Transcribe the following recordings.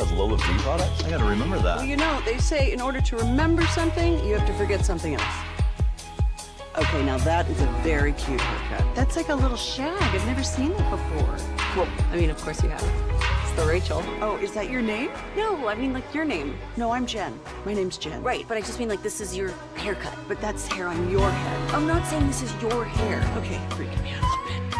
has Lola Bee products? I gotta remember that. Well, you know, they say in order to remember something, you have to forget something else. Okay, now that is a very cute haircut. That's like a little shag. I've never seen that before. Well, I mean, of course you have. It's the Rachel. Oh, is that your name? No, I mean, like, your name. No, I'm Jen. My name's Jen. Right, but I just mean, like, this is your haircut. But that's hair on your head. I'm not saying this is your hair. Okay, freaking me out a little bit.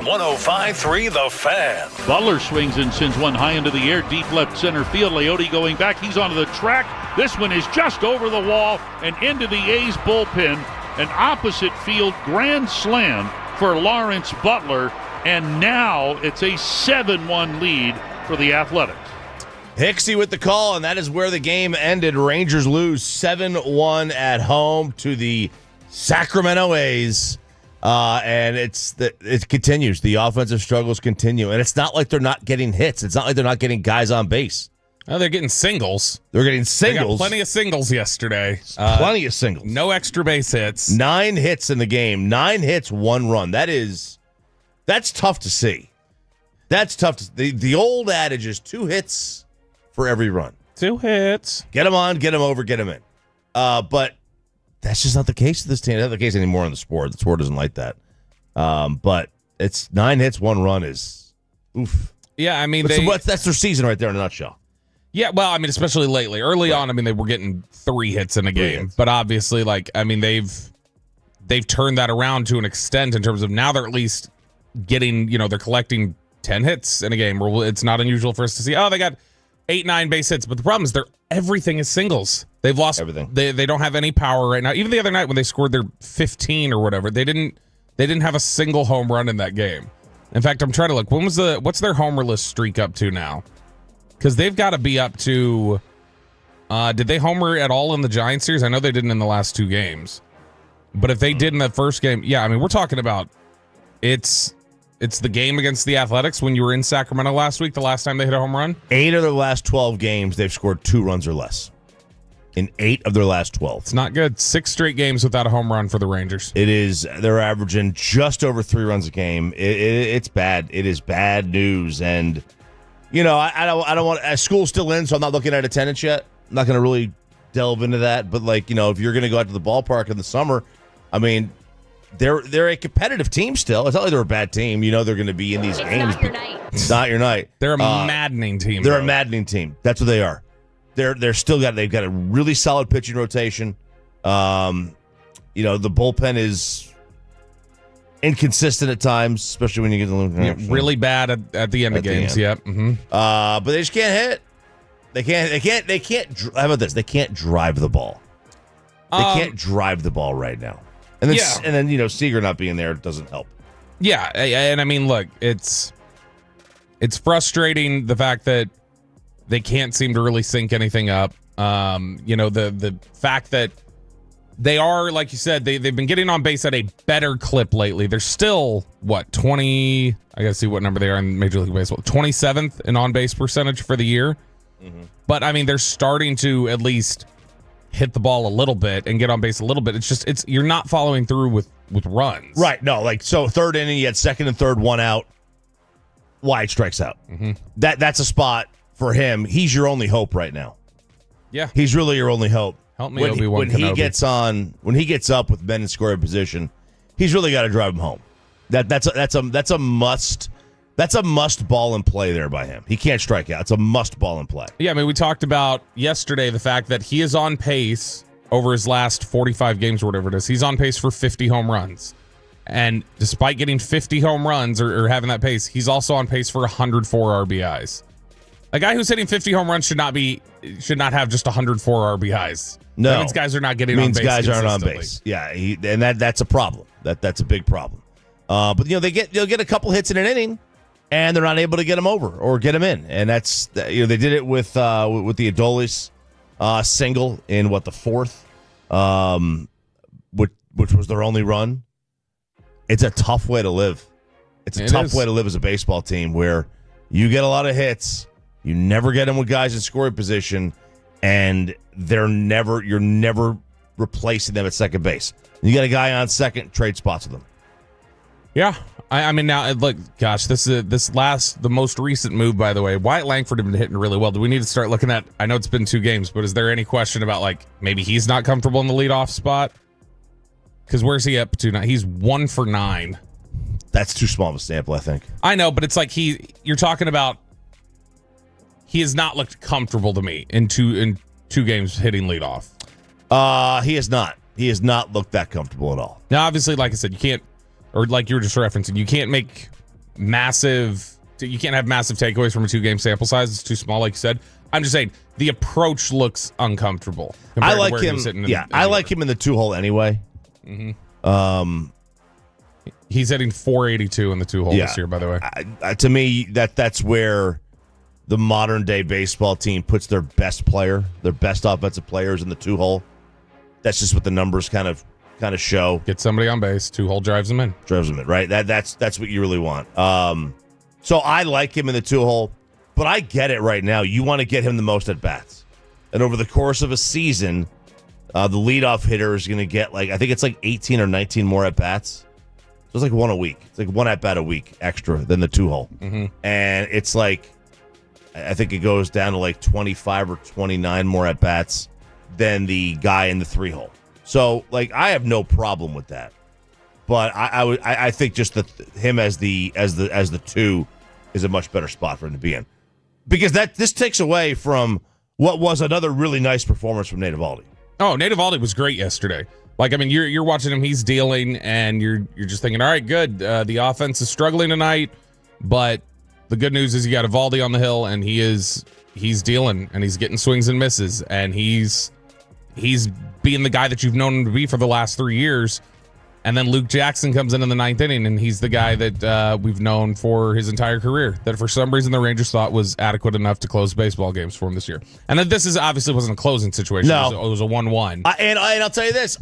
105.3 The Fan. Butler swings and sends one high into the air, deep left center field. Leote going back. He's onto the track. This one is just over the wall and into the A's bullpen. An opposite field grand slam for Lawrence Butler. And now it's a 7-1 lead for the Athletics. Hicksy with the call, and that is where the game ended. Rangers lose 7-1 at home to the Sacramento A's. And it continues. The offensive struggles continue. And it's not like they're not getting hits. It's not like they're not getting guys on base. Oh, they're getting singles. They're getting singles. They got plenty of singles yesterday. Plenty of singles. No extra base hits. 9 hits in the game. 9 hits, 1 run. That's tough to see. That's tough to see. The old adage is 2 hits for every run. 2 hits. Get them on, get them over, get them in. But that's just not the case with this team. It's not the case anymore in the sport. The sport doesn't like that. But it's 9 hits, 1 run is oof. Yeah, I mean, that's their season right there in a nutshell. Yeah, well, I mean, especially lately. Early on, I mean, they were getting 3 hits in a game. But obviously, like, I mean, they've turned that around to an extent in terms of now they're at least getting, they're collecting 10 hits in a game. Where it's not unusual for us to see, they got 8, 9 base hits. But the problem is everything is singles. They've lost everything. They don't have any power right now. Even the other night when they scored their 15 or whatever, they didn't have a single home run in that game. In fact, I'm trying to look. What's their homerless streak up to now? Because they've got to be up to. Did they homer at all in the Giants series? I know they didn't in the last 2 games, but if they did in that first game, yeah, I mean, we're talking about it's the game against the Athletics when you were in Sacramento last week. The last time they hit a home run. 8 of their last 12 games, they've scored 2 runs or less. In 8 of their last 12. It's not good. 6 straight games without a home run for the Rangers. It is. They're averaging just over 3 runs a game. It's bad. It is bad news. And, I don't want. School's still in, so I'm not looking at attendance yet. I'm not going to really delve into that. But, if you're going to go out to the ballpark in the summer, I mean, they're a competitive team still. It's not like they're a bad team. They're going to be in these games. Not your night. It's not your night. They're a maddening team. They're a maddening team. That's what they are. They've got a really solid pitching rotation. The bullpen is inconsistent at times, especially when you get the really bad at the end of games. Yep. Mm-hmm. But they just can't hit. They can't. How about this? They can't drive the ball. They can't drive the ball right now. And then Seager not being there doesn't help. Yeah, and I mean, look, it's frustrating the fact that they can't seem to really sync anything up. The fact that they are, like you said, they've been getting on base at a better clip lately. They're still, 20? I got to see what number they are in Major League Baseball. 27th in on-base percentage for the year. Mm-hmm. But, I mean, they're starting to at least hit the ball a little bit and get on base a little bit. It's you're not following through with runs. Right. No, like, so third inning, you had second and third, one out. Wide strikes out. Mm-hmm. That's a spot for him. He's your only hope right now. Yeah. He's really your only hope. Help me, Obi-Wan Kenobi. When he gets up with men in scoring position, he's really got to drive him home. That's a must. That's a must ball and play there by him. He can't strike out. It's a must ball and play. Yeah, I mean, we talked about yesterday the fact that he is on pace over his last 45 games or whatever it is. He's on pace for 50 home runs. And despite getting 50 home runs or having that pace, he's also on pace for 104 RBIs. A guy who's hitting 50 home runs should not have just 104 RBIs. No, that means guys are not getting on base. Guys aren't on base. Yeah, and that's a problem. That's a big problem. But they'll get a couple hits in an inning, and they're not able to get him over or get him in. And that's they did it with the Adolis single in the fourth, which was their only run. It's a tough way to live. It's a tough way to live as a baseball team where you get a lot of hits, you never get them with guys in scoring position, and you're never replacing them at second base. You got a guy on second, trade spots with him. Yeah. I mean, now, look, gosh, the most recent move, by the way, Wyatt Langford had been hitting really well. Do we need to start looking at, I know it's been 2 games, but is there any question about, like, maybe he's not comfortable in the leadoff spot? Because where's he up to now? He's 1 for 9. That's too small of a sample, I think. I know, but it's like you're talking about, he has not looked comfortable to me in two games hitting leadoff. He has not. He has not looked that comfortable at all. Now, obviously, like I said, you can't, or like you were just referencing, you can't have massive takeaways from a 2-game sample size. It's too small, like you said. I'm just saying the approach looks uncomfortable. I like him. I like him in the 2-hole anyway. Mm-hmm. He's hitting 482 in the 2-hole this year, by the way. To me, that's where the modern day baseball team puts their best offensive players in the 2-hole. That's just what the numbers kind of show. Get somebody on base, 2-hole drives them in, right? That's what you really want. So I like him in the 2-hole, but I get it right now. You want to get him the most at bats, and over the course of a season, the leadoff hitter is going to get I think it's 18 or 19 more at bats. So it's like one a week. It's like one at bat a week extra than the 2-hole, and it's I think it goes down to 25 or 29 more at bats than the guy in the 3-hole. So I have no problem with that, but I think just him as the 2 is a much better spot for him to be in, because this takes away from what was another really nice performance from Nathan Eovaldi. Oh, Nathan Eovaldi was great yesterday. You're watching him, he's dealing, and you're just thinking, all right, good. The offense is struggling tonight, but the good news is you got Eovaldi on the hill, and he's dealing, and he's getting swings and misses, and he's being the guy that you've known him to be for the last 3 years. And then Luke Jackson comes in the 9th inning, and he's the guy that we've known for his entire career, that for some reason the Rangers thought was adequate enough to close baseball games for him this year. And then this obviously wasn't a closing situation. No. It was a 1-1. And I'll tell you this,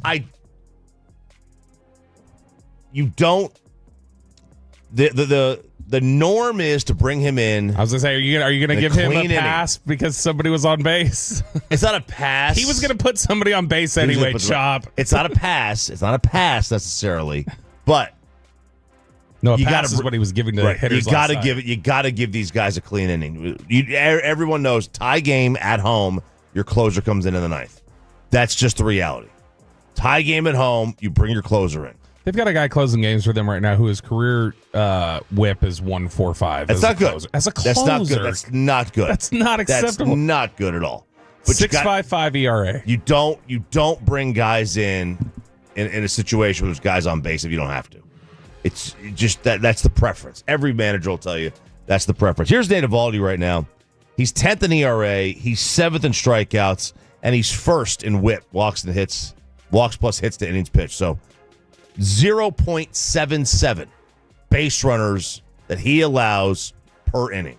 the norm is to bring him in. I was gonna say, are you gonna give him a pass because somebody was on base? It's not a pass. He was gonna put somebody on base anyway. Chop. It's not a pass. It's not a pass necessarily, but no, a pass is what he was giving to hitters. You got to give these guys a clean inning. Everyone knows tie game at home. Your closer comes in the 9th. That's just the reality. Tie game at home. You bring your closer in. They've got a guy closing games for them right now who his career whip is 1.45. That's not good. As a closer. That's not good. That's not acceptable. That's not good at all. But 6.55 ERA. You don't bring guys in a situation where there's guys on base if you don't have to. It's just that's the preference. Every manager will tell you that's the preference. Here's Nathan Eovaldi right now. He's 10th in ERA. He's 7th in strikeouts, and he's 1st in whip, walks plus hits to innings pitched. So 0.77 base runners that he allows per inning.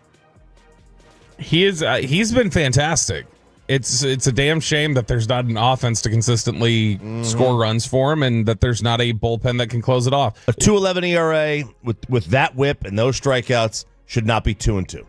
He's been fantastic. It's a damn shame that there's not an offense to consistently score runs for him, and that there's not a bullpen that can close it off. A 2.11 ERA with that whip and those strikeouts should not be 2-2.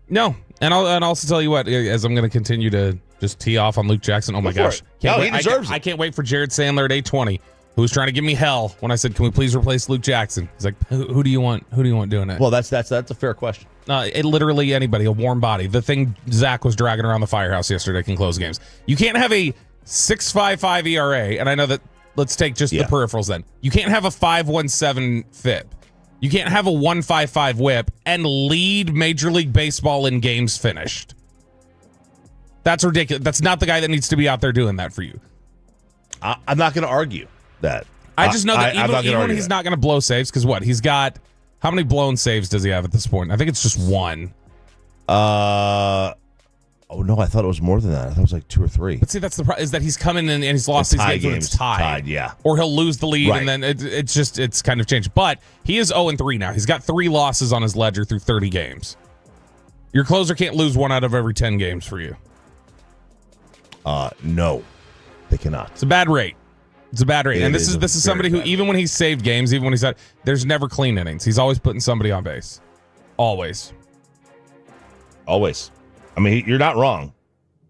No, and I'll also tell you what, as I'm going to continue to Just tee off on Luke Jackson. Oh my gosh. He deserves it. I can't wait for Jared Sandler at 8:20, who was trying to give me hell when I said, "Can we please replace Luke Jackson?" He's like, "Who do you want? Who do you want doing it?" Well, that's a fair question. Literally anybody, a warm body. The thing Zach was dragging around the firehouse yesterday can close games. You can't have a 6.55 ERA, and I know that. Let's take just the peripherals then. You can't have a 5.17 FIP. You can't have a 1.55 WHIP and lead Major League Baseball in games finished. That's ridiculous. That's not the guy that needs to be out there doing that for you. I'm not going to argue that. I just know that even when he's not going to blow saves, because he's got, how many blown saves does he have at this point? I think it's just one. Oh, no, I thought it was more than that. I thought it was like 2 or 3. But see, that's the problem, is that he's coming in and he's lost these games when it's tied. Yeah. Or he'll lose the lead, Right. and then it's kind of changed. But he is 0-3 now. He's got 3 losses on his ledger through 30 games. Your closer can't lose 1 out of every 10 games for you. No, they cannot. It's a bad rate. It's a bad rate. And this is somebody who, even when he's saved games, even when he's had, there's never clean innings. He's always putting somebody on base. Always. I mean, you're not wrong.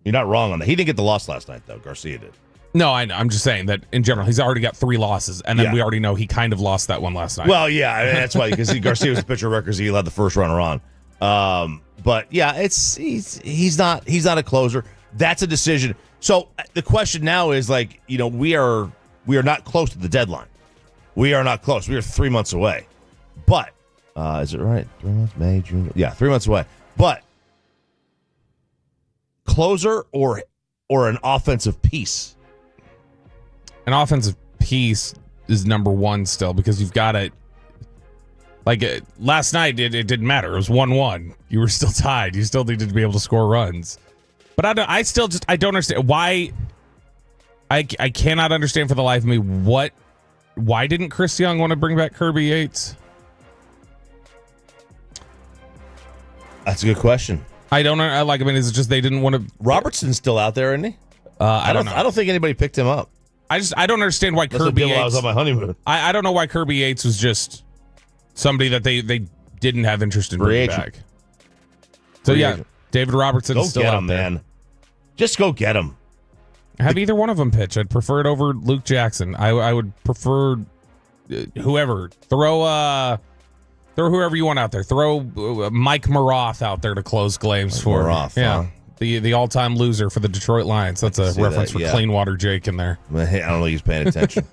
You're not wrong on that. He didn't get the loss last night, though. Garcia did. No, I know. I'm just saying that in general, he's already got 3 losses, and then we already know he kind of lost that one last night. Well, yeah, I mean, that's why, because Garcia was the pitcher of record, so he led the first runner on. But yeah, he's not a closer. That's a decision. So the question now is, like, we are not close to the deadline. We are not close. We are 3 months away. But is it right? 3 months, May, June. Yeah, 3 months away. But closer or an offensive piece? An offensive piece is number one still, because you've got it. Like last night, it didn't matter. It was 1-1. You were still tied. You still needed to be able to score runs. But I don't understand why. I cannot understand for the life of me why didn't Chris Young want to bring back Kirby Yates? That's a good question. I don't know. I mean, is it just they didn't want to? Robertson's still out there, isn't he? I don't know. I don't think anybody picked him up. I don't understand why Kirby Yates. I was on my honeymoon. I don't know why Kirby Yates was just somebody that they didn't have interest in bringing back. So David Robertson's still out there. Man. Just go get him. Have either one of them pitch. I'd prefer it over Luke Jackson. I would prefer whoever. Throw whoever you want out there. Throw Mike Maroth out there to close games for. Maroth, yeah. huh? The all-time loser for the Detroit Lions. That's a reference for Clean Water Jake in there. I don't think he's paying attention.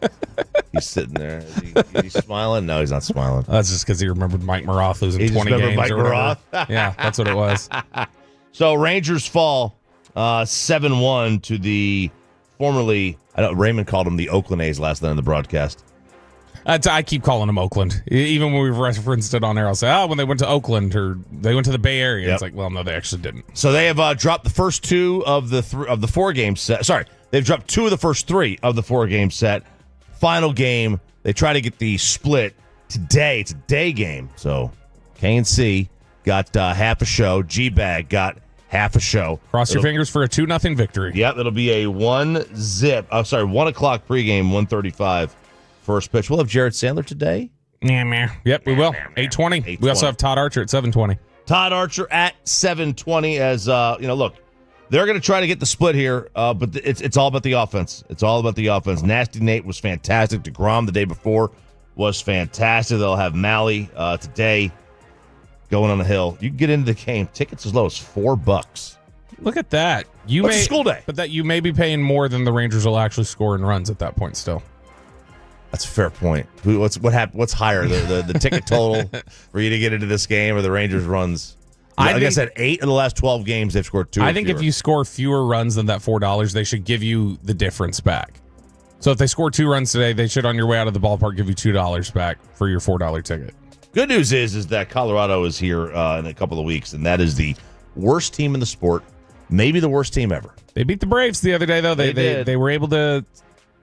He's sitting there. Is he smiling? No, he's not smiling. That's just because he remembered Mike Maroth losing 20 games. Mike Maroth? Yeah, that's what it was. So Rangers fall 7-1 to the formerly, Raymond called them the Oakland A's last night in the broadcast. I keep calling them Oakland. Even when we've referenced it on air, I'll say, when they went to Oakland or they went to the Bay Area. It's like, well, no, they actually didn't. So they have dropped the first 2 of the 4-game set. Sorry, they've dropped 2 of the first 3 of the 4-game set. Final game, they try to get the split today. It's a day game. So K&C got half a show. G-Bag got half a show. Cross your fingers for a 2-0 victory. Yep, it'll be a 1 o'clock pregame, 1:35 first pitch. We'll have Jared Sandler today. Yep, we will. 8:20. We also have Todd Archer at 7:20. Todd Archer at 7:20 as, look, they're going to try to get the split here, but it's all about the offense. It's all about the offense. Nasty Nate was fantastic. DeGrom the day before was fantastic. They'll have Malley today going on the hill. You can get into the game. Tickets as low as $4. Look at that. It's a school day. But that you may be paying more than the Rangers will actually score in runs at that point still. That's a fair point. What's higher, the ticket total for you to get into this game or the Rangers runs? I said 8 of the last 12 games they've scored 2. I think if you score fewer runs than that $4, they should give you the difference back. So if they score 2 runs today, they should, on your way out of the ballpark, give you $2 back for your $4 ticket. Good news is that Colorado is here in a couple of weeks, and that is the worst team in the sport, maybe the worst team ever. They beat the Braves the other day, though. They were able to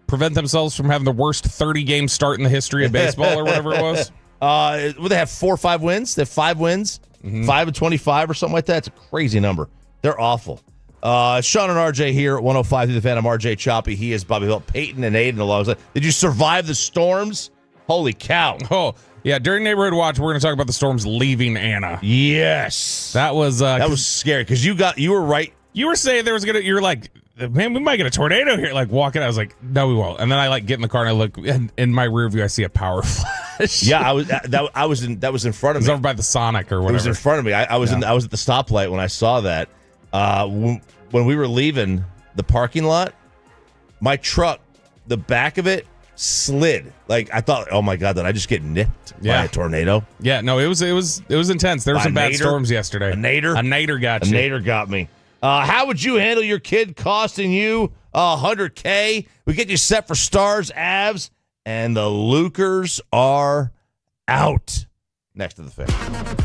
prevent themselves from having the worst 30-game start in the history of baseball or whatever it was. They have 4 or 5 wins? They have 5 wins? 5-25 or something like that? It's a crazy number. They're awful. Sean and RJ here at 105 through the fan. I'm RJ Choppy. He is Bobby Hill. Peyton and Aiden alongside. Did you survive the storms? Holy cow. Oh, yeah. During Neighborhood Watch, we're going to talk about the storms leaving Anna. Yes. That was scary because you were right You were saying there was you're like, man, we might get a tornado here. Like walking, I was like, no, we won't. And then I like get in the car and I look, and in my rear view, I see a power flash. Yeah, I was that was in front of It was me. over by the Sonic or whatever. It was in front of me. I was at the stoplight when I saw that. When we were leaving the parking lot, my truck, the back of it slid. Like I thought, oh my god, did I just get nipped by a tornado? Yeah, no, it was intense. There were some bad storms yesterday. A nader got you. A nader got me. How would you handle your kid costing you $100K? We get you set for Stars, Avs, and the Lucas are out. Next to the Fan.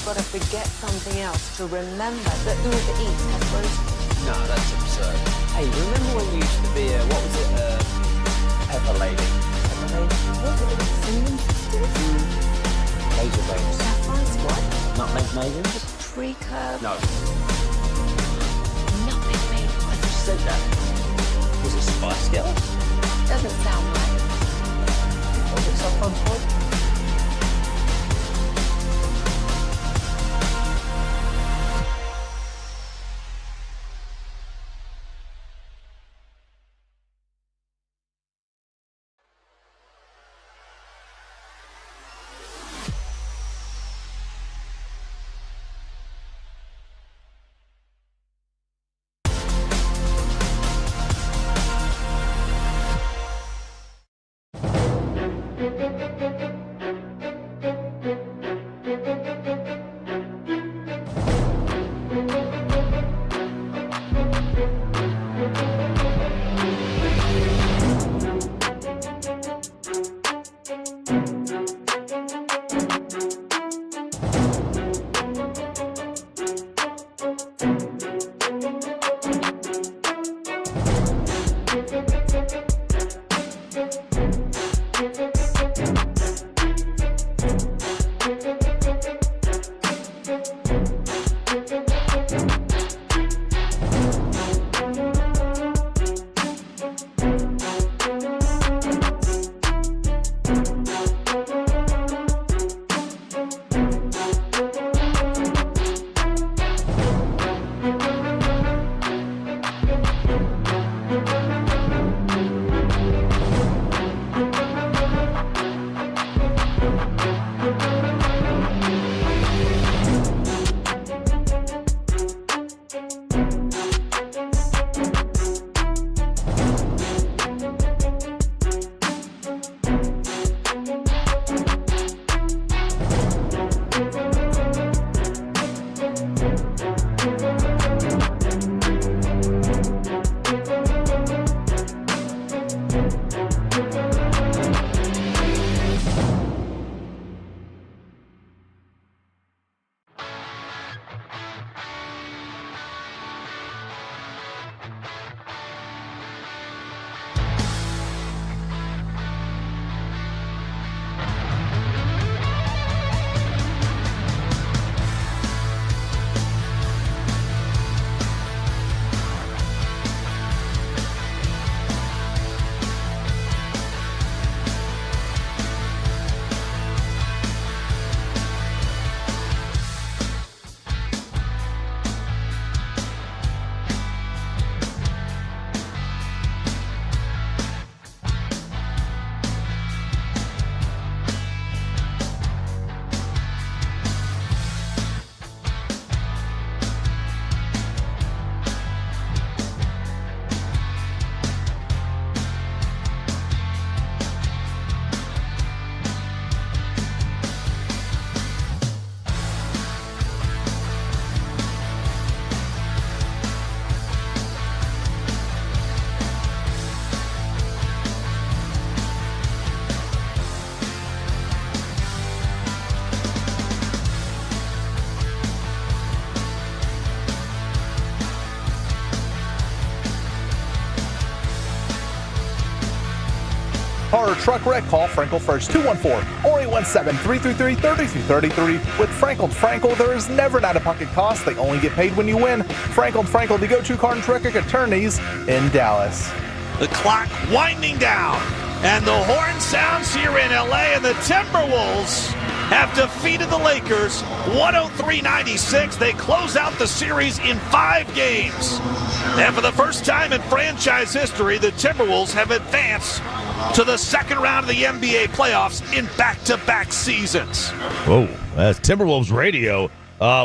got to forget something else to remember that Uber Eats has roasted. No, that's absurd. Hey, remember when you used to be a, what was it, Pepper Lady? Pepper Lady? What were the Singing Sisters? Laser Babes. Sapphire Squad? Nutmeg Maidens? Pre-curve? No. Nutmeg Maidens. I just said that. Was it Spice Girls? Doesn't sound right. Was it some fun? truck wreck, call Frankel first, 214 or 817-333-3233. With Frankel, there is never an out-of-pocket cost. They only get paid when you win. Frankel, the go-to car and truck attorneys in Dallas. The clock winding down, and the horn sounds here in LA, and the Timberwolves have defeated the Lakers 103-96. They close out the series in 5 games. And for the first time in franchise history, the Timberwolves have advanced to the second round of the NBA playoffs in back-to-back seasons. Whoa, that's Timberwolves radio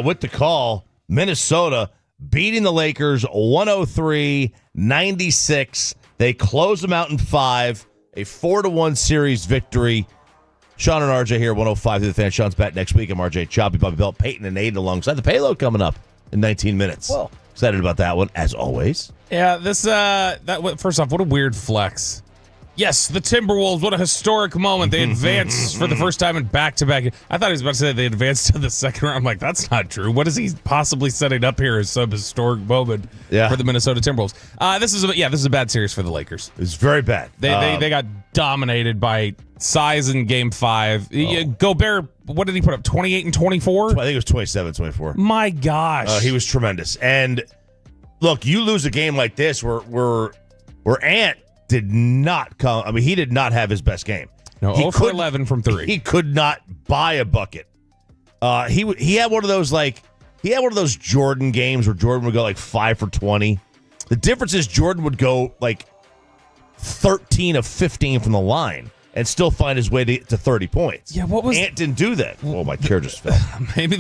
with the call. Minnesota beating the Lakers 103-96. They close them out in 5, a 4-1 series victory. Sean and RJ here, 105 through the Fan. Sean's back next week. I'm RJ Choppy, Bobby Belt, Peyton, and Aiden alongside the Payload coming up in 19 minutes. Well, excited about that one, as always. Yeah, first off, what a weird flex. Yes, the Timberwolves, what a historic moment. They advanced for the first time in back-to-back. I thought he was about to say they advanced to the second round. I'm like, that's not true. What is he possibly setting up here as some historic moment for the Minnesota Timberwolves? This is a bad series for the Lakers. It's very bad. They got dominated by size in Game 5. Gobert, what did he put up, 28 and 24? I think it was 27, 24. My gosh. He was tremendous. And, look, you lose a game like this where Ant did not come. I mean, he did not have his best game. No, 0 for 11 from 3. He could not buy a bucket. He had one of those Jordan games where Jordan would go like 5 for 20. The difference is Jordan would go like 13 of 15 from the line and still find his way to 30 points. Yeah, what was Ant didn't do that? Oh, my chair just fell. Maybe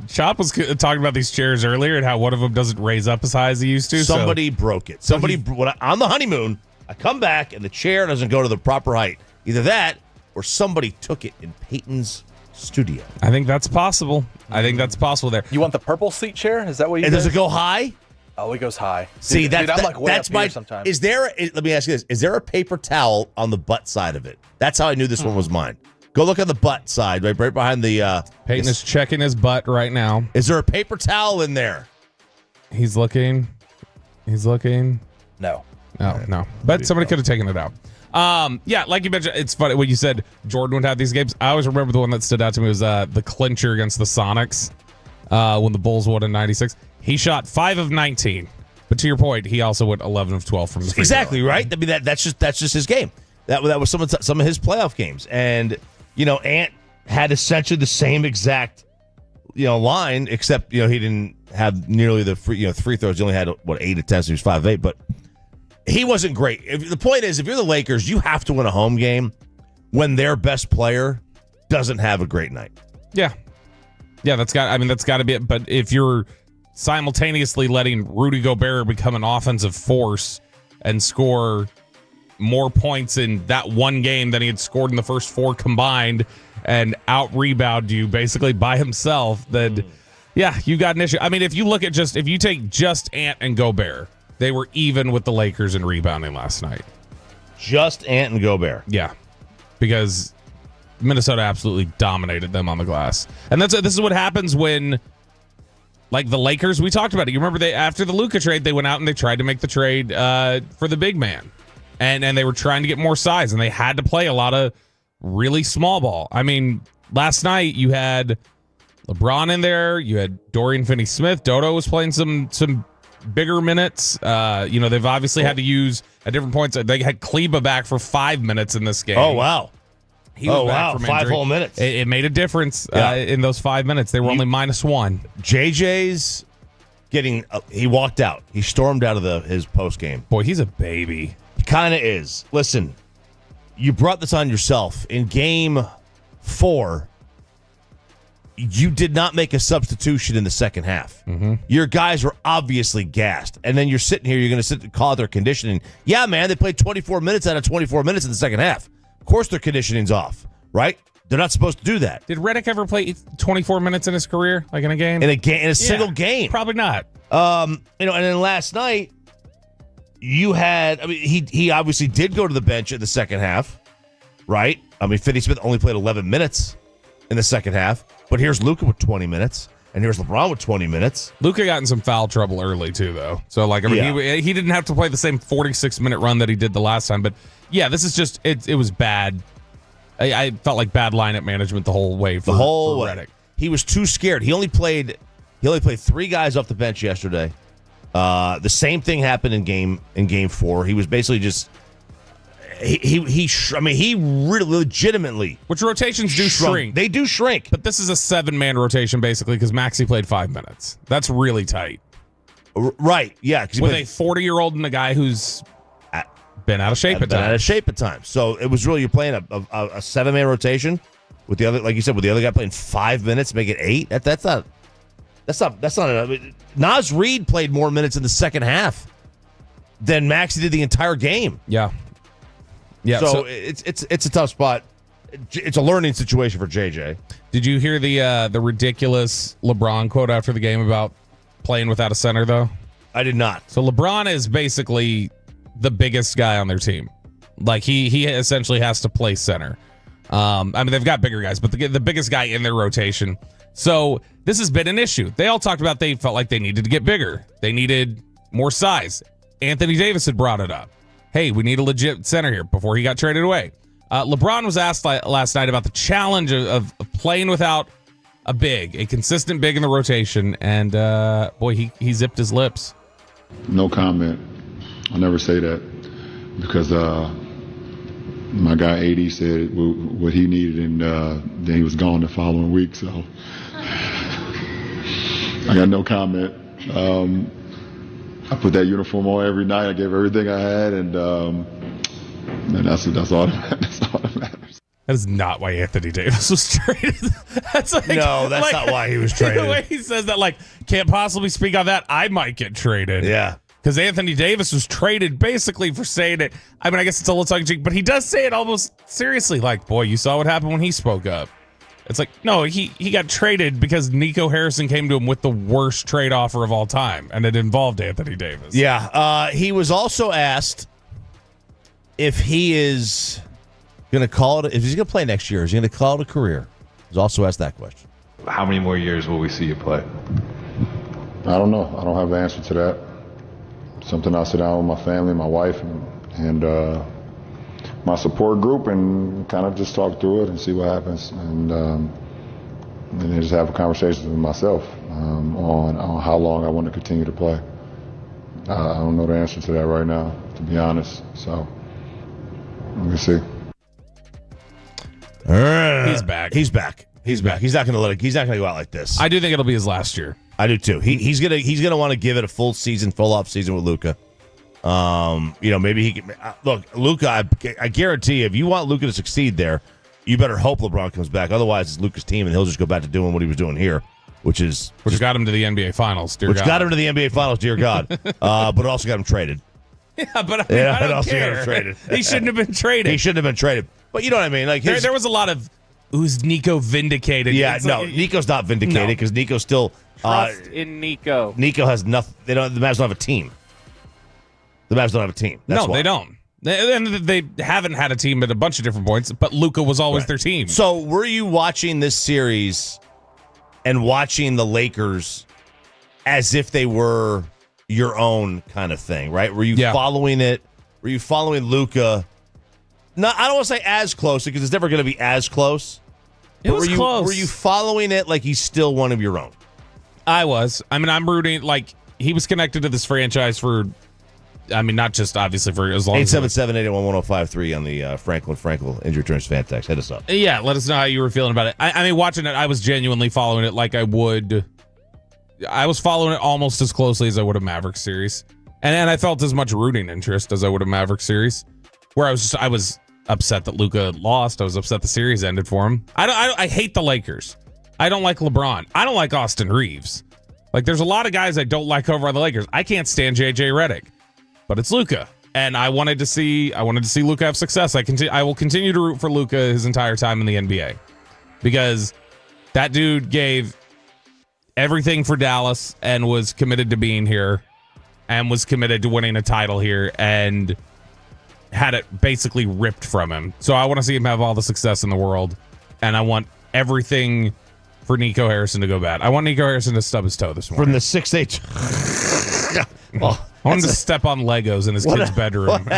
Chop was talking about these chairs earlier and how one of them doesn't raise up as high as he used to. Somebody broke it. On the honeymoon, I come back and the chair doesn't go to the proper height. Either that or somebody took it in Peyton's studio. I think that's possible. There. You want the purple seat chair? Is that what you And does it go high? Oh, it goes high. See, dude, I'm like way up here sometimes. Let me ask you this. Is there a paper towel on the butt side of it? That's how I knew this one was mine. Go look on the butt side, right behind the... Peyton is checking his butt right now. Is there a paper towel in there? He's looking. No. Oh, no. But somebody could have taken it out. Yeah, like you mentioned, it's funny when you said Jordan would have these games. I always remember the one that stood out to me was the clincher against the Sonics when the Bulls won in 96. He shot 5 of 19. But to your point, he also went 11 of 12 from the free Exactly, throw. right? I mean, that's just his game. That was some of his playoff games. And, Ant had essentially the same exact, line, except, he didn't have nearly the free throws. He only had, 8 attempts. He was 5 of 8. But he wasn't great. The point is, if you're the Lakers, you have to win a home game when their best player doesn't have a great night. Yeah. Yeah, that's got to be it. But if you're simultaneously letting Rudy Gobert become an offensive force and score more points in that one game than he had scored in the first 4 combined and out-rebound you basically by himself, then, yeah, you got an issue. I mean, if you take just Ant and Gobert, they were even with the Lakers in rebounding last night. Just Ant and Gobert. Yeah, because Minnesota absolutely dominated them on the glass. And this is what happens when, like the Lakers, we talked about it. You remember after the Luca trade, they went out and they tried to make the trade for the big man. And they were trying to get more size, and they had to play a lot of really small ball. I mean, last night you had LeBron in there. You had Dorian Finney-Smith. Dodo was playing some bigger minutes. They've obviously had to use at different points. They had Kleba back for 5 minutes in this game. Oh, wow. He was back from 5 injury. whole minutes. It made a difference in those 5 minutes. They were only -1. JJ's he walked out. He stormed out of his post game. Boy, he's a baby. Kind of is. Listen, you brought this on yourself. In game 4, you did not make a substitution in the second half. Mm-hmm. Your guys were obviously gassed. And then you're sitting here, you're going to sit and call out their conditioning. Yeah, man, they played 24 minutes out of 24 minutes in the second half. Of course their conditioning's off, right? They're not supposed to do that. Did Redick ever play 24 minutes in his career, like in a game? In a single game. Probably not. And then last night, you had, he obviously did go to the bench in the second half, right? Finney-Smith only played 11 minutes in the second half, but here's Luca with 20 minutes. And here's LeBron with 20 minutes. Luca got in some foul trouble early too, though. So like, I mean, he didn't have to play the same 46-minute run that he did the last time. But yeah, this is just it was bad. I felt like bad lineup management the whole way. For Redick. He was too scared. He only played 3 guys off the bench yesterday. The same thing happened in game 4. He was basically just he really legitimately. Which rotations do shrink. They do shrink. But this is a 7-man rotation basically because Maxey played 5 minutes. That's really tight. Right? Yeah. With a 40-year-old and a guy who's been out of shape at times. So it was really, you're playing a 7-man rotation with the other, like you said, with the other guy playing 5 minutes, make it 8. That's not. Naz Reid played more minutes in the second half than Maxey did the entire game. Yeah. Yeah. So it's a tough spot. It's a learning situation for JJ. Did you hear the ridiculous LeBron quote after the game about playing without a center though? I did not. So LeBron is basically the biggest guy on their team. Like he essentially has to play center. I mean, they've got bigger guys, but the biggest guy in their rotation. So this has been an issue. They all talked about they felt like they needed to get bigger. They needed more size. Anthony Davis had brought it up. Hey, we need a legit center here before he got traded away. LeBron was asked last night about the challenge of playing without a consistent big in the rotation, and boy, he zipped his lips. No comment. I'll never say that because my guy AD said what he needed, and then he was gone the following week. So I got no comment. I put that uniform on every night. I gave everything I had, and that's all that matters. That is not why Anthony Davis was traded. That's not why he was traded. The way he says that, like, can't possibly speak on that. I might get traded. Yeah. Because Anthony Davis was traded basically for saying it. I mean, I guess it's a little tongue-in-cheek, but he does say it almost seriously. Like, boy, you saw what happened when he spoke up. It's like, no, he got traded because Nico Harrison came to him with the worst trade offer of all time, and it involved Anthony Davis. Yeah. He was also asked if he is going to call it, if he's going to play next year, is he going to call it a career? He was also asked that question. How many more years will we see you play? I don't know. I don't have the answer to that. Something I'll sit down with my family, my wife, and my support group and kind of just talk through it and see what happens. And then just have a conversation with myself on how long I want to continue to play. I don't know the answer to that right now, to be honest. So we'll see. He's back. He's back. He's back. He's not going to go out like this. I do think it'll be his last year. I do too. He's gonna want to give it a full off season with Luca. Maybe he can look. Luca, I guarantee, if you want Luca to succeed there, you better hope LeBron comes back. Otherwise, it's Luca's team, and he'll just go back to doing what he was doing here, which got him to the NBA Finals. Got him to the NBA Finals, dear God. But it also got him traded. Yeah, but I don't care. Got him traded. He shouldn't have been traded. He shouldn't have been traded. But you know what I mean? Like there was a lot of who's Nico vindicated. Yeah, Nico's not vindicated because Nico's still. Trust in Nico. Nico has nothing. The Mavs don't have a team. That's no, why. they don't. They haven't had a team at a bunch of different points, but Luca was always their team. So were you watching this series and watching the Lakers as if they were your own kind of thing, right? Were you following it? Were you following Luca? No, I don't want to say as close because it's never going to be as close. It was close. Were you following it like he's still one of your own? I was. I mean, I'm rooting. Like, he was connected to this franchise for, I mean, not just obviously for as long as 877-881-1053 on the Frankel injury returns fan text. Hit us up. Yeah, let us know how you were feeling about it. I mean, watching it, I was genuinely following it like I would. I was following it almost as closely as I would a Mavericks series, and I felt as much rooting interest as I would a Mavericks series, where I was upset that Luca lost. I was upset the series ended for him. I hate the Lakers. I don't like LeBron. I don't like Austin Reeves. Like, there's a lot of guys I don't like over on the Lakers. I can't stand JJ Redick, but it's Luca, and I wanted to see Luca have success. I will continue to root for Luca his entire time in the NBA because that dude gave everything for Dallas and was committed to being here and was committed to winning a title here and had it basically ripped from him. So I want to see him have all the success in the world, and I want everything for Nico Harrison to go bad. I want Nico Harrison to stub his toe this morning. From the 6'8". Well, I want him to step on Legos in his kid's bedroom. For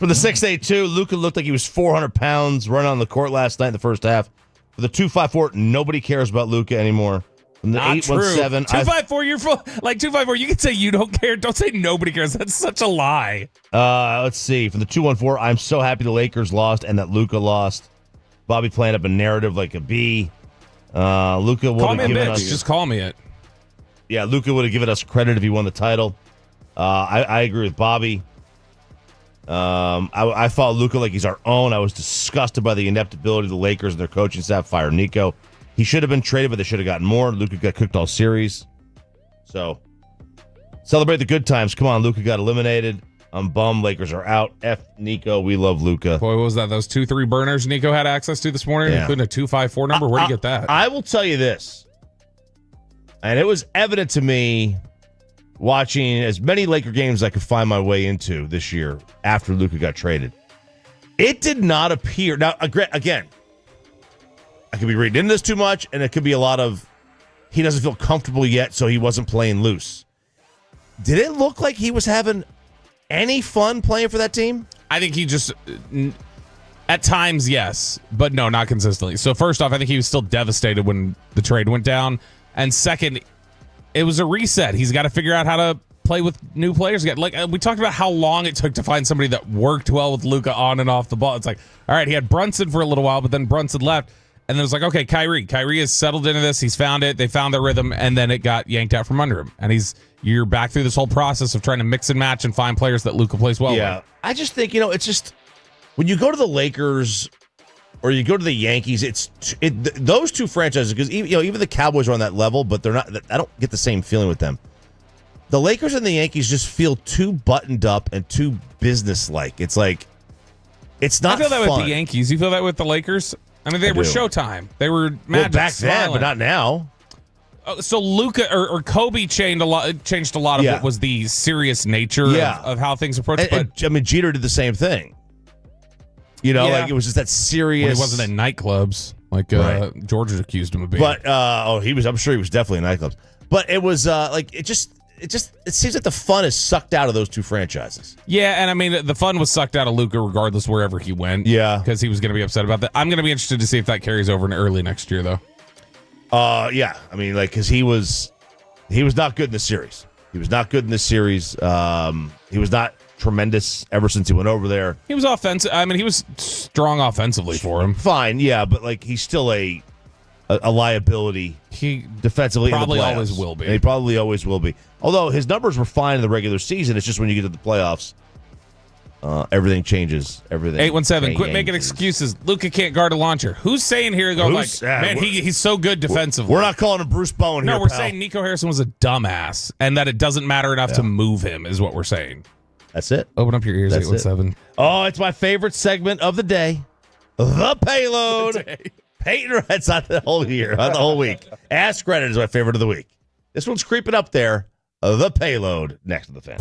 the 6'8", Luca looked like he was 400 pounds running on the court last night in the first half. For the 254, nobody cares about Luca anymore. From the Not 817, 254, you're full. Like 254, you can say you don't care. Don't say nobody cares. That's such a lie. Let's see. For the 214, I'm so happy the Lakers lost and that Luca lost. Bobby playing up a narrative like a B. Luca would have given us. Just call me it. Yeah, Luca would have given us credit if he won the title. I agree with Bobby. I follow Luca like he's our own. I was disgusted by the ineptability of the Lakers and their coaching staff. Fire Nico. He should have been traded, but they should have gotten more. Luca got cooked all series. So, celebrate the good times. Come on, Luca got eliminated. I'm bummed. Lakers are out. F Nico. We love Luca. Boy, what was that? Those 2-3 burners Nico had access to this morning, including a 254 number? Where'd you get that? I will tell you this. And it was evident to me watching as many Laker games as I could find my way into this year after Luca got traded. It did not appear. Now, again, I could be reading into this too much, and it could be a lot of he doesn't feel comfortable yet, so he wasn't playing loose. Did it look like he was having any fun playing for that team? I think he just, at times, yes, but no, not consistently. So first off, I think he was still devastated when the trade went down. And second, it was a reset. He's got to figure out how to play with new players again. Like we talked about how long it took to find somebody that worked well with Luca on and off the ball. It's like, all right, he had Brunson for a little while, but then Brunson left. And then it was like, okay, Kyrie has settled into this. He's found it. They found their rhythm, and then it got yanked out from under him. And you're back through this whole process of trying to mix and match and find players that Luca plays well with. I just think, it's just when you go to the Lakers or you go to the Yankees, those two franchises, because even the Cowboys are on that level, but they're not. I don't get the same feeling with them. The Lakers and the Yankees just feel too buttoned up and too businesslike. It's like it's not. I feel that fun. with the Yankees. You feel that with the Lakers? I mean, they were Showtime. They were Magic back smiling. then, but not now. So Luca or Kobe changed a lot of what was the serious nature of how things approached. And Jeter did the same thing. Like it was just that serious. When he wasn't in nightclubs like George accused him of being. But I'm sure he was definitely in nightclubs. But it was it seems like the fun is sucked out of those two franchises. Yeah, and I mean the fun was sucked out of Luca regardless wherever he went. Yeah, because he was going to be upset about that. I'm going to be interested to see if that carries over in early next year, though. Yeah, I mean, because he was not good in the series. He was not good in this series. He was not tremendous ever since he went over there. He was offensive. I mean, he was strong offensively for him. Fine, yeah, but he's still a liability. He defensively probably in the playoffs. always will be. And he probably always will be. Although his numbers were fine in the regular season, it's just when you get to the playoffs, everything changes. Everything. 817. Quit making excuses. Luca can't guard a launcher. Who's saying here? He's so good defensively. We're not calling him Bruce Bowen here. No, we're saying Nico Harrison was a dumbass, and that it doesn't matter enough to move him. Is what we're saying. That's it. Open up your ears. 817. Oh, it's my favorite segment of the day. The Payload. Peyton Red's on the whole year, on the whole week. Ask Reddit is my favorite of the week. This one's creeping up there. The Payload next to the fan.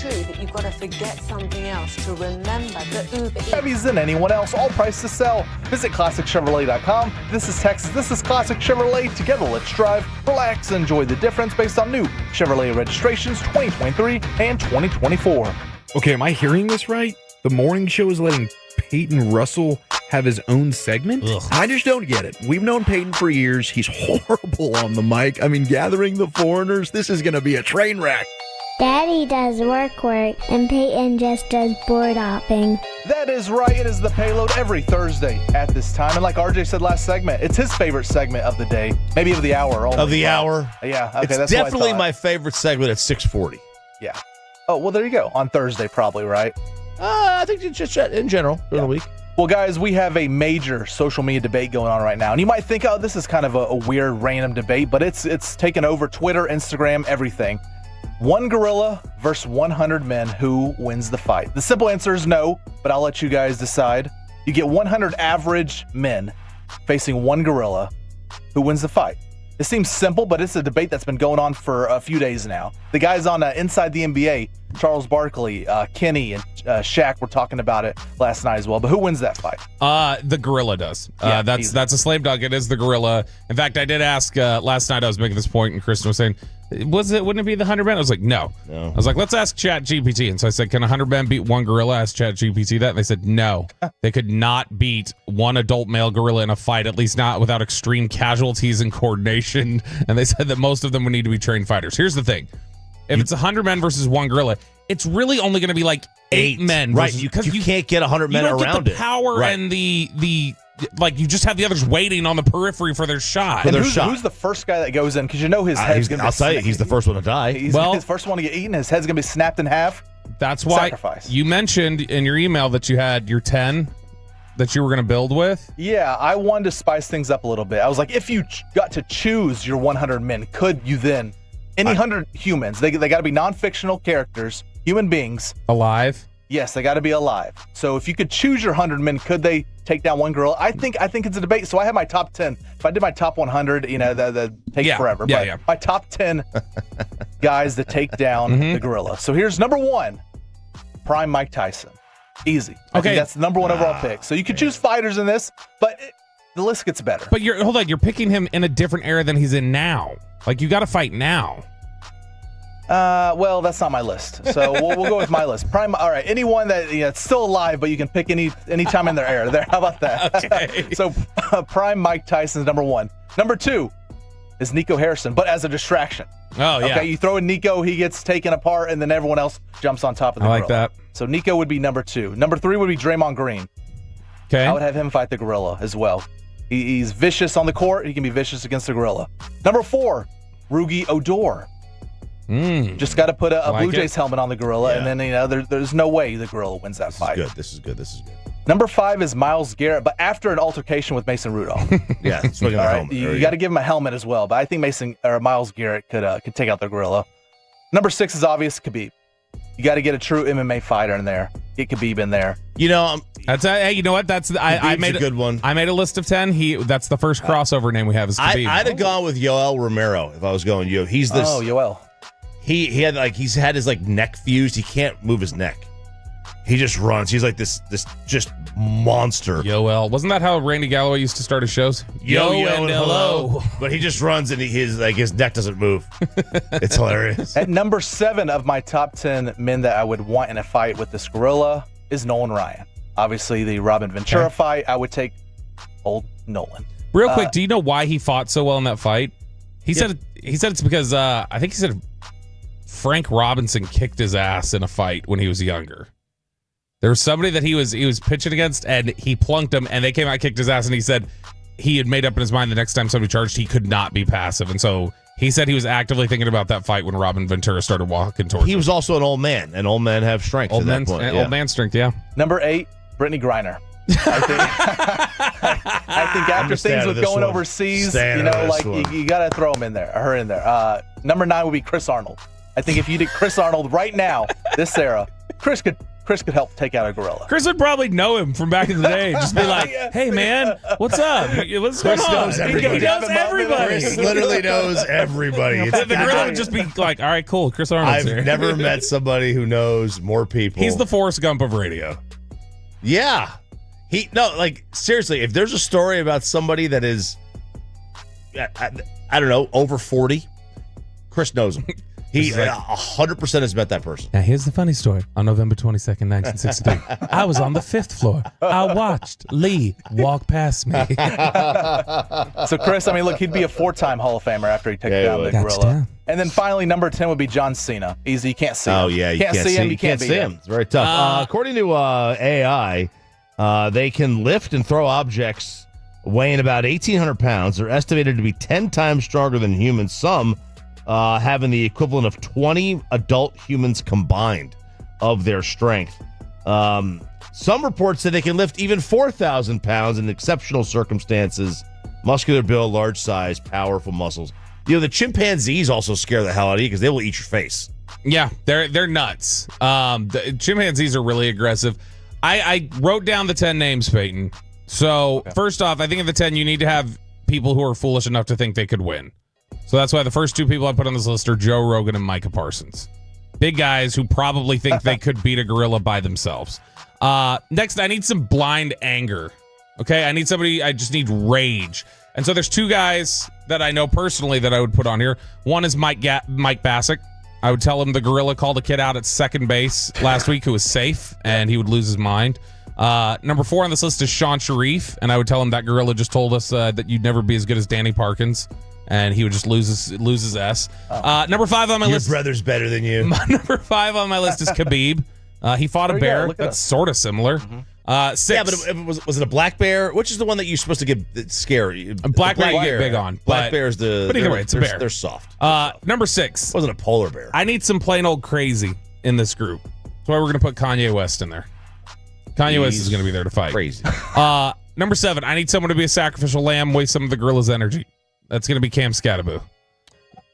true that you've got to forget something else to remember that Uber Eats. Chevys than anyone else, all priced to sell. Visit ClassicChevrolet.com. This is Texas. This is Classic Chevrolet. Together, let's drive, relax, and enjoy the difference based on new Chevrolet registrations 2023 and 2024. Okay, am I hearing this right? The morning show is letting Peyton Russell have his own segment? Ugh. I just don't get it. We've known Peyton for years. He's horrible on the mic. I mean, gathering the foreigners, this is going to be a train wreck. Daddy does work, and Peyton just does board hopping. That is right. It is the Payload every Thursday at this time. And like RJ said last segment, it's his favorite segment of the day, maybe of the hour only. Of the hour? Yeah, okay, it's that's definitely what I thought. my favorite segment at 6:40. Yeah. Oh, well, there you go. On Thursday, probably, right? I think just in general during the week. Well, guys, we have a major social media debate going on right now. And you might think, oh, this is kind of a weird, random debate, but it's taken over Twitter, Instagram, everything. One gorilla versus 100 men. Who wins the fight? The simple answer is no, but I'll let you guys decide. You get 100 average men facing one gorilla. Who wins the fight? It seems simple, but it's a debate that's been going on for a few days now. The guys on Inside the NBA, Charles Barkley, Kenny, and Shaq were talking about it last night as well. But who wins that fight? The gorilla does. Yeah, that's a slam dunk. It is the gorilla. In fact, I did ask last night. I was making this point, and Kristen was saying, wouldn't it be the 100 men? I was like, no. I was like, let's ask ChatGPT. And so I said, can 100 men beat one gorilla? I asked ChatGPT that. And they said, no. They could not beat one adult male gorilla in a fight, at least not without extreme casualties and coordination. And they said that most of them would need to be trained fighters. Here's the thing. If it's 100 men versus one gorilla, it's really only going to be like 8 men. Right. You can't get 100 men around it. You don't get the power and the like, you just have the others waiting on the periphery for their shot. Who's the first guy that goes in? Because you know his head's going to be I'll tell you, he's the first one to die. He's the first one to get eaten. His head's going to be snapped in half. That's why Sacrifice. You mentioned in your email that you had your 10 that you were going to build with. Yeah, I wanted to spice things up a little bit. I was like, if you got to choose your 100 men, could you then, any 100 humans, they got to be non-fictional characters, human beings. Alive? Yes, they got to be alive. So if you could choose your 100 men, could they take down one gorilla? I think it's a debate. So I have my top 10. If I did my top 100, that takes forever. But my top 10 guys to take down the gorilla. So here's number 1, prime Mike Tyson. Easy. I think that's the number 1 overall pick. So you could choose fighters in this, but the list gets better. But you're picking him in a different era than he's in now. Like, you got to fight now. Well, that's not my list. So we'll go with my list. Prime. All right. Anyone that's still alive, but you can pick any time in their era. There. How about that? Okay. So prime Mike Tyson's number 1. Number 2 is Nico Harrison, but as a distraction. Oh, yeah. Okay. You throw in Nico, he gets taken apart, and then everyone else jumps on top of the gorilla. I like that. So Nico would be number 2. Number 3 would be Draymond Green. Okay. I would have him fight the gorilla as well. He's vicious on the court. He can be vicious against the gorilla. Number 4, Rugi Odor. Just got to put a Blue Jays helmet on the gorilla, and then there's no way the gorilla wins that fight. This is good. Number 5 is Myles Garrett, but after an altercation with Mason Rudolph. Yeah, swinging the helmet. You got to give him a helmet as well, but I think Myles Garrett could take out the gorilla. Number 6 is obvious, Khabib. You got to get a true MMA fighter in there. Get Khabib in there. You know, hey, you know what? I made a good one. I made a list of 10. That's the first crossover name we have is Khabib. I'd have gone with Yoel Romero if I was going. He's this. Oh, Yoel. He's had his neck fused. He can't move his neck. He just runs. He's like this just monster. Yoel. Wasn't that how Randy Galloway used to start his shows? Yo and hello. But he just runs and his neck doesn't move. It's hilarious. At number 7 of my top 10 men that I would want in a fight with this gorilla is Nolan Ryan. Obviously, the Robin Ventura fight, I would take old Nolan. Real quick, do you know why he fought so well in that fight? He said it's because I think he said Frank Robinson kicked his ass in a fight when he was younger. There was somebody that he was pitching against, and he plunked him, and they came out and kicked his ass, and he said he had made up in his mind the next time somebody charged, he could not be passive. And so he said he was actively thinking about that fight when Robin Ventura started walking towards him. He was also an old man, and old men have strength at that point. Old man strength, yeah. Number 8, Brittany Griner. I think after things with going overseas, you got to throw her in there. Number 9 would be Chris Arnold. I think if you did Chris Arnold right now, this era, Chris could Chris could help take out a gorilla. Chris would probably know him from back in the day. Just be like, hey, man, what's up? What's going on? Knows everybody. He knows everybody. Chris literally knows everybody. The gorilla would just be like, all right, cool. Chris Arnold's here. I've never met somebody who knows more people. He's the Forrest Gump of radio. Yeah. Seriously, if there's a story about somebody that is, I don't know, over 40, Chris knows him. He 100% has met that person. Now, here's the funny story. On November 22nd, 1963, I was on the 5th floor. I watched Lee walk past me. So, Chris, I mean, look, he'd be a 4-time Hall of Famer after he takes down the gorilla. And then finally, number 10 would be John Cena. Easy, you can't see him. Oh, yeah, you can't see him. You can't see him. It's very tough. According to AI, they can lift and throw objects weighing about 1,800 pounds. They're estimated to be 10 times stronger than humans. Some having the equivalent of 20 adult humans combined of their strength. Some reports say they can lift even 4,000 pounds in exceptional circumstances. Muscular build, large size, powerful muscles. You know, the chimpanzees also scare the hell out of you because they will eat your face. Yeah, they're nuts. The chimpanzees are really aggressive. I wrote down the 10 names, Peyton. So, First off, I think of the 10, you need to have people who are foolish enough to think they could win. So that's why the first 2 people I put on this list are Joe Rogan and Micah Parsons. Big guys who probably think they could beat a gorilla by themselves. Next, I need some blind anger. Okay, I just need rage. And so there's 2 guys that I know personally that I would put on here. One is Mike Bassick. I would tell him the gorilla called a kid out at second base last week who was safe, and he would lose his mind. Number 4 on this list is Sean Sharif, and I would tell him that gorilla just told us that you'd never be as good as Danny Parkins, and he would just lose his S. Number 5 on my list. Your brother's better than you. Number 5 on my list is Khabib. He fought a bear. That's sort of similar. 6. Yeah, but was it a black bear? Which is the one that you're supposed to get scary? Black bear you get big on. Black bear is But either way, it's a bear. They're soft. Number 6. It wasn't a polar bear. I need some plain old crazy in this group. That's why we're going to put Kanye West in there. Kanye West is going to be there to fight. Crazy. Number 7, I need someone to be a sacrificial lamb, waste some of the gorilla's energy. That's going to be Cam Scattaboo.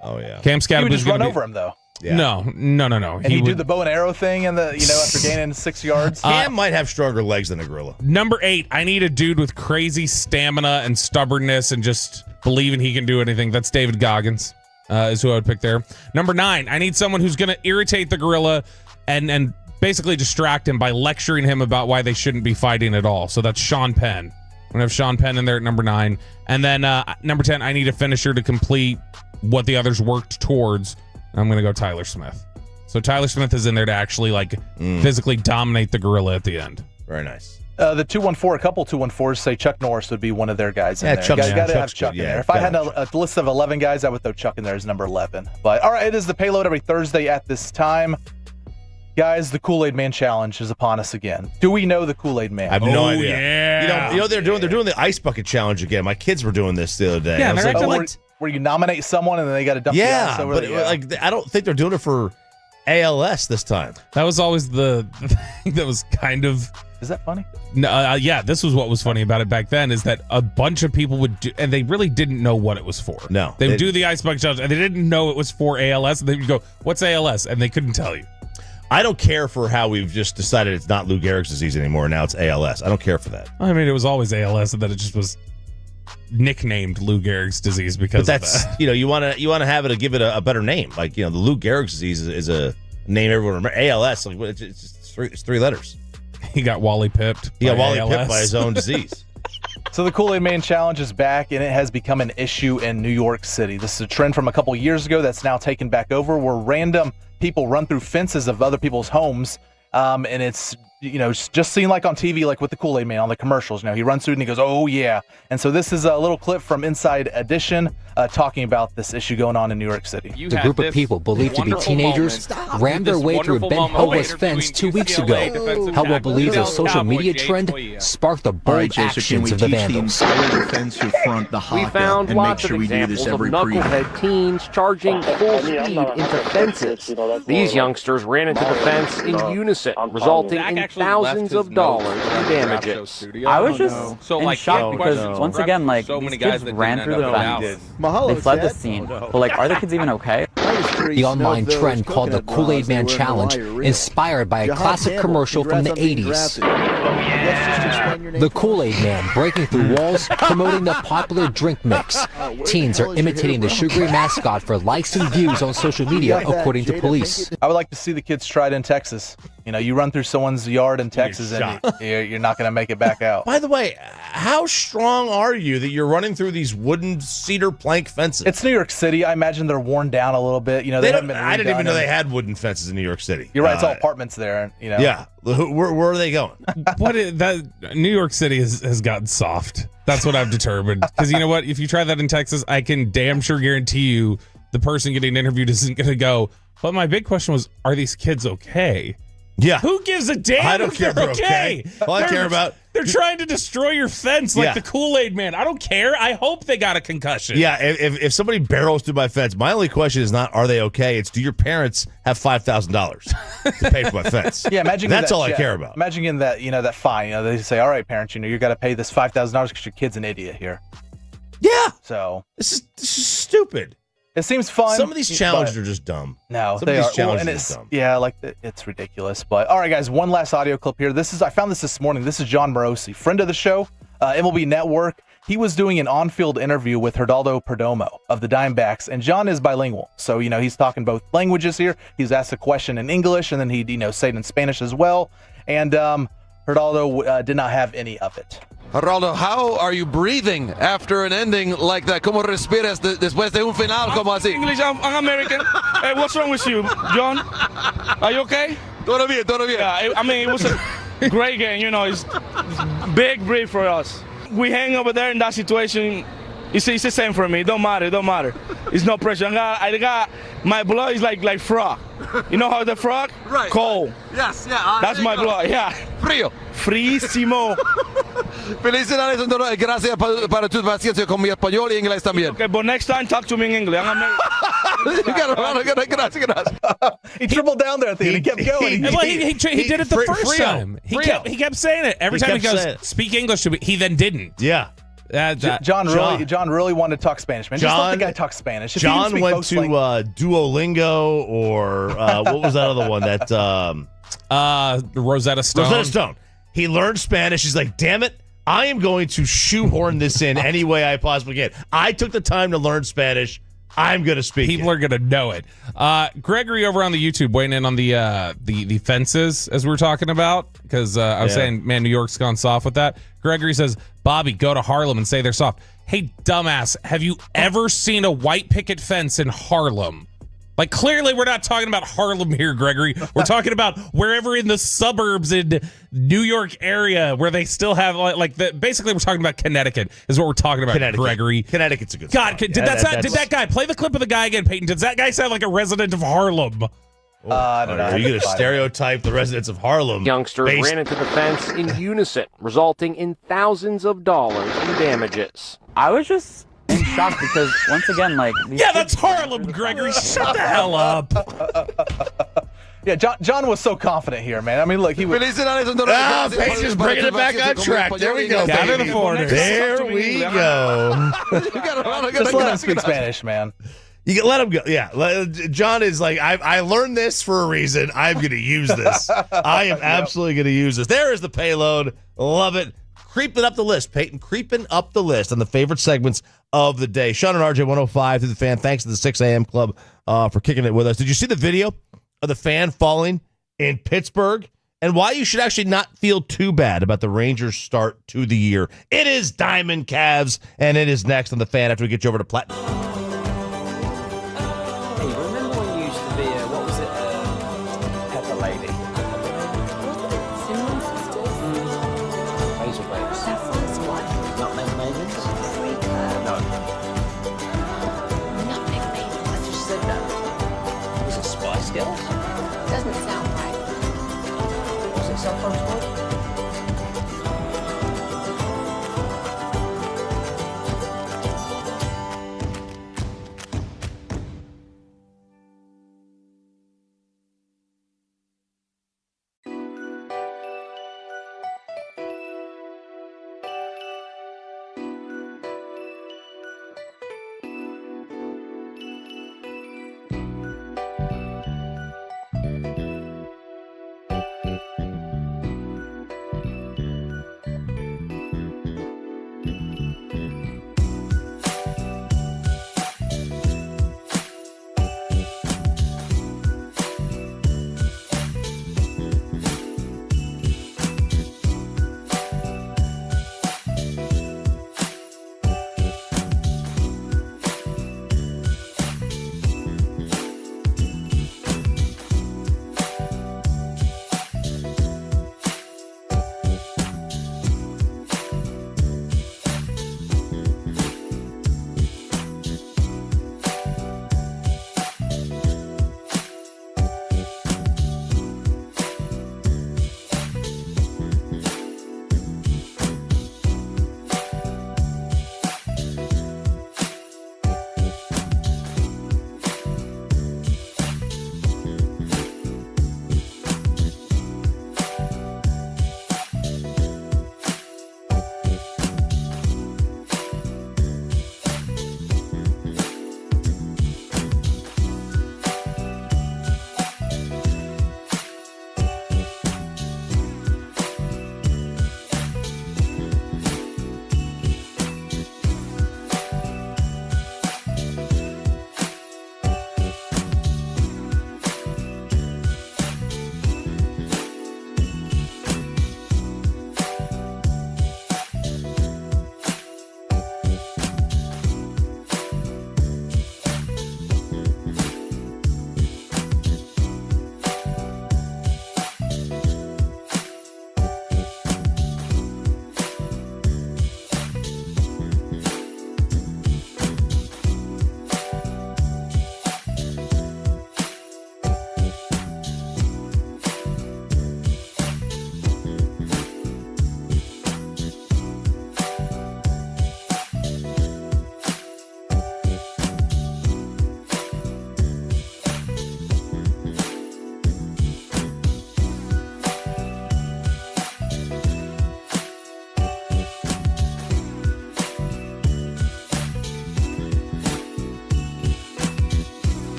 Oh, yeah. Cam Scattaboo. He would just run over him, though. Yeah. No. And he'd do the bow and arrow thing and after gaining 6 yards. Cam might have stronger legs than a gorilla. Number 8, I need a dude with crazy stamina and stubbornness and just believing he can do anything. That's David Goggins, is who I would pick there. Number 9, I need someone who's going to irritate the gorilla and basically distract him by lecturing him about why they shouldn't be fighting at all. So that's Sean Penn. I'm going to have Sean Penn in there at number 9. And then number 10, I need a finisher to complete what the others worked towards. I'm going to go Tyler Smith. So Tyler Smith is in there to actually physically dominate the gorilla at the end. Very nice. The 214, a couple 214s say Chuck Norris would be one of their guys in there. Chuck's You got to have good, Chuck in yeah. there. If I had a list of 11 guys, I would throw Chuck in there as number 11. But all right, it is the Payload every Thursday at this time. Guys, the Kool-Aid Man Challenge is upon us again. Do we know the Kool-Aid Man? I have no idea. Yeah. You know they're doing the ice bucket challenge again. My kids were doing this the other day. Yeah, I was they're like, actually where you nominate someone and then they got to dump the ice over but I don't think they're doing it for ALS this time. That was always the thing that was kind of... Is that funny? No, yeah, this was what was funny about it back then is that a bunch of people would do, and they really didn't know what it was for. No. They would do the ice bucket challenge, and they didn't know it was for ALS, and they would go, what's ALS? And they couldn't tell you. I don't care for how we've just decided it's not Lou Gehrig's disease anymore. Now it's ALS. I don't care for that. I mean, it was always ALS, and then it just was nicknamed Lou Gehrig's disease because but that's of that. you want to have it give it a better name. Like the Lou Gehrig's disease is a name everyone remembers. ALS, it's just it's 3 letters. He got Wally pipped. He got Wally ALS. pipped by his own disease. So the Kool-Aid Man Challenge is back, and it has become an issue in New York City. This is a trend from a couple years ago that's now taken back over, where random people run through fences of other people's homes, and it's just seen like on TV, like with the Kool-Aid Man on the commercials. He runs through and he goes, "Oh yeah!" And so this is a little clip from Inside Edition talking about this issue going on in New York City. A group of people believed to be teenagers rammed their way through a Ben Hovis fence 2 weeks ago. How well believes a social media trend sparked the bold actions of the vandals. We found lots of examples of knucklehead teens charging full speed into fences. These youngsters ran into the fence in unison, resulting in thousands of dollars in damages. I was just in shock because once again, these kids ran through the fence. They fled the scene. But are the kids even okay? I was the online trend called the Kool-Aid Man Challenge, inspired by a classic commercial from the 80s. The Kool-Aid Man breaking through walls, promoting the popular drink mix. Teens are imitating the sugary mascot for likes and views on social media, according to police. I would like to see the kids try it in Texas. You know, you run through someone's yard in Texas and you're not going to make it back out. By the way, how strong are you that you're running through these wooden cedar plank fences? It's New York City. I imagine they're worn down a little bit. You know, they haven't been redone. I didn't even know they had wooden fences in New York City. You're right. It's all apartments there. You know. Yeah. Where are they going? New York City has gotten soft. That's what I've determined. Because you know what? If you try that in Texas, I can damn sure guarantee you the person getting interviewed isn't going to go. But my big question was, are these kids okay? Yeah. Who gives a damn I don't if care they're if they're okay. All I care about... They're trying to destroy your fence like the Kool-Aid Man. I don't care. I hope they got a concussion. Yeah, if somebody barrels through my fence, my only question is not, are they okay? It's, do your parents have $5,000 to pay for my fence? Yeah, imagine that's all I care about. Imagine getting that, that fine. They say, all right, parents, you got to pay this $5,000 because your kid's an idiot here. Yeah. So this is stupid. It seems fun. Some of these challenges are just dumb. No, some of these challenges are dumb. Yeah, it's ridiculous. But all right, guys, one last audio clip here. I found this morning. This is John Morosi, friend of the show, MLB Network. He was doing an on-field interview with Geraldo Perdomo of the Diamondbacks, and John is bilingual, so he's talking both languages here. He was asked a question in English, and then he say it in Spanish as well. And Geraldo did not have any of it. Geraldo, how are you breathing after an ending like that? ¿Cómo respiras después de un final como así? English, I'm American. Hey, what's wrong with you, John? Are you okay? Todo bien, todo bien. Yeah, I mean, it was a great game. It's big break for us. We hang over there in that situation. It's the same for me. It don't matter. It's no pressure. I got my blood is like frog. You know how the frog? Right. Cold. Yes, yeah. That's my blood. Yeah. Frío. Frísimo. Felicidades, gracias para tu paciencia con mi español y inglés también. Okay, but next time talk to me in English. I'm American. Gracias. He tripled down there at the end. He kept going. He did it the first time. He kept saying it. Every time he goes, speak English to me, he then didn't. Yeah. John really wanted to talk Spanish, man. Just let the guy talk Spanish. John went to Duolingo or what was that other one? That Rosetta Stone. Rosetta Stone. He learned Spanish. He's like, damn it, I am going to shoehorn this in any way I possibly can. I took the time to learn Spanish. I'm going to speak. People are going to know it. Gregory over on the YouTube weighing in on the fences as we were talking about, because I was saying, man, New York's gone soft with that. Gregory says, Bobby, go to Harlem and say they're soft. Hey, dumbass, have you ever seen a white picket fence in Harlem? Like, clearly we're not talking about Harlem here, Gregory. We're talking about wherever in the suburbs in New York area where they still have, basically we're talking about Connecticut is what we're talking about, Gregory. Connecticut's a good God, spot. did that guy, play the clip of the guy again, Peyton. Does that guy sound like a resident of Harlem? I don't know. Are you going to stereotype the residents of Harlem? Youngsters ran into the fence in unison, resulting in thousands of dollars in damages. I was just in shock because, once again, that's Harlem, Gregory. Shut the hell up. Yeah, John was so confident here, man. I mean, look, he was... Paige is bringing it back on track. There we go, baby. There we go. Just let him speak Spanish, man. You can let him go. Yeah. John is like, I learned this for a reason. I'm going to use this. I am absolutely going to use this. There is the payload. Love it. Creeping up the list, Peyton. Creeping up the list on the favorite segments of the day. Sean and RJ 105 through the fan. Thanks to the 6 a.m. club for kicking it with us. Did you see the video of the fan falling in Pittsburgh? And why you should actually not feel too bad about the Rangers' start to the year. It is Diamond Cavs, and it is next on the fan after we get you over to Platinum. Hey, remember when you used to be what was it? Pepper Lady. Cinnamon Sisters? Hazel Babes. That first one. Nutmeg Maidens? No. Nutmeg Maidens. I just said that. Was it Spice Girls? Doesn't sound right. Was it Saffron Squad?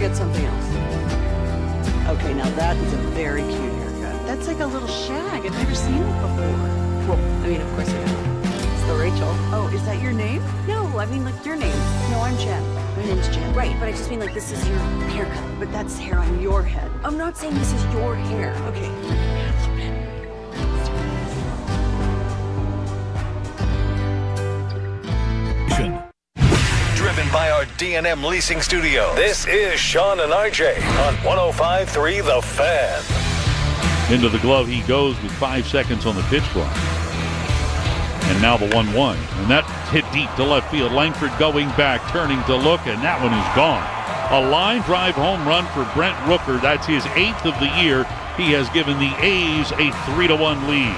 forget something else. Okay, now that is a very cute haircut. That's like a little shag. I've never seen it before. Well, I mean, of course I have. Still Rachel. Oh, is that your name? No, I mean like your name. No, I'm Jen. My name's Jen. Right, but I just mean like this is your haircut. But that's hair on your head. I'm not saying this is your hair. Okay. Driven by our D&M Leasing Studio, this is Sean and RJ on 105.3 The Fan. Into the glove he goes with 5 seconds on the pitch clock. And now the 1-1. And that hit deep to left field. Langford going back, turning to look, and that one is gone. A line drive home run for Brent Rooker. That's his 8th of the year. He has given the A's a 3-1 lead.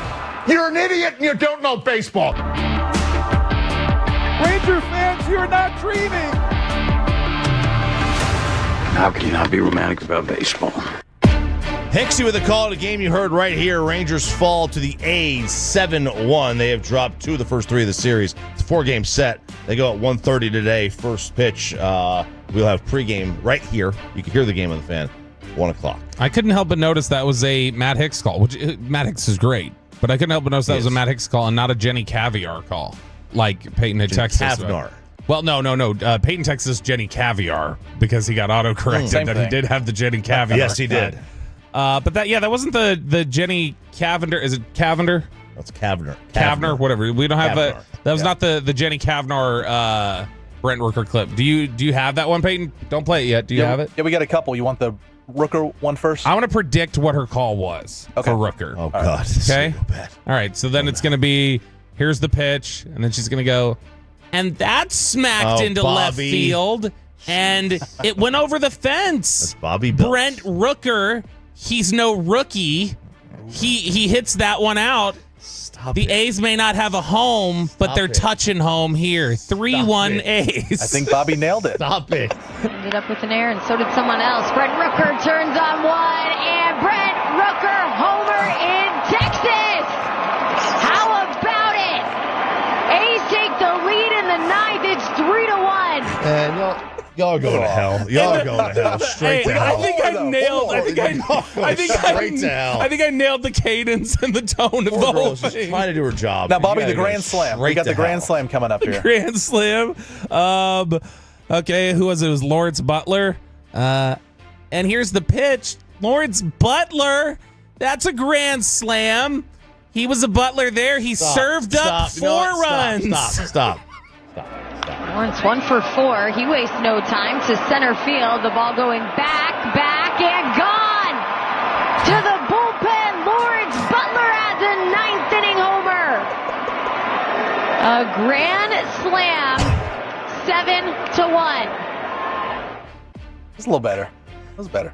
You're an idiot and you don't know baseball. Ranger fans, you're not dreaming. How can you not be romantic about baseball? Hinksy with a call to the game you heard right here. Rangers fall to the A's 7-1. They have dropped 2 of the first 3 of the series. It's a 4-game set. They go at 1:30 today. First pitch. We'll have pregame right here. You can hear the game on the Fan. 1 o'clock. I couldn't help but notice that was a Matt Hicks call, which Matt Hicks is great. But I couldn't help but notice that was a Matt Hicks call and not a Jenny Caviar call, like Peyton at Texas. Caviar. Well, no. Peyton Texas, Jenny Caviar, because he got auto-corrected that he did have the Jenny Caviar. Yes, he did. But that wasn't the Jenny Cavender. Is it Cavender? That's Cavner. Cavner, whatever. We don't have Cavnar. That was not the Jenny Cavnar Brent Rooker clip. Do you have that one, Peyton? Don't play it yet. Do you have it? Yeah, we got a couple. You want the Rooker one first? I want to predict what her call was for Rooker. Oh, God. This Okay. is so bad. All right. So then it's going to be, here's the pitch, and then she's going to go, and that smacked into left field, and it went over the fence. That's Bobby Bills. Brent Rooker, he's no rookie. He hits that one out. The A's may not have a home, but they're touching home here. 3-1 A's. I think Bobby nailed it. Stop it. Ended up with an error, and so did someone else. Brent Rooker turns on one, and Brent Rooker homer in Texas. How about it? A's take the lead in the 9th. It's 3-1. And y'all are going to hell. Y'all are going to hell. Straight to hell. I think I nailed. I think I nailed the cadence and the tone of the whole Just thing. trying to do her job. Now, Bobby, the Grand Slam. We got the Grand Slam coming up here. Grand Slam. Okay, who was it? It was Lawrence Butler. And here's the pitch. Lawrence Butler. That's a Grand Slam. He was a Butler there. He served up 4 runs. Stop. Lawrence 1 for 4. He wastes no time to center field. The ball going back, and gone. To the bullpen. Lawrence Butler has a 9th inning homer. A grand slam. 7-1. It's a little better. That was better.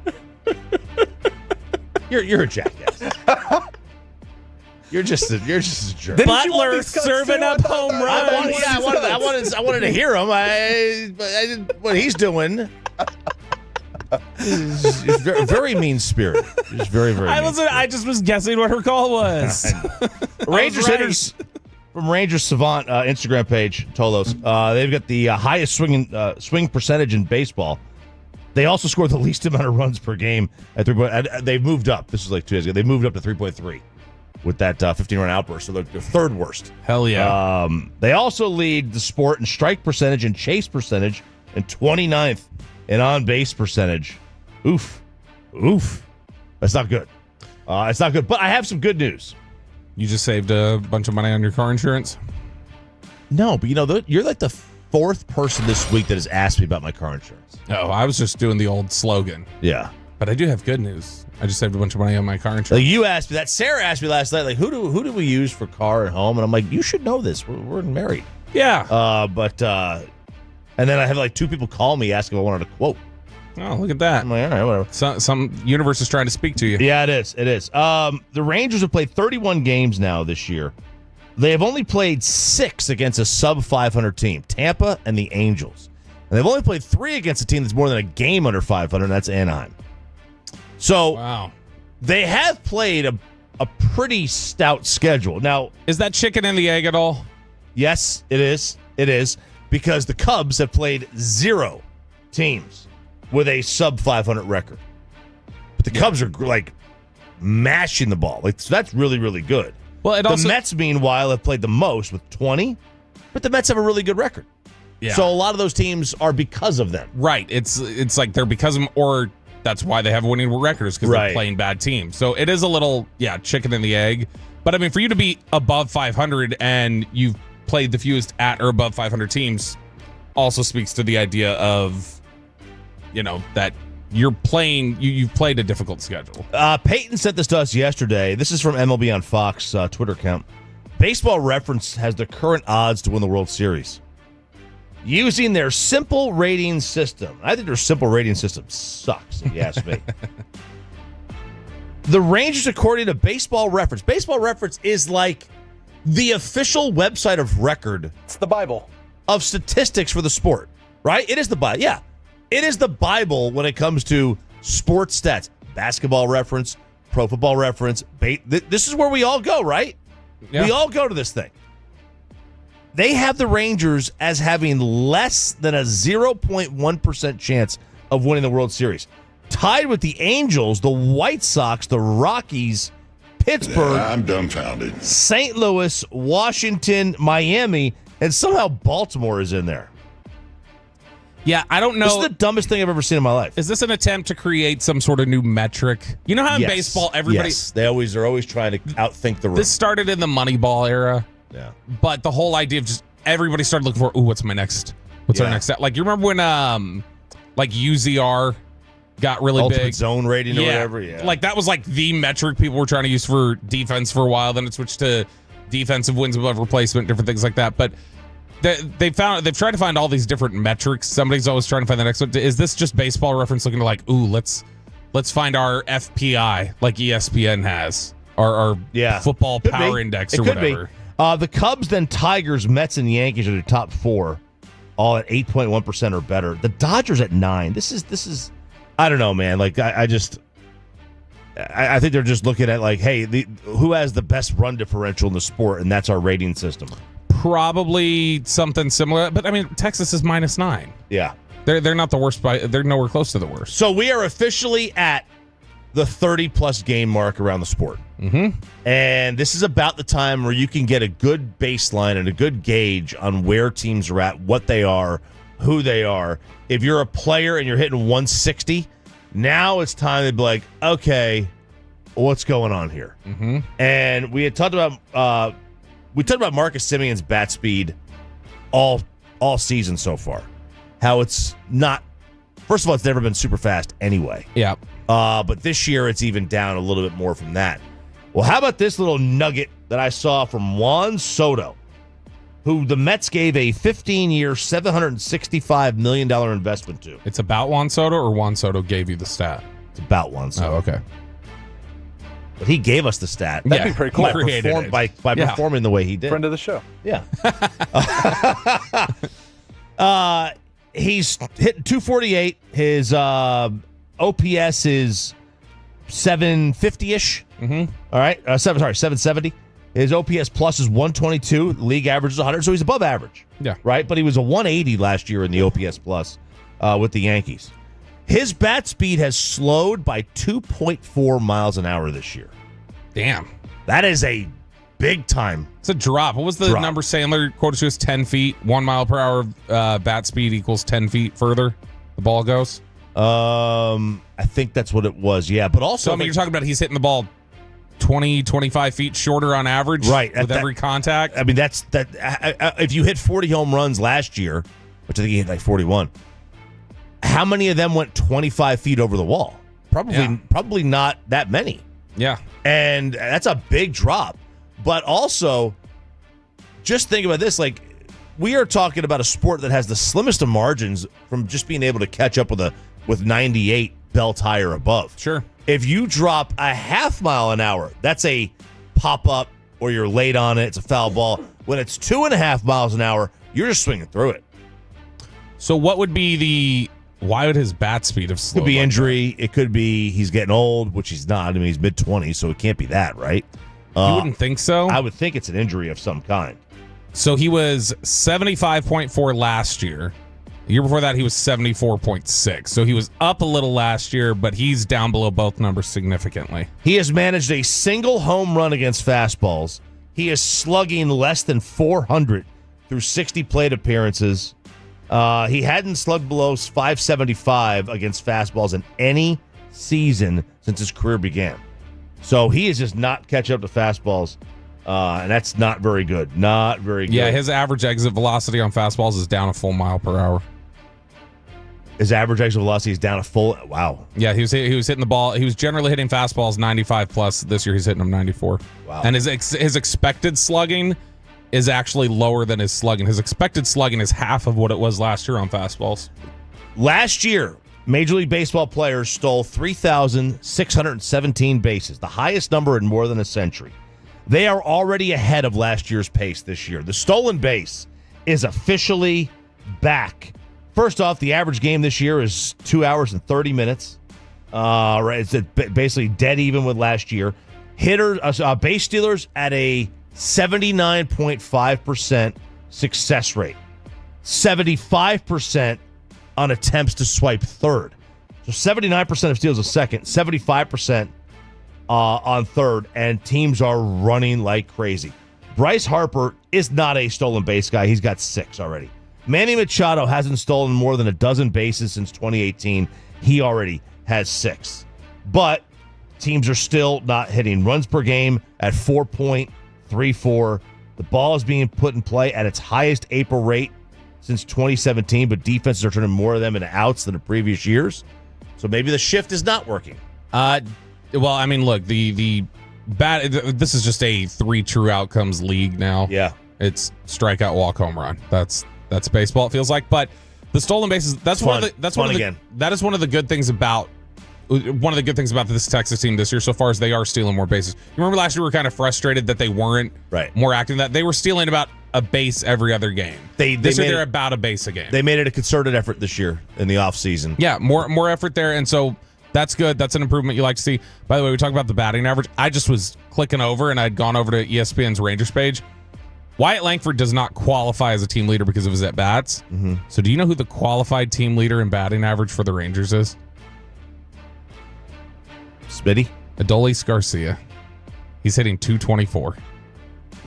You're a jackass. You're just a jerk. Butler serving up home runs. I wanted to hear him. I didn't, what he's doing. He's very mean spirited. He's very I just was guessing what her call was. Rangers hitters from Rangers Savant Instagram page told us they've got the highest swing percentage in baseball. They also score the least amount of runs per game at 3. They've moved up. This is like 2 days ago. They moved up to 3.3 with that 15-run outburst. So they're 3rd worst. Hell yeah. They also lead the sport in strike percentage and chase percentage, and 29th in on-base percentage. Oof. That's not good. It's not good. But I have some good news. You just saved a bunch of money on your car insurance? No, but you're like the 4th person this week that has asked me about my car insurance. No, I was just doing the old slogan. Yeah. But I do have good news. I just saved a bunch of money on my car insurance. Like you asked me that. Sarah asked me last night, like, who do we use for car and home? And I'm like, you should know this. We're married. Yeah. And then I have like 2 people call me asking if I wanted a quote. Oh, look at that. I'm like, all right, whatever. Some universe is trying to speak to you. Yeah, it is. The Rangers have played 31 games now this year. They have only played 6 against a sub-500 team, Tampa and the Angels. And they've only played 3 against a team that's more than a game under 500, and that's Anaheim. So wow. They have played a pretty stout schedule. Now, is that chicken and the egg at all? Yes, it is. It is, because the Cubs have played 0 teams with a sub 500 record. But the Cubs are like mashing the ball. Like, so that's really, really good. Well, the Mets, meanwhile, have played the most with 20, but the Mets have a really good record. Yeah. So a lot of those teams are because of them. Right. It's like they're because of them, or that's why they have a winning records, because they're playing bad teams. So it is a little, chicken and the egg. But I mean, for you to be above 500 and you've played the fewest at or above 500 teams also speaks to the idea of, that you're playing, you've played a difficult schedule. Peyton sent this to us yesterday. This is from MLB on Fox Twitter account. Baseball Reference has the current odds to win the World Series using their simple rating system. I think their simple rating system sucks, if you ask me. The Rangers, according to Baseball Reference. Baseball Reference is like the official website of record. It's the Bible of statistics for the sport, right? It is the Bible. Yeah. It is the Bible when it comes to sports stats. Basketball Reference, Pro Football Reference. This is where we all go, right? Yeah. We all go to this thing. They have the Rangers as having less than a 0.1% chance of winning the World Series. Tied with the Angels, the White Sox, the Rockies, Pittsburgh. I'm dumbfounded. St. Louis, Washington, Miami, and somehow Baltimore is in there. Yeah, I don't know. This is the dumbest thing I've ever seen in my life. Is this an attempt to create some sort of new metric? You know how in baseball everybody... Yes, they're always trying to outthink the room. This started in the Moneyball era. Yeah. But the whole idea of just everybody started looking for, what's our next step? Like, you remember when like UZR got really Ultimate big? Zone rating or whatever? Yeah. Like, that was like the metric people were trying to use for defense for a while. Then it switched to defensive wins above replacement, different things like that. But they've tried to find all these different metrics. Somebody's always trying to find the next one. Is this just Baseball Reference looking to like, let's find our FPI like ESPN has, our football power index or whatever? The Cubs, then Tigers, Mets, and Yankees are the top four, all at 8.1% or better. The Dodgers at 9. This is I don't know, man. Like I think they're just looking at like, hey, who has the best run differential in the sport, and that's our rating system. Probably something similar, but I mean, Texas is -9. Yeah, they're not the worst they're nowhere close to the worst. So we are officially at the 30+ game mark around the sport. Mm-hmm. And this is about the time where you can get a good baseline and a good gauge on where teams are at, what they are, who they are. If you're a player and you're hitting 160, now it's time to be like, okay, what's going on here? Mm-hmm. And we had talked about Marcus Simeon's bat speed all season so far. How it's not. First of all, it's never been super fast anyway. Yeah. But this year it's even down a little bit more from that. Well, how about this little nugget that I saw from Juan Soto, who the Mets gave a 15-year, $765 million investment to. It's about Juan Soto, or Juan Soto gave you the stat? It's about Juan Soto. Oh, okay. But he gave us the stat. That'd be pretty cool. By performing the way he did. Friend of the show. Yeah. He's hitting 248. His OPS is 750-ish. Mm-hmm. All right. 770. His OPS plus is 122. The league average is 100, so he's above average. Yeah. Right? But he was a 180 last year in the OPS plus with the Yankees. His bat speed has slowed by 2.4 miles an hour this year. Damn. That is a big time. It's a drop. What was the number Sandler quoted to us? 10 feet, 1 mile per hour bat speed equals 10 feet further the ball goes? I think that's what it was, yeah. But also, so, I mean, you're talking about he's hitting the ball 20, 25 feet shorter on average, right, with every contact. I mean, that's that. If you hit 40 home runs last year, which I think he hit like 41, how many of them went 25 feet over the wall? Probably not that many. Yeah, and that's a big drop. But also, just think about this: like, we are talking about a sport that has the slimmest of margins from just being able to catch up with 98 belt high or above. Sure. If you drop a half mile an hour, that's a pop up or you're late on it. It's a foul ball. When it's 2.5 miles an hour, you're just swinging through it. So what would be why would his bat speed have slowed? Could be injury. It could be he's getting old, which he's not. I mean, he's mid-20s, so it can't be that, right? You wouldn't think so? I would think it's an injury of some kind. So he was 75.4 last year. The year before that, he was 74.6. So he was up a little last year, but he's down below both numbers significantly. He has managed a single home run against fastballs. He is slugging less than 400 through 60 plate appearances. He hadn't slugged below 575 against fastballs in any season since his career began. So he is just not catching up to fastballs, and that's not very good. Not very good. Yeah, his average exit velocity on fastballs is down a full mile per hour. His average exit velocity is down a full. Wow. Yeah, he was hitting the ball. He was generally hitting fastballs 95 plus. This year he's hitting them 94. Wow. And his expected slugging is actually lower than his slugging. His expected slugging is half of what it was last year on fastballs. Last year, Major League Baseball players stole 3,617 bases, the highest number in more than a century. They are already ahead of last year's pace this year. The stolen base is officially back. First off, the average game this year is 2 hours and 30 minutes. Right, it's basically dead even with last year. Base stealers at a 79.5% success rate. 75% on attempts to swipe third. So 79% of steals a second, 75% on third, and teams are running like crazy. Bryce Harper is not a stolen base guy. He's got 6 already. Manny Machado hasn't stolen more than a dozen bases since 2018. He already has 6. But teams are still not hitting runs per game at 4.34. The ball is being put in play at its highest April rate since 2017, but defenses are turning more of them into outs than in previous years. So maybe the shift is not working. Well, I mean, look, the this is just a 3 true outcomes league now. Yeah. It's strikeout, walk, home run. That's baseball, it feels like. But the stolen bases, that is one of the good things about this Texas team this year so far is they are stealing more bases. You remember last year we were kind of frustrated that they weren't more active in that. They were stealing about a base every other game. This year they're about a base a game. They made it a concerted effort this year in the offseason. Yeah, more effort there, and so that's good. That's an improvement you like to see. By the way, we talk about the batting average. I just was clicking over, and I'd gone over to ESPN's Rangers page. Wyatt Langford does not qualify as a team leader because of his at-bats. Mm-hmm. So do you know who the qualified team leader in batting average for the Rangers is? Smitty? Adolis Garcia. He's hitting 224.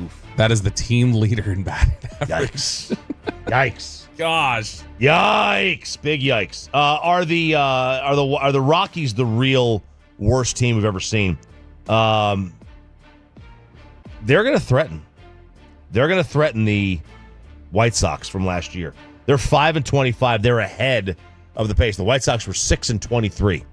Oof. That is the team leader in batting average. Yikes. Yikes. Gosh. Yikes. Big yikes. Are the Rockies the real worst team we've ever seen? They're going to threaten. They're going to threaten the White Sox from last year. They're 5-25. They're ahead of the pace. The White Sox were 6-23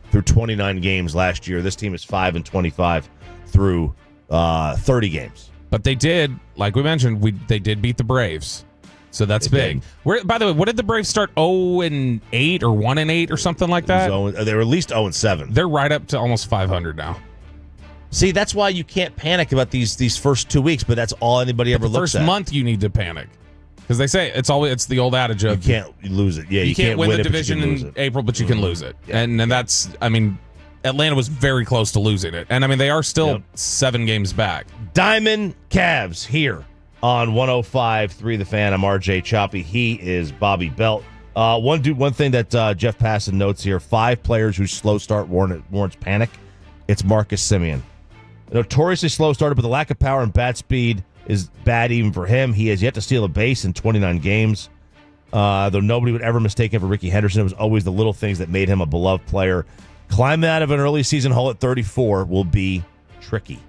through 29 games last year. This team is 5-25 through 30 games. But they did, like we mentioned, they did beat the Braves. So that's big. By the way, what did the Braves start? 0-8 or 1-8 or something like that? They were at least 0-7. They're right up to almost 500 now. See, that's why you can't panic about these first 2 weeks, but that's all anybody ever looks at. First month you need to panic. Because they say it's the old adage of you can't lose it. Yeah, you can't win the division in April, but you can lose it. Yeah. And that's, I mean, Atlanta was very close to losing it. And I mean, they are still 7 games back. Diamond Cavs here on 105.3 The Fan. I'm RJ Choppy. He is Bobby Belt. One thing that Jeff Passan notes here: 5 players whose slow start warrants panic. It's Marcus Semien. Notoriously slow starter, but the lack of power and bat speed is bad even for him. He has yet to steal a base in 29 games. Though nobody would ever mistake him for Ricky Henderson, it was always the little things that made him a beloved player. Climbing out of an early season hole at 34 will be tricky.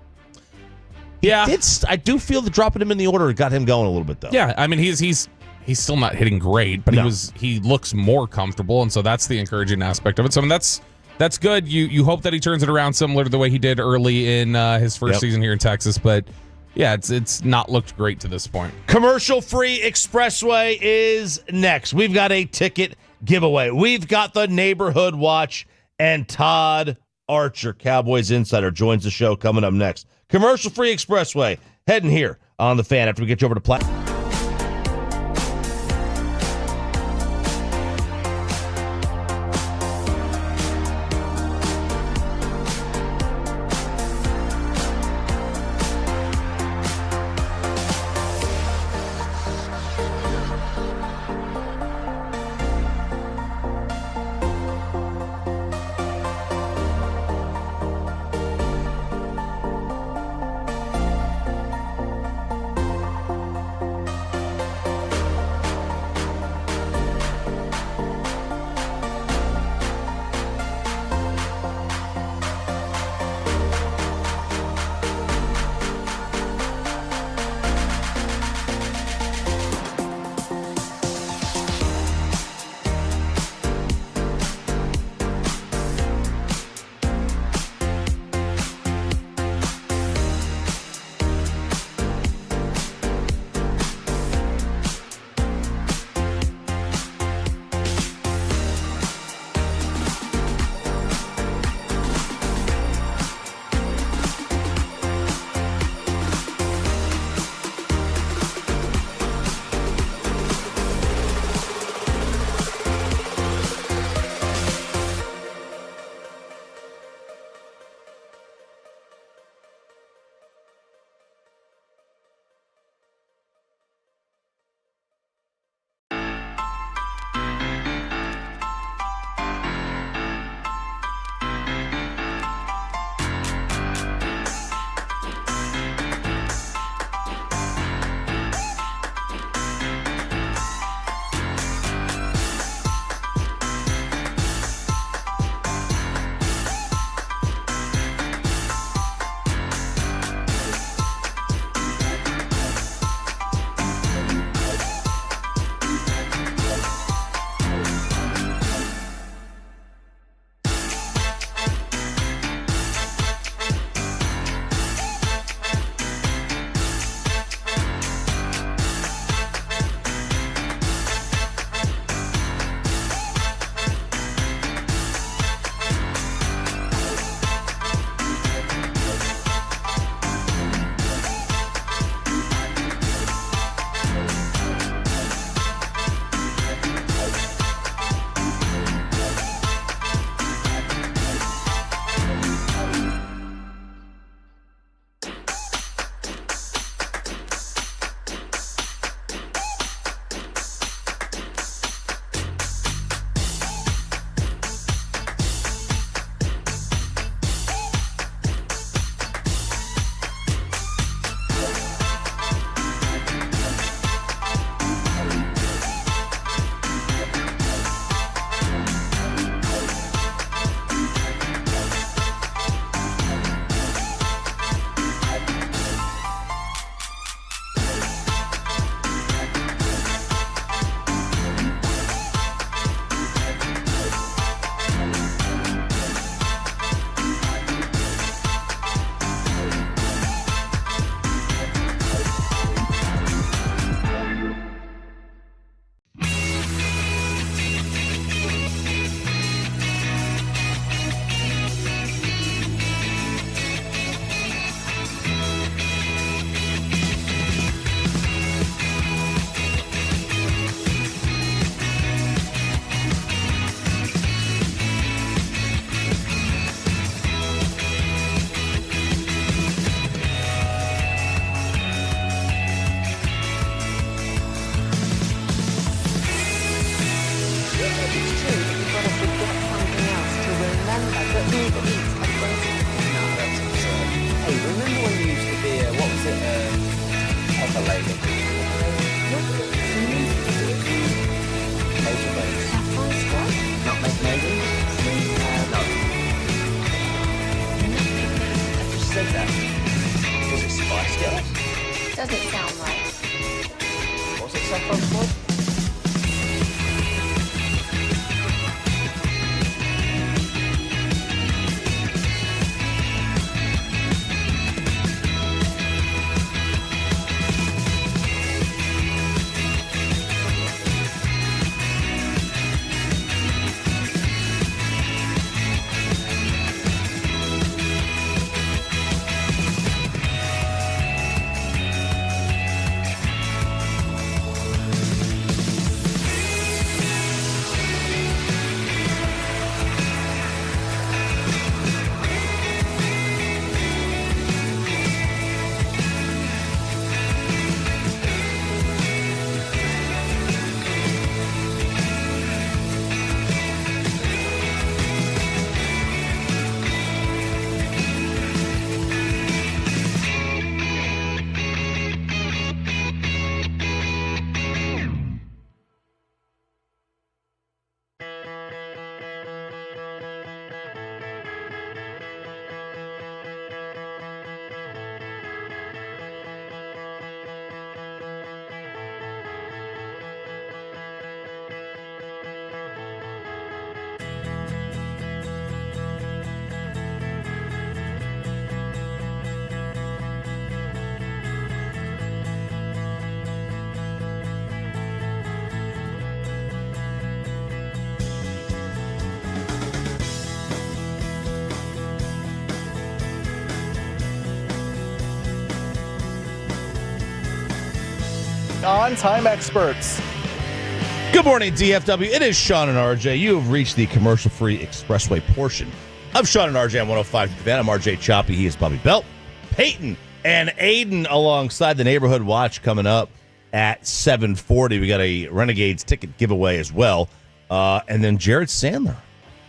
I do feel that dropping him in the order got him going a little bit, though. Yeah, I mean, he's still not hitting great, but he looks more comfortable, and so that's the encouraging aspect of it. So I mean, that's good. You hope that he turns it around similar to the way he did early in his first season here in Texas, but yeah, it's not looked great to this point. Commercial-free Expressway is next. We've got a ticket giveaway. We've got the Neighborhood Watch, and Todd Archer, Cowboys Insider, joins the show coming up next. Commercial-free Expressway, heading here on The Fan after we get you over to Platt. Doesn't sound right. What's it say first one? On-time experts. Good morning, DFW. It is Sean and RJ. You have reached the commercial-free expressway portion of Sean and RJ on 105 The Fan. I'm RJ Choppy. He is Bobby Belt. Peyton and Aiden alongside the Neighborhood Watch coming up at 7:40. We got a Renegades ticket giveaway as well. And then Jared Sandler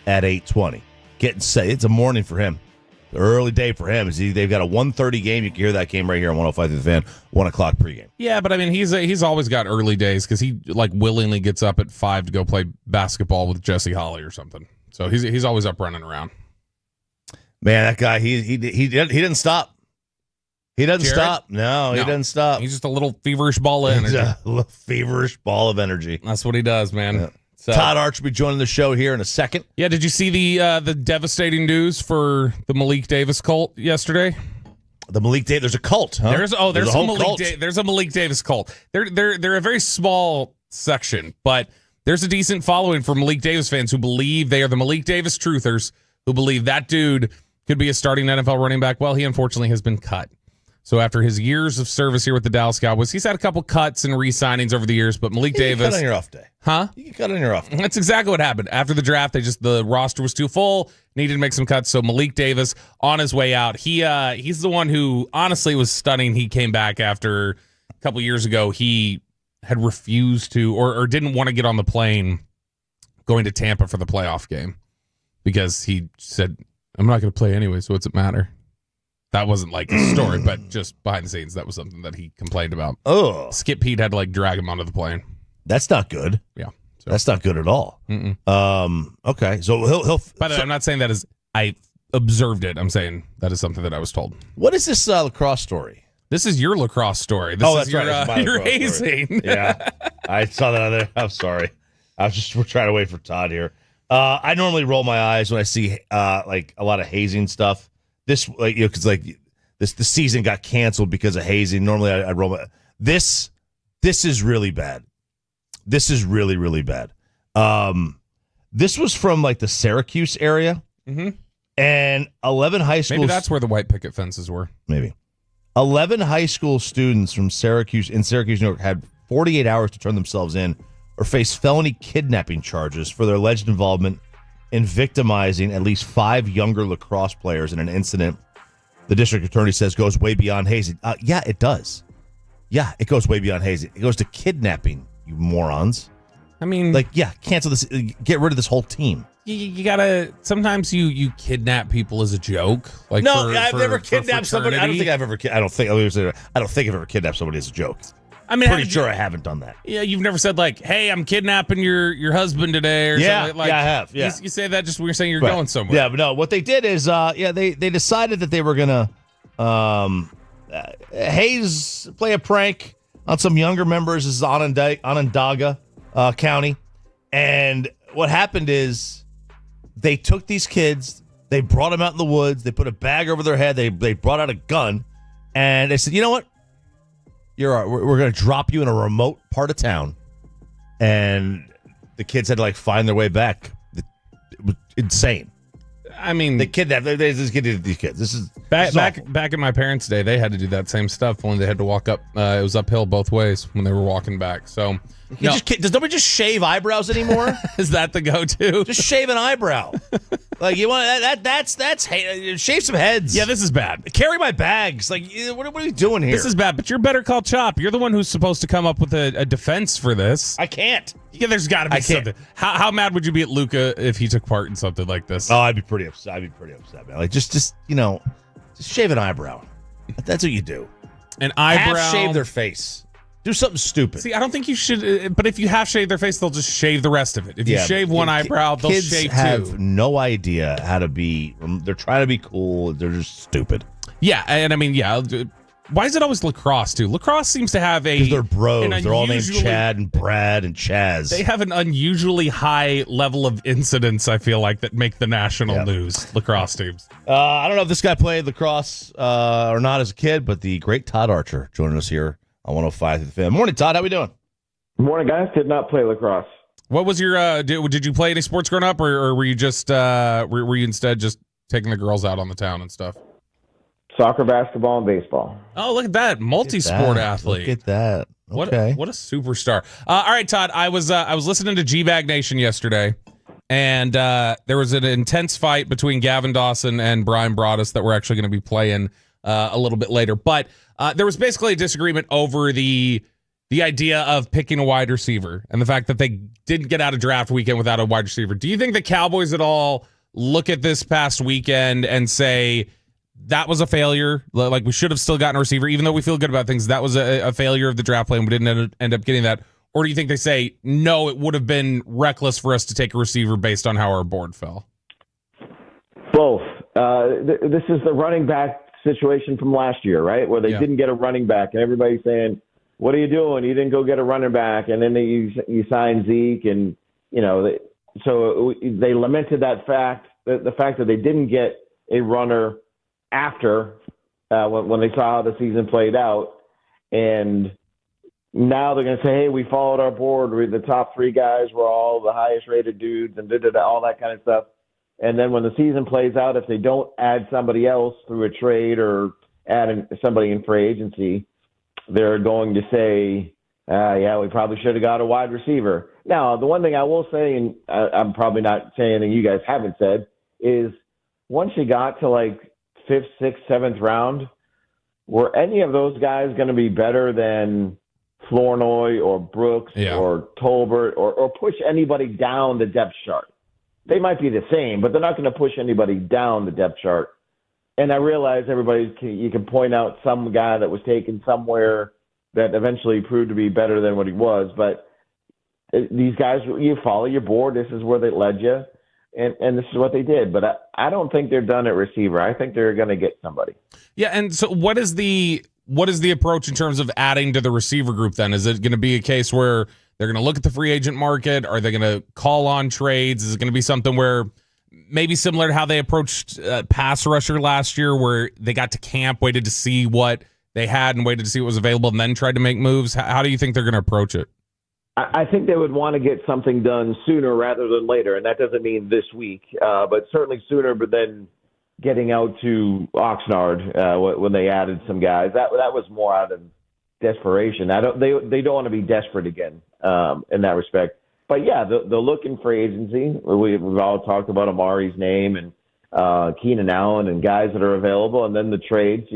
at 8:20. Getting set. It's a morning for him. The early day for him. They've got a 1:30 game. You can hear that game right here on 105 The Fan, 1 o'clock pregame. Yeah, but I mean, he's always got early days because he like willingly gets up at 5 to go play basketball with Jesse Holly or something. So he's always up running around. Man, that guy, he didn't stop. He doesn't stop. No, he doesn't stop. He's just a little feverish ball of energy. A little feverish ball of energy. That's what he does, man. Yeah. So, Todd Archer will be joining the show here in a second. Yeah, did you see the devastating news for the Malik Davis cult yesterday? The Malik Davis, there's a cult, huh? There's a Malik Davis cult. They're a very small section, but there's a decent following for Malik Davis fans who believe they are the Malik Davis truthers, who believe that dude could be a starting NFL running back. Well, he unfortunately has been cut. So after his years of service here with the Dallas Cowboys, he's had a couple cuts and re-signings over the years, but Malik Davis... You cut on your off day. Huh? You can cut on your off day. That's exactly what happened. After the draft, the roster was too full, needed to make some cuts, so Malik Davis on his way out. He's the one who, honestly, was stunning. He came back after a couple years ago. He had refused to, or didn't want to get on the plane going to Tampa for the playoff game because he said, I'm not going to play anyway, so what's it matter? That wasn't like a story, but just behind the scenes, that was something that he complained about. Oh, Skip Pete had to drag him onto the plane. That's not good. Yeah, so. That's not good at all. Okay, so he'll. By the way, I'm not saying that as I observed it. I'm saying that is something that I was told. What is this lacrosse story? This is your lacrosse story. This that's is your, right. Your hazing. Yeah, I saw that on there. I'm sorry. We're trying to wait for Todd here. I normally roll my eyes when I see a lot of hazing stuff. This because the season got canceled because of hazing. Normally I roll my this is really bad. This is really, really bad. This was from the Syracuse area, and 11 high school. Maybe that's where the white picket fences were. Maybe 11 high school students from Syracuse, New York, had 48 hours to turn themselves in or face felony kidnapping charges for their alleged involvement in victimizing at least 5 younger lacrosse players in an incident the district attorney says goes way beyond hazing. Yeah, it does. Yeah, it goes way beyond hazing. It goes to kidnapping, you morons. I mean, cancel this. Get rid of this whole team. You gotta. Sometimes you kidnap people as a joke. I've never kidnapped somebody. I don't think I've ever kidnapped somebody as a joke. I mean, pretty sure I haven't done that. Yeah, you've never said "Hey, I'm kidnapping your husband today" or something. Yeah, I have. Yeah, you say that just when you're saying you're going somewhere. Yeah, but no. What they did is, they decided that they were gonna, Hayes play a prank on some younger members. This is Onondaga County. And what happened is they took these kids, they brought them out in the woods, they put a bag over their head, they brought out a gun, and they said, you know what? We're going to drop you in a remote part of town. And the kids had to find their way back. It was insane. I mean, they kidnapped. They just kidnapped these kids. This is back in my parents' day. They had to do that same stuff when they had to walk up. It was uphill both ways when they were walking back. So, does nobody just shave eyebrows anymore? Is that the go-to? Just shave an eyebrow. You want that's shave some heads. Yeah, this is bad. Carry my bags. What are we doing here? This is bad. But you're Better Call Chop. You're the one who's supposed to come up with a defense for this. I can't. Yeah, there's got to be something. How mad would you be at Luca if he took part in something like this? Oh, I'd be pretty upset. Man. Just shave an eyebrow. That's what you do. An eyebrow. Half shave their face. Do something stupid. See, I don't think you should. But if you half shave their face, they'll just shave the rest of it. If you shave one eyebrow, they'll shave two. Kids have no idea how to be. They're trying to be cool. They're just stupid. Yeah, and I mean, yeah. Why is it always lacrosse, too? Lacrosse seems to have because they're bros. They're all named Chad and Brad and Chaz. They have an unusually high level of incidents, I feel like, that make the national news, lacrosse teams. I don't know if this guy played lacrosse or not as a kid, but the great Todd Archer joining us here on 105 The Fan. Morning, Todd. How we doing? Morning, guys. Did not play lacrosse. What was your did you play any sports growing up, or were you just were you instead just taking the girls out on the town and stuff? Soccer, basketball, and baseball. Oh, look at that. Multi-sport athlete. Look at that. Okay. What a superstar. All right, Todd, I was listening to G-Bag Nation yesterday, and there was an intense fight between Gavin Dawson and Brian Broaddus that we're actually going to be playing a little bit later. But there was basically a disagreement over the idea of picking a wide receiver and the fact that they didn't get out of draft weekend without a wide receiver. Do you think the Cowboys at all look at this past weekend and say, that was a failure, like we should have still gotten a receiver, even though we feel good about things? That was a failure of the draft plan. We didn't end up getting that. Or do you think they say, no, it would have been reckless for us to take a receiver based on how our board fell? Both. This is the running back situation from last year, right? Where they didn't get a running back, and everybody's saying, what are you doing? You didn't go get a running back. And then you signed Zeke, and, so they lamented that fact, the fact that they didn't get a runner after when they saw how the season played out. And now they're going to say, hey, we followed our board. The top three guys were all the highest rated dudes and all that kind of stuff. And then when the season plays out, if they don't add somebody else through a trade or add somebody in free agency, they're going to say, we probably should have got a wide receiver. Now, the one thing I will say, and I'm probably not saying anything you guys haven't said, is once you got to 5th, 6th, 7th round, were any of those guys going to be better than Flournoy or Brooks or Tolbert or push anybody down the depth chart? They might be the same, but they're not going to push anybody down the depth chart. And I realize you can point out some guy that was taken somewhere that eventually proved to be better than what he was. But these guys, you follow your board. This is where they led you. And this is what they did. But I don't think they're done at receiver. I think they're going to get somebody. Yeah, and so what is the approach in terms of adding to the receiver group then? Is it going to be a case where they're going to look at the free agent market? Are they going to call on trades? Is it going to be something where maybe similar to how they approached pass rusher last year, where they got to camp, waited to see what they had and waited to see what was available and then tried to make moves? How do you think they're going to approach it? I think they would want to get something done sooner rather than later, and that doesn't mean this week, but certainly sooner than getting out to Oxnard when they added some guys. That was more out of desperation. They don't want to be desperate again in that respect. But yeah, the look in free agency. We've all talked about Amari's name and Keenan Allen and guys that are available, and then the trades.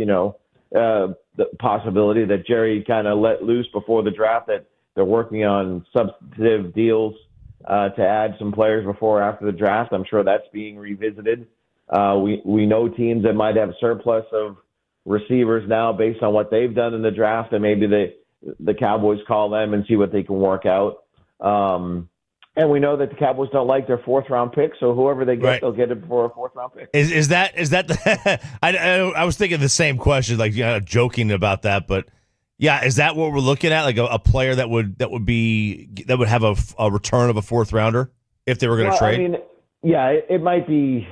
The possibility that Jerry kind of let loose before the draft that they're working on substantive deals to add some players before or after the draft. I'm sure that's being revisited. We know teams that might have surplus of receivers now based on what they've done in the draft, and maybe the Cowboys call them and see what they can work out. And we know that the Cowboys don't like their 4th-round pick, so whoever they get, they'll get it for a 4th-round pick. Is that the I was thinking the same question, like joking about that, but yeah, is that what we're looking at? Like a player that would have a return of a 4th-rounder if they were going to trade? I mean, yeah, it might be.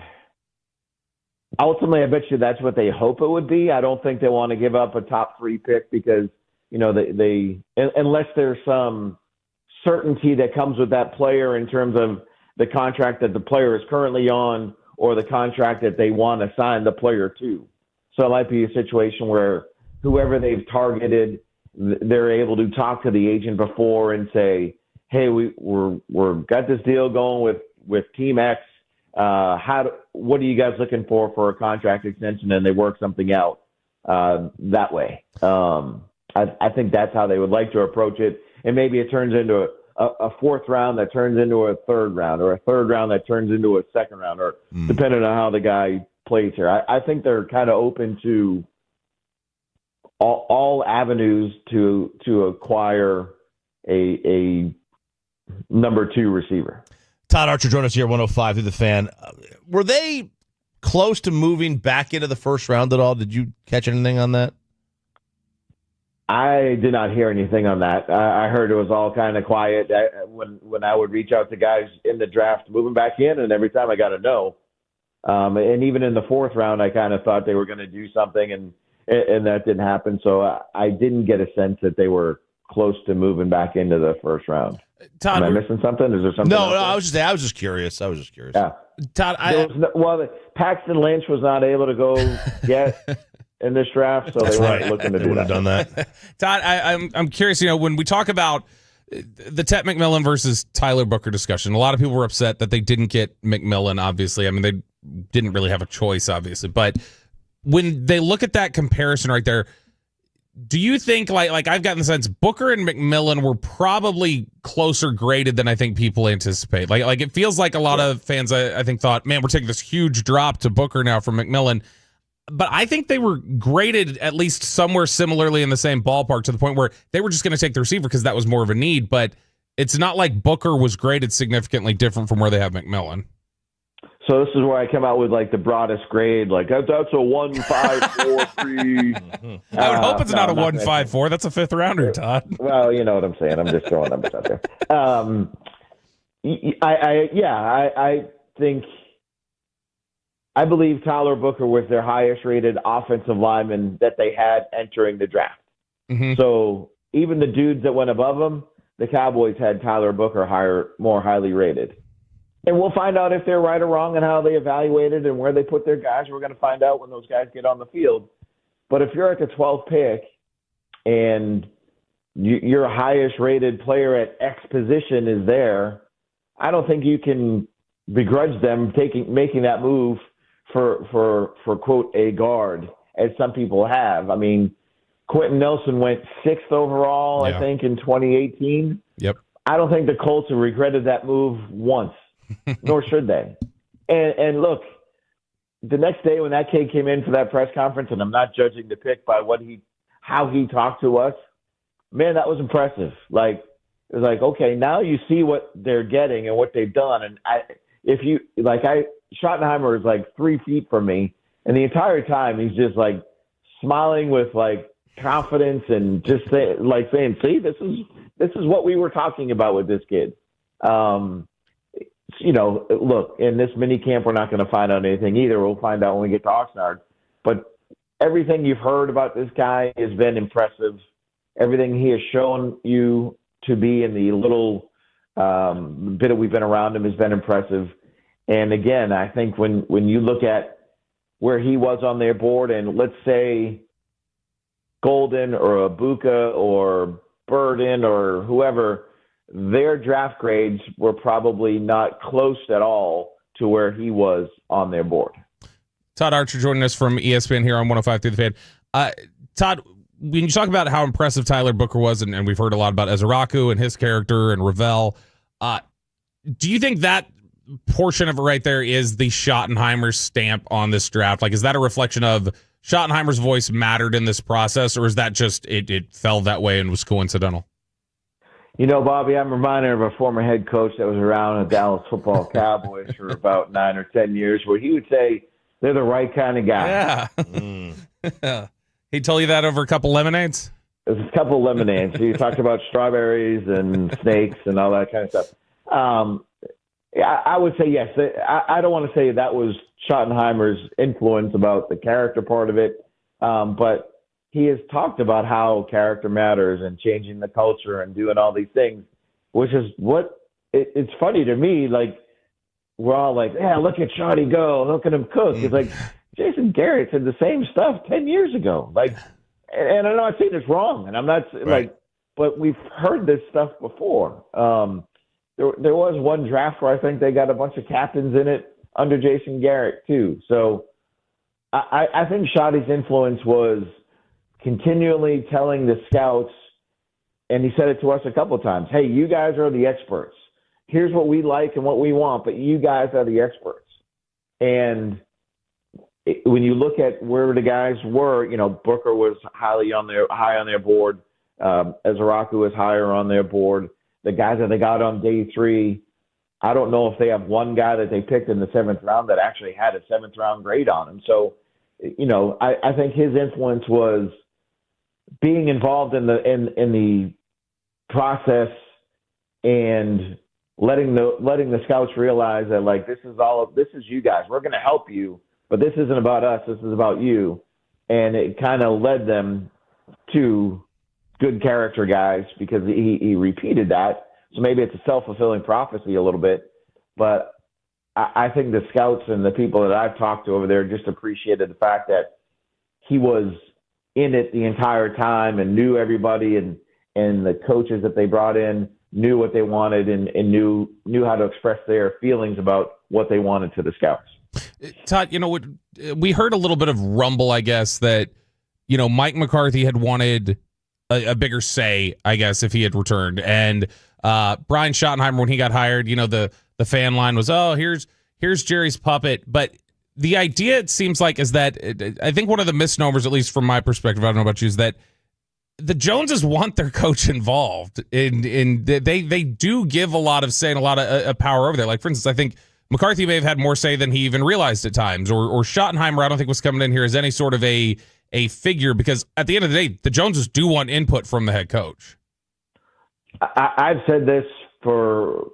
Ultimately, I bet you that's what they hope it would be. I don't think they want to give up a top 3 pick because they unless there's some certainty that comes with that player in terms of the contract that the player is currently on or the contract that they want to sign the player to. So it might be a situation where whoever they've targeted, they're able to talk to the agent before and say, hey, we're got this deal going with Team X. What are you guys looking for a contract extension? And they work something out that way. I think that's how they would like to approach it. And maybe it turns into a 4th round that turns into a 3rd round, or a 3rd round that turns into a 2nd round, or depending on how the guy plays here. I think they're kind of open to all avenues to acquire a number 2 receiver. Todd Archer joined us here at 105 through the Fan. Were they close to moving back into the 1st round at all? Did you catch anything on that? I did not hear anything on that. I heard it was all kind of quiet when I would reach out to guys in the draft moving back in, and every time I got a no. And even in the 4th round, I kind of thought they were going to do something, and that didn't happen. So I didn't get a sense that they were close to moving back into the 1st round. Todd, am I missing something? Is there something? No, I was just curious. Yeah, Todd. Paxton Lynch was not able to go get in this draft, so they weren't looking to do that. Done that. Todd, I'm curious. When we talk about the Tet McMillan versus Tyler Booker discussion, a lot of people were upset that they didn't get McMillan. Obviously, I mean they didn't really have a choice, obviously, but when they look at that comparison right there. Do you think, like I've gotten the sense, Booker and McMillan were probably closer graded than I think people anticipate? Like it feels like a lot of fans, I think, thought, man, we're taking this huge drop to Booker now from McMillan. But I think they were graded at least somewhere similarly in the same ballpark to the point where they were just going to take the receiver because that was more of a need. But it's not like Booker was graded significantly different from where they have McMillan. So this is where I come out with like the broadest grade, like that's a 1.543. I would hope it's not a 1.54. That's a 5th rounder, Todd. Well, you know what I'm saying. I'm just throwing numbers out there. I believe Tyler Booker was their highest rated offensive lineman that they had entering the draft. Mm-hmm. So even the dudes that went above him, the Cowboys had Tyler Booker more highly rated. And we'll find out if they're right or wrong and how they evaluated and where they put their guys. We're going to find out when those guys get on the field. But if you're at the 12th pick and your highest rated player at X position is there, I don't think you can begrudge them making that move for quote a guard, as some people have. I mean, Quentin Nelson went 6th overall, I think, in 2018. Yep. I don't think the Colts have regretted that move once. Nor should they. And look, the next day when that kid came in for that press conference, and I'm not judging the pick by how he talked to us, man, that was impressive. Like, it was like, okay, now you see what they're getting and what they've done. And Schottenheimer is like 3 feet from me, and the entire time he's just like smiling with like confidence and just saying, see, this is what we were talking about with this kid. Look, in this mini camp, we're not going to find out anything either. We'll find out when we get to Oxnard. But everything you've heard about this guy has been impressive. Everything he has shown you to be in the little bit that we've been around him has been impressive. And again, I think when you look at where he was on their board, and let's say Golden or Abuka or Burden or whoever, their draft grades were probably not close at all to where he was on their board. Todd Archer joining us from ESPN here on 105 through the Fan. Todd, when you talk about how impressive Tyler Booker was, and we've heard a lot about Ezraku and his character and Ravel, do you think that portion of it right there is the Schottenheimer stamp on this draft? Like, is that a reflection of Schottenheimer's voice mattered in this process, or is that just it fell that way and was coincidental? Bobby, I'm reminded of a former head coach that was around the Dallas football Cowboys for about 9 or 10 years, where he would say they're the right kind of guy. Yeah. He told you that over a couple lemonades? It was a couple of lemonades. He talked about strawberries and snakes and all that kind of stuff. I would say yes. I don't want to say that was Schottenheimer's influence about the character part of it, but he has talked about how character matters and changing the culture and doing all these things, which is what it's funny to me. Like, we're all like, yeah, look at Shotty go. Look at him cook. It's like, Jason Garrett said the same stuff 10 years ago. Like, and I'm not saying it's wrong, and I'm not like, but we've heard this stuff before. There was one draft where I think they got a bunch of captains in it under Jason Garrett too. So I think Shotty's influence was continually telling the scouts, and he said it to us a couple of times, hey, you guys are the experts. Here's what we like and what we want, but you guys are the experts. And when you look at where the guys were, Booker was high on their board. Ezraku was higher on their board. The guys that they got on day 3, I don't know if they have one guy that they picked in the 7th round that actually had a 7th round grade on him. So, I think his influence was being involved in the process and letting the scouts realize that, like, this is you guys. We're going to help you, but this isn't about us. This is about you. And it kind of led them to good character guys because he repeated that. So maybe it's a self-fulfilling prophecy a little bit, but I think the scouts and the people that I've talked to over there just appreciated the fact that he was in it the entire time and knew everybody, and the coaches that they brought in knew what they wanted and knew how to express their feelings about what they wanted to the scouts. Todd, we heard a little bit of rumble, I guess, that, Mike McCarthy had wanted a bigger say, I guess, if he had returned. And Brian Schottenheimer, when he got hired, the fan line was, oh, here's Jerry's puppet. But the idea, it seems like, is that I think one of the misnomers, at least from my perspective, I don't know about you, is that the Joneses want their coach involved. In they do give a lot of say and a lot of power over there. Like, for instance, I think McCarthy may have had more say than he even realized at times, or Schottenheimer, I don't think, was coming in here as any sort of a figure, because at the end of the day, the Joneses do want input from the head coach. I've said this for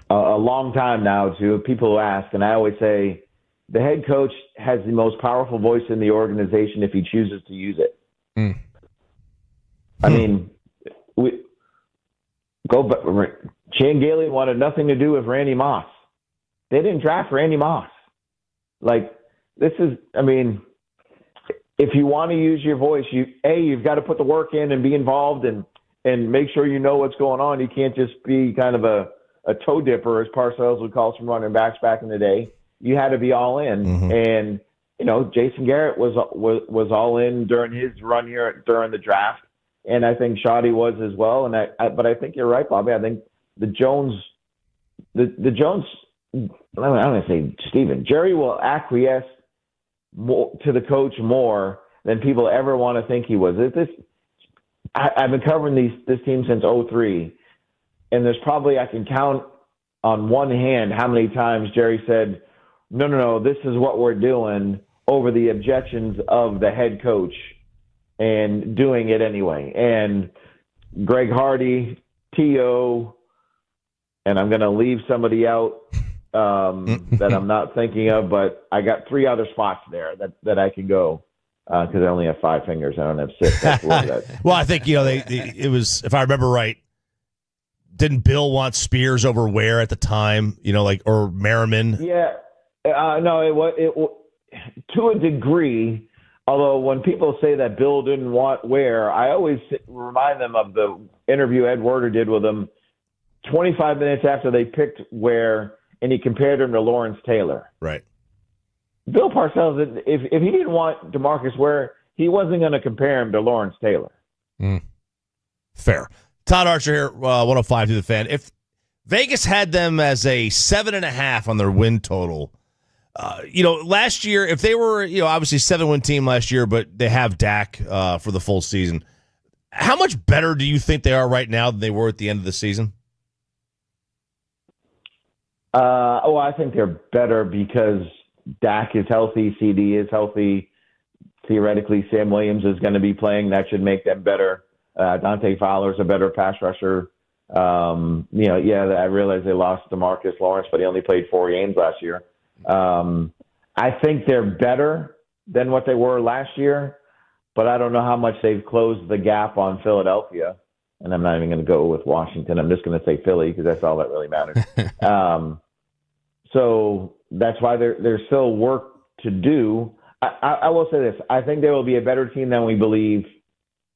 a long time now to people who ask, and I always say the head coach has the most powerful voice in the organization if he chooses to use it. I mean, Chan Gailey wanted nothing to do with Randy Moss. They didn't draft Randy Moss. Like, this is, if you want to use your voice, you've got to put the work in and be involved and make sure you know what's going on. You can't just be kind of a toe dipper, as Parcells would call some running backs back in the day. You had to be all in. And, Jason Garrett was all in during his run here during the draft. And I think Shotty was as well. But I think you're right, Bobby. I think the Jones, I don't want to say Steven, Jerry will acquiesce more to the coach more than people ever want to think he was. I've been covering this team since 2003, and there's probably, I can count on one hand how many times Jerry said, no, this is what we're doing, over the objections of the head coach, and doing it anyway. And Greg Hardy, T.O., and I'm going to leave somebody out that I'm not thinking of, but I got 3 other spots there that I can go because I only have 5 fingers. I don't have 6. Well, I think, it was, if I remember right, didn't Bill want Spears over Ware at the time, or Merriman? Yeah. No, it was to a degree. Although when people say that Bill didn't want Ware, I always remind them of the interview Ed Werder did with him 25 minutes after they picked Ware, and he compared him to Lawrence Taylor. Right. Bill Parcells, if he didn't want DeMarcus Ware, he wasn't going to compare him to Lawrence Taylor. Fair. Todd Archer here, 105 to the Fan. If Vegas had them as a 7.5 on their win total, last year, if they were, obviously 7-win team last year, but they have Dak for the full season, How much better do you think they are right now than they were at the end of the season? I think they're better because Dak is healthy, CD is healthy. Theoretically, Sam Williams is going to be playing. That should make them better. Dante Fowler's a better pass rusher. I realize they lost DeMarcus Lawrence, but he only played 4 games last year. I think they're better than what they were last year, but I don't know how much they've closed the gap on Philadelphia. And I'm not even going to go with Washington. I'm just going to say Philly because that's all that really matters. So that's why there's still work to do. I will say this. I think they will be a better team than we believe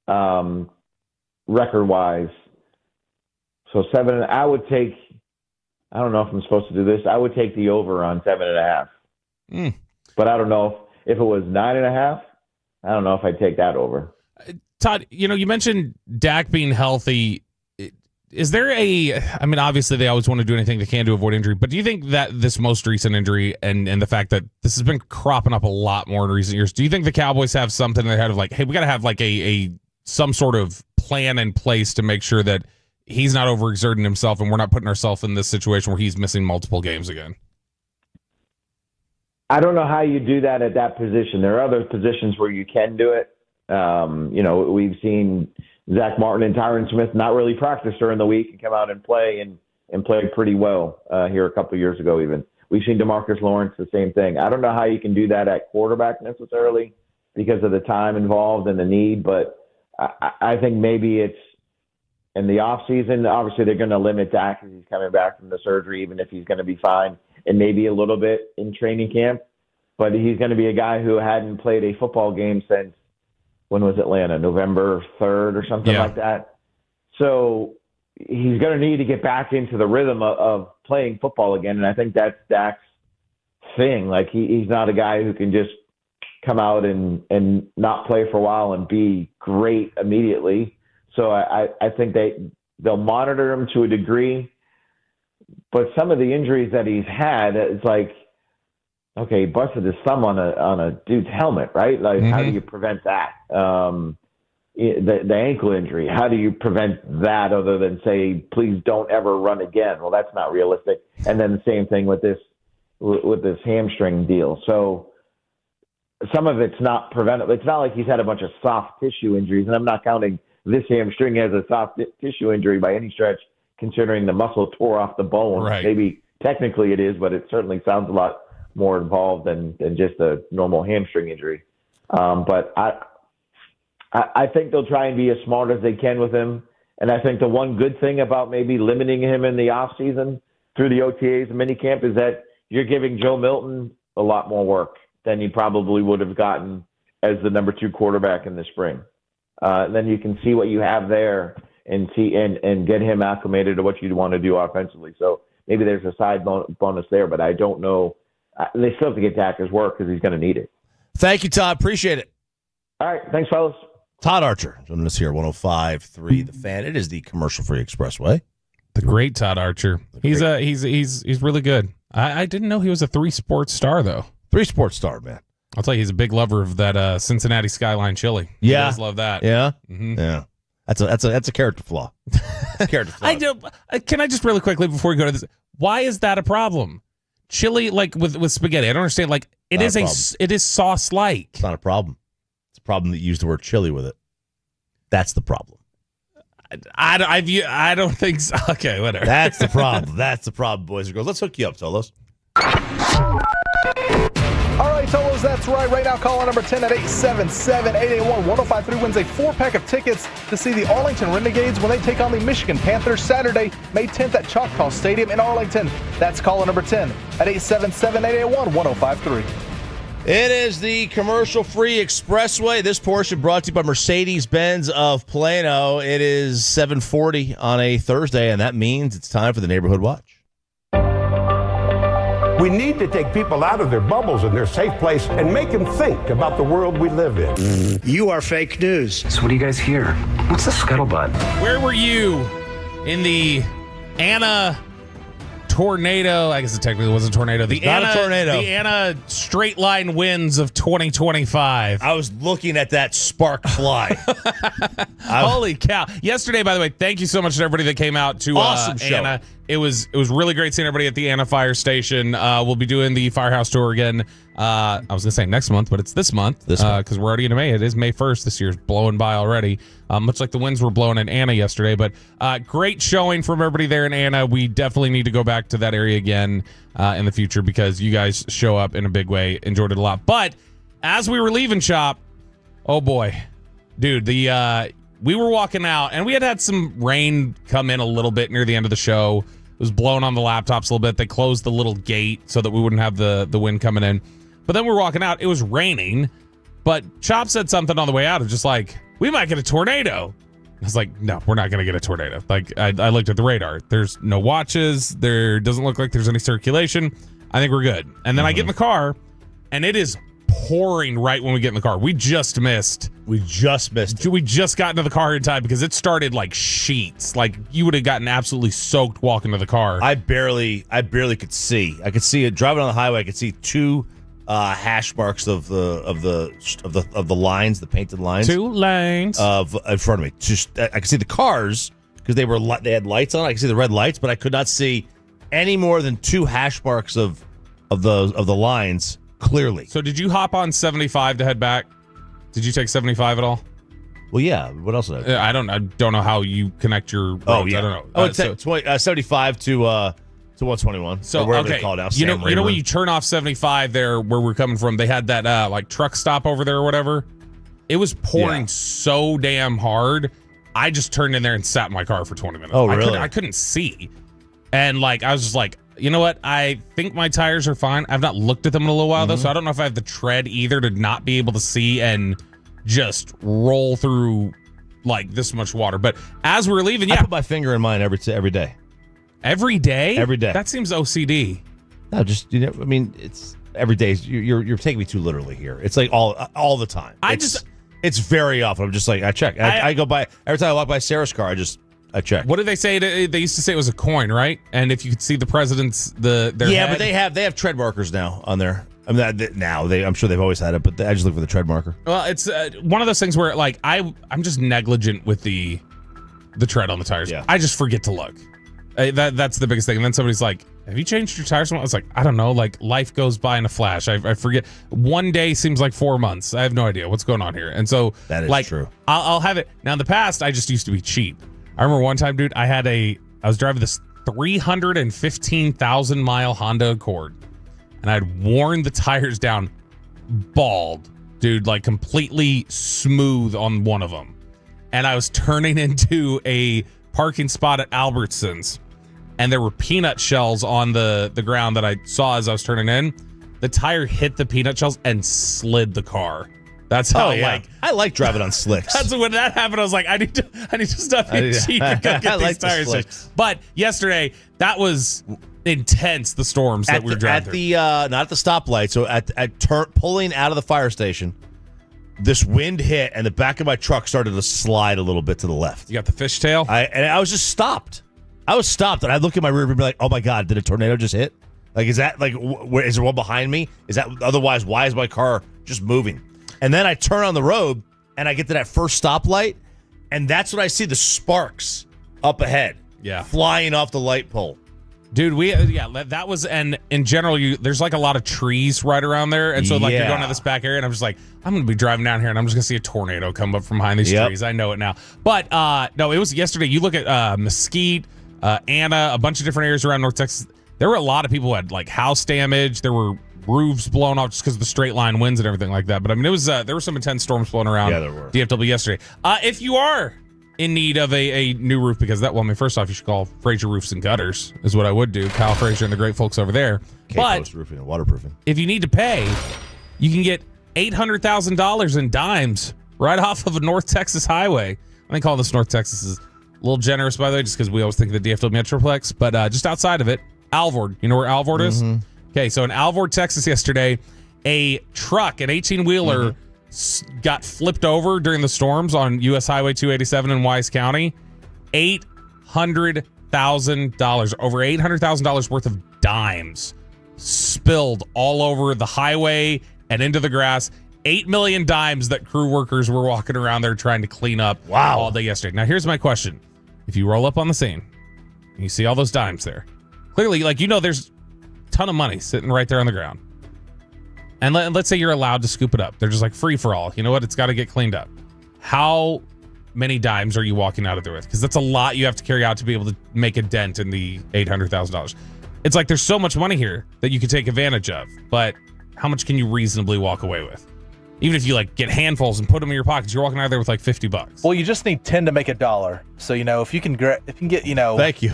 record-wise. So 7, I would take, I don't know if I'm supposed to do this. I would take the over on 7.5. But I don't know if it was 9.5. I don't know if I'd take that over. Todd, you mentioned Dak being healthy. Is there obviously they always want to do anything they can to avoid injury, but do you think that this most recent injury and the fact that this has been cropping up a lot more in recent years, do you think the Cowboys have something in their head of like, hey, we got to have like some sort of plan in place to make sure that he's not overexerting himself and we're not putting ourselves in this situation where he's missing multiple games again? I don't know how you do that at that position. There are other positions where you can do it. We've seen Zach Martin and Tyron Smith not really practice during the week and come out and play and play pretty well here a couple of years ago even. We've seen DeMarcus Lawrence, the same thing. I don't know how you can do that at quarterback necessarily because of the time involved and the need, but I think maybe it's in the offseason. Obviously, they're going to limit Dak because he's coming back from the surgery, even if he's going to be fine, and maybe a little bit in training camp. But he's going to be a guy who hadn't played a football game since, when was Atlanta? November 3rd or something like that. So he's going to need to get back into the rhythm of playing football again, and I think that's Dak's thing. Like he's not a guy who can just come out and not play for a while and be great immediately. So I think they'll monitor him to a degree, but some of the injuries that he's had, it's like, okay, he busted his thumb on a dude's helmet, right? Like, how do you prevent that? The ankle injury, how do you prevent that other than say, please don't ever run again? Well, that's not realistic. And then the same thing with this hamstring deal. So some of it's not preventable. It's not like he's had a bunch of soft tissue injuries, and I'm not counting this hamstring as a soft tissue injury by any stretch, considering the muscle tore off the bone. Right. Maybe technically it is, but it certainly sounds a lot more involved than just a normal hamstring injury. But I think they'll try and be as smart as they can with him. And I think the one good thing about maybe limiting him in the offseason through the OTAs and minicamp is that you're giving Joe Milton a lot more work than he probably would have gotten as the number 2 quarterback in the spring. Then you can see what you have there and see and get him acclimated to what you'd want to do offensively. So maybe there's a side bonus there, but I don't know. They still have to get Dak his work because he's going to need it. Thank you, Todd. Appreciate it. All right. Thanks, fellas. Todd Archer joining us here, 105.3 The Fan. It is the commercial-free expressway. The great Todd Archer. He's really good. I didn't know he was a 3-sport star, though. 3-sport star, man. I'll tell you, he's a big lover of that Cincinnati Skyline chili. He does love that. Yeah? Mm-hmm. Yeah. That's a character flaw. Character flaw. Can I just really quickly, before we go to this, why is that a problem? Chili, like with spaghetti, I don't understand. Like it is sauce-like. It's not a problem. It's a problem that you use the word chili with it. That's the problem. I don't think so. Okay, whatever. That's the problem. That's the problem, boys and girls. Let's hook you up, Tolos. All right, Tolos, that's right. Right now, call number 10 at 877-881-1053 wins a 4-pack of tickets to see the Arlington Renegades when they take on the Michigan Panthers Saturday, May 10th at Choctaw Stadium in Arlington. That's call number 10 at 877-881-1053. It is the commercial-free expressway. This portion brought to you by Mercedes-Benz of Plano. It is 7:40 on a Thursday, and that means it's time for the Neighborhood Watch. We need to take people out of their bubbles and their safe place and make them think about the world we live in. You are fake news. So what do you guys hear? What's the scuttlebutt? Where were you in the Anna tornado. I guess it technically wasn't a tornado. Not a tornado. The Anna straight line winds of 2025. I was looking at that spark fly. Holy cow. Yesterday, by the way, thank you so much to everybody that came out to Awesome show. Anna. It was really great seeing everybody at the Anna Fire Station. We'll be doing the Firehouse Tour again. I was going to say next month, but it's this month. Because we're already into May. It is May 1st. This year's blowing by already. Much like the winds were blowing in Anna yesterday. But great showing from everybody there in Anna. We definitely need to go back to that area again in the future because you guys show up in a big way. Enjoyed it a lot. But as we were leaving shop, oh boy. Dude, we were walking out, and we had some rain come in a little bit near the end of the show. It was blowing on the laptops a little bit. They closed the little gate so that we wouldn't have the wind coming in. But then we were walking out. It was raining, but Chop said something on the way out of just like, we might get a tornado. I was like, no, we're not going to get a tornado. Like, I looked at the radar. There's no watches. There doesn't look like there's any circulation. I think we're good. And then I get in the car, and it is pouring right when we get in the car. We just missed. We just got into the car in time because it started like sheets. Like you would have gotten absolutely soaked walking to the car. I barely could see. I could see it driving on the highway. I could see two hash marks of the lines, the painted lines. 2 lanes in front of me. Just I could see the cars because they had lights on. I could see the red lights, but I could not see any more than 2 hash marks of the lines clearly. So did you hop on 75 to head back? Did you take 75 at all? Well, yeah. What else did I do? I don't know how you connect your roads. Oh, yeah. I don't know. Oh, it's 75 to 121. So or wherever okay, they call it now. you know when you turn off 75 there where we're coming from, they had that like truck stop over there or whatever. It was pouring so damn hard. I just turned in there and sat in my car for 20 minutes. Oh, really? I couldn't see, and like I was just like, you know what? I think my tires are fine. I've not looked at them in a little while though, so I don't know if I have the tread either to not be able to see and just roll through like this much water. But as we're leaving, I put my finger in mine every day. Every day? Every day. That seems OCD. No, just I mean, it's every day. You're taking me too literally here. It's like all the time. It's very often. I'm just like I check. I go by every time I walk by Sarah's car. I check. What did they say? They used to say it was a coin, right? And if you could see the president's their head. But they have tread markers now on there. I mean, I'm sure they've always had it, but I just look for the tread marker. Well, it's one of those things where like I'm just negligent with the tread on the tires. Yeah. I just forget to look. That's the biggest thing. And then somebody's like, "Have you changed your tires?" I was like, "I don't know. Like life goes by in a flash. I forget. One day seems like 4 months. I have no idea what's going on here." And so that is true. I'll have it now. In the past, I just used to be cheap. I remember one time, dude. I was driving this 315,000 mile Honda Accord, and I'd worn the tires down, bald, dude, like completely smooth on one of them, and I was turning into a parking spot at Albertsons. And there were peanut shells on the ground that I saw as I was turning in. The tire hit the peanut shells and slid the car. That's how I like driving on slicks. That's when that happened. I was like, I need to stop being cheap and go get these tires. But yesterday, that was intense. The storms that we were driving through. Not at the stoplight. So pulling out of the fire station, this wind hit and the back of my truck started to slide a little bit to the left. You got the fishtail? I was just stopped. I was stopped, and I look at my rear view and be like, "Oh my god, did a tornado just hit? Like, is that like, is there one behind me? Is that otherwise? Why is my car just moving?" And then I turn on the road, and I get to that first stoplight, and that's when I see the sparks up ahead, flying off the light pole. Dude, that was, and in general, there's like a lot of trees right around there, and so like you're going to this back area, and I'm just like, I'm gonna be driving down here, and I'm just gonna see a tornado come up from behind these trees. I know it now, but no, it was yesterday. You look at Mesquite. Anna, a bunch of different areas around North Texas. There were a lot of people who had like house damage. There were roofs blown off just because of the straight line winds and everything like that. But I mean, it was there were some intense storms blowing around. Yeah, there were. DFW yesterday. If you are in need of a new roof, because first off, you should call Fraser Roofs and Gutters is what I would do. Kyle Fraser and the great folks over there. K-Post Roofing and Waterproofing. If you need to pay, you can get $800,000 in dimes right off of a North Texas highway. I think calling this North Texas is a little generous, by the way, just because we always think of the DFW Metroplex. But just outside of it, Alvord. You know where Alvord is? Okay, so in Alvord, Texas yesterday, a truck, an 18-wheeler, got flipped over during the storms on U.S. Highway 287 in Wise County. 800 $800,000, over $800,000 worth of dimes spilled all over the highway and into the grass. 8 million dimes that crew workers were walking around there trying to clean up all day yesterday. Now, here's my question. If you roll up on the scene and you see all those dimes there, clearly, there's a ton of money sitting right there on the ground. And let's say you're allowed to scoop it up. They're just like free for all. You know what? It's got to get cleaned up. How many dimes are you walking out of there with? Because that's a lot you have to carry out to be able to make a dent in the $800,000. It's like there's so much money here that you can take advantage of, but how much can you reasonably walk away with? Even if you get handfuls and put them in your pockets, you're walking out of there with $50. Well, you just need 10 to make $1. So if you can get Thank you.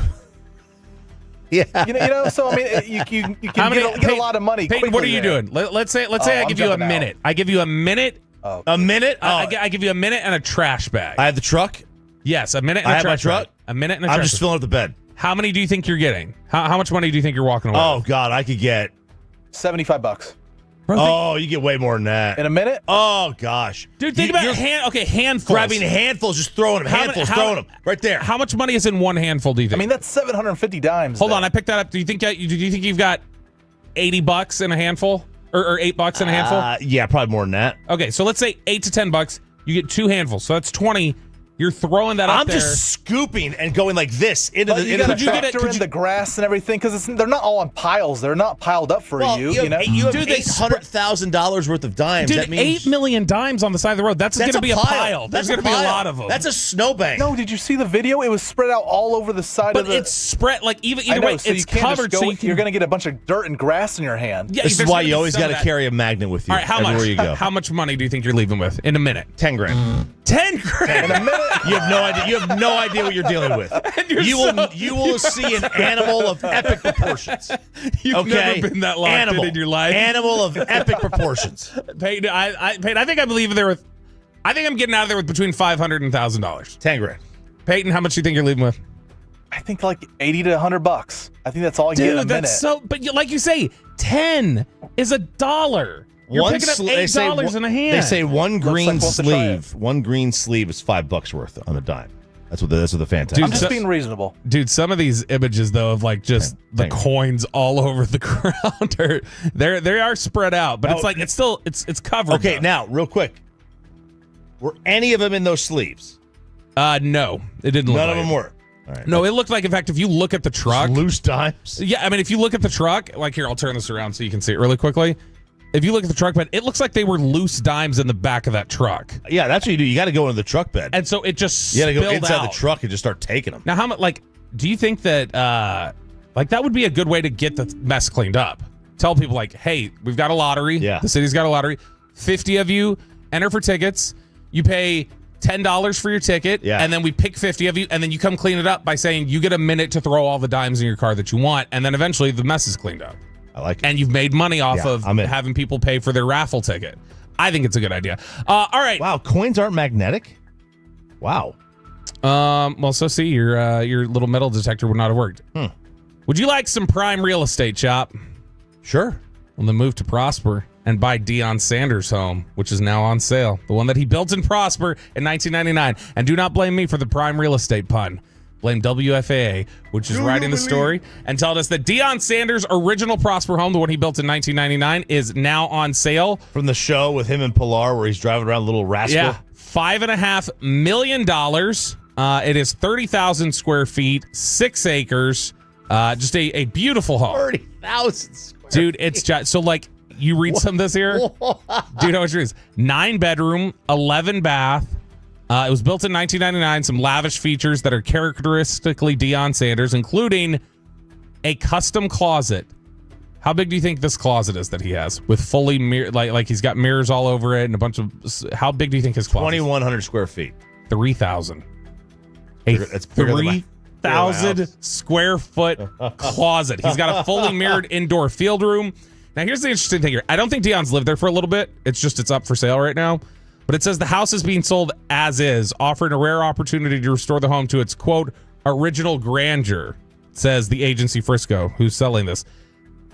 Yeah. So I mean, you can get a lot of money. Peyton, what are you doing? Let's say I give you a minute. I give you a minute. Oh. A minute? I give you a minute and a trash bag. I have the truck? Yes, a minute and a trash bag. I have my truck? A minute and a trash bag. I'm just filling up the bed. How many do you think you're getting? How much money do you think you're walking away with? Oh, God, I could get $75. Oh, you get way more than that. In a minute? Oh, gosh. Dude, think about handfuls. Grabbing handfuls, just throwing them. Throwing them. Right there. How much money is in one handful, do you think? I mean, that's 750 dimes. Hold on, I picked that up. Do you think you've got $80 in a handful? Or $8 in a handful? Yeah, probably more than that. Okay, so let's say $8 to $10. You get 2 handfuls. So that's 20. You're throwing that up there. I'm just scooping and going like this into the. You got to factor in the grass and everything because they're not all on piles. They're not piled up for you. You have $800,000 worth of dimes. Dude, that means 8 million dimes on the side of the road. That's going to be a pile. There's going to be a lot of them. That's a snowbank. No, did you see the video? It was spread out all over the side of the. But it's spread either way. So it's covered. You're going to get a bunch of dirt and grass in your hand. Yeah, this is why you always got to carry a magnet with you. All right, how much? You go. How much money do you think you're leaving with in a minute? $10,000. 10 grand in a minute. You have no idea. You have no idea what you're dealing with. You will see an animal of epic proportions. You've never been that locked in your life. Animal of epic proportions. Peyton, I think I'm leaving there with. I think I'm getting out of there with between $500 and $1,000. $10,000. Peyton, how much do you think you're leaving with? I think like $80 to $100. I think that's all you get in a minute. But like you say, 10 is $1. You're picking up $8 in a hand. They say one green sleeve is $5 worth on a dime. That's what the fan tells. I'm just being reasonable. Dude, some of these images though of the coins all over the ground they are spread out, but it's covered. Okay, now real quick. Were any of them in those sleeves? No. It didn't look None like of them were. All right, no, it looked like, in fact, if you look at the truck, loose dimes. Yeah, I mean, if you look at the truck, here, I'll turn this around so you can see it really quickly. If you look at the truck bed, it looks like they were loose dimes in the back of that truck. Yeah, that's what you do. You got to go into the truck bed, and so it just you got to go inside out. the truck and just start taking them. Now, how much? Do you think that that would be a good way to get the mess cleaned up? Tell people hey, we've got a lottery. Yeah, the city's got a lottery. 50 of you enter for tickets. You pay $10 for your ticket, and then we pick 50 of you, and then you come clean it up by saying you get a minute to throw all the dimes in your car that you want, and then eventually the mess is cleaned up. I like it. And you've made money off of having people pay for their raffle ticket. I think it's a good idea. All right. Wow, coins aren't magnetic? Wow. Well, so see, your little metal detector would not have worked. Would you like some prime real estate, Chop? Sure. Well, then move to Prosper and buy Deion Sanders' home, which is now on sale. The one that he built in Prosper in 1999. And do not blame me for the prime real estate pun. Blame WFAA, which is writing the story and telling us that Deion Sanders' original Prosper home, the one he built in 1999, is now on sale. From the show with him and Pilar where he's driving around Little Rascal. Yeah, $5.5 million. It is 30,000 square feet, 6 acres. Just a beautiful home. 30,000 square Dude, it's just, so you read some of this here? Dude, how much it is? 9 bedroom, 11 bath. It was built in 1999. Some lavish features that are characteristically Deion Sanders, including a custom closet. How big do you think this closet is that he has? With fully mirror, like he's got mirrors all over it and a bunch of. How big do you think his closet is? 2,100 square feet. 3,000. It's 3,000 square foot closet. He's got a fully mirrored indoor field room. Now, here's the interesting thing here. I don't think Deion's lived there for a little bit. It's up for sale right now. But it says the house is being sold as is, offering a rare opportunity to restore the home to its, quote, original grandeur, says the agency Frisco, who's selling this.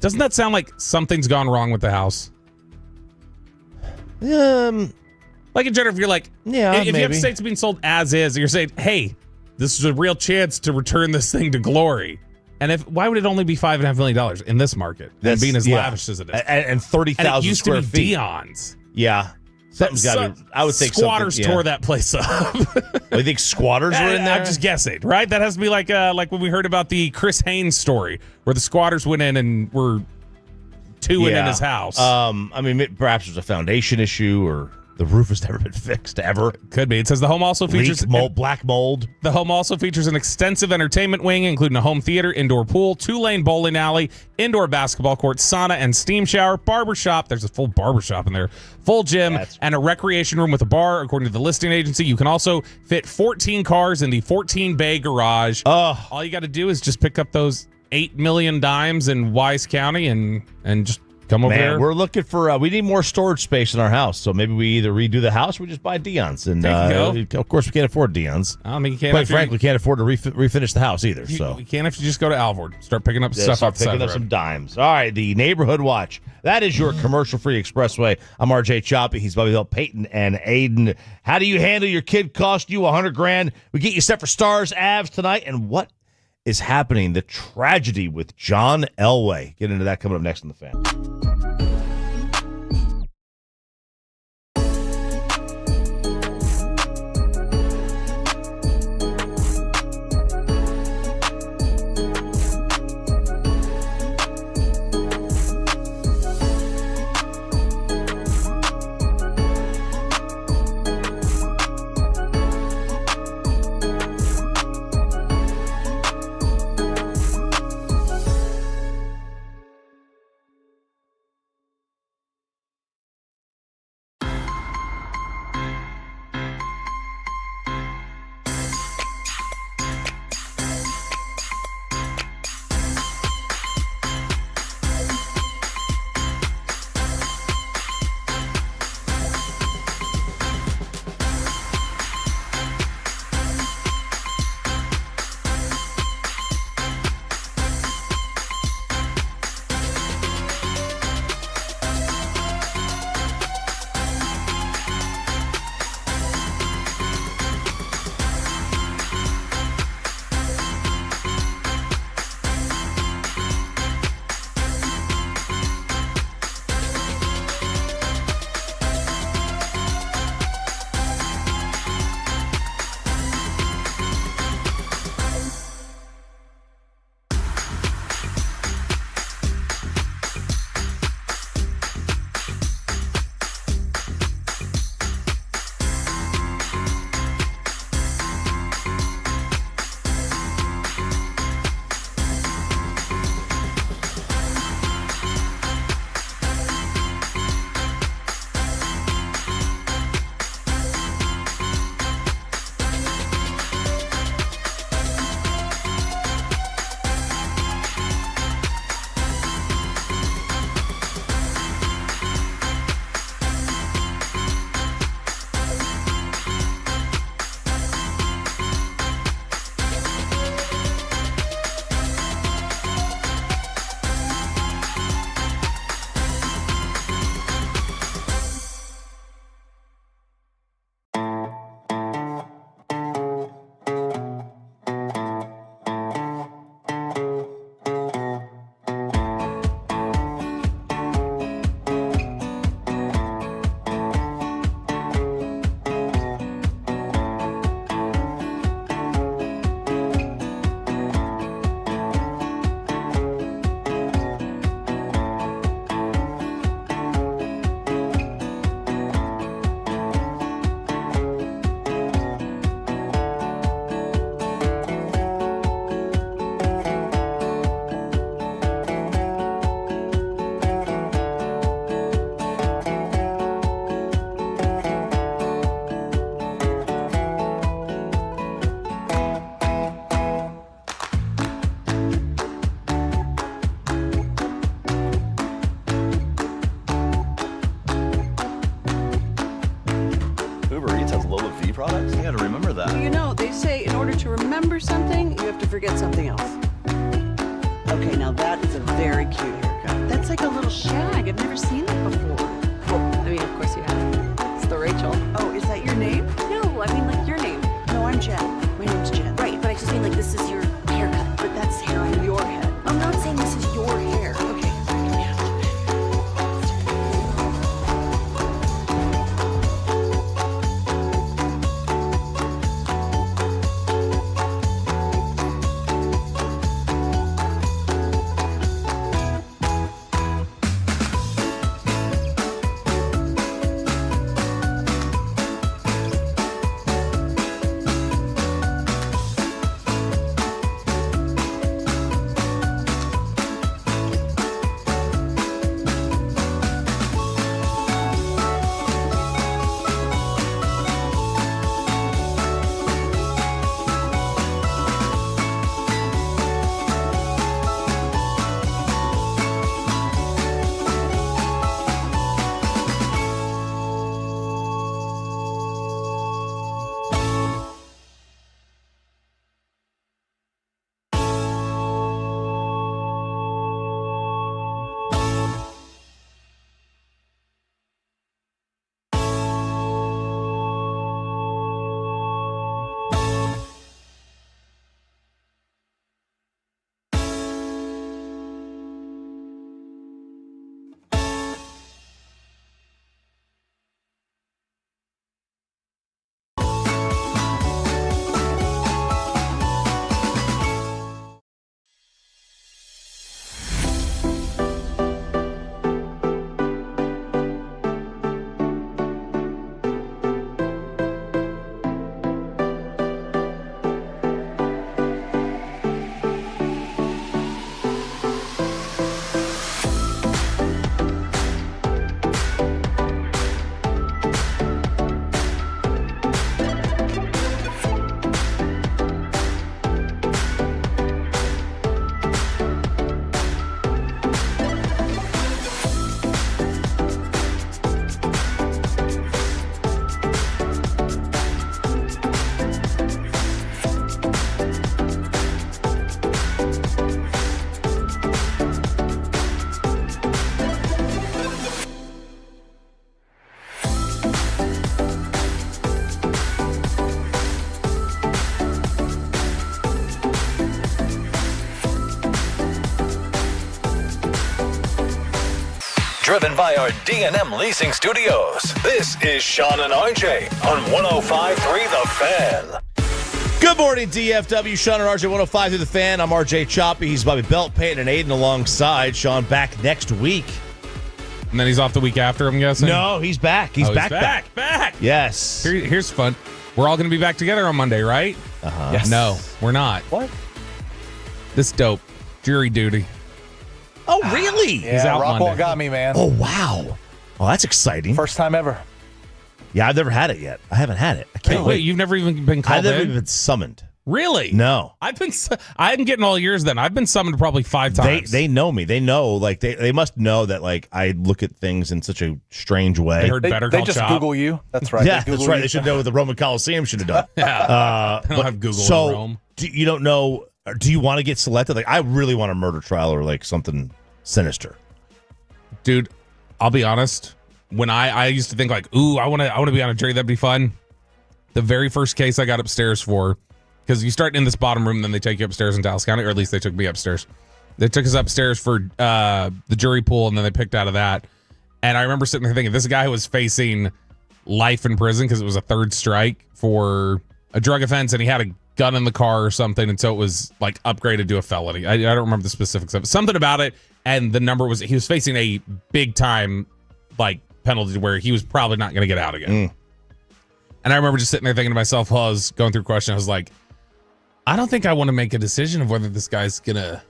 Doesn't that sound like something's gone wrong with the house? Like in general, if you're if you have to say it's being sold as is, you're saying, hey, this is a real chance to return this thing to glory. And why would it only be $5.5 million in this market? And being as lavish as it is, and 30,000 square feet. Dion's. Yeah, something's got to. I would think squatters tore that place up. I think squatters were in there. I'm just guessing, right? That has to be like when we heard about the Chris Haynes story, where the squatters went in and were in his house. I mean, perhaps there's a foundation issue, or the roof has never been fixed ever. Could be. It says the home also features black mold. The home also features an extensive entertainment wing, including a home theater, indoor pool, 2-lane bowling alley, indoor basketball court, sauna and steam shower, barbershop. There's a full barbershop in there, full gym, and a recreation room with a bar. According to the listing agency, you can also fit 14 cars in the 14-bay garage. All you got to do is just pick up those 8 million dimes in Wise County and just come over there. We're looking for, we need more storage space in our house. So maybe we either redo the house or we just buy Dion's. And of course, we can't afford Dion's. I mean, you can't. Quite frankly, we can't afford to refinish the house either. You can't if you just go to Alvord. Start picking up stuff start picking up some dimes. All right, the Neighborhood Watch. That is your commercial-free expressway. I'm RJ Choppy. He's Bobby Hill, Peyton, and Aiden. How do you handle your kid cost you $100,000? We get you set for Stars Avs tonight. And what is happening? The tragedy with John Elway. Get into that coming up next on The Fan. products? You got to remember that. Well, you know, they say in order to remember something, you have to forget something else. Okay, now that is a very cute haircut. That's like a little shag. I've never seen that before. Well, I mean, of course you have. It's the Rachel. Oh, is that your name? No, I mean like your name. No, I'm Jen. My name's Jen. Right, driven by our D&M Leasing Studios. This is Sean and RJ on 105.3 The Fan. Good morning, DFW. Sean and RJ 105 through The Fan. I'm RJ Choppy. He's Bobby Belt, Peyton, and Aiden alongside. Sean back next week. And then he's off the week after, I'm guessing? No, he's back. He's back. Yes. Here's fun. We're all going to be back together on Monday, right? Uh-huh. Yes. No, we're not. What? This dope. Jury duty. Oh, really? Yeah, He's out Rockwell Monday. got me, man. Oh, wow. Oh, that's exciting. First time ever. Yeah, I've never had it yet. I haven't had it. I can't Wait, you've never even been called I've never in? even been summoned. Really? No. I'm getting all yours then. I've been summoned probably 5 times. They know me. They know, like, they must know that, like, I look at things in such a strange way. They heard Better Call They just Chop. Google you. That's right. Yeah, They Google that's right. you. They should know what the Roman Coliseum should have done. Yeah. They don't have Google in Rome. You don't know, do you want to get selected? Like, I really want a murder trial or, like, something sinister. Dude, I'll be honest. When I used to think like, ooh, I want to be on a jury, that'd be fun. The very first case I got upstairs for, because you start in this bottom room, then they take you upstairs in Dallas County, or at least they took me upstairs. They took us upstairs for the jury pool, and then they picked out of that. And I remember sitting there thinking, this guy was facing life in prison because it was a third strike for a drug offense, and he had a gun in the car or something, and so it was like upgraded to a felony. I don't remember the specifics of it. Something about it, and the number was he was facing a big time like penalty where he was probably not going to get out again. And I remember just sitting there thinking to myself while I was going through questions, I was like, I don't think I want to make a decision of whether this guy's gonna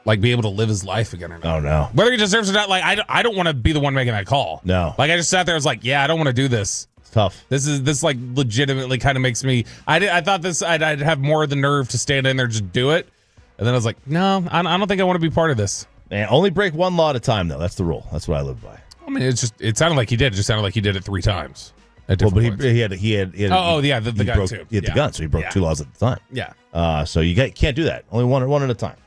like be able to live his life again or not. Oh no, whether he deserves it or not. Like I don't want to be the one making that call. No, like I just sat there. I was like, yeah, I don't want to do this. It's tough. This like legitimately kind of makes me. I thought this I'd have more of the nerve to stand in there and just do it. And then I was like, no, I don't think I want to be part of this. Man, only break one law at a time though. That's the rule. That's what I live by. I mean, it sounded like he did. It just sounded like he did it 3 times. Well, but he had. Yeah, the gun broke, too. He had the gun, so he broke 2 laws at the time. Yeah. So you can't do that. Only one at a time.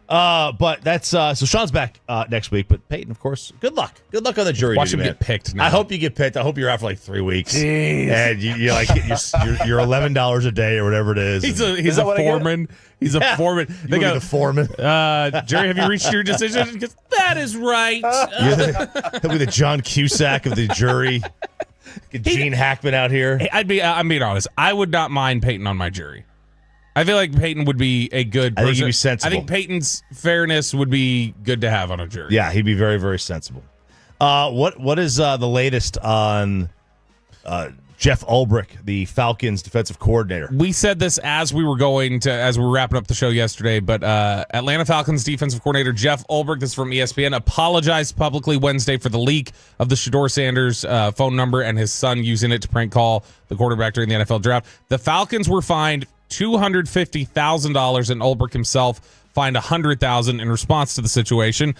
But that's so Sean's back next week. But Peyton, of course, good luck. Good luck on the jury. Watch duty, him man. get picked now. I hope you get picked. I hope you're out for like 3 weeks. Jeez. And you like you're $11 a day or whatever it is. He's a foreman. He's a foreman. They go, the foreman. Jerry, have you reached your decision? He goes, that is right. He'll be the John Cusack of the jury. Get Gene Hackman out here. Hey, I'm being honest. I would not mind Peyton on my jury. I feel like Peyton would be a good person. I think he'd be sensible. I think Peyton's fairness would be good to have on a jury. Yeah, he'd be very, very sensible. What is the latest on Jeff Ulbrich, the Falcons defensive coordinator? We said this as we were wrapping up the show yesterday, but Atlanta Falcons defensive coordinator Jeff Ulbrich, this is from ESPN, apologized publicly Wednesday for the leak of the Shedeur Sanders phone number and his son using it to prank call the quarterback during the NFL draft. The Falcons were fined $250,000 and Ulbrich himself fined $100,000 in response to the situation.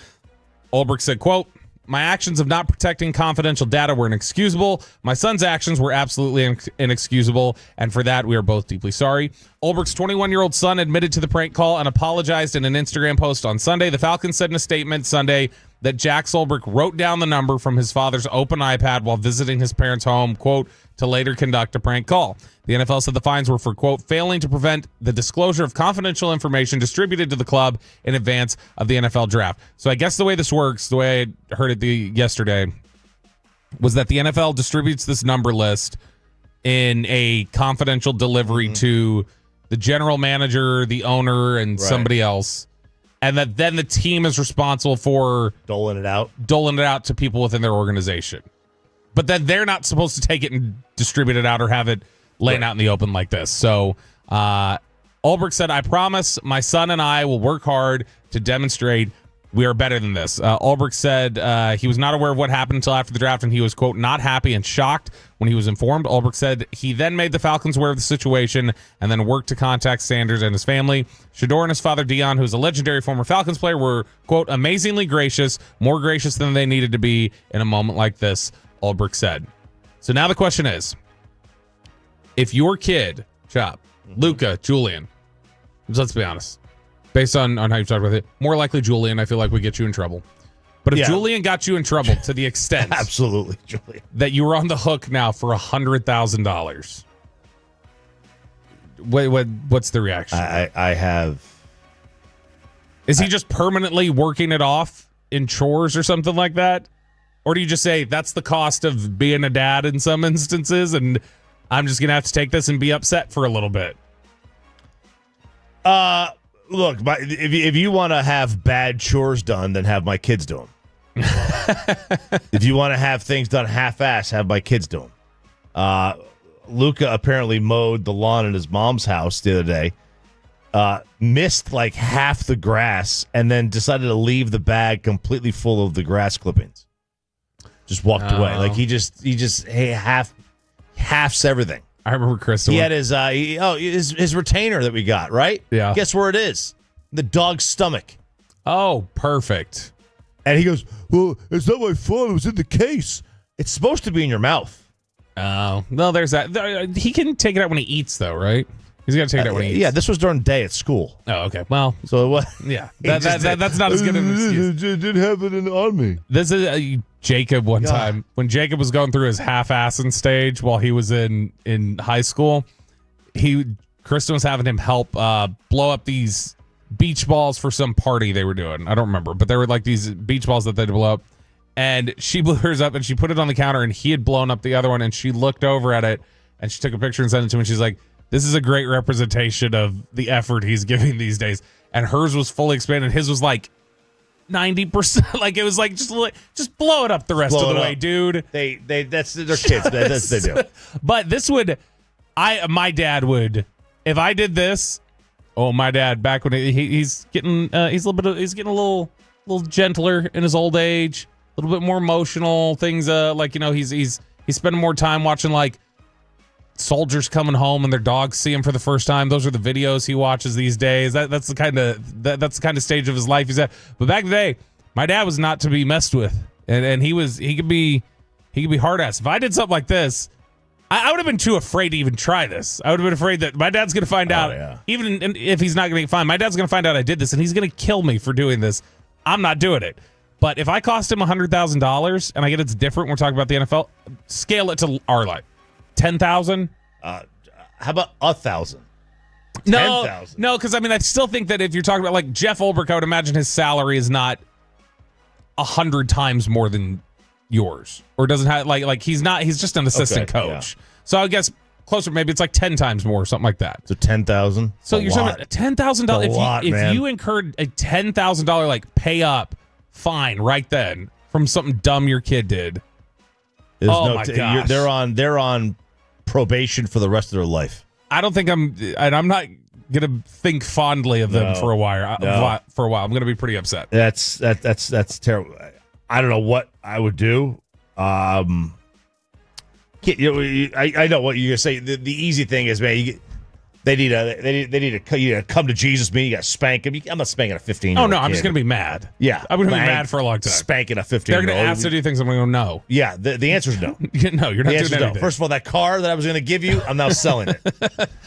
Ulbrich said, quote, "My actions of not protecting confidential data were inexcusable. My son's actions were absolutely inexcusable, and for that, we are both deeply sorry." Ulbrich's 21-year-old son admitted to the prank call and apologized in an Instagram post on Sunday. The Falcons said in a statement Sunday that Jax Ulbrich wrote down the number from his father's open iPad while visiting his parents' home, quote, to later conduct a prank call. The NFL said the fines were for, quote, failing to prevent the disclosure of confidential information distributed to the club in advance of the NFL draft. So I guess the way this works, the way I heard it yesterday, was that the NFL distributes this number list in a confidential delivery to the general manager, the owner, and somebody else. And that then the team is responsible for doling it out to people within their organization. But then they're not supposed to take it and distribute it out or have it laying out in the open like this. So Ulbrich said, "I promise my son and I will work hard to demonstrate we are better than this." Ulbrich said he was not aware of what happened until after the draft, and he was, quote, not happy and shocked when he was informed. Ulbrich said he then made the Falcons aware of the situation and then worked to contact Sanders and his family. Shedeur and his father, Dion, who's a legendary former Falcons player, were, quote, amazingly gracious, more gracious than they needed to be in a moment like this, Ulbrich said. So now the question is, if your kid, Chop, Luca, Julian, let's be honest, based on how you've talked about it, more likely Julian, I feel like would get you in trouble. But if Julian got you in trouble to the extent absolutely, Julian, that you were on the hook now for $100,000, what's the reaction? I have. Is he just permanently working it off in chores or something like that? Or do you just say that's the cost of being a dad in some instances, and I'm just going to have to take this and be upset for a little bit? Look, if you want to have bad chores done, then have my kids do them. If you want to have things done half-ass, have my kids do them. Luca apparently mowed the lawn in his mom's house the other day, missed like half the grass, and then decided to leave the bag completely full of the grass clippings. Just walked away. Like he just halves everything. I remember Chris. He had his retainer that we got, right? Yeah. Guess where it is? The dog's stomach. Oh, perfect. And he goes, well, it's not my fault. It was in the case. It's supposed to be in your mouth. Oh, no, there's that. He can take it out when he eats, though, right? He's got to take it out when he eats. Yeah, this was during the day at school. Oh, okay. Well, so it was. Yeah, that's not as good an excuse. It didn't happen on me. This is Jacob one time when Jacob was going through his half-assing stage while he was in high school. Kristen was having him help blow up these beach balls for some party they were doing. I don't remember, but they were like these beach balls that they'd blow up. And she blew hers up and she put it on the counter, and he had blown up the other one, and she looked over at it and she took a picture and sent it to him, and she's like, this is a great representation of the effort he's giving these days. And hers was fully expanded. His was like 90%. Like it was like just blow it up the rest of the way, dude. That's their kids. That's what they do. But this would, my dad would, if I did this. Oh, my dad back when he's getting he's getting a little gentler in his old age, a little bit more emotional. Things like he's spending more time watching like soldiers coming home and their dogs see him for the first time. Those are the videos he watches these days. That's the kind of stage of his life he's at. But back in the day, my dad was not to be messed with, and he could be hard ass. If I did something like this, I would have been too afraid to even try this. I would have been afraid that my dad's going to find out, even if he's not going to get fined, my dad's going to find out I did this, and he's going to kill me for doing this. I'm not doing it. But if I cost him $100,000 and I get it's different, we're talking about the NFL, scale it to our life. 10,000? How about 1,000? No, 10,000. no, because I still think that if you're talking about like Jeff Ulbrich, I would imagine his salary is not 100 times more than yours, or doesn't have like he's just an assistant coach. Yeah. So I guess closer, maybe it's like 10 times more, something like that. So 10,000. So you're talking about $10,000. If you incurred a $10,000 like pay up fine right then from something dumb your kid did. My gosh. They're on probation for the rest of their life. I don't think I'm not gonna think fondly of them for a while. I'm gonna be pretty upset. That's terrible. I don't know what I would do. I know what you're gonna say. The easy thing is, man, they need to come to Jesus. Me, you got to spank him. I'm not spanking a 15-year-old. Oh no, I'm just gonna be mad. Yeah, I'm gonna be mad for a long time. Spanking a 15-year-old. They're gonna ask to do things. I'm gonna go no. Yeah, the answer is no. No, you're not doing anything. No. First of all, that car that I was gonna give you, I'm now selling it.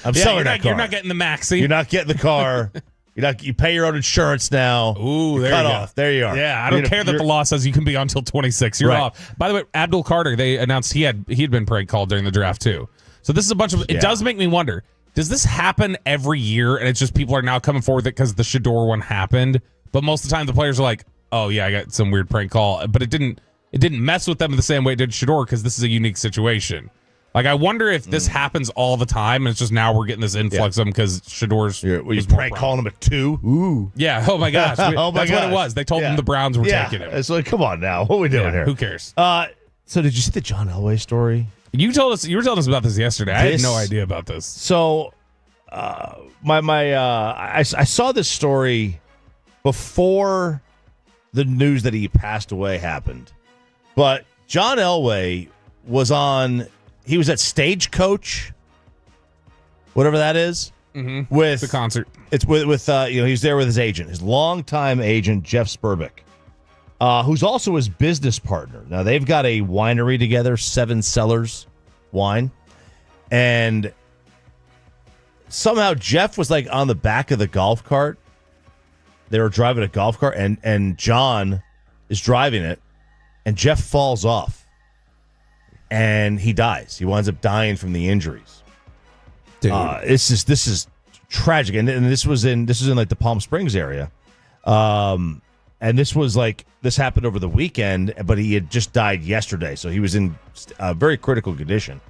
I'm selling that car. You're not getting the Maxi. You're not getting the car. You pay your own insurance now. Ooh, there cut you go. off. There you are. Yeah, I don't care that the law says you can be on until 26. You're off. By the way, Abdul Carter, they announced he'd been prank called during the draft too. So this is a bunch of. It does make me wonder. Does this happen every year, and it's just people are now coming forward because the Shador one happened? But most of the time, the players are like, "Oh yeah, I got some weird prank call," but it didn't mess with them in the same way it did Shador because this is a unique situation. Like, I wonder if this happens all the time, and it's just now we're getting this influx of them because Shador's. You prank calling him at 2? Ooh. Yeah. Oh my gosh. That's what it was. They told him the Browns were taking him. It's like, come on now, what are we doing here? Who cares? So did you see the John Elway story? You were telling us about this yesterday. I had no idea about this. So, I saw this story before the news that he passed away happened, but John Elway was on. He was at Stagecoach, whatever that is, with the concert. It's with he's there with his agent, his longtime agent Jeff Sperbick, who's also his business partner. Now they've got a winery together, Seven Cellars Wine, and somehow Jeff was like on the back of the golf cart. They were driving a golf cart, and John is driving it, and Jeff falls off. And he dies. He winds up dying from the injuries. Dude. This is tragic, and this was in like the Palm Springs area. And this happened over the weekend, but he had just died yesterday. So he was in very critical condition.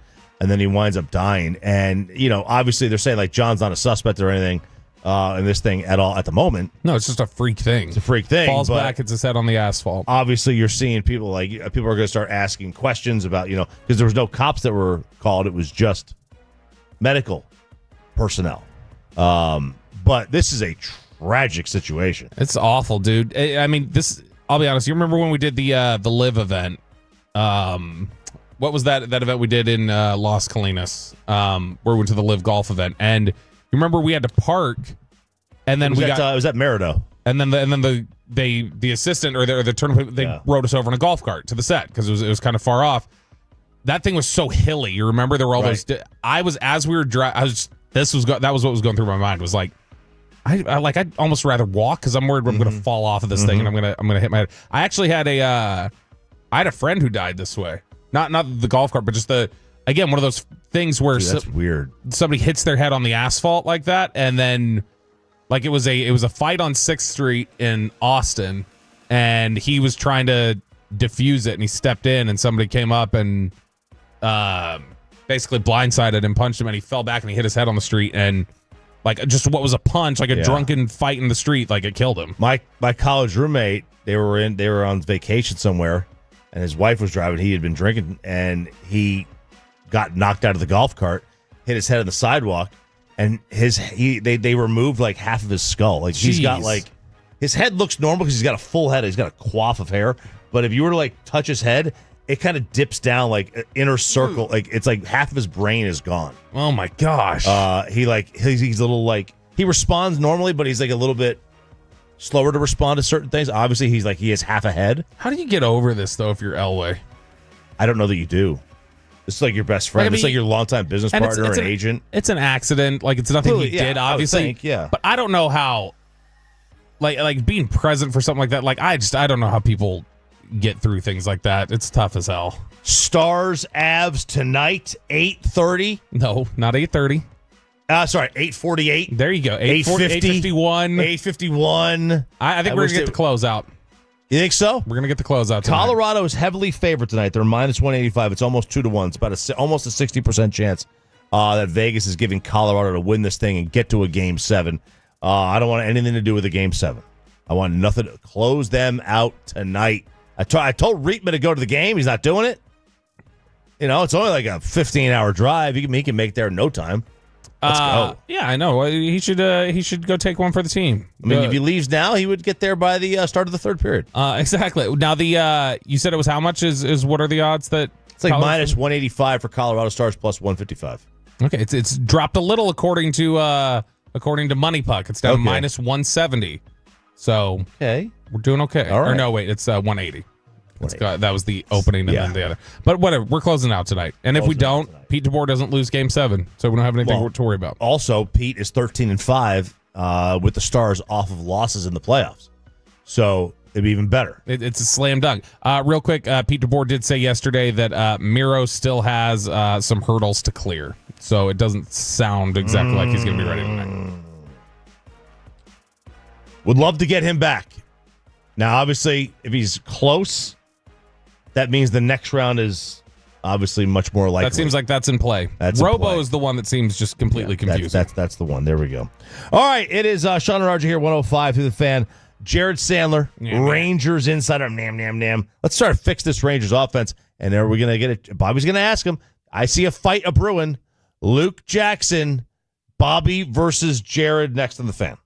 And then he winds up dying. And, obviously they're saying like John's not a suspect or anything in this thing at all at the moment. No, it's just a freak thing. It's a freak thing. Falls back, hits his head on the asphalt. Obviously you're seeing people are going to start asking questions about, because there was no cops that were called. It was just medical personnel. But this is a tragic situation. It's awful, dude. I mean, I'll be honest. You remember when we did the Live event? What was that event we did in Las Colinas? Where we went to the Live golf event, and you remember we had to park, and then it was at Merido, and then the assistant or the tournament rode us over in a golf cart to the set because it was kind of far off. That thing was so hilly. You remember there were all those. That was what was going through my mind. Was like, I'd almost rather walk because I'm worried I'm going to fall off of this thing and I'm gonna hit my head. I actually had I had a friend who died this way. Not the golf cart, but just one of those things where that's weird. Somebody hits their head on the asphalt like that, and then it was a fight on 6th Street in Austin, and he was trying to defuse it, and he stepped in, and somebody came up and basically blindsided him, punched him, and he fell back and he hit his head on the street, and just what was a punch, a drunken fight in the street, it killed him. My college roommate, they were on vacation somewhere. And his wife was driving. He had been drinking, and he got knocked out of the golf cart, hit his head on the sidewalk, and they removed half of his skull. He's got his head looks normal because he's got a full head. He's got a coif of hair. But if you were to touch his head, it kind of dips down inner circle. It's half of his brain is gone. Oh my gosh. He's a little he responds normally, but he's a little bit slower to respond to certain things. Obviously, he has half a head. How do you get over this, though, if you're Elway? I don't know that you do. This is your best friend. It's your longtime business partner or an agent. It's an accident. It's nothing he did, obviously. But I don't know how, being present for something like that, I don't know how people get through things like that. It's tough as hell. Stars, Avs tonight, 8:30. No, not 8:30. 8:48. There you go. 8:51. 8:51. I think we're going to get the closeout. You think so? We're going to get the closeout tonight. Colorado is heavily favored tonight. They're minus 185. It's almost 2-1. It's about almost a 60% chance that Vegas is giving Colorado to win this thing and get to a Game 7. I don't want anything to do with a Game 7. I want nothing to close them out tonight. I told Rietman to go to the game. He's not doing it. It's only a 15-hour drive. He can make there in no time. Let's go. Yeah, I know. He should go take one for the team. I mean, if he leaves now, he would get there by the start of the third period. Exactly. Now, you said it was how much? Is what are the odds that it's minus 185 for Colorado Stars plus 155. Okay, it's dropped a little according to Money Puck. It's down to minus 170. So we're doing okay. All right. Or no, wait, it's 180. That was the opening and then the other. But whatever, we're closing out tonight. And if we don't, Pete DeBoer doesn't lose Game 7, so we don't have anything to worry about. Also, Pete is 13-5 with the Stars off of losses in the playoffs. So it'd be even better. It's a slam dunk. Real quick, Pete DeBoer did say yesterday that Miro still has some hurdles to clear. So it doesn't sound exactly like he's going to be ready tonight. Would love to get him back. Now, obviously, if he's close, that means the next round is obviously much more likely. That seems like that's in play. Robo is the one that seems just completely confusing. That's the one. There we go. All right, it is Sean and RJ here, 105 through the fan. Jared Sandler, Rangers insider. Nam. Let's try to fix this Rangers offense. And are we going to get it? Bobby's going to ask him. I see a fight a brewing. Luke Jackson, Bobby versus Jared next on the fan.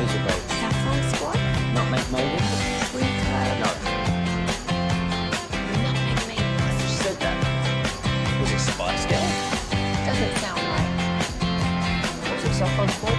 is about. Saffron squad? Nutmeg maiden? Sweet. No. Nutmeg maple. I just said that. Was it Spice Girl? Doesn't sound right. Was it Saffron Squad?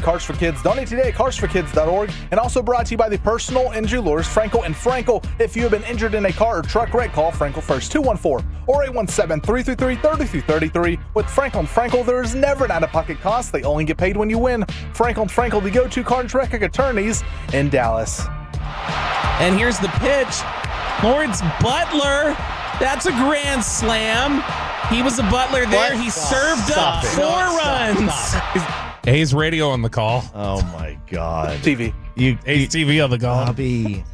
Cars for Kids. Donate today at carsforkids.org. And also brought to you by the personal injury lawyers Frankel and Frankel. If you have been injured in a car or truck wreck, call Frankel first. 214 or 817-333-3333. With Frankel and Frankel, there is never an out-of-pocket cost. They only get paid when you win. Frankel and Frankel, the go-to car and truck attorneys in Dallas. And here's the pitch. Lawrence Butler. That's a grand slam. He was a Butler there. He served up 4 runs. A's radio on the call. Oh my God. TV. A's TV on the call. Bobby,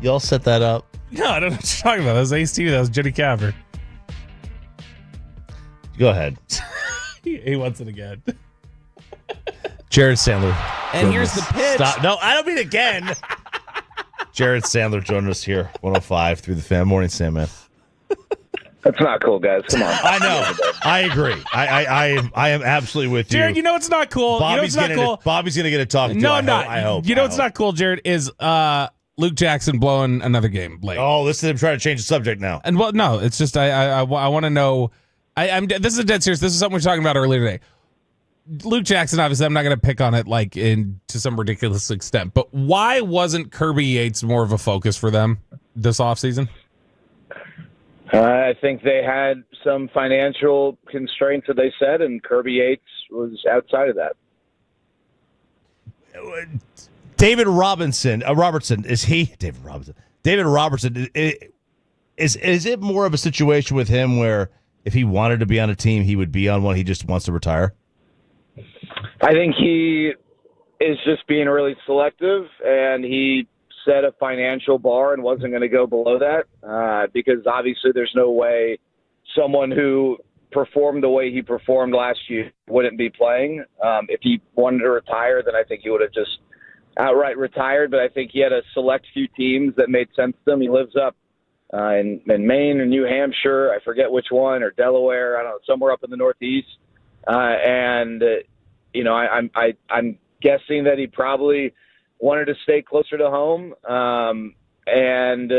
y'all set that up. No, I don't know what you're talking about. That was A's TV. That was Jenny Caver. Go ahead. He wants it again. Jared Sandler. And here's the pitch. Stop. No, I don't mean again. Jared Sandler joining us here, 105 through the Fan. Morning, Sam, man. That's not cool, guys. Come on. I know. I agree. I am absolutely with you. Jared, you know what's not cool? Bobby's Bobby's going to get a talk to. No, I'm not. I hope. You know what's not cool, Jared, is Luke Jackson blowing another game late. Oh, listen to him trying to change the subject now. And well, no, it's just I want to know. This is dead serious. This is something we were talking about earlier today. Luke Jackson, obviously, I'm not going to pick on it like to some ridiculous extent, but why wasn't Kirby Yates more of a focus for them this offseason? I think they had some financial constraints that they said, and Kirby Yates was outside of that. David Robertson, is he David Robertson? David Robertson, is it more of a situation with him where if he wanted to be on a team, he would be on one? He just wants to retire? I think he is just being really selective, and he set a financial bar and wasn't going to go below that because obviously there's no way someone who performed the way he performed last year wouldn't be playing. If he wanted to retire, then I think he would have just outright retired, but I think he had a select few teams that made sense to him. He lives up in Maine or New Hampshire, I forget which one, or Delaware, I don't know, somewhere up in the Northeast. I'm guessing that he probably wanted to stay closer to home and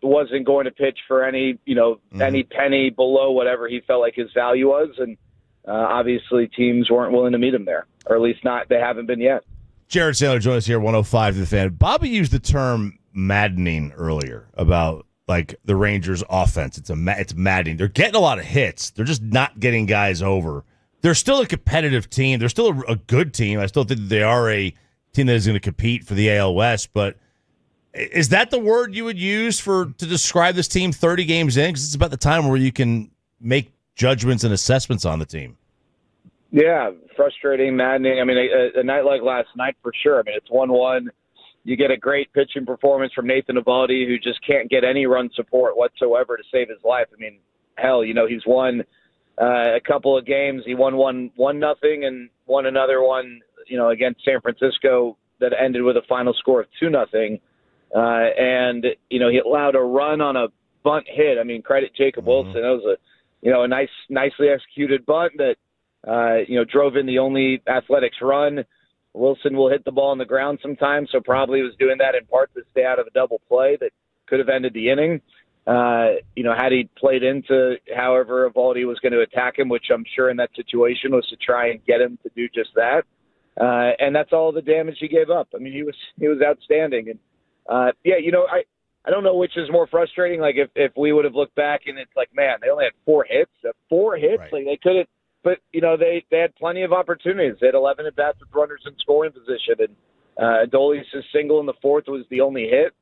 wasn't going to pitch for any penny below whatever he felt like his value was. And obviously teams weren't willing to meet him there, or at least they haven't been yet. Jared Sandler joins us here, 105 to the Fan. Bobby used the term maddening earlier about like the Rangers' offense. It's maddening. They're getting a lot of hits. They're just not getting guys over. They're still a competitive team. They're still a good team. I still think that they are a team that is going to compete for the AL West. But is that the word you would use to describe this team 30 games in? Because it's about the time where you can make judgments and assessments on the team. Yeah, frustrating, maddening. I mean, a night like last night for sure. I mean, it's 1-1. You get a great pitching performance from Nathan Eovaldi, who just can't get any run support whatsoever to save his life. I mean, hell, he's won a couple of games. He won 1-0 and won another one, against San Francisco that ended with a final score of 2-0. And he allowed a run on a bunt hit. I mean, credit Jacob Wilson. That was a nicely executed bunt that drove in the only athletics run. Wilson will hit the ball on the ground sometimes, so probably was doing that in part to stay out of a double play that could have ended the inning. Had he played into however Eovaldi was going to attack him, which I'm sure in that situation was to try and get him to do just that. And that's all the damage he gave up. I mean, he was outstanding. And I don't know which is more frustrating. Like if we would have looked back and it's like, man, they only had 4 hits. Right. Like they couldn't. But, they had plenty of opportunities. They had 11 at-bats with runners in scoring position, and Adolis' single in the 4th was the only hit.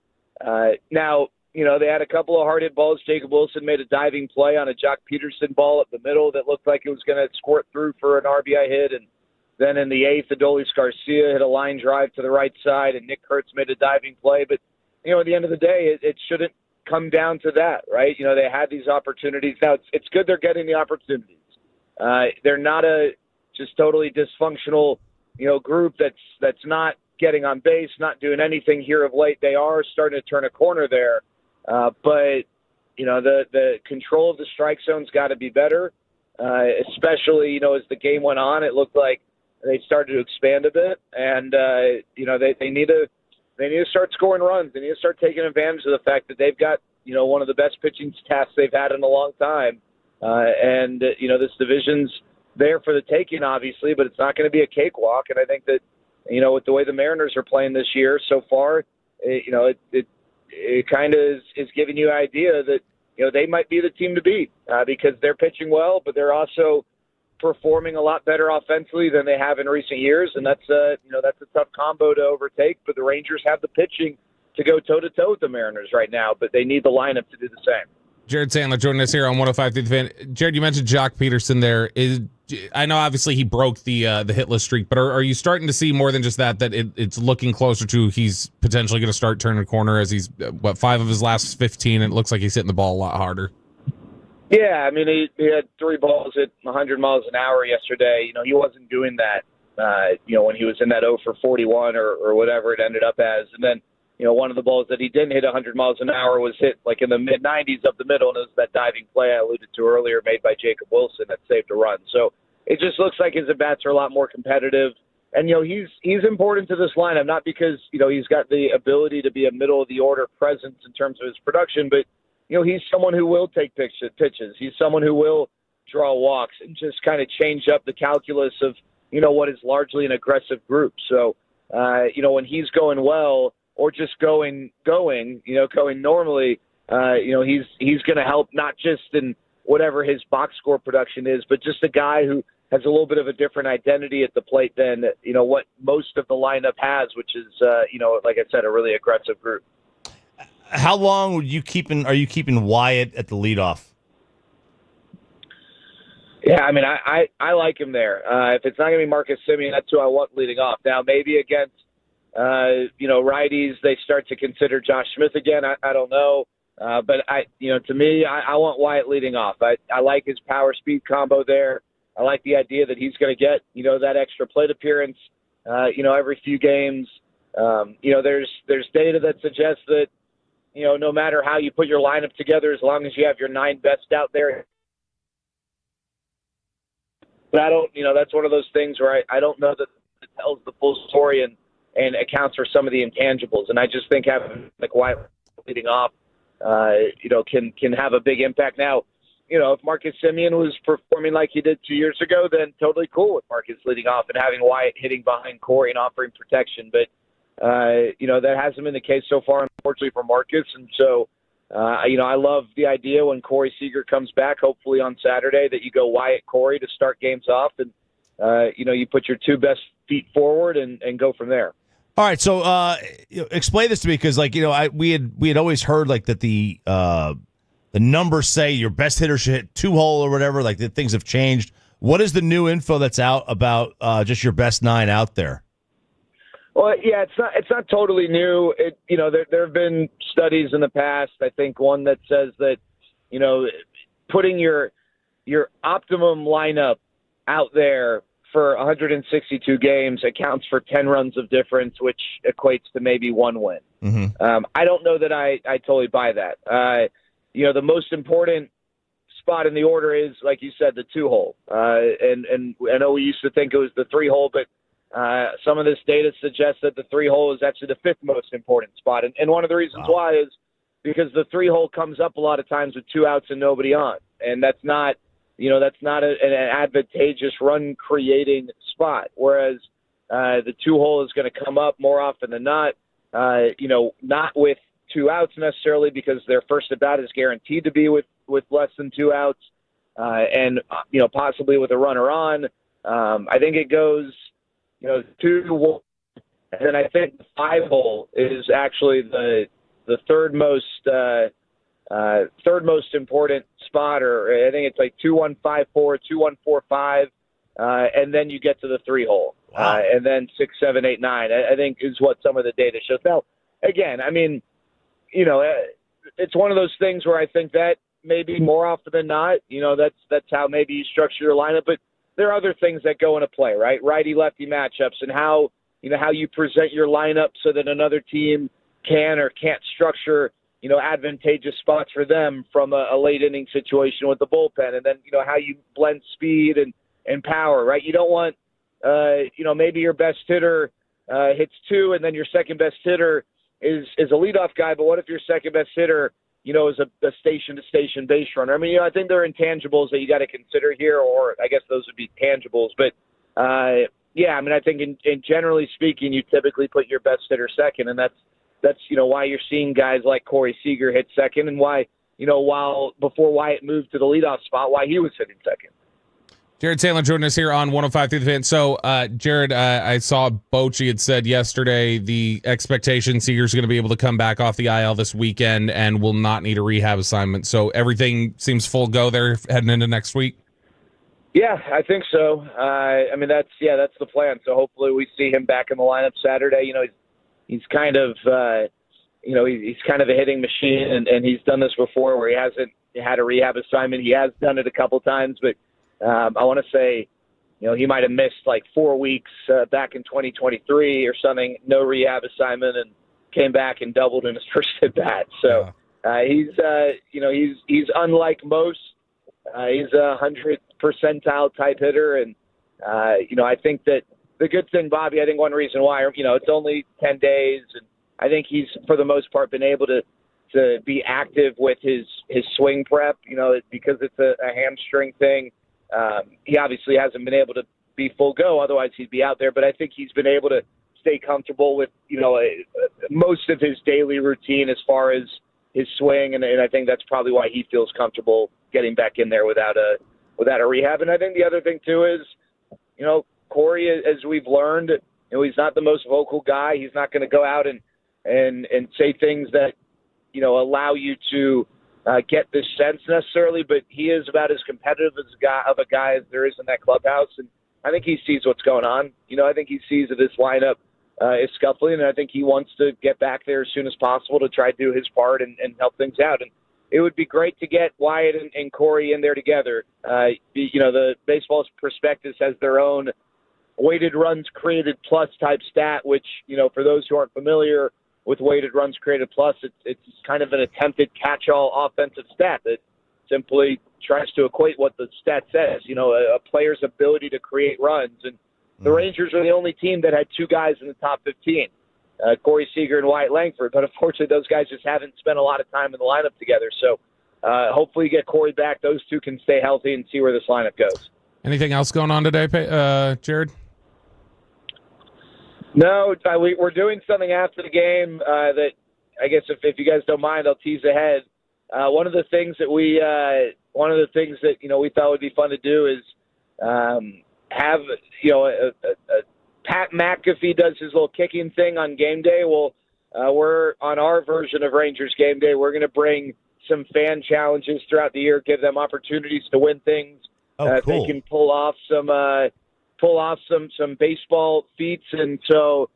Now, they had a couple of hard-hit balls. Jacob Wilson made a diving play on a Jock Peterson ball up the middle that looked like it was going to squirt through for an RBI hit. And then in the 8th, Adolis Garcia hit a line drive to the right side, and Nick Kurtz made a diving play. But, at the end of the day, it shouldn't come down to that, right? They had these opportunities. Now, it's good they're getting the opportunities. They're not a just totally dysfunctional, group that's not getting on base, not doing anything here of late. They are starting to turn a corner there. But the control of the strike zone's got to be better, especially, as the game went on. It looked like they started to expand a bit, and, they need to start scoring runs. They need to start taking advantage of the fact that they've got, one of the best pitching staffs they've had in a long time. This division's there for the taking, obviously, but it's not going to be a cakewalk. And I think that, with the way the Mariners are playing this year so far, it kind of is giving you an idea that, they might be the team to beat because they're pitching well, but they're also performing a lot better offensively than they have in recent years. And that's a tough combo to overtake, but the Rangers have the pitching to go toe-to-toe with the Mariners right now, but they need the lineup to do the same. Jared Sandler joining us here on 105 through the Fan. Jared, you mentioned Jock Peterson there. I know obviously he broke the hitless streak, but are you starting to see more than just that it's looking closer to he's potentially going to start turning a corner as he's, 5 of his last 15, and it looks like he's hitting the ball a lot harder? Yeah, I mean, he had 3 balls at 100 miles an hour yesterday. He wasn't doing that, when he was in that 0 for 41 or whatever it ended up as. And then, one of the balls that he didn't hit 100 miles an hour was hit like in the mid-90s up the middle, and it was that diving play I alluded to earlier made by Jacob Wilson that saved a run. So it just looks like his at-bats are a lot more competitive. And, he's important to this lineup, not because, he's got the ability to be a middle-of-the-order presence in terms of his production, but, he's someone who will take pitches. He's someone who will draw walks and just kind of change up the calculus of, what is largely an aggressive group. So, when he's going well or just going normally, he's going to help not just in whatever his box score production is, but just a guy who has a little bit of a different identity at the plate than, what most of the lineup has, which is, like I said, a really aggressive group. How long are you keeping Wyatt at the leadoff? Yeah, I mean, I like him there. If it's not going to be Marcus Semien, that's who I want leading off. Now, maybe against, righties, they start to consider Josh Smith again. I don't know. But to me, I want Wyatt leading off. I like his power speed combo there. I like the idea that he's going to get, that extra plate appearance, every few games. There's data that suggests that, no matter how you put your lineup together, as long as you have your 9 best out there. But I don't, that's one of those things where I don't know that it tells the full story and accounts for some of the intangibles. And I just think having like Wyatt leading off, can have a big impact. Now, if Marcus Semien was performing like he did 2 years ago, then totally cool with Marcus leading off and having Wyatt hitting behind Corey and offering protection. But, that hasn't been the case so far, unfortunately, for Marcus. And so, I love the idea when Corey Seager comes back, hopefully on Saturday, that you go Wyatt Corey to start games off. And, you put your 2 best feet forward and go from there. All right, so explain this to me because, we had always heard that the numbers say your best hitter should hit 2-hole or whatever. That things have changed. What is the new info that's out about just your best 9 out there? Well, yeah, it's not totally new. There have been studies in the past. I think one that says that putting your optimum lineup out there for 162 games accounts for 10 runs of difference, which equates to maybe 1 win. Mm-hmm. I don't know that I totally buy that. The most important spot in the order is, like you said, the 2-hole. And I know we used to think it was the 3-hole, but some of this data suggests that the 3-hole is actually the 5th most important spot. And one of the reasons why is because the 3-hole comes up a lot of times with 2 outs and nobody on. And that's not an advantageous run-creating spot, whereas the 2-hole is going to come up more often than not, not with 2 outs necessarily because their first at-bat is guaranteed to be with less than 2 outs and, possibly with a runner on. I think it goes, 2-1, and then I think the 5-hole is actually the third most important spot, or I think it's like 2-1-5-4, 2-1-4-5, and then you get to the 3-hole, and then 6, 7, 8, 9. I think is what some of the data shows. Now, again, I mean, it's one of those things where I think that maybe more often than not, that's how maybe you structure your lineup, but there are other things that go into play, right? Righty-lefty matchups and how you present your lineup so that another team can or can't structure, advantageous spots for them from a late inning situation with the bullpen. And then, how you blend speed and power, right? You don't want, maybe your best hitter hits 2 and then your second best hitter is a leadoff guy. But what if your second best hitter, is a station-to-station base runner? I mean, I think there are intangibles that you got to consider here, or I guess those would be tangibles. But, I mean, I think in generally speaking, you typically put your best hitter second, and that's why you're seeing guys like Corey Seager hit second, and why, while before Wyatt moved to the leadoff spot, why he was hitting second. Jared Sandler joining us here on 105 through the Fan. So, Jared, I saw Bochy had said yesterday the expectation Seager's going to be able to come back off the IL this weekend and will not need a rehab assignment. So everything seems full go there heading into next week. Yeah, I think so. I mean, that's the plan. So hopefully we see him back in the lineup Saturday. He's kind of, he's kind of a hitting machine, and he's done this before where he hasn't had a rehab assignment. He has done it a couple times, but I want to say, he might have missed like 4 weeks back in 2023 or something, no rehab assignment, and came back and doubled in his first at bat. So he's unlike most. He's a 100th percentile type hitter, and I think that the good thing, Bobby, I think one reason why, it's only 10 days, and I think he's for the most part been able to be active with his swing prep. Because it's a hamstring thing. He obviously hasn't been able to be full go, otherwise he'd be out there. But I think he's been able to stay comfortable with most of his daily routine as far as his swing, and I think that's probably why he feels comfortable getting back in there without a rehab. And I think the other thing too is, Corey, as we've learned, he's not the most vocal guy. He's not going to go out and say things that allow you to get this sense necessarily, but he is about as competitive of a guy as there is in that clubhouse, and I think he sees what's going on. I think he sees that this lineup is scuffling, and I think he wants to get back there as soon as possible to try to do his part and help things out. And it would be great to get Wyatt and Corey in there together. The Baseball's Prospectus has their own weighted runs created plus type stat, which, for those who aren't familiar with weighted runs created plus, it's kind of an attempted catch-all offensive stat that simply tries to equate what the stat says, a player's ability to create runs. And the Rangers are the only team that had two guys in the top 15, Corey Seager and Wyatt Langford. But unfortunately, those guys just haven't spent a lot of time in the lineup together. So hopefully get Corey back. Those two can stay healthy and see where this lineup goes. Anything else going on today, Jared? No, we're doing something after the game that I guess if you guys don't mind, I'll tease ahead. One of the things that we thought would be fun to do is have Pat McAfee does his little kicking thing on game day. Well, we're on our version of Rangers game day. We're going to bring some fan challenges throughout the year, give them opportunities to win things. Cool. They can pull off some baseball feats, and so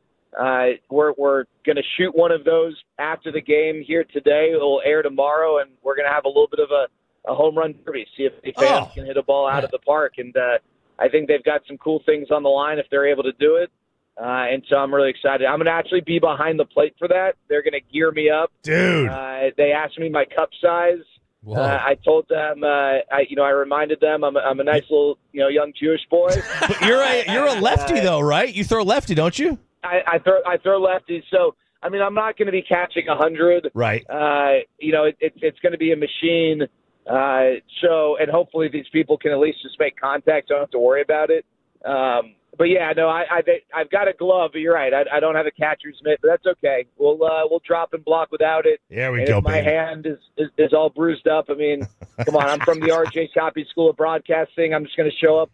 we're going to shoot one of those after the game here today. It will air tomorrow, and we're going to have a little bit of a home run derby, see if the fans can hit a ball out of the park. And I think they've got some cool things on the line if they're able to do it. And so I'm really excited. I'm going to actually be behind the plate for that. They're going to gear me up. Dude. They asked me my cup size. I told them, I reminded them I'm a nice little, young Jewish boy. But you're a lefty though, right? You throw lefty, don't you? I throw lefties. So, I'm not going to be catching 100. Right. It's going to be a machine. And hopefully these people can at least just make contact. So I don't have to worry about it. But yeah, no, I've got a glove, but you're right. I don't have a catcher's mitt, but that's okay. We'll drop and block without it. There we and go, if my baby. hand is all bruised up. Come on, I'm from the RJ Choppy School of Broadcasting. I'm just going to show up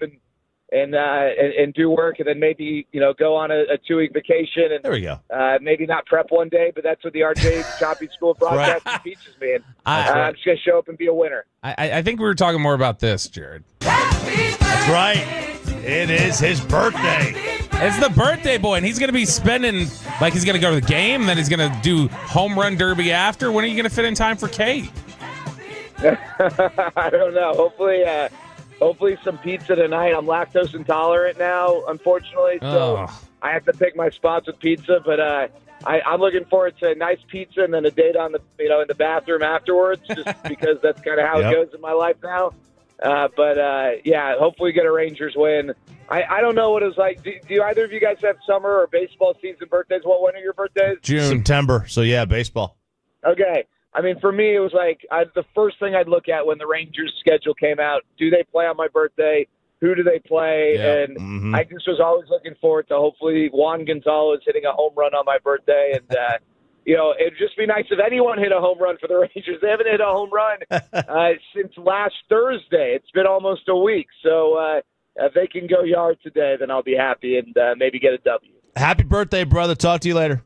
and do work, and then maybe go on a 2-week vacation. And there we go. Maybe not prep one day, but that's what the RJ Choppy School of Broadcasting teaches me. And I'm just going to show up and be a winner. I think we were talking more about this, Jared. That's right. It is his birthday. It's the birthday boy, and he's going to be spending, he's going to go to the game, then he's going to do home run derby after. When are you going to fit in time for Kate? I don't know. Hopefully some pizza tonight. I'm lactose intolerant now, unfortunately, so I have to pick my spots with pizza. But I'm looking forward to a nice pizza and then a date on the in the bathroom afterwards, just because that's kind of how it goes in my life now. But hopefully get a Rangers win. I don't know what it's like. Do either of you guys have summer or baseball season birthdays? When are your birthdays? June. September. So, yeah, baseball. Okay. For me, it was the first thing I'd look at when the Rangers schedule came out. Do they play on my birthday? Who do they play? Yeah. And I just was always looking forward to hopefully Juan Gonzalez hitting a home run on my birthday. And, it'd just be nice if anyone hit a home run for the Rangers. They haven't hit a home run since last Thursday. It's been almost a week. So if they can go yard today, then I'll be happy and maybe get a W. Happy birthday, brother. Talk to you later.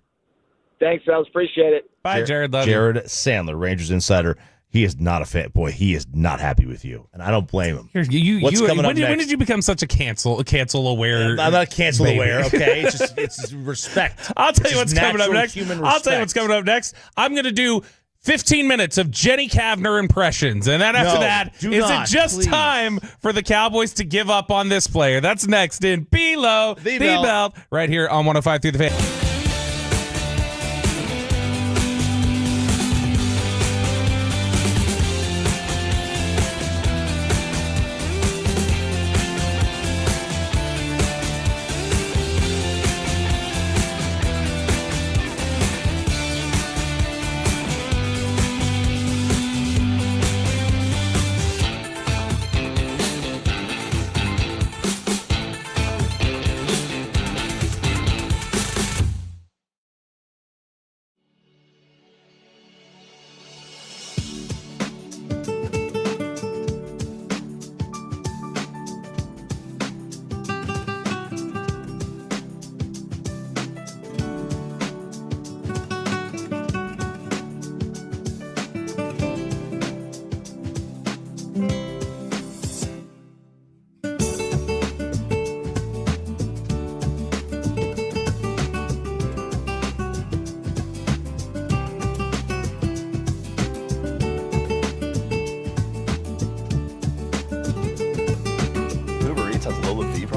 Thanks, fellas. Appreciate it. Bye, Jared. Love Jared Sandler, Rangers Insider. He is not a fan. Boy, he is not happy with you, and I don't blame him. What's coming up next? When did you become such a cancel aware? I'm not cancel aware. Okay, it's respect. I'll tell you what's coming up next. I'm going to do 15 minutes of Jenny Kavner impressions, and then after it just time for the Cowboys to give up on this player? That's next in Below the Belt, right here on 105 through the Fan.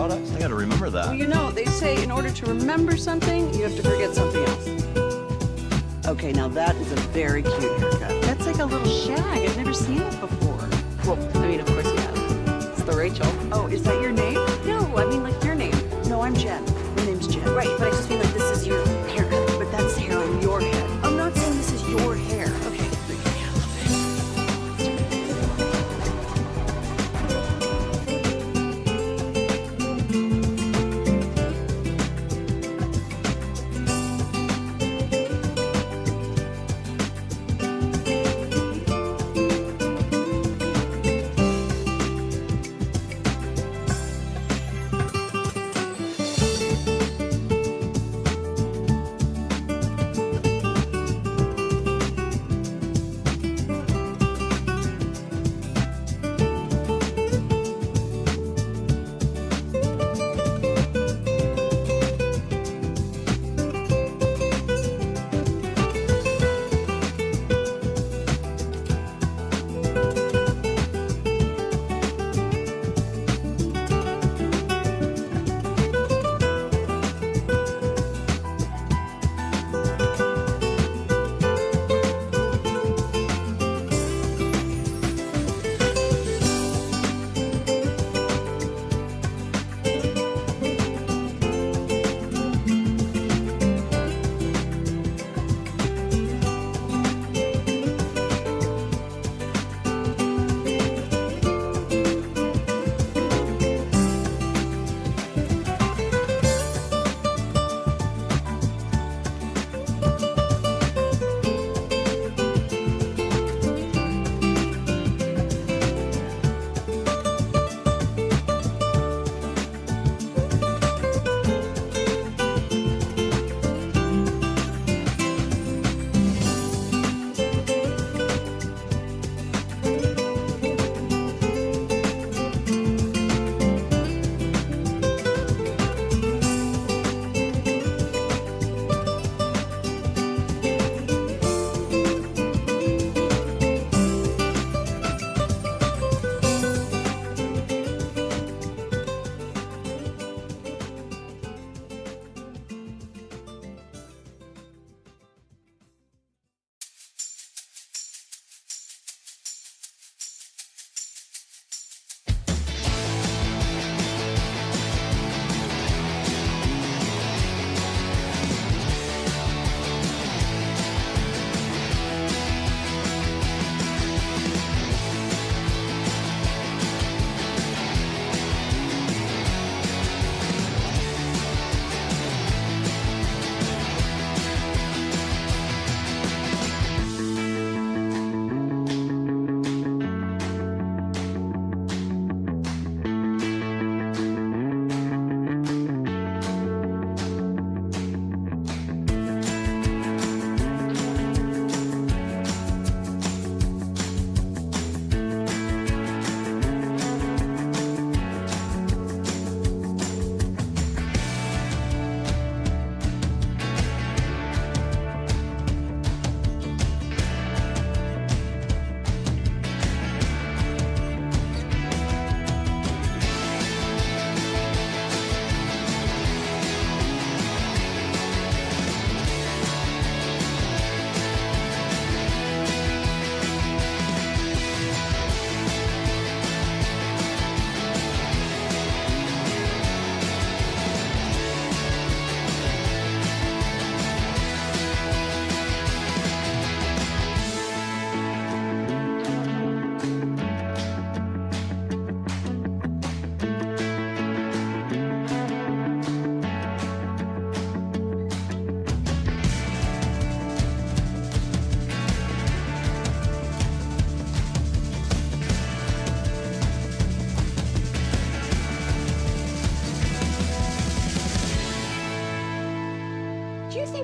products? I gotta remember that. Well, you know, they say in order to remember something, you have to forget something else. Okay, now that is a very cute haircut. That's like a little shag. I've never seen it before. Well, I mean, of course you have. It's the Rachel. Oh, is that your name? No, I mean like your name. No, I'm Jen. My name's Jen. Right, but I just mean like this is your haircut. But that's hair on your head. I'm not saying this is your hair. Okay.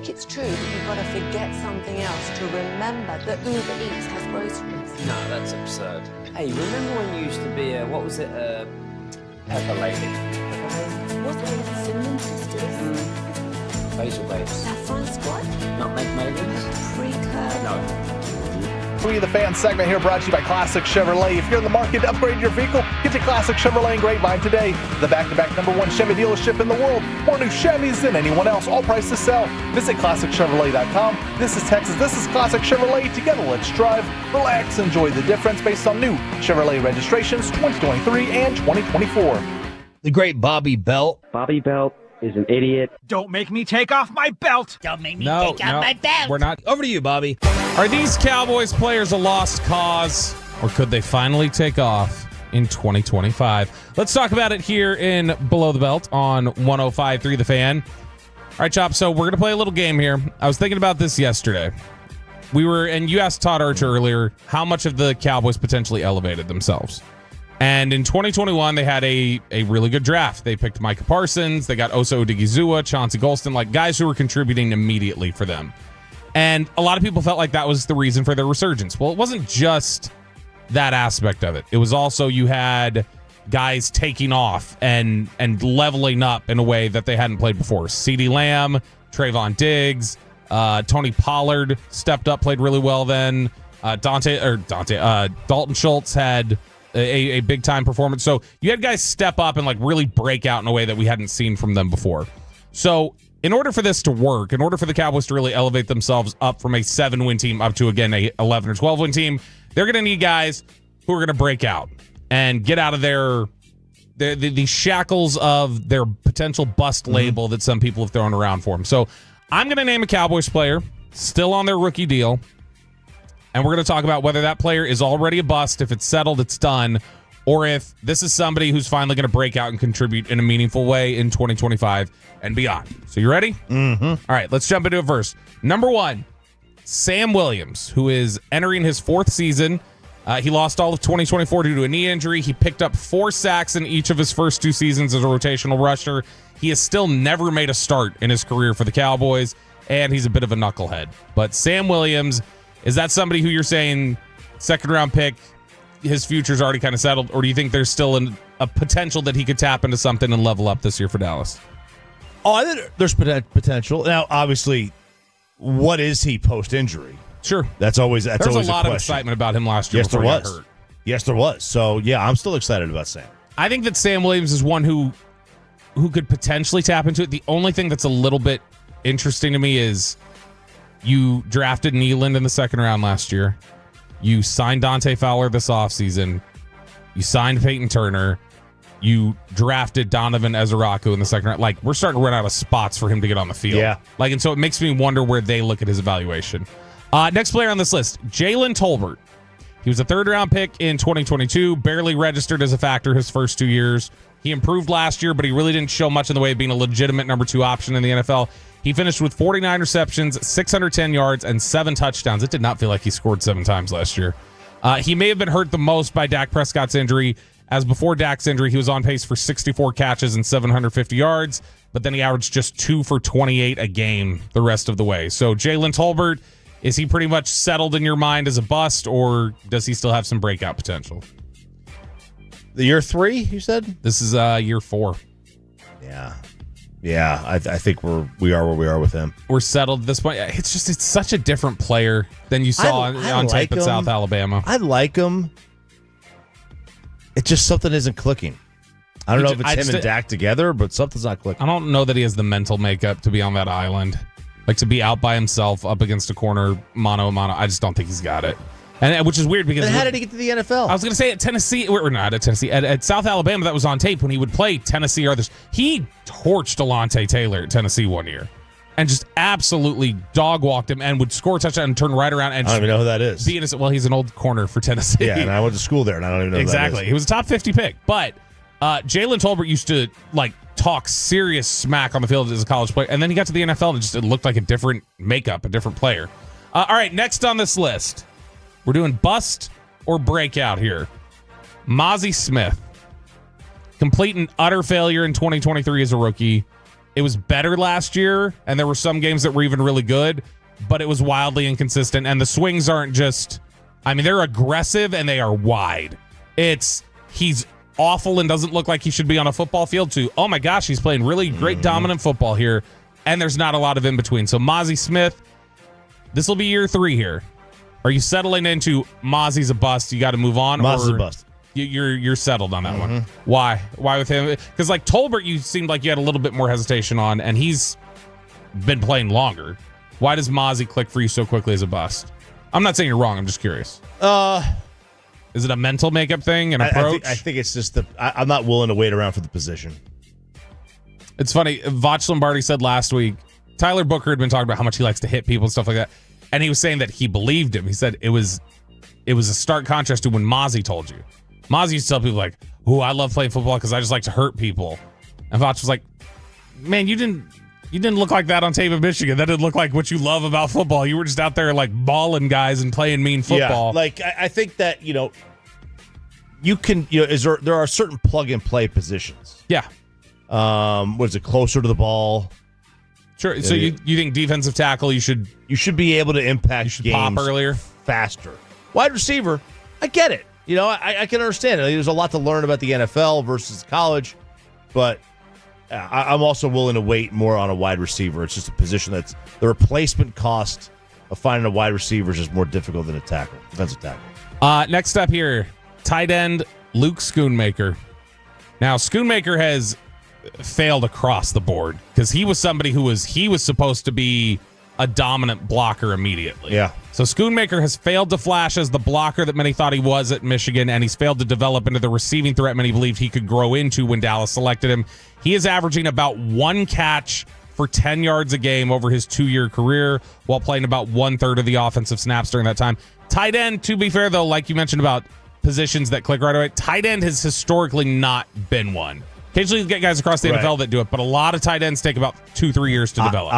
It's true that you've got to forget something else to remember that Uber Eats has groceries. No, that's absurd. Hey, remember when you used to be a, what was it, Pepper Lady? Wasn't it the Cinnamon Sisters? Basil Babes. Saffron Squad? Nutmeg Maidens? Pre-curd? No. 105.3 The Fan segment here brought to you by Classic Chevrolet. If you're in the market to upgrade your vehicle, get to Classic Chevrolet in Grapevine today. The back-to-back #1 Chevy dealership in the world. More new Chevys than anyone else. All prices sell. Visit ClassicChevrolet.com. This is Texas. This is Classic Chevrolet. Together, let's drive, relax, enjoy the difference based on new Chevrolet registrations 2023 and 2024. The great Bobby Belt. Bobby Belt is an idiot. Don't make me take off my belt. Don't make me take off my belt. We're not. Over to you, Bobby. Are these Cowboys players a lost cause, or could they finally take off in 2025? Let's talk about it here in Below the Belt on 105.3 The Fan. All right, Chop, so we're going to play a little game here. I was thinking about this yesterday. And you asked Todd Archer earlier how much of the Cowboys potentially elevated themselves. And in 2021, they had a really good draft. They picked Micah Parsons. They got Osa Odigizua, Chauncey Golston, like guys who were contributing immediately for them. And a lot of people felt like that was the reason for their resurgence. Well, it wasn't just that aspect of it. It was also you had guys taking off and leveling up in a way that they hadn't played before. CeeDee Lamb, Trayvon Diggs, Tony Pollard stepped up, played really well then. Dalton Schultz had a big time performance. So you had guys step up and like really break out in a way that we hadn't seen from them before. So in order for this to work, in order for the Cowboys to really elevate themselves up from a 7-win team up to, again, a 11 or 12-win team, they're going to need guys who are going to break out and get out of the shackles of their potential bust label that some people have thrown around for them. So I'm going to name a Cowboys player still on their rookie deal. And we're going to talk about whether that player is already a bust, if it's settled, it's done, or if this is somebody who's finally going to break out and contribute in a meaningful way in 2025 and beyond. So you ready? Mm-hmm. All right, let's jump into it first. Number 1, Sam Williams, who is entering his 4th season. He lost all of 2024 due to a knee injury. He picked up 4 sacks in each of his first 2 seasons as a rotational rusher. He has still never made a start in his career for the Cowboys, and he's a bit of a knucklehead. But Sam Williams, is that somebody who you're saying second-round pick, his future's already kind of settled, or do you think there's still a potential that he could tap into something and level up this year for Dallas? Oh, I think there's potential. Now, obviously, what is he post-injury? Sure. That's always a question. There's a lot of excitement about him last year. Yes, there was. Yes, there was. So, yeah, I'm still excited about Sam. I think that Sam Williams is one who could potentially tap into it. The only thing that's a little bit interesting to me is you drafted Nealand in the 2nd round last year. You signed Dante Fowler this offseason. You signed Peyton Turner. You drafted Donovan Ezeraku in the 2nd round. Like, we're starting to run out of spots for him to get on the field. Yeah. Like, and so it makes me wonder where they look at his evaluation. Next player on this list, Jalen Tolbert. He was a 3rd-round pick in 2022, barely registered as a factor his first 2 years. He improved last year, but he really didn't show much in the way of being a legitimate number 2 option in the NFL. He finished with 49 receptions, 610 yards, and 7 touchdowns. It did not feel like he scored 7 times last year. He may have been hurt the most by Dak Prescott's injury, as before Dak's injury, he was on pace for 64 catches and 750 yards, but then he averaged just 2 for 28 a game the rest of the way. So Jalen Tolbert, is he pretty much settled in your mind as a bust, or does he still have some breakout potential? The year 3, you said? This is year 4. Yeah, I think we are where we are with him. We're settled at this point. It's such a different player than you saw on tape at South Alabama. I like him. It's just something isn't clicking. I don't know if it's him and Dak together, but something's not clicking. I don't know that he has the mental makeup to be on that island. Like, to be out by himself up against a corner, mano a mano. I just don't think he's got it. And which is weird because... Then how did he get to the NFL? I was going to say at Tennessee, or not at Tennessee, at South Alabama, that was on tape when he would play Tennessee or others. He torched Alontae Taylor at Tennessee one year and just absolutely dog-walked him and would score a touchdown and turn right around. And I don't even know who that is. Well, he's an old corner for Tennessee. Yeah, and I went to school there, and I don't even know who that is. Exactly. He was a top 50 pick. But Jalen Tolbert used to, like, talk serious smack on the field as a college player, and then he got to the NFL and it looked like a different makeup, a different player. All right, next on this list, we're doing bust or breakout here. Mazi Smith, complete and utter failure in 2023 as a rookie. It was better last year, and there were some games that were even really good, but it was wildly inconsistent, and the swings aren't just, I mean, they're aggressive and they are wide. He's awful and doesn't look like he should be on a football field to, oh my gosh, he's playing really great dominant football here, and there's not a lot of in between. So Mazi Smith, this will be year 3 here. Are you settling into Mazi's a bust? You got to move on. Mazi's a bust. You're settled on that one. Why? Why with him? Because like Tolbert, you seemed like you had a little bit more hesitation on, and he's been playing longer. Why does Mazi click for you so quickly as a bust? I'm not saying you're wrong. I'm just curious. Is it a mental makeup thing, an approach? I think it's just I'm not willing to wait around for the position. It's funny. Vach Lombardi said last week, Tyler Booker had been talking about how much he likes to hit people and stuff like that. And he was saying that he believed him. He said it was a stark contrast to when Mazi told you. Mazi used to tell people like, "Oh, I love playing football because I just like to hurt people." And Vach was like, "Man, you didn't look like that on tape in Michigan. That didn't look like what you love about football. You were just out there like balling guys and playing mean football." Yeah, like I think that you can there are certain plug and play positions. Yeah. Was it closer to the ball? Sure. So you think defensive tackle you should be able to impact games pop earlier, faster. Wide receiver, I get it. I can understand it. There's a lot to learn about the NFL versus college, but I'm also willing to wait more on a wide receiver. It's just a position that's the replacement cost of finding a wide receiver is just more difficult than a defensive tackle. Next up here, tight end Luke Schoonmaker. Now Schoonmaker has failed across the board because he was somebody who was supposed to be a dominant blocker immediately. Yeah. So Schoonmaker has failed to flash as the blocker that many thought he was at Michigan, and he's failed to develop into the receiving threat many believed he could grow into when Dallas selected him. He is averaging about one catch for 10 yards a game over his 2-year career while playing about 1/3 of the offensive snaps during that time. Tight end, to be fair, though, like you mentioned about positions that click right away, tight end has historically not been one. Occasionally you get guys across the NFL that do it, but a lot of tight ends take about 2-3 years to develop.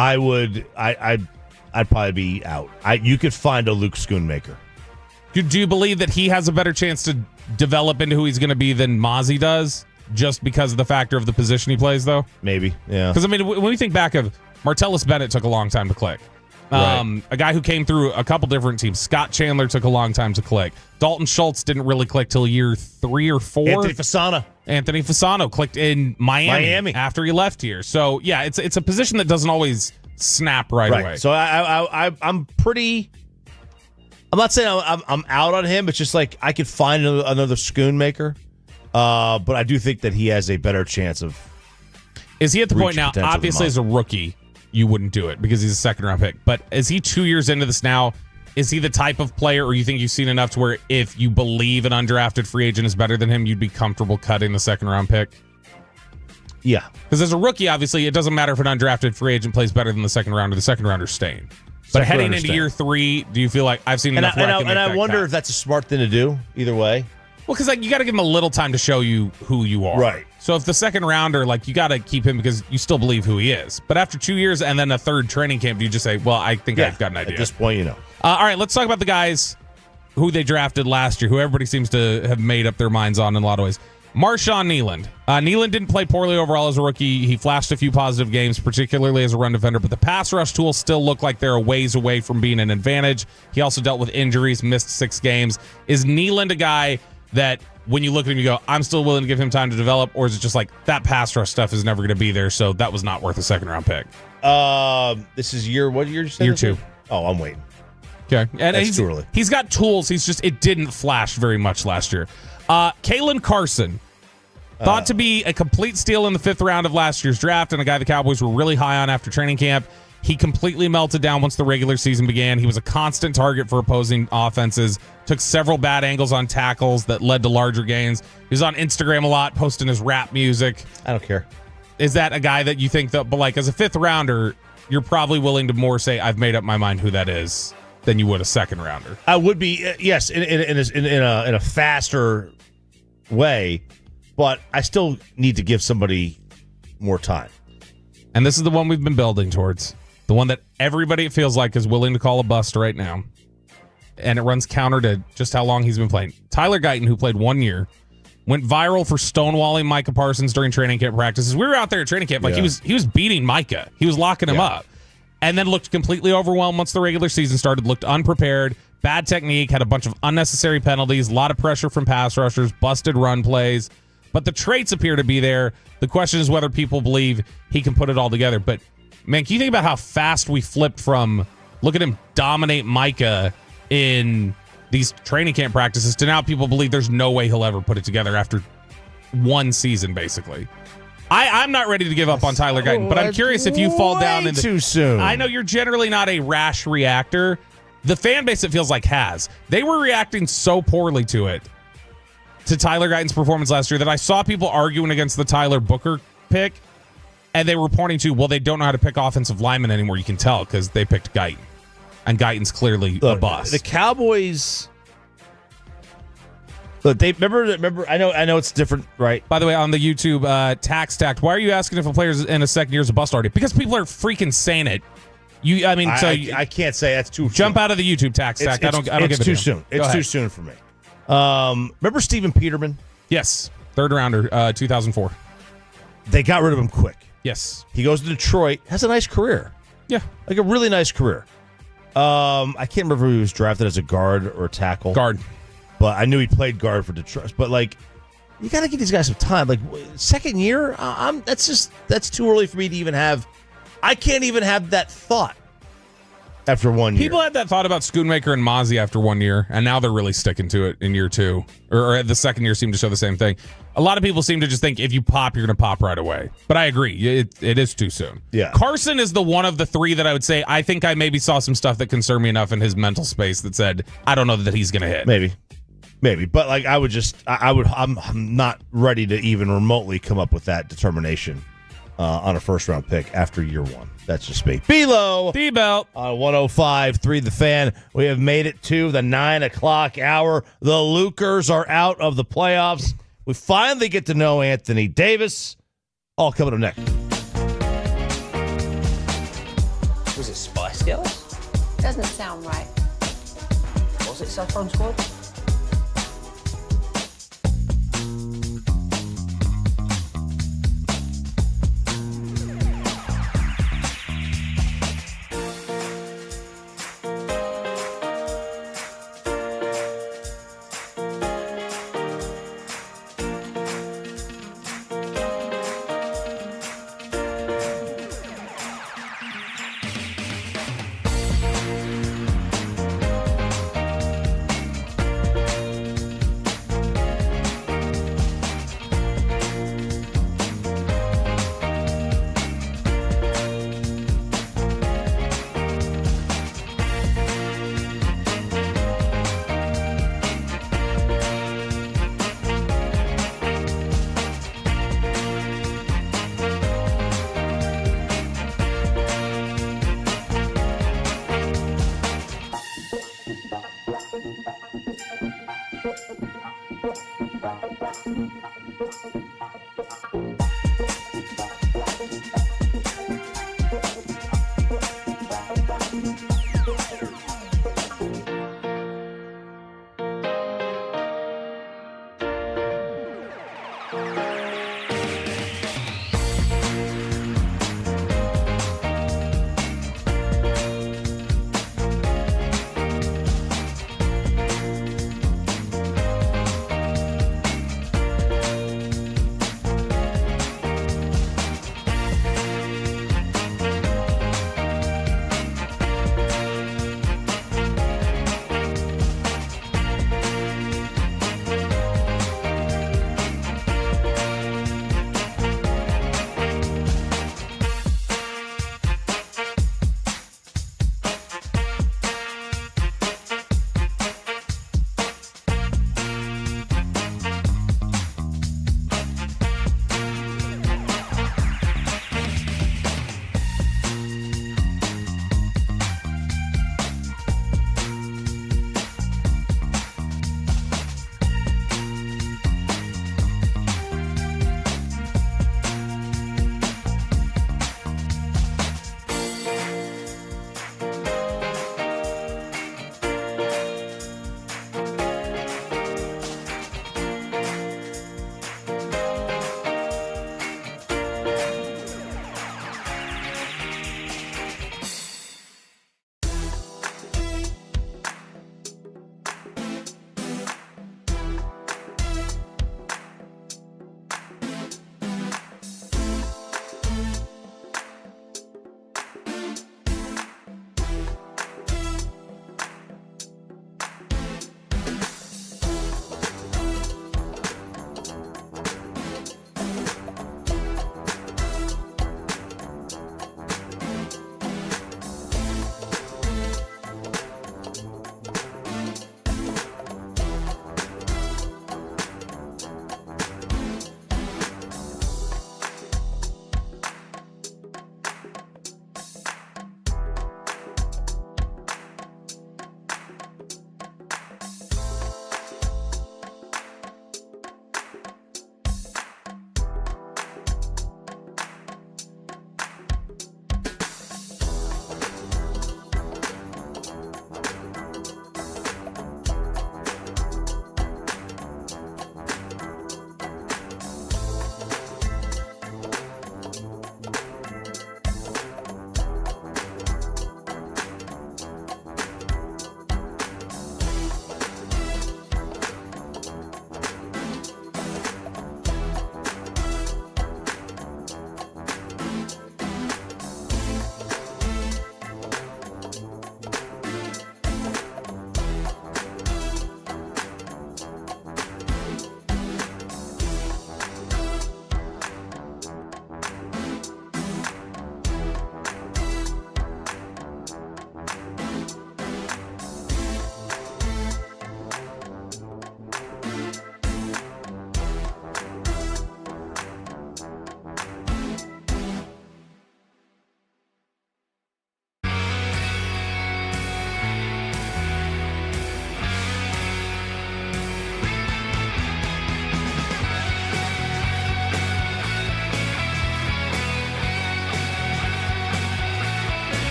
I'd probably be out. You could find a Luke Schoonmaker. Do you believe that he has a better chance to develop into who he's going to be than Mazi does, just because of the factor of the position he plays, though? Maybe, yeah. Because, I mean, when we think back of Martellus Bennett took a long time to click. A guy who came through a couple different teams. Scott Chandler took a long time to click. Dalton Schultz didn't really click till year 3 or 4. Anthony Fasano clicked in Miami after he left here. So, yeah, it's a position that doesn't always snap right away. So I'm pretty. I'm not saying I'm out on him. It's just like I could find another Schoonmaker, but I do think that he has a better chance of. Is he at the point now? Obviously, as a rookie, you wouldn't do it because he's a second-round pick. But is he 2 years into this now? Is he the type of player, or you think you've seen enough to where if you believe an undrafted free agent is better than him, you'd be comfortable cutting the second-round pick? Yeah. Because as a rookie, obviously, it doesn't matter if an undrafted free agent plays better than the second rounder. The second rounder's staying. But heading into year 3, do you feel like I've seen enough? And I wonder if that's a smart thing to do either way. Well, because you got to give him a little time to show you who you are. Right. So if the second rounder, you got to keep him because you still believe who he is. But after 2 years and then a third training camp, do you just say, well, I think I've got an idea. At this point, all right, let's talk about the guys who they drafted last year, who everybody seems to have made up their minds on in a lot of ways. Marshawn Kneeland. Kneeland didn't play poorly overall as a rookie. He flashed a few positive games, particularly as a run defender, but the pass rush tools still look like they're a ways away from being an advantage. He also dealt with injuries, missed 6 games. Is Kneeland a guy that when you look at him, you go, I'm still willing to give him time to develop, or is it just like that pass rush stuff is never going to be there, so that was not worth a second-round pick? This is what year? Year 2. Oh, I'm waiting. Okay. And that's too early. He's got tools. It didn't flash very much last year. Kalen Carson, thought to be a complete steal in the 5th round of last year's draft and a guy the Cowboys were really high on after training camp. He completely melted down once the regular season began. He was a constant target for opposing offenses, took several bad angles on tackles that led to larger gains. He was on Instagram a lot, posting his rap music. I don't care. Is that a guy that you think that, but as a 5th rounder, you're probably willing to more say, I've made up my mind who that is, than you would a second rounder? I would be, yes, in a faster way, but I still need to give somebody more time. And this is the one we've been building towards. The one that everybody, it feels like, is willing to call a bust right now. And it runs counter to just how long he's been playing. Tyler Guyton, who played 1 year, went viral for stonewalling Micah Parsons during training camp practices. We were out there at training camp. He was beating Micah. He was locking him up. And then looked completely overwhelmed once the regular season started, looked unprepared, bad technique, had a bunch of unnecessary penalties, a lot of pressure from pass rushers, busted run plays. But the traits appear to be there. The question is whether people believe he can put it all together. But, man, can you think about how fast we flipped from look at him dominate Micah in these training camp practices to now people believe there's no way he'll ever put it together after one season, basically. I'm not ready to give up on Tyler Guyton, but I'm curious if you fall down in too soon. I know you're generally not a rash reactor. The fan base, it feels like, has. They were reacting so poorly to Tyler Guyton's performance last year that I saw people arguing against the Tyler Booker pick, and they were pointing to, well, they don't know how to pick offensive linemen anymore. You can tell because they picked Guyton, and Guyton's clearly a bust. The Cowboys. Look, they remember. I know it's different, right? By the way, on the YouTube, Tax Tact, why are you asking if a player's in a second year is a bust already? Because people are freaking saying it. I can't say that's too. Jump out of the YouTube Tax Tact. I don't give It's too soon. It's too soon for me. Remember Steven Peterman? Yes, third rounder, 2004. They got rid of him quick. Yes, he goes to Detroit. Has a nice career. Yeah, like a really nice career. I can't remember if he was drafted as a guard or a tackle. Guard. But I knew he played guard for Detroit. But like, you got to give these guys some time. Like second year, that's too early for me to even have. I can't even have that thought after 1 year. People had that thought about Schoonmaker and Mazi after 1 year, and now they're really sticking to it in year two, or the second year seemed to show the same thing. A lot of people seem to just think if you pop, you're going to pop right away. But I agree, it is too soon. Yeah, Carson is the one of the three that I would say I think I maybe saw some stuff that concerned me enough in his mental space that said I don't know that he's going to hit. Maybe, but like I'm not ready to even remotely come up with that determination on a first round pick after year one. That's just me. Below D-Belt on 105.3 The Fan. We have made it to the 9 o'clock hour. The Lucers are out of the playoffs. We finally get to know Anthony Davis. All coming up next. Was it Spice Girls? Doesn't sound right. Was it Saffron Squad?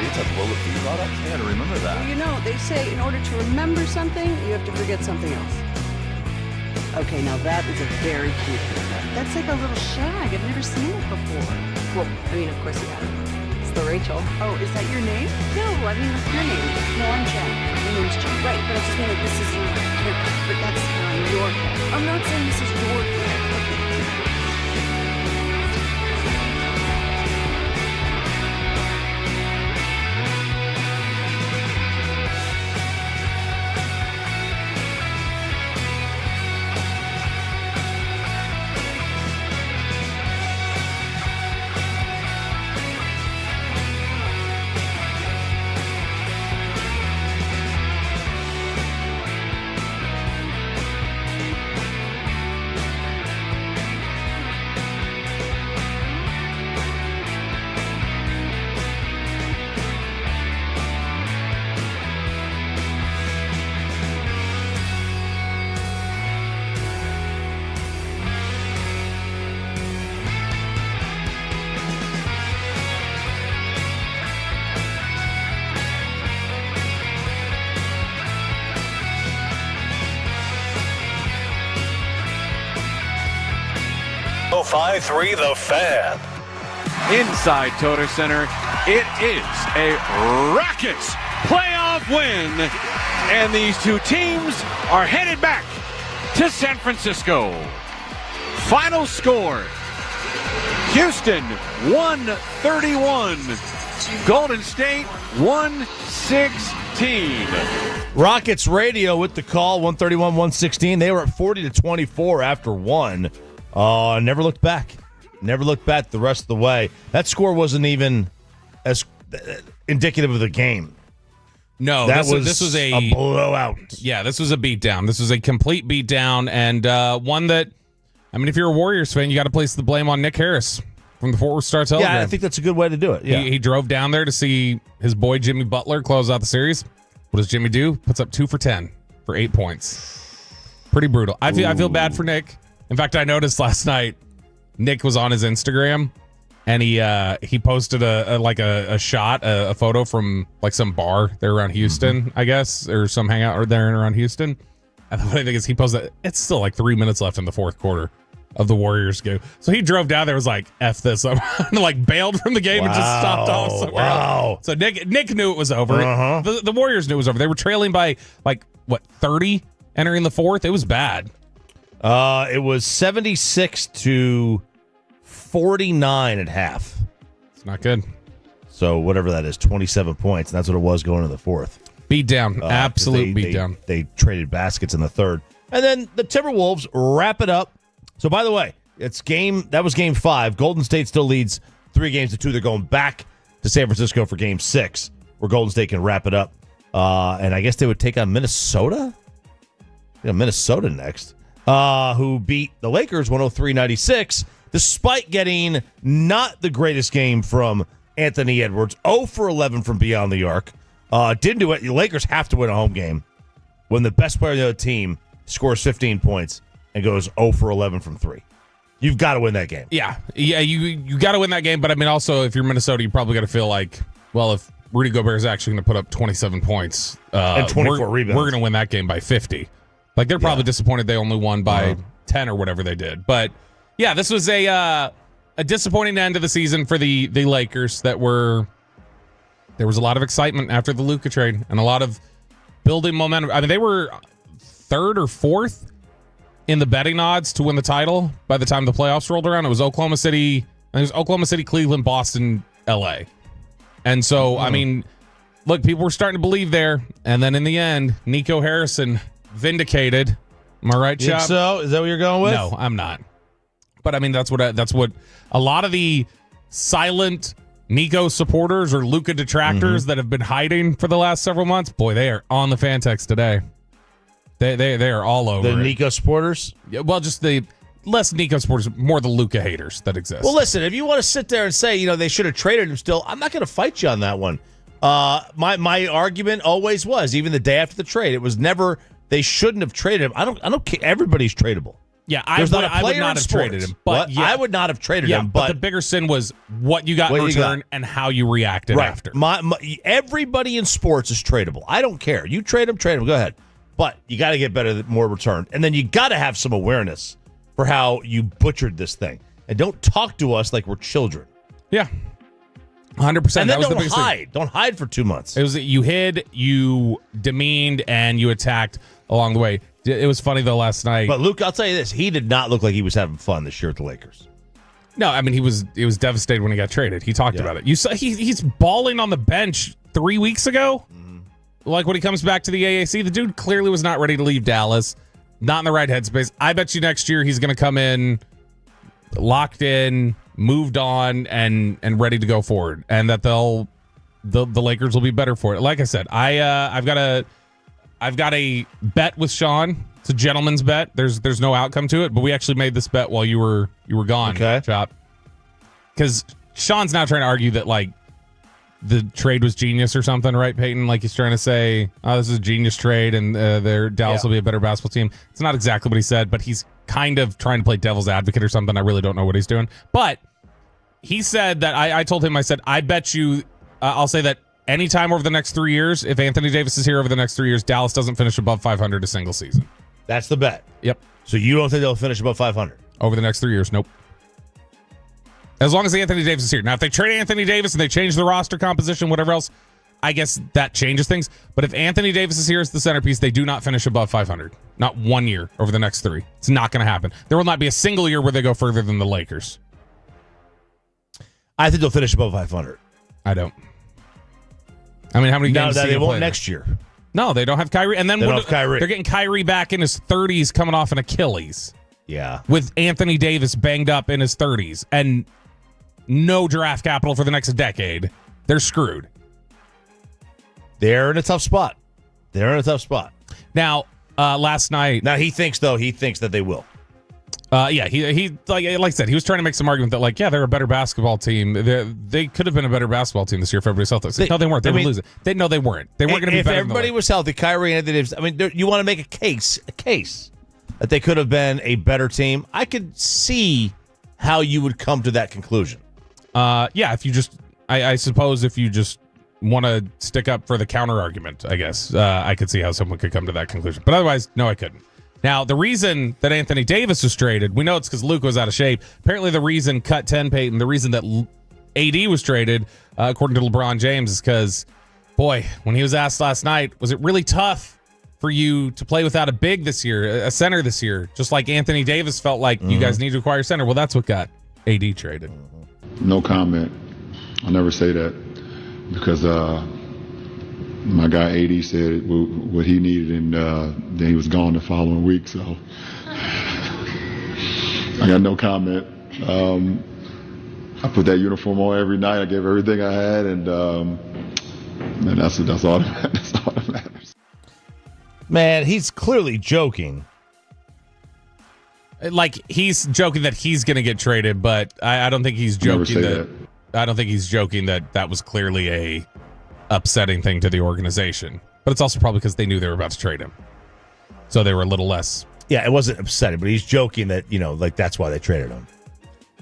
It's a low-fee product. I gotta remember that. Well, you know, they say in order to remember something, you have to forget something else. Okay, now that is a very cute haircut. That's like a little shag. I've never seen it before. Well, I mean, of course you haven't. It's the Rachel. Oh, is that your name? No, I mean, what's your name? No, I'm Jack. My name's Jack. Right, but I just mean like this is your haircut. But that's your hair. I'm not saying this is your hair. The Fan. Inside Toyota Center, it is a Rockets playoff win, and these two teams are headed back to San Francisco. Final score, Houston 131, Golden State 116. Rockets radio with the call, 131-116. They were at 40-24 after one. Never looked back. Never looked back the rest of the way. That score wasn't even as indicative of the game. No, this was a blowout. Yeah, this was a beatdown. This was a complete beatdown, and one that, I mean, if you're a Warriors fan, you got to place the blame on Nick Harris from the Fort Worth Star-Telegram. Yeah, I think that's a good way to do it. Yeah. He drove down there to see his boy Jimmy Butler close out the series. What does Jimmy do? Puts up 2 for 10 for 8 points. Pretty brutal. I feel bad for Nick. In fact, I noticed last night Nick was on his Instagram and he posted a shot, a photo from like some bar there around Houston, I guess, or some hangout or there around Houston. And the funny thing is he posted, it's still like 3 minutes left in the fourth quarter of the Warriors game. So he drove down there, was like, F this up, and like bailed from the game and just stopped off somewhere else. So Nick knew it was over. The Warriors knew it was over. They were trailing by like, 30 entering the fourth? It was bad. It was 76-49 at half. It's not good. So whatever that is, 27 points, and that's what it was going into the fourth. Beat down. Absolute beat down. They traded baskets in the third. And then the Timberwolves wrap it up. So by the way, that was game 5. Golden State still leads 3-2. They're going back to San Francisco for game 6, where Golden State can wrap it up. And I guess they would take on Minnesota? Yeah, Minnesota next. Who beat the Lakers 103-96, despite getting not the greatest game from Anthony Edwards. 0 for 11 from beyond the arc. Didn't do it. The Lakers have to win a home game when the best player on the other team scores 15 points and goes 0 for 11 from 3. You've got to win that game. Yeah, you got to win that game. But I mean, also, if you're Minnesota, you probably got to feel like, well, if Rudy Gobert is actually going to put up 27 points and 24 rebounds, we're going to win that game by 50. Like, they're probably disappointed they only won by 10 or whatever they did. But, yeah, this was a disappointing end of the season for the Lakers. There was a lot of excitement after the Luca trade and a lot of building momentum. I mean, they were 3rd or 4th in the betting odds to win the title by the time the playoffs rolled around. It was Oklahoma City, Cleveland, Boston, LA. And so, I mean, look, people were starting to believe there. And then in the end, Nico Harrison vindicated. Am I right, Chop? So is that what you're going with? No, I'm not. But I mean, that's what a lot of the silent Nico supporters or Luca detractors that have been hiding for the last several months. Boy, they are on the fan text today. They are all over the Nico supporters. Yeah, well, just the less Nico supporters, more the Luca haters that exist. Well, listen, if you want to sit there and say, they should have traded him still, I'm not going to fight you on that one. My argument always was, even the day after the trade, it was never they shouldn't have traded him. I don't care. Everybody's tradable. Yeah, I would not have traded him. But yeah, I would not have traded him. But the bigger sin was what you got in return and how you reacted after. Everybody in sports is tradable. I don't care. You trade him, Go ahead. But you got to get better, more return. And then you got to have some awareness for how you butchered this thing. And don't talk to us like we're children. Yeah. 100%. And then that was don't the biggest hide. thing. Don't hide for 2 months. It was that you hid, you demeaned, and you attacked along the way. It was funny, though, last night. But, Luke, I'll tell you this. He did not look like he was having fun this year at the Lakers. No, I mean, he was devastated when he got traded. He talked about it. You saw he's balling on the bench 3 weeks ago. Like, when he comes back to the AAC, the dude clearly was not ready to leave Dallas. Not in the right headspace. I bet you next year he's going to come in locked in, moved on, and ready to go forward. And that the Lakers will be better for it. Like I said, I've got a bet with Sean. It's a gentleman's bet. There's no outcome to it, but we actually made this bet while you were gone, Chop. Because Sean's now trying to argue that like the trade was genius or something, right, Peyton? Like he's trying to say, "Oh, this is a genius trade, and Dallas will be a better basketball team." It's not exactly what he said, but he's kind of trying to play devil's advocate or something. I really don't know what he's doing, but he said that I told him, I said, I bet you, I'll say that anytime over the next 3 years, if Anthony Davis is here over the next 3 years, Dallas doesn't finish above 500 a single season. That's the bet. Yep. So you don't think they'll finish above 500? Over the next 3 years, nope. As long as Anthony Davis is here. Now, if they trade Anthony Davis and they change the roster composition, whatever else, I guess that changes things. But if Anthony Davis is here as the centerpiece, they do not finish above 500. Not 1 year over the next 3. It's not going to happen. There will not be a single year where they go further than the Lakers. I think they'll finish above 500. I don't. I mean, how many games they won't next year? No, they don't have Kyrie. And then they don't have Kyrie. They're getting Kyrie back in his 30s coming off an Achilles. Yeah. With Anthony Davis banged up in his 30s and no draft capital for the next decade. They're screwed. They're in a tough spot. Now, last night. Now, he thinks that they will. Yeah, he like I said, he was trying to make some argument that like, yeah, they're a better basketball team. They could have been a better basketball team this year if everybody was healthy. No, they weren't. They would lose it. No, they weren't. They weren't going to be if better. If everybody was healthy, Kyrie and Anthony Davis, I mean, you want to make a case that they could have been a better team. I could see how you would come to that conclusion. Yeah, if you just, I suppose if you just want to stick up for the counter argument, I guess I could see how someone could come to that conclusion. But otherwise, no, I couldn't. Now, the reason that Anthony Davis was traded, we know it's because Luca was out of shape. Apparently, the reason, cut 10, Peyton, the reason that AD was traded, according to LeBron James, is because, boy, when he was asked last night, was it really tough for you to play without a big this year, a center this year, just like Anthony Davis felt like you guys need to acquire center? Well, that's what got AD traded. No comment. I'll never say that because my guy AD said what he needed, and then he was gone the following week. So I got no comment. I put that uniform on every night. I gave everything I had, and that's all that matters. Man, he's clearly joking. Like he's joking that he's going to get traded, but I don't think he's joking that. I don't think he's joking that was clearly a upsetting thing to the organization. But it's also probably because they knew they were about to trade him, so they were a little less. Yeah, it wasn't upsetting, but he's joking that like that's why they traded him.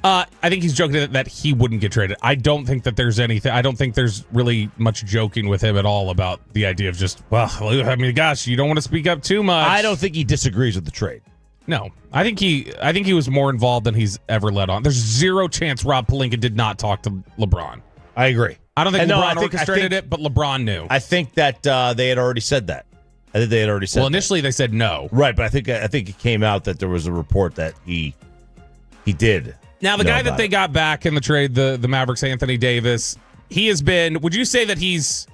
I think he's joking that he wouldn't get traded. I don't think that there's anything. I don't think there's really much joking with him at all about the idea of just, well, I mean, gosh, you don't want to speak up too much. I don't think he disagrees with the trade. No, I think he was more involved than he's ever let on. There's zero chance Rob Pelinka did not talk to LeBron. I agree. I don't think LeBron orchestrated it, but LeBron knew. I think that they had already said that. I think they had already said. Well, initially they said no. Right, but I think it came out that there was a report that he did. Now the guy that they got back in the trade, the Mavericks, Anthony Davis, he has been. Would you say that he is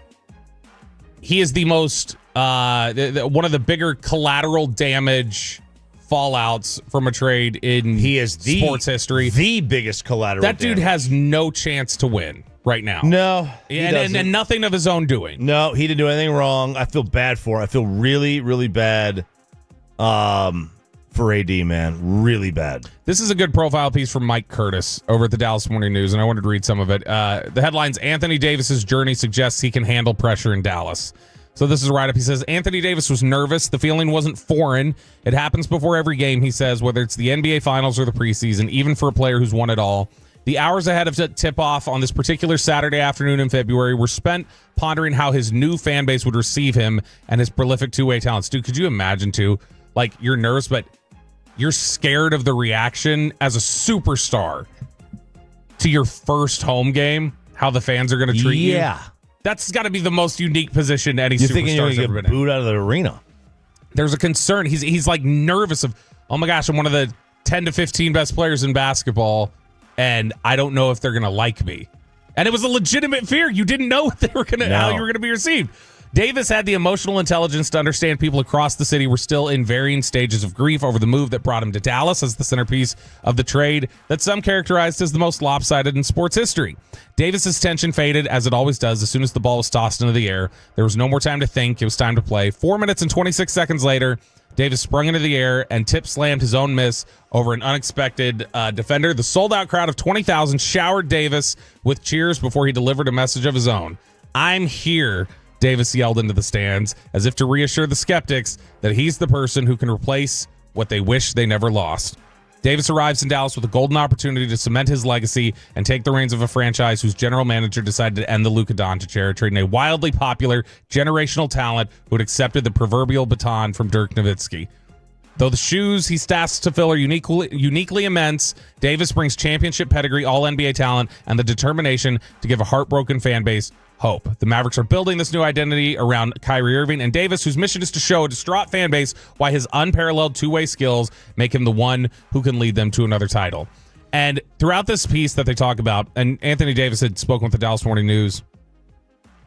the most one of the bigger collateral damage fallouts from a trade in sports history? The biggest collateral. That dude has no chance to win right now. No, and nothing of his own doing. No, he didn't do anything wrong. I feel bad for him. I feel really, really bad for AD, man. Really bad. This is a good profile piece from Mike Curtis over at the Dallas Morning News, and I wanted to read some of it. The headline's Anthony Davis's journey suggests he can handle pressure in Dallas. So this is a write-up. He says, Anthony Davis was nervous. The feeling wasn't foreign. It happens before every game, he says, whether it's the NBA Finals or the preseason, even for a player who's won it all. The hours ahead of tip-off on this particular Saturday afternoon in February were spent pondering how his new fan base would receive him and his prolific two-way talents. Dude, could you imagine, too? Like, you're nervous, but you're scared of the reaction as a superstar to your first home game, how the fans are going to treat you. Yeah. That's got to be the most unique position any You're thinking you're superstar's going ever to been get in. booed out of the arena. There's a concern. He's like nervous of, oh my gosh, I'm one of the 10 to 15 best players in basketball, and I don't know if they're going to like me. And it was a legitimate fear. You didn't know what they were going to, how you were going to be received. Davis had the emotional intelligence to understand people across the city were still in varying stages of grief over the move that brought him to Dallas as the centerpiece of the trade that some characterized as the most lopsided in sports history. Davis's tension faded, as it always does, as soon as the ball was tossed into the air. There was no more time to think. It was time to play. 4 minutes and 26 seconds later, Davis sprung into the air and tip slammed his own miss over an unexpected defender. The sold-out crowd of 20,000 showered Davis with cheers before he delivered a message of his own. I'm here, Davis yelled into the stands, as if to reassure the skeptics that he's the person who can replace what they wish they never lost. Davis arrives in Dallas with a golden opportunity to cement his legacy and take the reins of a franchise whose general manager decided to end the Luca Doncic era, trading a wildly popular generational talent who had accepted the proverbial baton from Dirk Nowitzki. Though the shoes he's tasked to fill are uniquely immense, Davis brings championship pedigree, all-NBA talent, and the determination to give a heartbroken fan base hope. The Mavericks are building this new identity around Kyrie Irving and Davis, whose mission is to show a distraught fan base why his unparalleled two-way skills make him the one who can lead them to another title. And throughout this piece that they talk about, and Anthony Davis had spoken with the Dallas Morning News,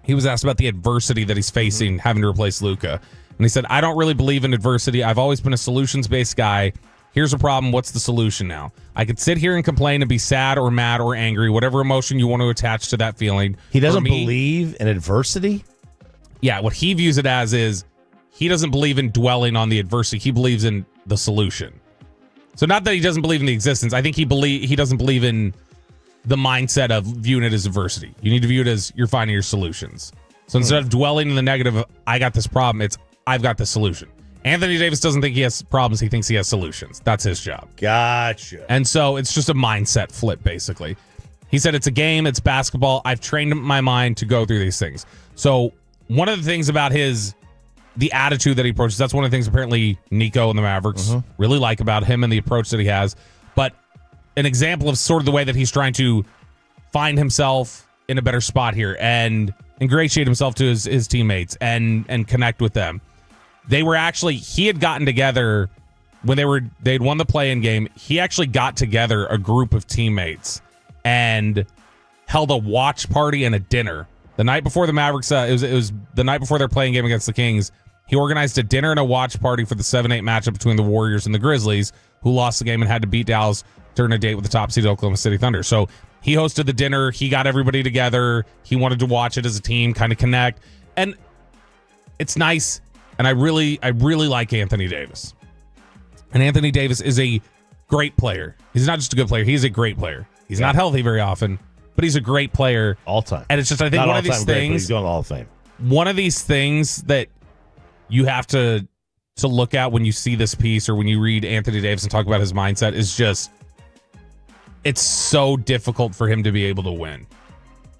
he was asked about the adversity that he's facing having to replace Luca. And he said, I don't really believe in adversity. I've always been a solutions-based guy. Here's a problem. What's the solution now? I could sit here and complain and be sad or mad or angry, whatever emotion you want to attach to that feeling. He doesn't believe in adversity? Yeah, what he views it as is he doesn't believe in dwelling on the adversity. He believes in the solution. So not that he doesn't believe in the existence. I think he doesn't believe in the mindset of viewing it as adversity. You need to view it as you're finding your solutions. So instead of dwelling in the negative of, I got this problem, it's I've got the solution. Anthony Davis doesn't think he has problems. He thinks he has solutions. That's his job. Gotcha. And so it's just a mindset flip, basically. He said it's a game. It's basketball. I've trained my mind to go through these things. So one of the things about the attitude that he approaches, that's one of the things apparently Nico and the Mavericks really like about him and the approach that he has. But an example of sort of the way that he's trying to find himself in a better spot here and ingratiate himself to his teammates and connect with them. He had gotten together when they'd won the play-in game. He actually got together a group of teammates and held a watch party and a dinner the night before the Mavericks. It was the night before their play-in game against the Kings. He organized a dinner and a watch party for the 7-8 matchup between the Warriors and the Grizzlies, who lost the game and had to beat Dallas during a date with the top seed Oklahoma City Thunder. So he hosted the dinner. He got everybody together. He wanted to watch it as a team, kind of connect, and it's nice. And I really like Anthony Davis. And Anthony Davis is a great player. He's not just a good player. He's a great player. He's not healthy very often, but he's a great player. All time. And it's just, I think, one of these things. He's going to Hall of Fame. One of these things that you have to look at when you see this piece or when you read Anthony Davis and talk about his mindset is just, it's so difficult for him to be able to win.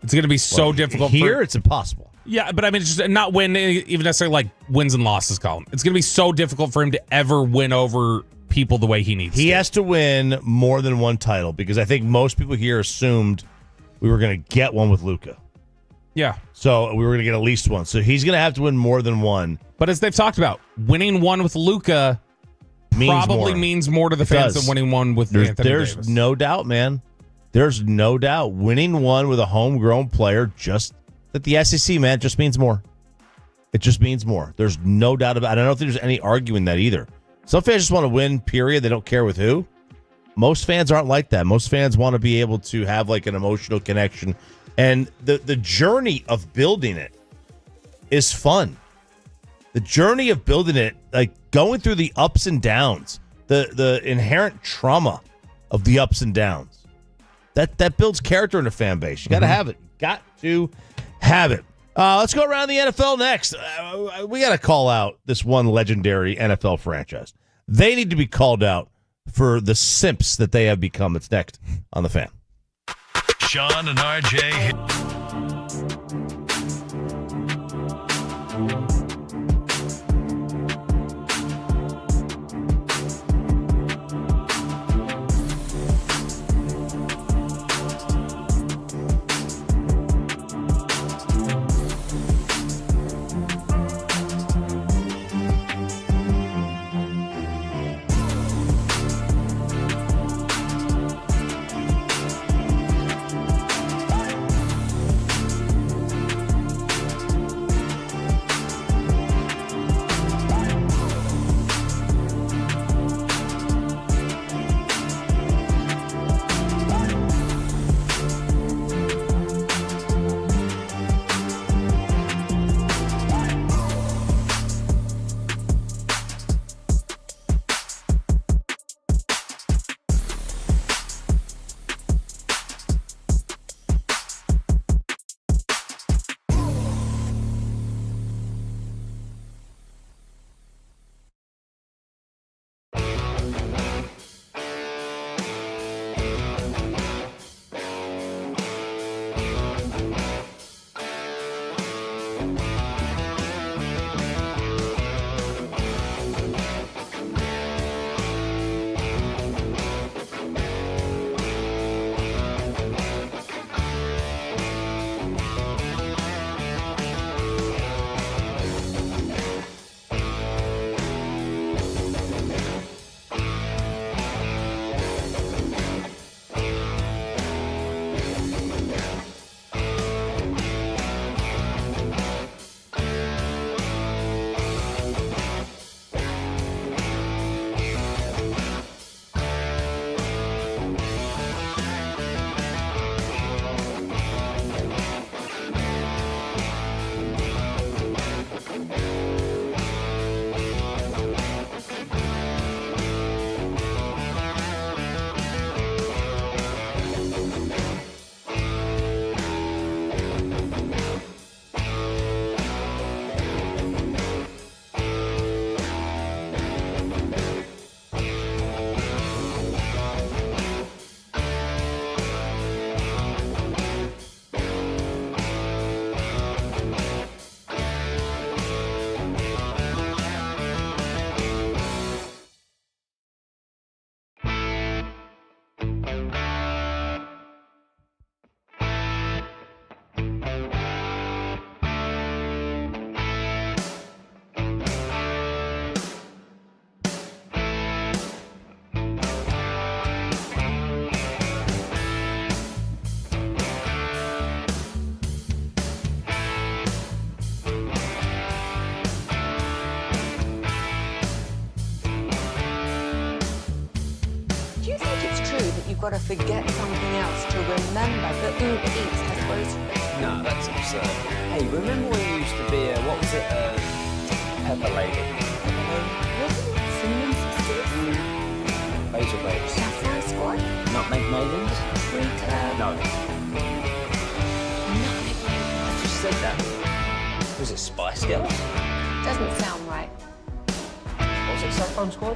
It's going to be so difficult. Here, it's impossible. Yeah, but I mean, it's just not win even necessarily like wins and losses column. It's going to be so difficult for him to ever win over people the way he needs to. He has to win more than one title because I think most people here assumed we were going to get one with Luca. Yeah. So we were going to get at least one. So he's going to have to win more than one. But as they've talked about, winning one with Luca probably means more to the fans than winning one with Anthony Davis. There's no doubt, man. There's no doubt. Winning one with a homegrown player that the SEC, man, just means more. It just means more. There's no doubt about it. I don't think there's any arguing that either. Some fans just want to win, period. They don't care with who. Most fans aren't like that. Most fans want to be able to have like an emotional connection. And the journey of building it is fun. The journey of building it, like going through the ups and downs, the inherent trauma of the ups and downs, that builds character in a fan base. You got to have it. Got to have it. Let's go around the NFL next. We got to call out this one legendary NFL franchise. They need to be called out for the simps that they have become. It's next on The Fan. Sean and RJ. got to forget something else to remember that Uber Eats has groceries. No, that's absurd. Hey, remember when you used to be a, what was it, Pepper Lady? Wasn't it Cinnamon Sisters? Basil Babes. Saffron Squad? Nutmeg Maidens? No. Nutmeg Maidens. I just said that. Was it Spice Girls? Doesn't sound right. What was it, Saffron Squad?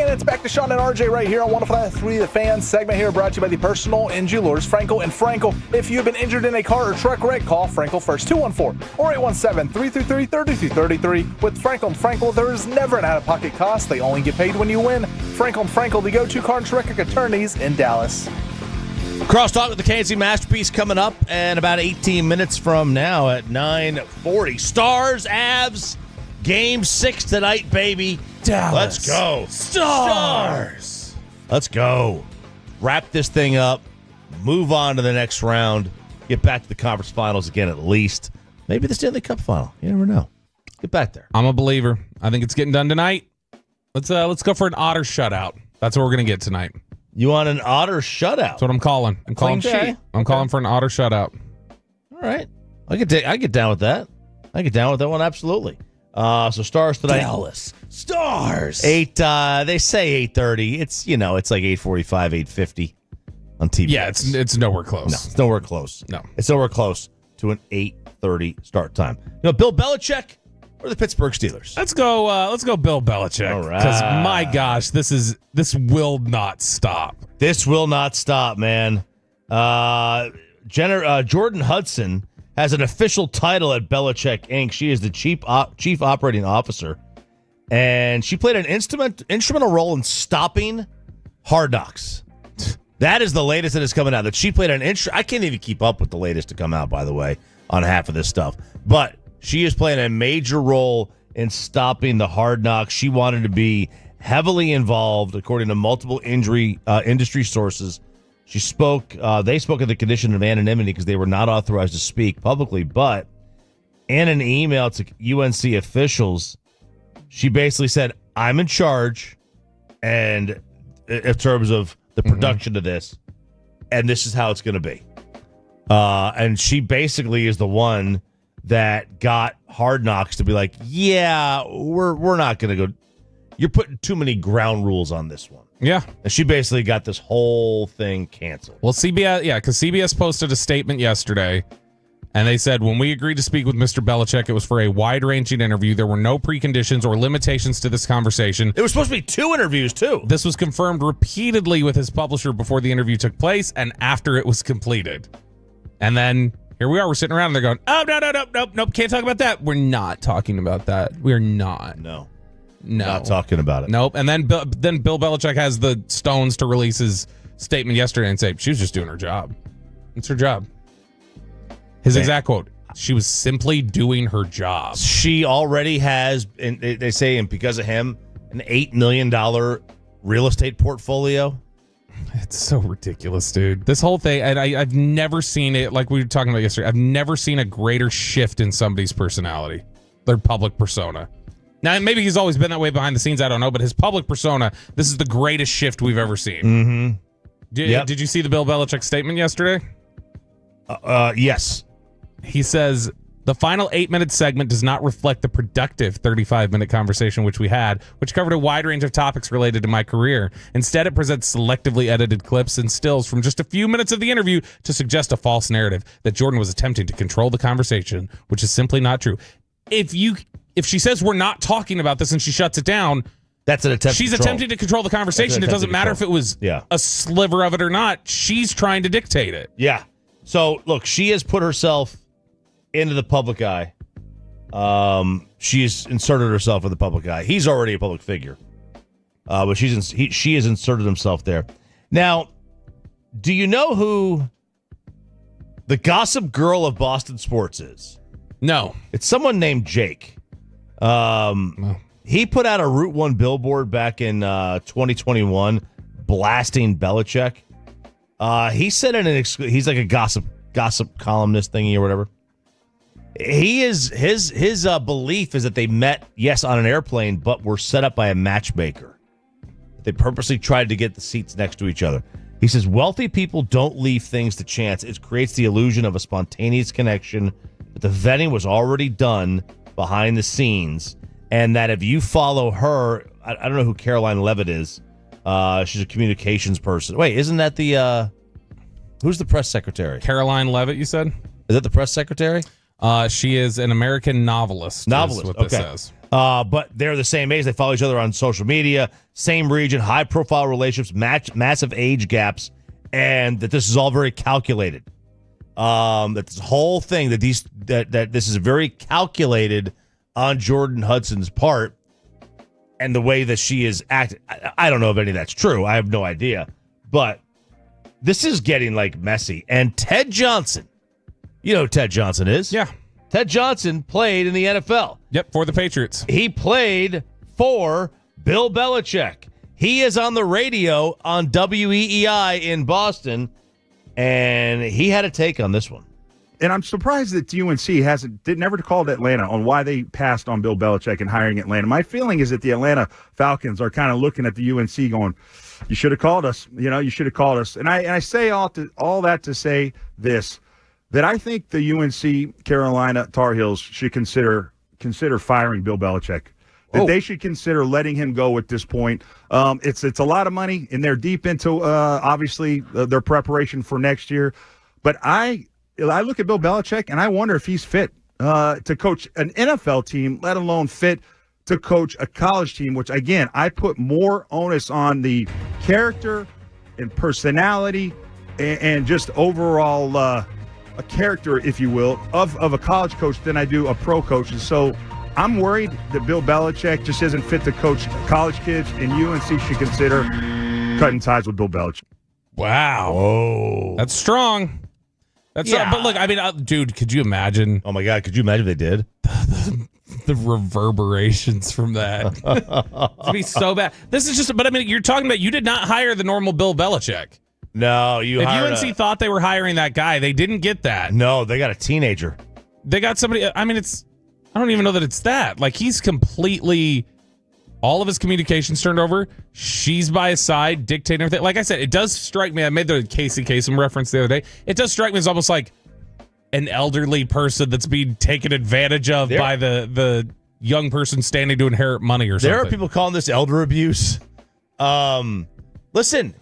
And it's back to Sean and RJ right here on 105.3 The Fan. Segment here brought to you by the personal injury lawyers, Frankel and Frankel. If you've been injured in a car or truck wreck, call Frankel first, 214-817-333-3333. With Frankel and Frankel, there is never an out-of-pocket cost. They only get paid when you win. Frankel and Frankel, the go-to car and truck wreck attorneys in Dallas. Crosstalk with the KNC Masterpiece coming up in about 18 minutes from now at 9:40. Stars, Avs, Game 6 tonight, baby. Dallas. Let's go. Stars. Let's go. Wrap this thing up. Move on to the next round. Get back to the conference finals again at least. Maybe the Stanley Cup final. You never know. Get back there. I'm a believer. I think it's getting done tonight. Let's go for an Otter shutout. That's what we're going to get tonight. You want an Otter shutout? That's what I'm calling. I'm calling for an Otter shutout. All right. I get down with that. I get down with that one, absolutely. So Stars tonight. Dallas. Stars. 8, they say 8:30. It's like 8:45, 8:50 on TV. Yeah, it's nowhere close. No, it's nowhere close. No. It's nowhere close to an 8:30 start time. Bill Belichick or the Pittsburgh Steelers? Let's go Bill Belichick. All right. Because my gosh, this will not stop. This will not stop, man. Jordan Hudson has an official title at Belichick Inc. She is the chief operating officer, and she played an instrumental role in stopping Hard Knocks. That is the latest that is coming out. That she played I can't even keep up with the latest to come out, by the way, on half of this stuff. But she is playing a major role in stopping the Hard Knocks. She wanted to be heavily involved, according to multiple industry sources. They spoke of the condition of anonymity because they were not authorized to speak publicly. But in an email to UNC officials, she basically said, I'm in charge, and in terms of the production of this, and this is how it's going to be. And she basically is the one that got Hard Knocks to be like, yeah, we're not going to go. You're putting too many ground rules on this one. Yeah. And she basically got this whole thing canceled. Well, because CBS posted a statement yesterday, and they said, when we agreed to speak with Mr. Belichick, it was for a wide-ranging interview. There were no preconditions or limitations to this conversation. It was supposed to be 2 interviews, too. This was confirmed repeatedly with his publisher before the interview took place and after it was completed. And then here we are. We're sitting around, and they're going, oh, nope, can't talk about that. We're not talking about that. We're not. No. Not talking about it. Nope. And then Bill Belichick has the stones to release his statement yesterday and say she was just doing her job. It's her job. His exact quote: "She was simply doing her job." She already has, and they say, and because of him, an $8 million real estate portfolio. It's so ridiculous, dude. This whole thing, and I've never seen it, like we were talking about yesterday, I've never seen a greater shift in somebody's personality, their public persona. Now, maybe he's always been that way behind the scenes, I don't know, but his public persona, this is the greatest shift we've ever seen. Mm-hmm. Did you see the Bill Belichick statement yesterday? Yes. He says, the final 8-minute segment does not reflect the productive 35-minute conversation which we had, which covered a wide range of topics related to my career. Instead, it presents selectively edited clips and stills from just a few minutes of the interview to suggest a false narrative that Jordan was attempting to control the conversation, which is simply not true. If she says we're not talking about this and she shuts it down, that's an attempt. She's attempting to control the conversation. It doesn't matter if it was a sliver of it or not. She's trying to dictate it. Yeah. So, look, she has put herself into the public eye. She's inserted herself in the public eye. He's already a public figure. But she has inserted himself there. Now, do you know who the gossip girl of Boston sports is? No. It's someone named Jake. He put out a Route 1 billboard back in 2021 blasting Belichick. He said he's like a gossip columnist thingy or whatever. His belief is that they met, yes, on an airplane, but were set up by a matchmaker. They purposely tried to get the seats next to each other. He says wealthy people don't leave things to chance. It creates the illusion of a spontaneous connection, but the vetting was already done behind the scenes, and that if you follow her, I don't know who Caroline Levitt is. She's a communications person. Wait, isn't that who's the press secretary? Caroline Levitt, you said? Is that the press secretary? She is an American novelist. Novelist, is what okay. This says. But they're the same age. They follow each other on social media, same region, high-profile relationships, massive age gaps, and that this is all very calculated. That this whole thing, that this is very calculated on Jordan Hudson's part, and the way that she is acting. I don't know if any of that's true. I have no idea. But this is getting, messy. And Ted Johnson, you know who Ted Johnson is? Yeah. Ted Johnson played in the NFL. Yep, for the Patriots. He played for Bill Belichick. He is on the radio on WEEI in Boston, and he had a take on this one. And I'm surprised that UNC never called Atlanta on why they passed on Bill Belichick and hiring Atlanta. My feeling is that the Atlanta Falcons are kind of looking at the UNC going, you should have called us. You should have called us. And I say all that to say this, that I think the UNC Carolina Tar Heels should consider firing Bill Belichick. That they should consider letting him go at this point. It's a lot of money, and they're deep into obviously their preparation for next year. But I look at Bill Belichick, and I wonder if he's fit to coach an NFL team, let alone fit to coach a college team, which, again, I put more onus on the character and personality and just overall a character, if you will, of a college coach than I do a pro coach. And so I'm worried that Bill Belichick just isn't fit to coach college kids, and UNC should consider cutting ties with Bill Belichick. Wow. Whoa. That's strong. But look, I mean, dude, could you imagine? Oh, my God. Could you imagine if they did? The reverberations from that. It'd be so bad. This is just, but I mean, you're talking about, you did not hire the normal Bill Belichick. No, if UNC thought they were hiring that guy, they didn't get that. No, they got a teenager. They got somebody, I mean, I don't even know that it's that. He's completely, all of his communications turned over. She's by his side, dictating everything. Like I said, it does strike me, I made the Casey Kasem reference the other day. It does strike me as almost like an elderly person that's being taken advantage of by the young person standing to inherit money or something. There are people calling this elder abuse. Listen,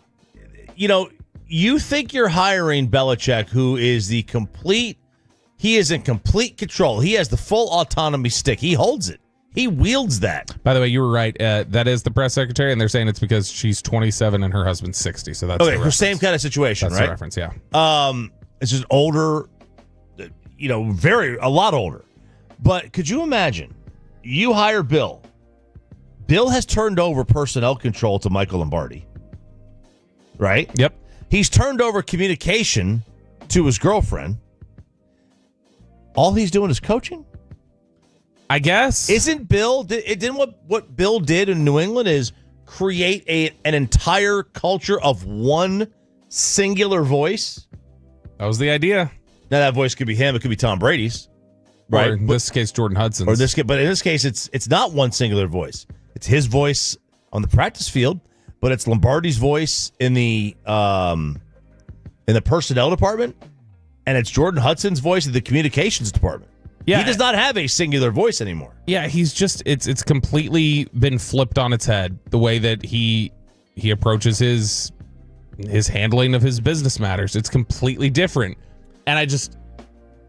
you think you're hiring Belichick, who is he is in complete control. He has the full autonomy stick. He holds it. He wields that. By the way, you were right. That is the press secretary, and they're saying it's because she's 27 and her husband's 60. So that's the same kind of situation, that's right? The reference, yeah. It's just older, a lot older. But could you imagine? You hire Bill. Bill has turned over personnel control to Michael Lombardi, right? Yep. He's turned over communication to his girlfriend. All he's doing is coaching? I guess. Isn't Bill, what Bill did in New England is create an entire culture of one singular voice? That was the idea. Now that voice could be him, it could be Tom Brady's. Right? Or in this case, Jordan Hudson's. But in this case, it's not one singular voice. It's his voice on the practice field, but it's Lombardi's voice in the personnel department, and it's Jordan Hudson's voice in the communications department. Yeah, he does not have a singular voice anymore. Yeah, he's just it's completely been flipped on its head, the way that he approaches his handling of his business matters. It's completely different. And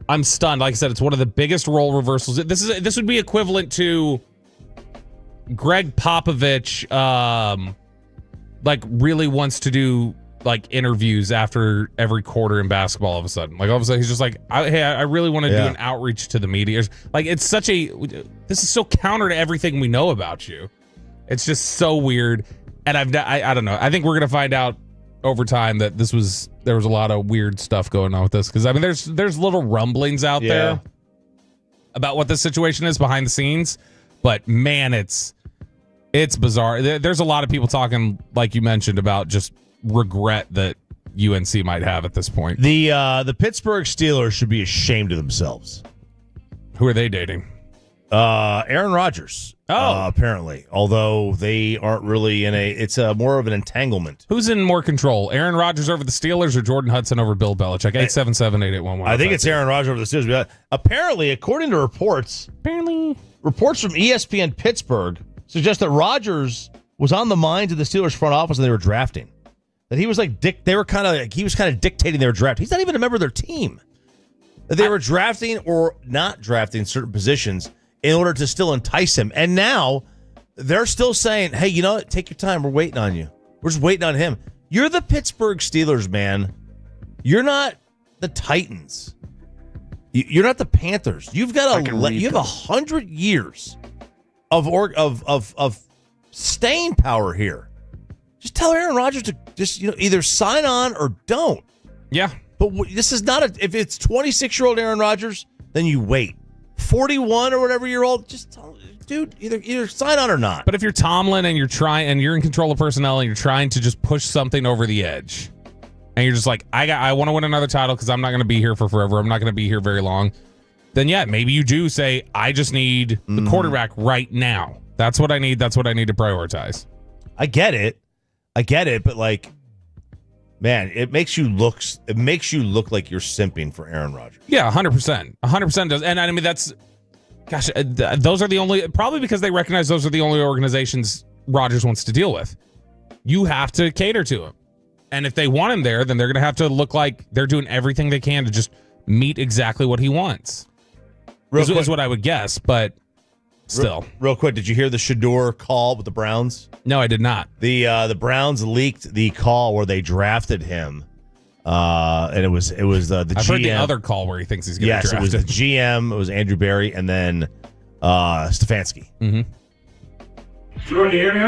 I'm stunned. Like I said, it's one of the biggest role reversals. This would be equivalent to Greg Popovich really wants to do interviews after every quarter in basketball all of a sudden. All of a sudden he's just I really want to do an outreach to the media. This is so counter to everything we know about you. It's just so weird. And I don't know. I think we're going to find out over time that there was a lot of weird stuff going on with this. Cause I mean, there's little rumblings out there about what the situation is behind the scenes, but man, it's bizarre. There's a lot of people talking, like you mentioned, about just regret that UNC might have at this point. The Pittsburgh Steelers should be ashamed of themselves. Who are they dating? Aaron Rodgers. Apparently, although they aren't really it's more of an entanglement. Who's in more control? Aaron Rodgers over the Steelers or Jordan Hudson over Bill Belichick? 877-8811. I think it's Aaron Rodgers over the Steelers. Apparently, according to reports from ESPN Pittsburgh suggest that Rodgers was on the minds of the Steelers front office when they were drafting. That he was he was kind of dictating their draft. He's not even a member of their team. That they were drafting or not drafting certain positions in order to still entice him. And now they're still saying, hey, you know what? Take your time. We're waiting on you. We're just waiting on him. You're the Pittsburgh Steelers, man. You're not the Titans. You're not the Panthers. You've got you have 100 years of staying power here. Just tell Aaron Rodgers to just either sign on or don't. Yeah. But this is not if it's 26-year-old Aaron Rodgers, then you wait. 41 or whatever year old, just tell dude, either sign on or not. But if you're Tomlin and you're in control of personnel and you're trying to just push something over the edge, and you're just like, I want to win another title because I'm not going to be here for forever. I'm not going to be here very long. Then yeah, maybe you do say, I just need the quarterback right now. That's what I need. That's what I need to prioritize. I get it, but like, man, it makes you look like you're simping for Aaron Rodgers. Yeah, 100%. 100% does. And I mean, that's, gosh, those are the only, probably because they recognize those are the only organizations Rodgers wants to deal with. You have to cater to him. And if they want him there, then they're going to have to look like they're doing everything they can to just meet exactly what he wants. Is what I would guess, but still. Real quick, did you hear the Shador call with the Browns? No, I did not. The Browns leaked the call where they drafted him, and it was the GM. I've heard the other call where he thinks he's going to be drafted. Yes, it was the GM. It was Andrew Berry, and then Stefanski. Mm-hmm. You want to hear me?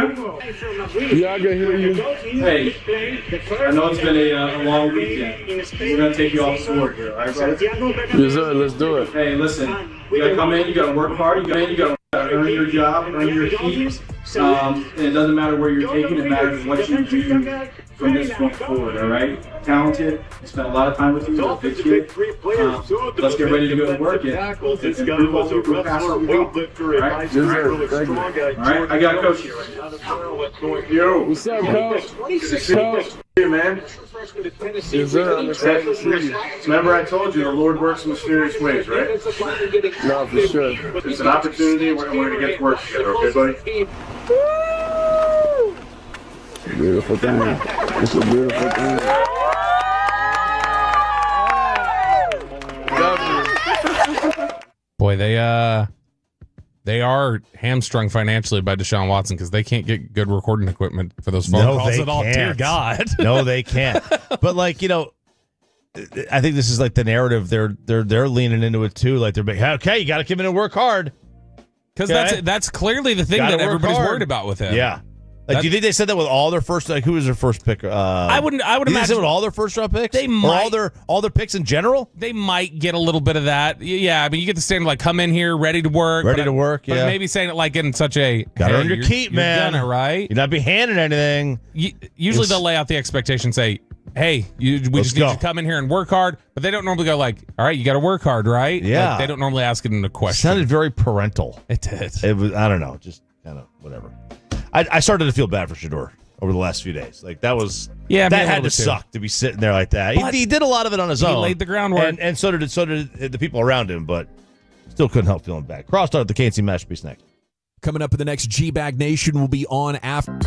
Yeah, I can hear you. Hey, I know it's been a long weekend. We're going to take you off to work here, all right, brother? Yes, sir. Let's do it. Hey, listen, you got to come in, you got to work hard, you got to earn your job, earn your keep. And it doesn't matter where you're taking, it matters what you do from this point forward, all right? Talented, spent a lot of time with you, a big kid. Let's get ready to go to work and improve what we're past what we go. All right? Yes, sir. Thank you. All right, I got a coach here right now. Yo, what's up, coach? Coach. Hey, man. Yes, sir. I'm excited to see you. Remember I told you the Lord works in mysterious ways, right? No, for sure. It's an opportunity. We're going to get to work together, okay, buddy? Beautiful thing. It's a beautiful thing. Boy, they are hamstrung financially by Deshaun Watson because they can't get good recording equipment for those phone calls at all. Dear God. No, they can't. But like, I think this is like the narrative. They're leaning into it too. Like they're like, okay, you got to come in and work hard. Because that's clearly the thing that everybody's worried about with him. Yeah. Like, do you think they said that with all their first? Like, who was their first pick? I would imagine they said with all their first round picks. They might, or all their picks in general. They might get a little bit of that. Yeah, I mean, you get the standard like come in here ready to work, Yeah, but maybe saying it like in such a got to earn your keep, man. You're done it, right? You're not be handed anything. Usually they'll lay out the expectation, say, "Hey, we just need you to come in here and work hard," but they don't normally go like, "All right, you got to work hard, right?" Yeah, like, they don't normally ask it in a question. It sounded very parental. It did. It was. I don't know, just kind of whatever. I started to feel bad for Shador over the last few days. Like that was that had to suck to be sitting there like that. He did a lot of it on his own. He laid the groundwork, and so did the people around him, but still couldn't help feeling bad. Cross start the KNC Masterpiece next. Coming up in the next G-Bag Nation will be on after.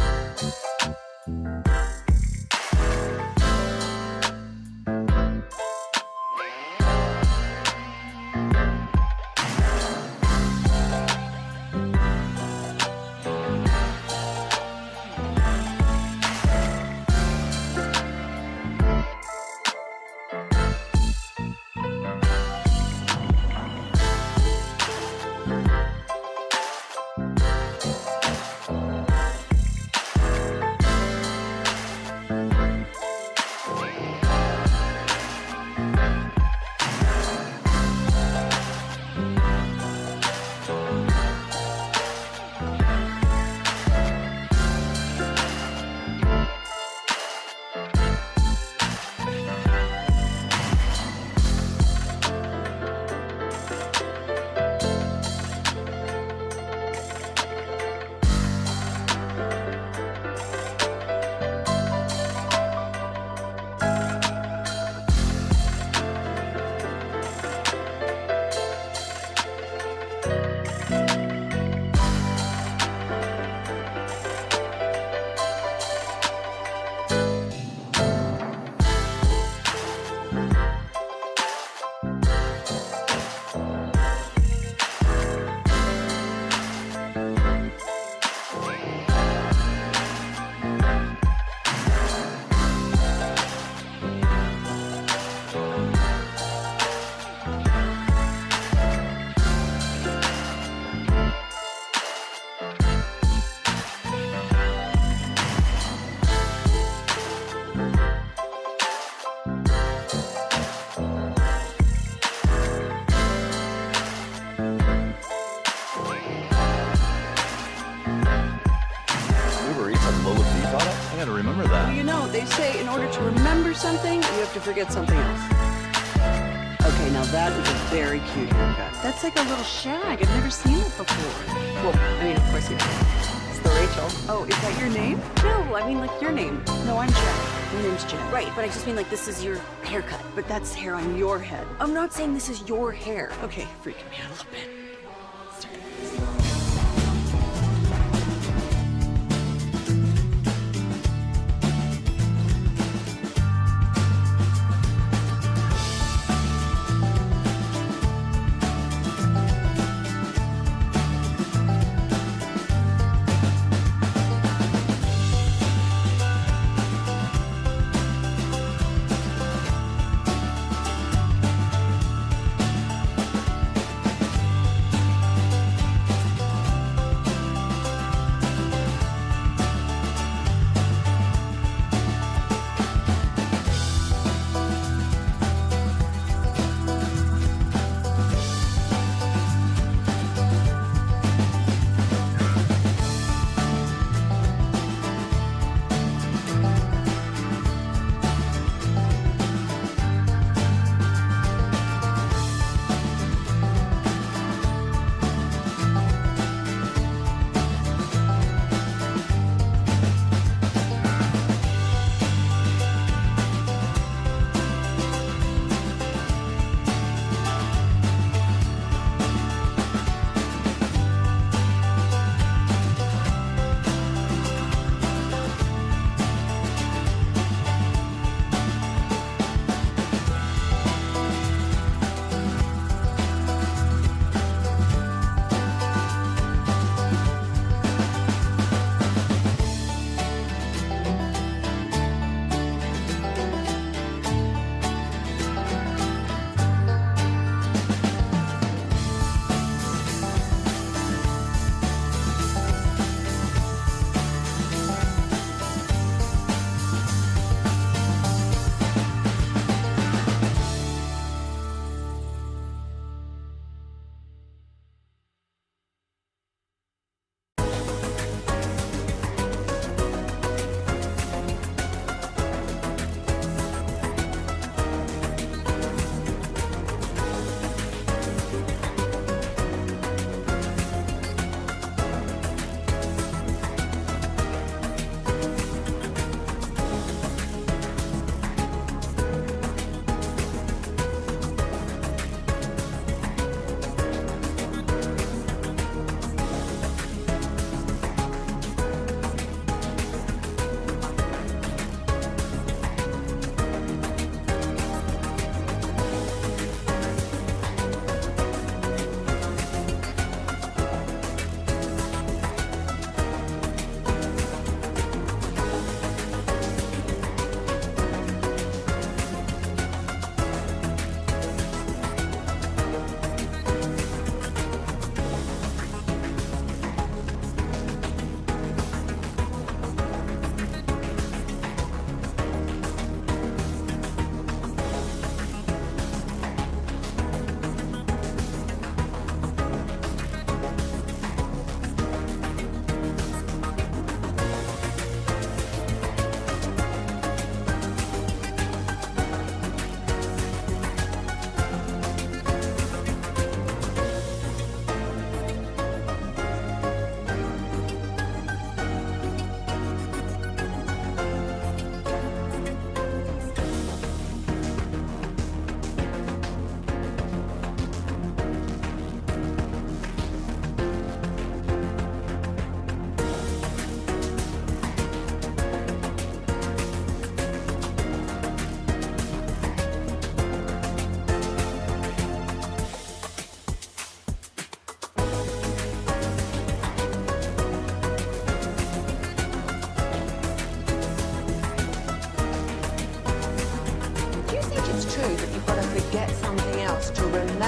remember that. Well, you know, they say in order to remember something, you have to forget something else. Okay, now that is a very cute haircut. That's like a little shag. I've never seen it before. Well, I mean, of course you have. It's the Rachel. Oh, is that your name? No, I mean like your name. No, I'm Jen. My name's Jen. Right, but I just mean like this is your haircut. But that's hair on your head. I'm not saying this is your hair. Okay, freaking me out a little bit.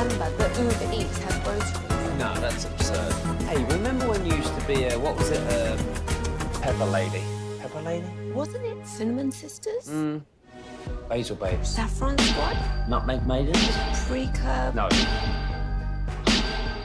remember that Uber Eats has groceries. No, that's absurd. Hey, remember when you used to be a, what was it, Pepper Lady? Pepper Lady? Wasn't it Cinnamon Sisters? Basil Babes. Saffron Squad? Nutmeg Maidens? Pre-curb? No.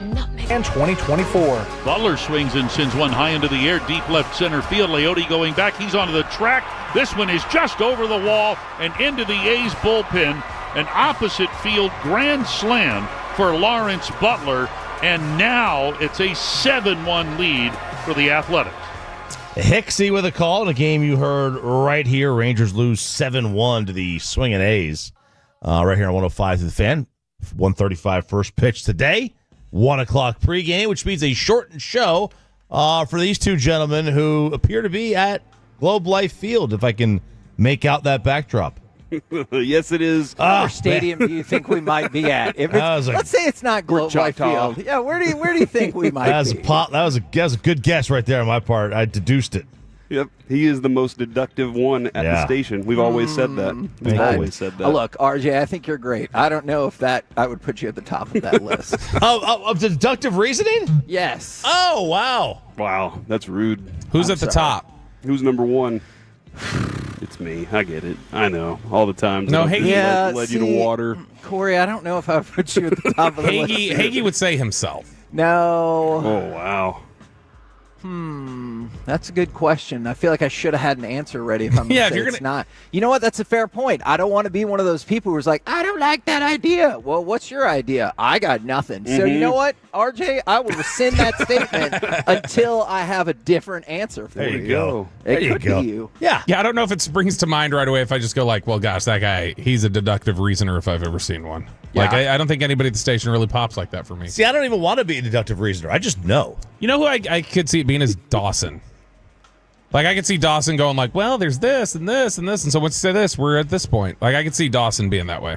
nutmeg. And 2024. Butler swings and sends one high into the air, deep left center field. Leote going back. He's onto the track. This one is just over the wall and into the A's bullpen. An opposite field grand slam for Lawrence Butler. And now it's a 7-1 lead for the Athletics. Hicksy with a call in a game you heard right here. Rangers lose 7-1 to the swinging A's. Right here on 105 to the Fan. 1:35 first pitch today. 1 o'clock pregame, which means a shortened show for these two gentlemen who appear to be at Globe Life Field, if I can make out that backdrop. Yes, it is. What stadium do you think we might be at? If it's, let's say it's not Globe Life Field. Yeah, where do you think we might be? That was a good guess right there on my part. I deduced it. Yep, he is the most deductive one at the station. We've always said that. We've always said that. Look, RJ, I think you're great. I don't know if I would put you at the top of that list. Of deductive reasoning? Yes. Oh, wow. Wow, that's rude. Who's at the top? Who's number one? It's me. I get it. I know. All the time. No, Hagee led you to water. Corey, I don't know if I would put you at the top of the list. Hagee would say himself. No. Oh, wow. That's a good question. I feel like I should have had an answer ready if I'm going to say it's not. You know what? That's a fair point. I don't want to be one of those people who's like, I don't like that idea. Well, what's your idea? I got nothing. So you know what, RJ? I will rescind that statement until I have a different answer for you. There you go. It could be you. Yeah. I don't know if it springs to mind right away if I just go like, well, gosh, that guy, he's a deductive reasoner if I've ever seen one. Yeah. Like, I don't think anybody at the station really pops like that for me. See, I don't even want to be a deductive reasoner. I just know. You know who I could see it being is Dawson. Like, I could see Dawson going like, well, there's this and this and this, and so once you say this, we're at this point. Like, I could see Dawson being that way.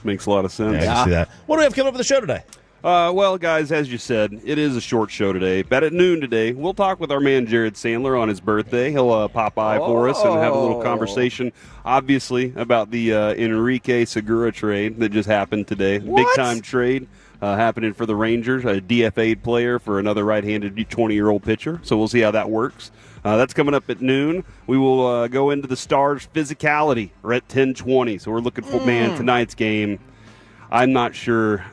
Makes a lot of sense. Yeah, I can see that. What do we have coming up with the show today? Well, guys, as you said, it is a short show today. About at noon today, we'll talk with our man Jared Sandler on his birthday. He'll pop by for us and have a little conversation, obviously, about the Enrique Segura trade that just happened today. Big-time trade happening for the Rangers, a DFA'd player for another right-handed 20-year-old pitcher. So we'll see how that works. That's coming up at noon. We will go into the Stars' physicality. We're at 10:20, so we're looking for, tonight's game. I'm not sure.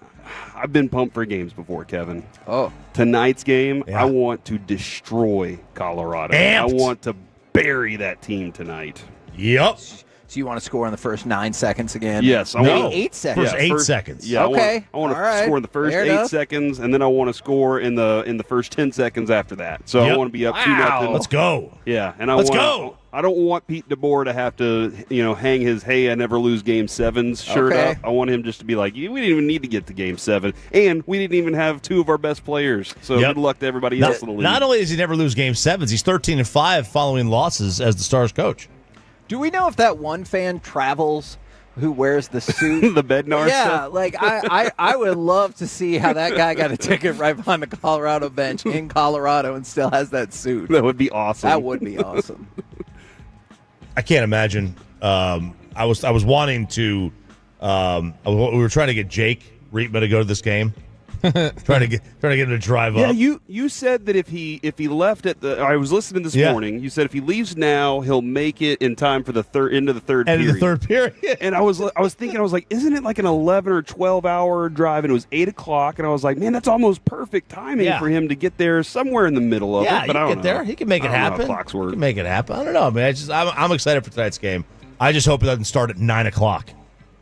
I've been pumped for games before, Kevin. Oh. Tonight's game, I want to destroy Colorado. I want to bury that team tonight. Yep. So you want to score in the first 9 seconds again? Yes. I want 8 seconds. First 8 seconds. Yeah, okay. I want to score in the first 8 seconds, and then I want to score in the first 10 seconds after that. So I want to be up 2-0. Let's go. Yeah, and Let's go. I don't want Pete DeBoer to have to, hang his "Hey, I never lose Game 7s" shirt up. I want him just to be like, we didn't even need to get to Game 7, and we didn't even have two of our best players. So good luck to everybody else in the league. Not only does he never lose Game 7s, he's 13-5 following losses as the Stars coach. Do we know if that one fan travels who wears the suit? The Bednar stuff? Like I would love to see how that guy got a ticket right behind the Colorado bench in Colorado and still has that suit. That would be awesome. That would be awesome. I can't imagine. I was wanting to. We were trying to get Jake Reitman to go to this game. trying to get him to drive up. Yeah, you said that if he left at the, I was listening this morning. You said if he leaves now, he'll make it in time for the end of the third period. End of the third period. And I was thinking, isn't it like an 11 or 12 hour drive? And it was 8 o'clock, and I was like, man, that's almost perfect timing for him to get there somewhere in the middle of it. But I don't know. There. He can make it happen. Clocks work. He can make it happen. I don't know, man. I'm excited for tonight's game. I just hope it doesn't start at 9 o'clock.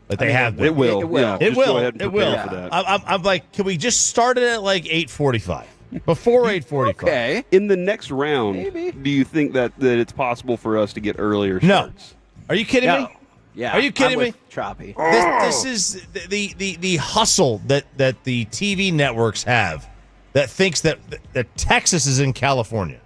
Like they have been. It will. Yeah, it will. Go ahead and it will. For that. I'm like, can we just start it at like 8:45? Before 8:45. Okay. In the next round, do you think that it's possible for us to get earlier starts? No. Are you kidding me? Yeah. Are you kidding me? Choppy. This is the hustle that the TV networks have that thinks that Texas is in California.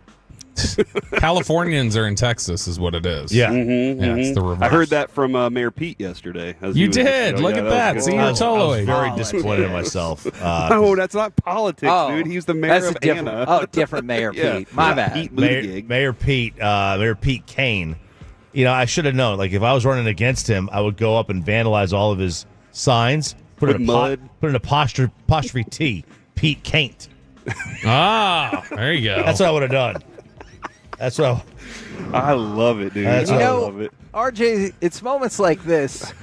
Californians are in Texas is what it is. Yeah. It's the reverse. I heard that from Mayor Pete yesterday. You did. Look at that. See, you're totally. I was very disappointed in myself. No, that's not politics, dude. He's the mayor of Anna. Oh, different Mayor Pete. My bad. Pete Mayor Pete Kane. I should have known. Like, if I was running against him, I would go up and vandalize all of his signs. Put an apostrophe T. Pete Kane. There you go. That's what I would have done. That's what I love it, dude. I love it. RJ, it's moments like this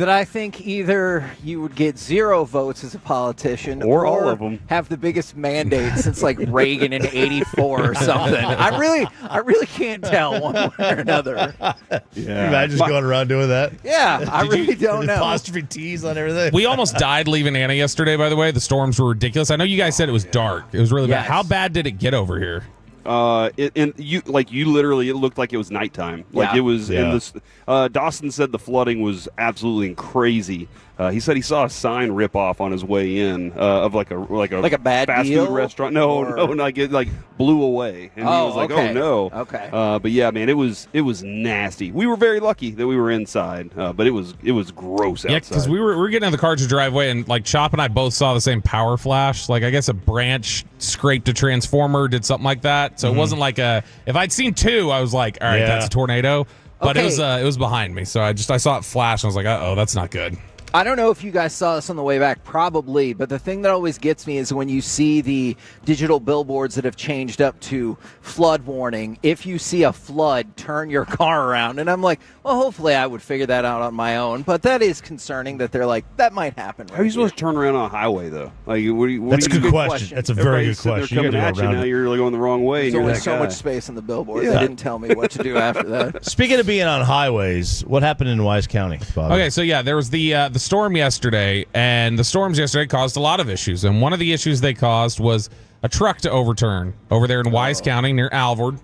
that I think either you would get 0 votes as a politician or all of them have the biggest mandate since like Reagan in '84 or something. I really can't tell one way or another. Yeah. Imagine just going around doing that. Yeah, I really don't know. Apostrophe T's on everything. We almost died leaving Anna yesterday, by the way. The storms were ridiculous. I know you guys said it was dark. It was really bad. How bad did it get over here? You literally, it looked like it was nighttime. Like it was in this. Dawson said the flooding was absolutely crazy. He said he saw a sign rip off on his way in of like a bad fast deal? food restaurant. No, like it blew away, and he was like, okay. "Oh no!" Okay. But yeah, man, it was nasty. We were very lucky that we were inside, but it was gross outside. Yeah, because we were getting in the car to drive away, and like Chop and I both saw the same power flash. Like I guess a branch scraped a transformer, did something like that. So it wasn't like if I'd seen 2, I was like, all right, that's a tornado. But it was behind me, so I saw it flash, and I was like, uh-oh, that's not good. I don't know if you guys saw this on the way back, probably, but the thing that always gets me is when you see the digital billboards that have changed up to flood warning. If you see a flood, turn your car around. And I'm like, well, hopefully I would figure that out on my own, but that is concerning that they're like, that might happen. How are you supposed to turn around on a highway, though? Like, That's a good question. That's a very good question. Coming at you now, you're going the wrong way. There's only so much space on the billboard. They didn't tell me what to do after that. Speaking of being on highways, what happened in Wise County, Bob? Okay, so there was the storm yesterday, and the storms yesterday caused a lot of issues. And one of the issues they caused was a truck to overturn over there in Wise County near Alvord,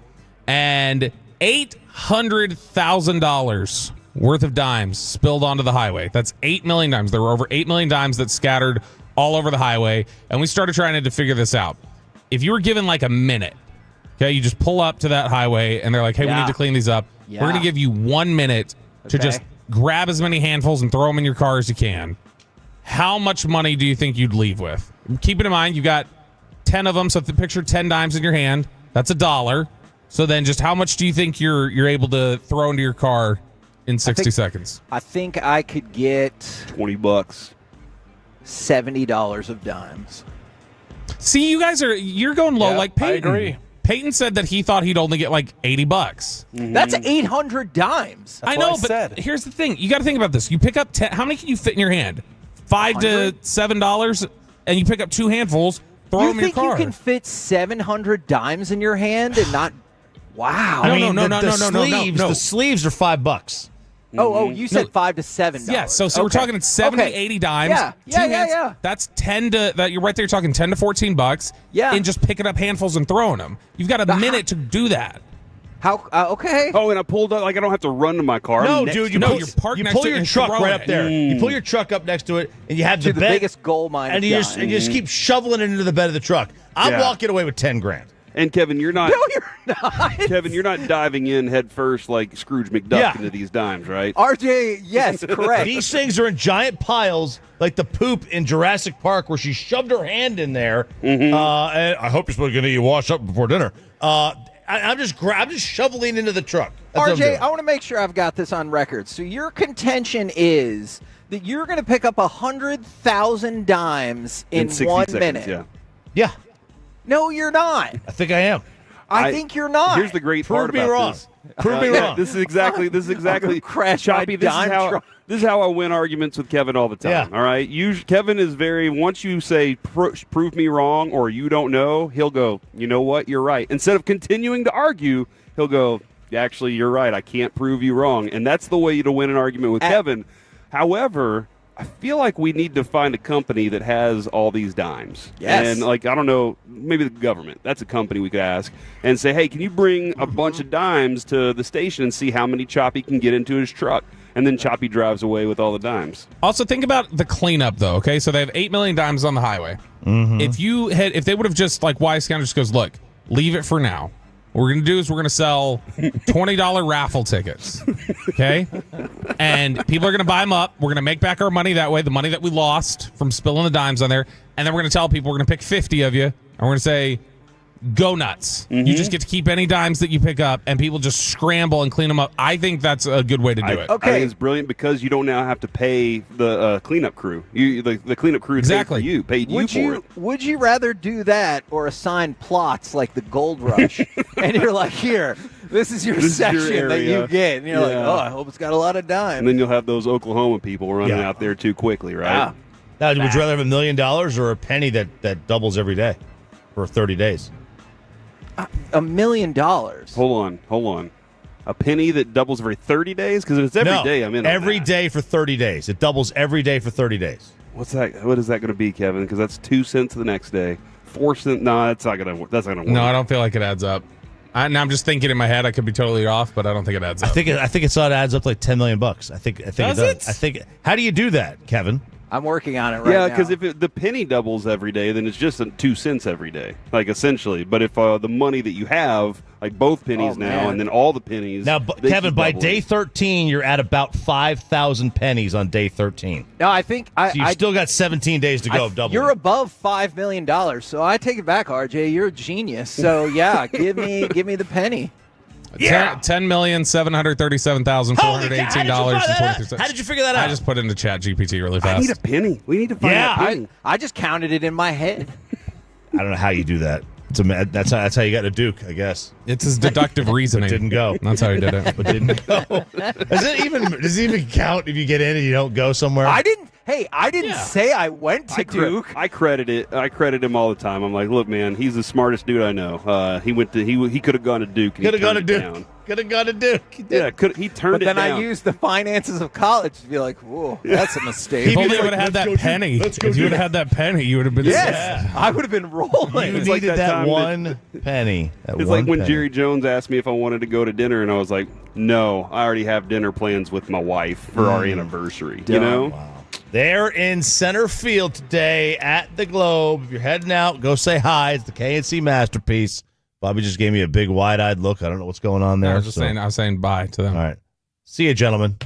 and $800,000 worth of dimes spilled onto the highway. That's 8 million dimes. There were over 8 million dimes that scattered all over the highway, and we started trying to figure this out. If you were given like a minute, okay, you just pull up to that highway, and they're like, hey, we need to clean these up. We're going to give you 1 minute to just grab as many handfuls and throw them in your car as you can. How much money do you think you'd leave with? Keep in mind, you got 10 of them, so picture 10 dimes in your hand. That's $1. So then just how much do you think you're able to throw into your car in 60 seconds? I think I could get $20. $70 of dimes. See, you're going low like Peyton. I agree. Peyton said that he thought he'd only get like $80. That's 800 dimes. I know, but here's the thing. You got to think about this. You pick up 10. How many can you fit in your hand? $5 to $7, and you pick up 2 handfuls, throw them in your car. You think you can fit 700 dimes in your hand and not? Wow. No. The sleeves are $5. Oh, you said $5 to $7. Yeah, so we're talking 70, 80 dimes. Yeah. That's 10 to that. You're right there. You're talking 10 to $14. Yeah, and just picking up handfuls and throwing them. You've got a minute to do that. How? Okay. Oh, and I pulled up. Like I don't have to run to my car. No, dude. You're parked next to it. You pull your truck right up there. You pull your truck up next to it, and you have the biggest gold mine. And you just keep shoveling it into the bed of the truck. I'm walking away with $10,000. And Kevin, you're not. No, you're not. Kevin, you're not diving in head first like Scrooge McDuck into these dimes, right? RJ, yes, correct. These things are in giant piles, like the poop in Jurassic Park, where she shoved her hand in there. And I hope you're supposed to get you wash up before dinner. I'm just shoveling into the truck. That's RJ, I want to make sure I've got this on record. So your contention is that you're going to pick up 100,000 dimes in 1 minute. Yeah. No, you're not. I think I am. I think you're not. Here's the great part about this. Prove me wrong. This is exactly crash Choppy. This is how I win arguments with Kevin all the time. Yeah. All right. Kevin is once you say prove me wrong or you don't know, he'll go, you know what, you're right. Instead of continuing to argue, he'll go, actually, you're right. I can't prove you wrong. And that's the way to win an argument with Kevin. However, I feel like we need to find a company that has all these dimes. Yes. And, I don't know, maybe the government. That's a company we could ask and say, hey, can you bring a bunch of dimes to the station and see how many Choppy can get into his truck? And then Choppy drives away with all the dimes. Also, think about the cleanup, though, okay? So they have 8 million dimes on the highway. If they would have just, Wise County just goes, look, leave it for now. What we're going to do is we're going to sell $20 raffle tickets, okay? And people are going to buy them up. We're going to make back our money that way, the money that we lost from spilling the dimes on there. And then we're going to tell people we're going to pick 50 of you. And we're going to say, go nuts. You just get to keep any dimes that you pick up, and people just scramble and clean them up. I think that's a good way to do it. Okay. I think it's brilliant because you don't now have to pay the cleanup crew. The cleanup crew paid you for it. Would you rather do that or assign plots like the Gold Rush? And you're like, here, This is your This is your section that area. you get. And you're like, Yeah. oh, I hope it's got a lot of dime. And then you'll have those Oklahoma people running Yeah. out there too quickly, right? Yeah. Now, would you rather have $1 million or a penny that doubles every day for 30 days? $1 million. Hold on. A penny that doubles every 30 days? Because it's every day I'm in on every that. day for 30 days. It doubles every day for 30 days. What's that? What is that going to be, Kevin? Because that's 2 cents the next day. 4 cents. No, that's not going to work. No, I don't feel like it adds up. I'm just thinking in my head. I could be totally off, but I don't think it adds up. I think it adds up to like $10 million. I think it does. it? I think. How do you do that, Kevin? I'm working on it right now. Yeah, because if the penny doubles every day, then it's just 2 cents every day, like essentially. But if the money that you have, like both pennies Oh, now, man. and then all the pennies. Now, they Kevin, keep by doubling. day 13, you're at about 5,000 pennies on day 13. No, I think So you've still got 17 days to go of doubling. You're above $5 million, so I take it back, RJ. You're a genius. So yeah, give me the penny. Yeah. $10,737,418.23. How did you figure that out? I just put into Chat GPT really fast. I need a penny. We need to find a penny. I just counted it in my head. I don't know how you do that. That's how you got to Duke, I guess. It's his deductive reasoning. It didn't go. That's how he did it. But didn't go. Does it even count if you get in and you don't go somewhere? I didn't say I went to Duke. I credit him all the time. I'm like, look, man, he's the smartest dude I know. He could have gone to Duke. Could have gone to Duke. Could have gone to Duke. He turned But it then down. I used the finances of college to be like, whoa, that's a mistake. If only you would have had that penny. If you would have had that penny, you would have been Yes, I would have been rolling. You It's like needed that that time one penny. That It's one like when penny. Jerry Jones asked me if I wanted to go to dinner, and I was like, no, I already have dinner plans with my wife for our anniversary. You know? Wow. They're in center field today at the Globe. If you're heading out, go say hi. It's the KNC masterpiece. Bobby just gave me a big wide-eyed look. I don't know what's going on there. I was saying bye to them. All right. See you, gentlemen.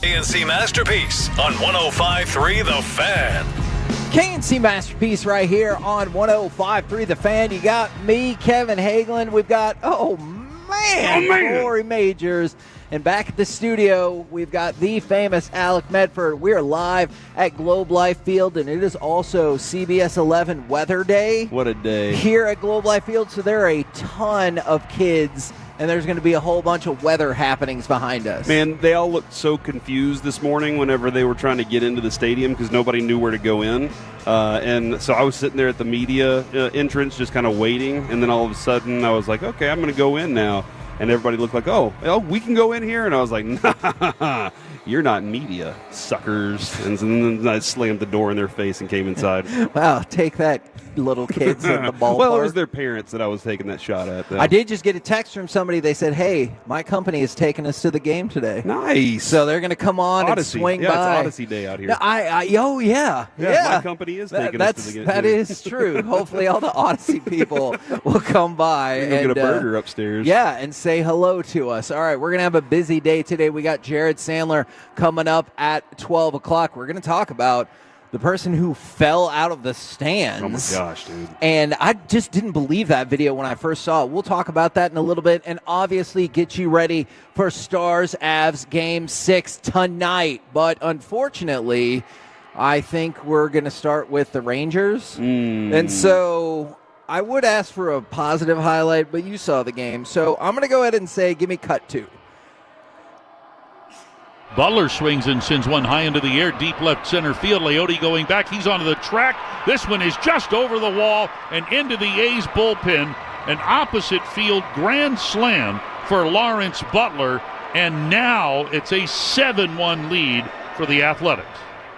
KNC Masterpiece on 105.3 The Fan. KNC Masterpiece right here on 105.3 The Fan. You got me, Kevin Hagelin. We've got, Corey Majors. And back at the studio, we've got the famous Alec Medford. We are live at Globe Life Field, and it is also CBS 11 Weather Day. What a day. Here at Globe Life Field, so there are a ton of kids, and there's going to be a whole bunch of weather happenings behind us. Man, they all looked so confused this morning whenever they were trying to get into the stadium because nobody knew where to go in. And so I was sitting there at the media entrance just kind of waiting, and then all of a sudden I was like, okay, I'm going to go in now. And everybody looked like, oh, we can go in here? And I was like, nah, you're not media, suckers. And then I slammed the door in their face and came inside. Wow, take that, little kids at the ballpark. Well, it was their parents that I was taking that shot at. Though. I did just get a text from somebody. They said, hey, my company is taking us to the game today. Nice. So they're going to come on Odyssey. and swing by. It's Odyssey Day out here. No, yeah. My company is taking us to the game. That is true. Hopefully all the Odyssey people will come by. and get a burger upstairs. Yeah, and say hello to us. All right, we're going to have a busy day today. We got Jared Sandler coming up at 12 o'clock. We're going to talk about the person who fell out of the stands. Oh, my gosh, dude. And I just didn't believe that video when I first saw it. We'll talk about that in a little bit and obviously get you ready for Stars Avs Game 6 tonight. But unfortunately, I think we're going to start with the Rangers. And so I would ask for a positive highlight, but you saw the game. So I'm going to go ahead and say, give me cut 2. Butler swings and sends one high into the air, deep left center field. Leote going back. He's onto the track. This one is just over the wall and into the A's bullpen. An opposite field grand slam for Lawrence Butler. And now it's a 7-1 lead for the Athletics.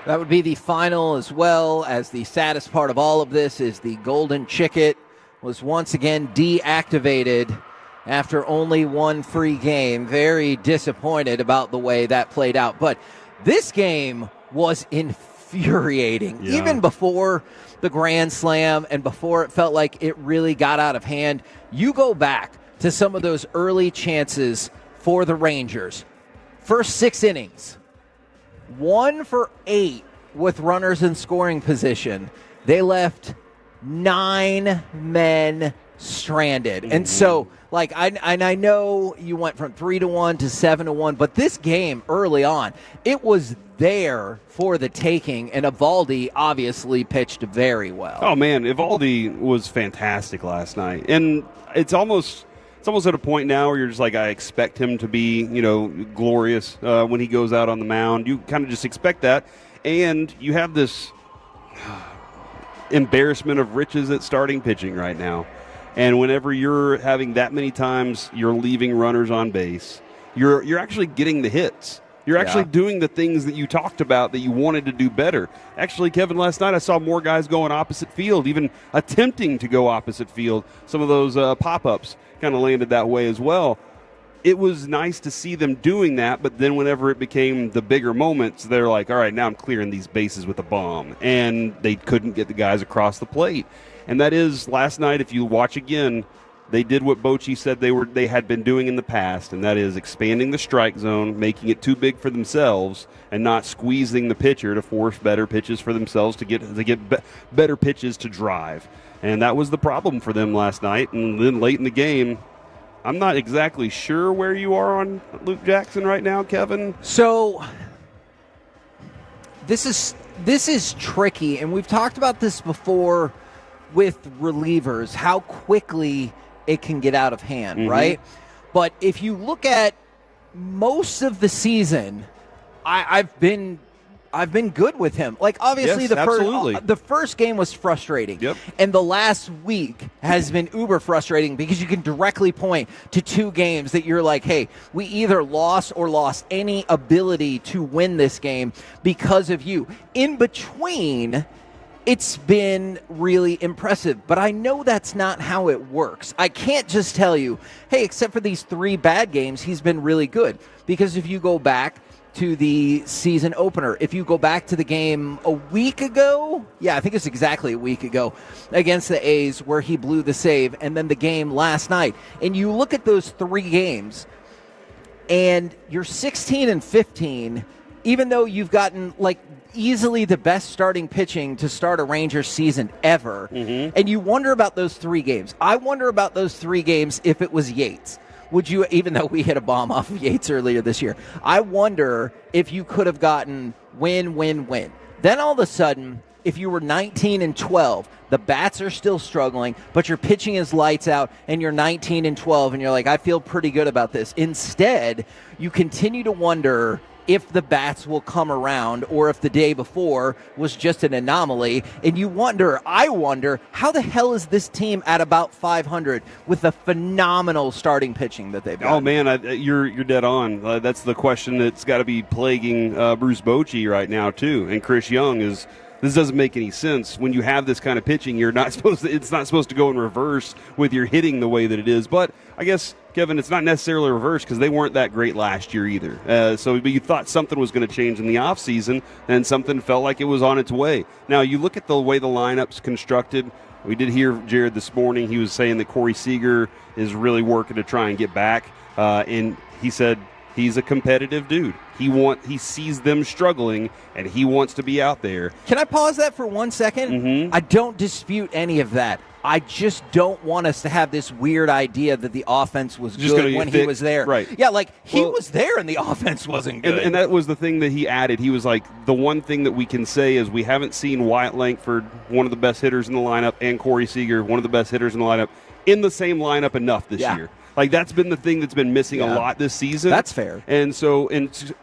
That would be the final, as well as the saddest part of all of this is the Golden Chicket was once again deactivated after only one free game. Very disappointed about the way that played out. But this game was infuriating. Yeah. Even before the Grand Slam and before it felt like it really got out of hand, you go back to some of those early chances for the Rangers. First 6 innings, 1 for 8 with runners in scoring position. They left 9 men stranded. And so, I know you went from 3-1 to 7-1, but this game early on, it was there for the taking, and Eovaldi obviously pitched very well. Oh man, Eovaldi was fantastic last night, and it's almost at a point now where you're just like, I expect him to be, glorious when he goes out on the mound. You kind of just expect that, and you have this embarrassment of riches at starting pitching right now. And whenever you're having that many times you're leaving runners on base, you're actually getting the hits. You're actually doing the things that you talked about that you wanted to do better. Actually, Kevin, last night I saw more guys going opposite field, even attempting to go opposite field. Some of those pop-ups kind of landed that way as well. It was nice to see them doing that, but then whenever it became the bigger moments, they're like, all right, now I'm clearing these bases with a bomb. And they couldn't get the guys across the plate. And that is, last night, if you watch again, they did what Bochy said they had been doing in the past, and that is expanding the strike zone, making it too big for themselves, and not squeezing the pitcher to force better pitches for themselves to get better pitches to drive. And that was the problem for them last night. And then late in the game, I'm not exactly sure where you are on Luke Jackson right now, Kevin. So this is tricky, and we've talked about this before with relievers, how quickly it can get out of hand, right? But if you look at most of the season, I've been good with him. Like, obviously, yes, the first game was frustrating. Yep. And the last week has been uber frustrating because you can directly point to 2 games that you're like, hey, we either lost any ability to win this game because of you. In between, it's been really impressive, but I know that's not how it works. I can't just tell you, hey, except for these 3 bad games, he's been really good. Because if you go back to the season opener, if you go back to the game a week ago, I think it's exactly a week ago, against the A's where he blew the save, and then the game last night, and you look at those 3 games, and you're 16-15, even though you've gotten like easily the best starting pitching to start a Rangers season ever, and you wonder about those 3 games. I wonder about those 3 games if it was Yates. Would you, even though we hit a bomb off of Yates earlier this year, I wonder if you could have gotten win. Then all of a sudden, if you were 19-12, the bats are still struggling, but your pitching is lights out, and you're 19-12, and you're like, I feel pretty good about this. Instead, you continue to wonder if the bats will come around or if the day before was just an anomaly. And I wonder, how the hell is this team at about 500 with the phenomenal starting pitching that they've got? Oh, man, you're dead on. That's the question that's got to be plaguing Bruce Bochy right now, too. And Chris Young is... This doesn't make any sense. When you have this kind of pitching, it's not supposed to go in reverse with your hitting the way that it is. But I guess, Kevin, it's not necessarily reverse because they weren't that great last year either. But you thought something was going to change in the offseason, and something felt like it was on its way. Now, you look at the way the lineup's constructed. We did hear Jared this morning. He was saying that Corey Seager is really working to try and get back. And he said he's a competitive dude. He sees them struggling, and he wants to be out there. Can I pause that for 1 second? I don't dispute any of that. I just don't want us to have this weird idea that the offense was just good when he was there. Right. Yeah, he was there and the offense wasn't good. And that was the thing that he added. He was like, the one thing that we can say is we haven't seen Wyatt Langford, one of the best hitters in the lineup, and Corey Seager, one of the best hitters in the lineup, in the same lineup enough this year. Like, that's been the thing that's been missing a lot this season. That's fair. And so,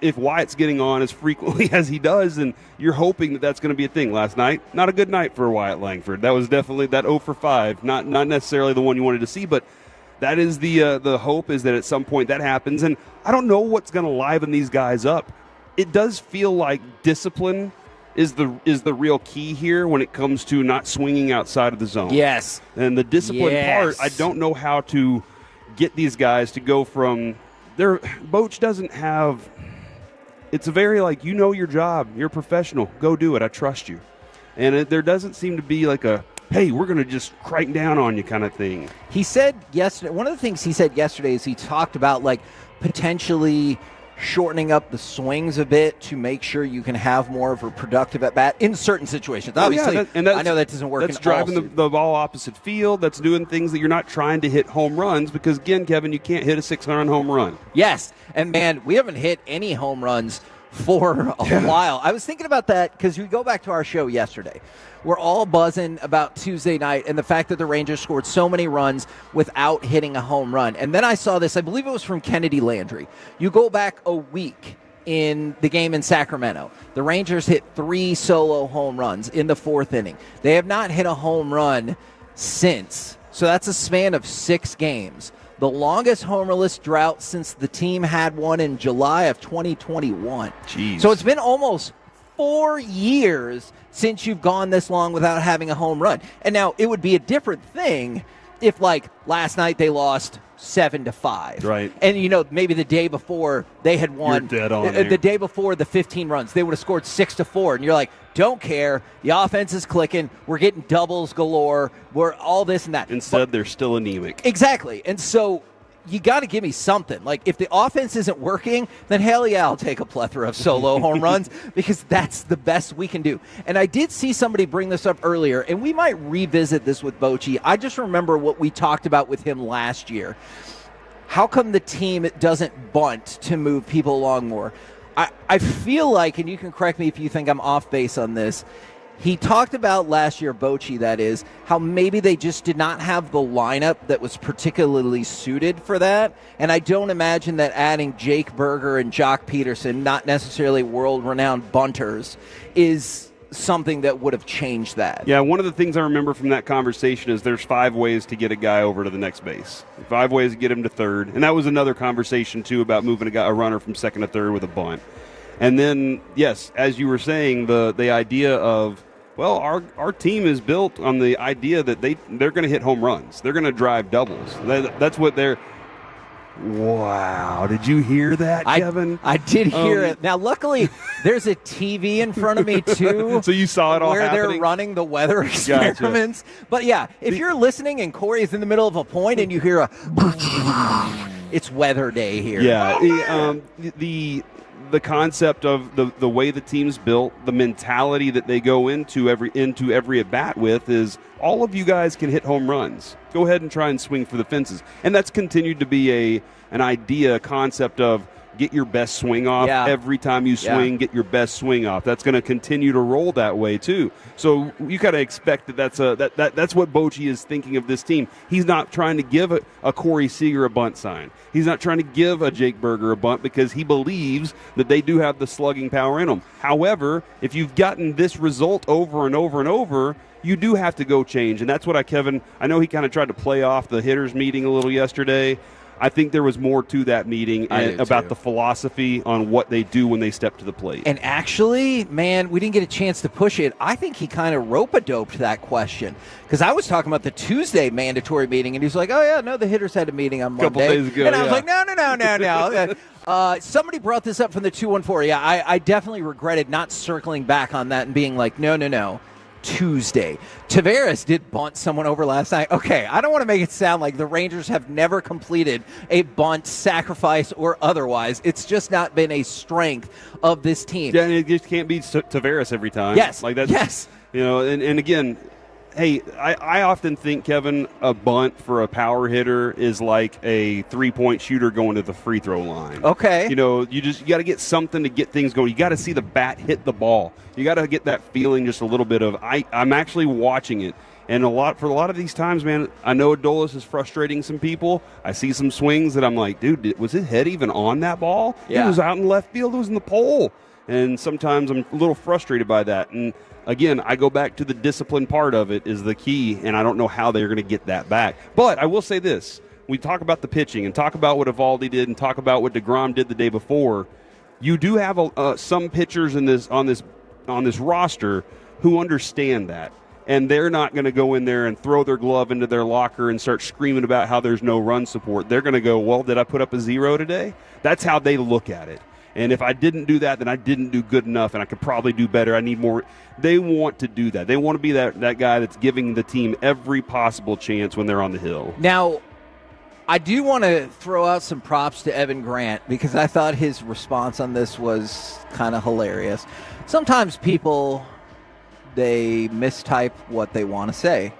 if Wyatt's getting on as frequently as he does, then you're hoping that that's going to be a thing. Last night, not a good night for Wyatt Langford. That was definitely that 0 for 5. Not necessarily the one you wanted to see, but that is the hope, is that at some point that happens. And I don't know what's going to liven these guys up. It does feel like discipline is the real key here when it comes to not swinging outside of the zone. Yes. And the discipline part, I don't know how to get these guys to go from their Boch doesn't have. It's a very you know your job, you're a professional, go do it, I trust you. And there doesn't seem to be like a, hey, we're going to just crank down on you kind of thing. He said yesterday, one of the things he said yesterday is he talked about potentially shortening up the swings a bit to make sure you can have more of a productive at-bat in certain situations. Obviously, I know that doesn't work. That's driving the ball opposite field. That's doing things that you're not trying to hit home runs because, again, Kevin, you can't hit a 600 home run. Yes, and, man, we haven't hit any home runs for a while. I was thinking about that because we go back to our show yesterday. We're all buzzing about Tuesday night and the fact that the Rangers scored so many runs without hitting a home run. And then I saw this, I believe it was from Kennedy Landry. You go back a week in the game in Sacramento. The Rangers hit 3 solo home runs in the 4th inning. They have not hit a home run since. So that's a span of 6 games. The longest homerless drought since the team had one in July of 2021. Jeez. So it's been almost 4 years since you've gone this long without having a home run. And now it would be a different thing if, last night they lost 7-5. Right. And, maybe the day before they had won. You're dead on the day before the 15 runs, they would have scored 6-4. And you're like, don't care. The offense is clicking. We're getting doubles galore. We're all this and that. Instead, they're still anemic. Exactly. And so you got to give me something. If the offense isn't working, then hell yeah, I'll take a plethora of solo home runs because that's the best we can do. And I did see somebody bring this up earlier, and we might revisit this with Bochy. I just remember what we talked about with him last year. How come the team doesn't bunt to move people along more? I feel like, and you can correct me if you think I'm off base on this, he talked about last year, Bochy, that is, how maybe they just did not have the lineup that was particularly suited for that. And I don't imagine that adding Jake Berger and Jock Peterson, not necessarily world-renowned bunters, is something that would have changed that. Yeah, one of the things I remember from that conversation is there's 5 ways to get a guy over to the next base. 5 ways to get him to third. And that was another conversation, too, about moving a runner from second to third with a bunt. And then, yes, as you were saying, the idea of, well, our team is built on the idea that they're going to hit home runs. They're going to drive doubles. That's what they're. Wow. Did you hear that, Kevin? I did hear it. Now, luckily, there's a TV in front of me, too. So you saw it all where happening? They're running the weather experiments. Gotcha. But, yeah, if you're listening and Corey's in the middle of a point and you hear a it's weather day here. Yeah. the concept of the way the team's built, the mentality that they go into every at bat with is all of you guys can hit home runs. Go ahead and try and swing for the fences, and that's continued to be a concept of get your best swing off every time you swing. Get your best swing off. That's going to continue to roll that way too. So you got to expect that's what Bochy is thinking of this team. He's not trying to give a Corey Seager a bunt sign. He's not trying to give a Jake Berger a bunt because he believes that they do have the slugging power in them. However, if you've gotten this result over and over and over, you do have to go change, and that's what I know he kind of tried to play off the hitters meeting a little yesterday. I think there was more to that meeting about the philosophy on what they do when they step to the plate. And actually, man, we didn't get a chance to push it. I think he kind of rope-a-doped that question because I was talking about the Tuesday mandatory meeting, and he's like, oh, yeah, no, the hitters had a meeting on Monday. A couple days ago, and I was like, no. Somebody brought this up from the 214. Yeah, I definitely regretted not circling back on that and being like, no. Tuesday. Tavares did bunt someone over last night. Okay, I don't want to make it sound like the Rangers have never completed a bunt, sacrifice, or otherwise. It's just not been a strength of this team. Yeah, and it just can't be Tavares every time. Yes. Like that's, yes. And again, hey, I often think, Kevin, a bunt for a power hitter is like a 3-point shooter going to the free throw line. Okay. You got to get something to get things going. You got to see the bat hit the ball. You got to get that feeling just a little bit of, I'm actually watching it. And for a lot of these times, man, I know Adolis is frustrating some people. I see some swings that I'm like, dude, was his head even on that ball? Yeah. It was out in left field. It was in the pole. And sometimes I'm a little frustrated by that. And again, I go back to the discipline part of it is the key, and I don't know how they're going to get that back. But I will say this. We talk about the pitching and talk about what Eovaldi did and talk about what DeGrom did the day before. You do have some pitchers on this roster who understand that, and they're not going to go in there and throw their glove into their locker and start screaming about how there's no run support. They're going to go, well, did I put up a 0 today? That's how they look at it. And if I didn't do that, then I didn't do good enough, and I could probably do better. I need more. They want to do that. They want to be that guy that's giving the team every possible chance when they're on the hill. Now, I do want to throw out some props to Evan Grant because I thought his response on this was kind of hilarious. Sometimes people, they mistype what they want to say.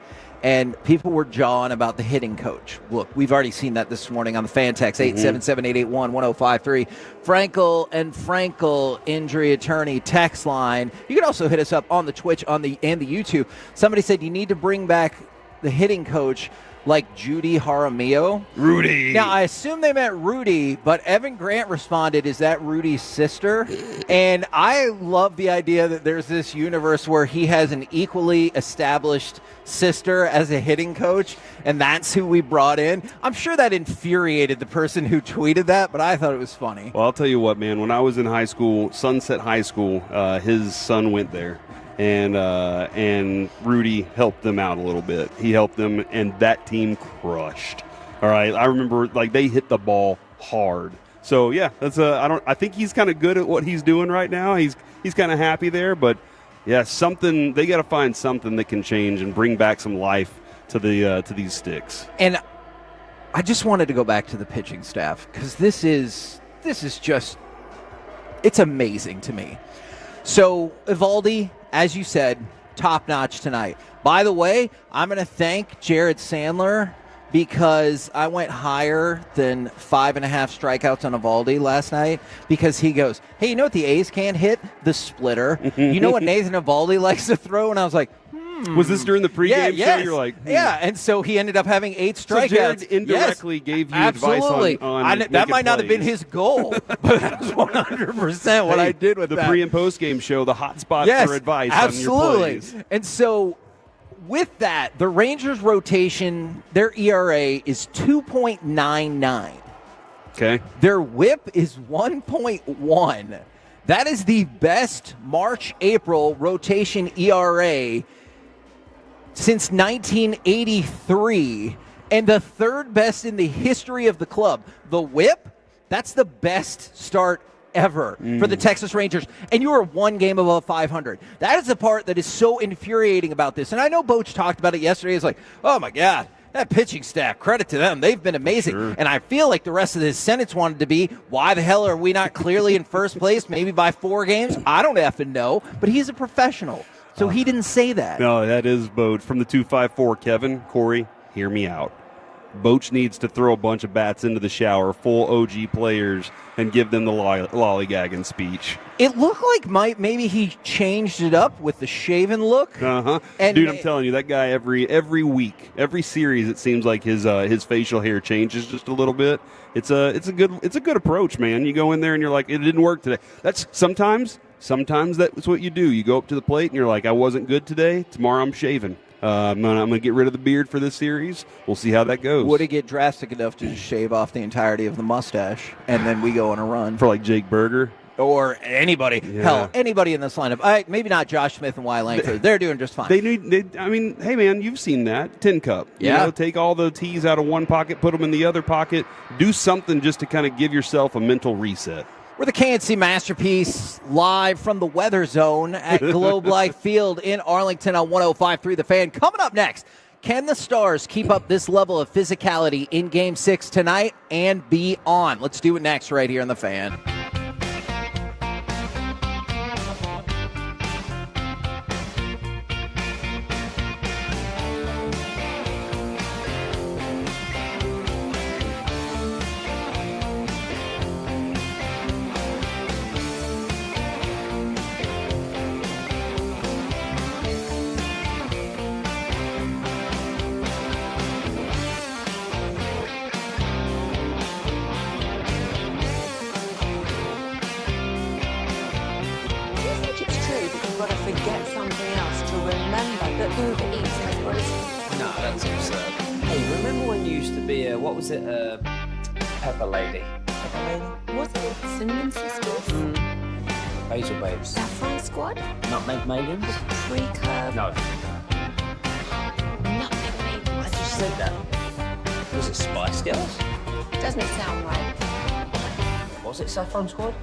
And people were jawing about the hitting coach. Look, we've already seen that this morning on the fan text, 877-881-1053. Frankel and Frankel injury attorney text line. You can also hit us up on the Twitch and the YouTube. Somebody said you need to bring back the hitting coach like Judy Jaramillo. Rudy. Now, I assume they meant Rudy, but Evan Grant responded, is that Rudy's sister? And I love the idea that there's this universe where he has an equally established sister as a hitting coach, and that's who we brought in. I'm sure that infuriated the person who tweeted that, but I thought it was funny. Well, I'll tell you what, man. When I was in high school, Sunset High School, his son went there. And Rudy helped them out a little bit. He helped them, and that team crushed. All right, I remember they hit the ball hard. So yeah, I think he's kind of good at what he's doing right now. He's kind of happy there, but yeah, they got to find something that can change and bring back some life to these sticks. And I just wanted to go back to the pitching staff because this is just, it's amazing to me. So Eovaldi, as you said, top-notch tonight. By the way, I'm going to thank Jared Sandler because I went higher than 5.5 strikeouts on Eovaldi last night because he goes, hey, you know what the A's can't hit? The splitter. You know what Nathan Eovaldi likes to throw? And I was like, Was this during the pregame show? You're like, yeah, and so he ended up having 8 strikeouts. So Jared indirectly gave you advice on that might not have been his goal, but that was 100% what I did with the that. pre- and post-game show, the hot spot for advice absolutely. on your plays. And so with that, the Rangers rotation, their ERA is 2.99. Okay. Their whip is 1.1. That is the best March-April rotation ERA since 1983 and the third best in the history of the club. The whip, that's the best start ever for the Texas Rangers, and you are one game above 500. That is the part that is so infuriating about this. And I know Boch talked about it yesterday. It's like, oh my God, that pitching staff, credit to them. They've been amazing. Sure. And I feel like the rest of this sentence wanted to be, why the hell are we not clearly in first place, maybe by 4 games? I don't effing know, but he's a professional. So he didn't say that. No, that is Boach. From the 254, Kevin, Corey, hear me out. Boach needs to throw a bunch of bats into the shower, full OG players, and give them the lollygagging speech. It looked like maybe he changed it up with the shaven look. Uh-huh. Dude, I'm telling you, that guy every week, every series, it seems like his facial hair changes just a little bit. It's a good approach, man. You go in there and you're like, it didn't work today. That's sometimes that's what you do. You go up to the plate and you're like, I wasn't good today. Tomorrow I'm shaving. I'm gonna get rid of the beard for this series. We'll see how that goes. Would it get drastic enough to just shave off the entirety of the mustache and then we go on a run? For like Jake Berger? Or anybody. Yeah. Hell, anybody in this lineup. Maybe not Josh Smith and Wyatt Langford. They're doing just fine. I mean, hey, man, you've seen that. Tin Cup. Yeah. You know, take all the teas out of one pocket, put them in the other pocket. Do something just to kind of give yourself a mental reset. We're the KNC Masterpiece live from the Weather Zone at Globe Life Field in Arlington on 105.3 The Fan. Coming up next, can the Stars keep up this level of physicality in Game 6 tonight and beyond? Let's do it next right here on The Fan. What was it? Pepper Lady. Pepper Lady? Was it Cinnamon Sisters? Basil Babes. Saffron Squad? Nutmeg Maidens? Pre-curve? No. Nutmeg Maidens. I just said that. Was it Spice Girls? Doesn't sound right. Was it Saffron Squad?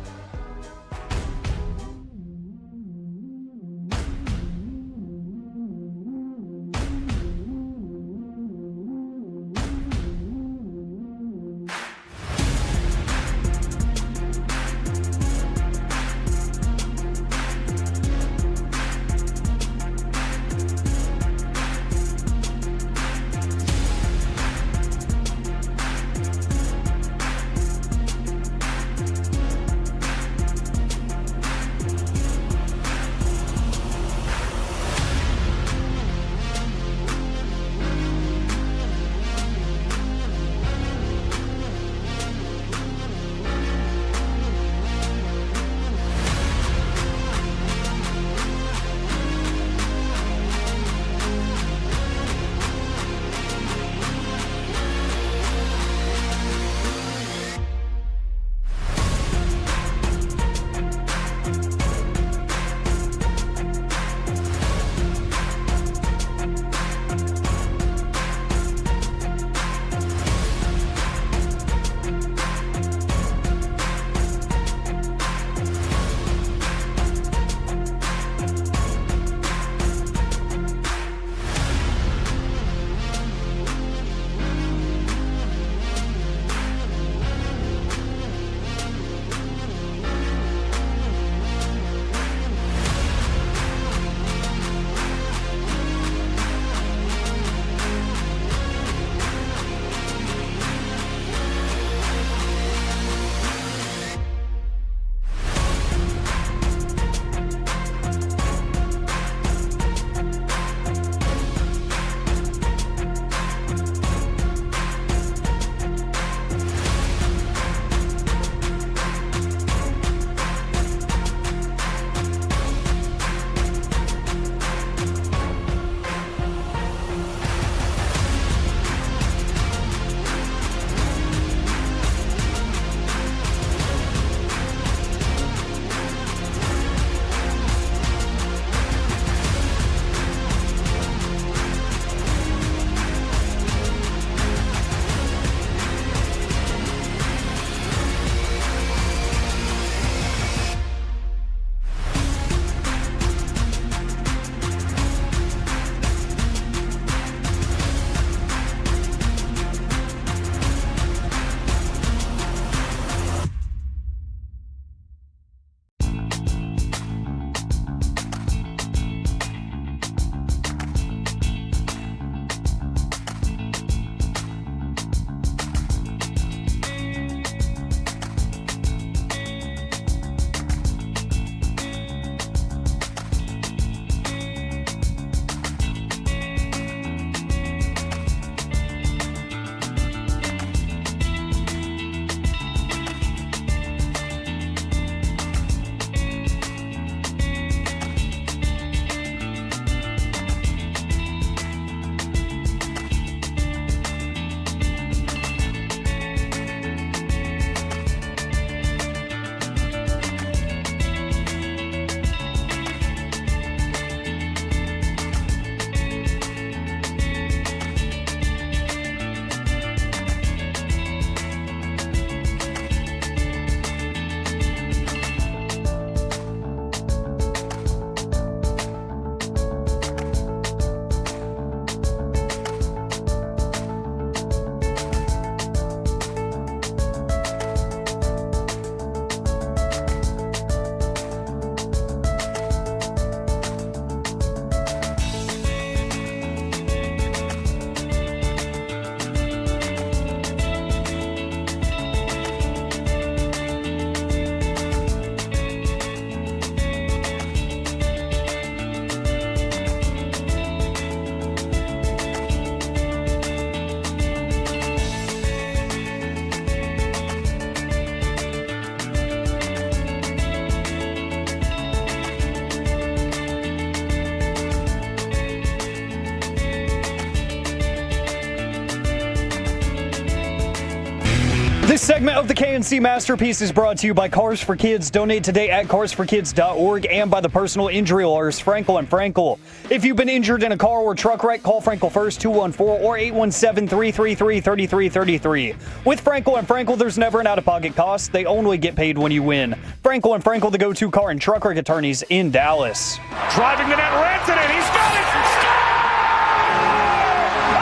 This segment of the KNC Masterpiece is brought to you by Cars for Kids. Donate today at carsforkids.org and by the personal injury lawyers Frankel & Frankel. If you've been injured in a car or truck wreck, call Frankel first, 214 or 817-333-3333. With Frankel & Frankel, there's never an out-of-pocket cost. They only get paid when you win. Frankel & Frankel, the go-to car and truck wreck attorneys in Dallas. Driving the net, Rantanen, he's got it! Score!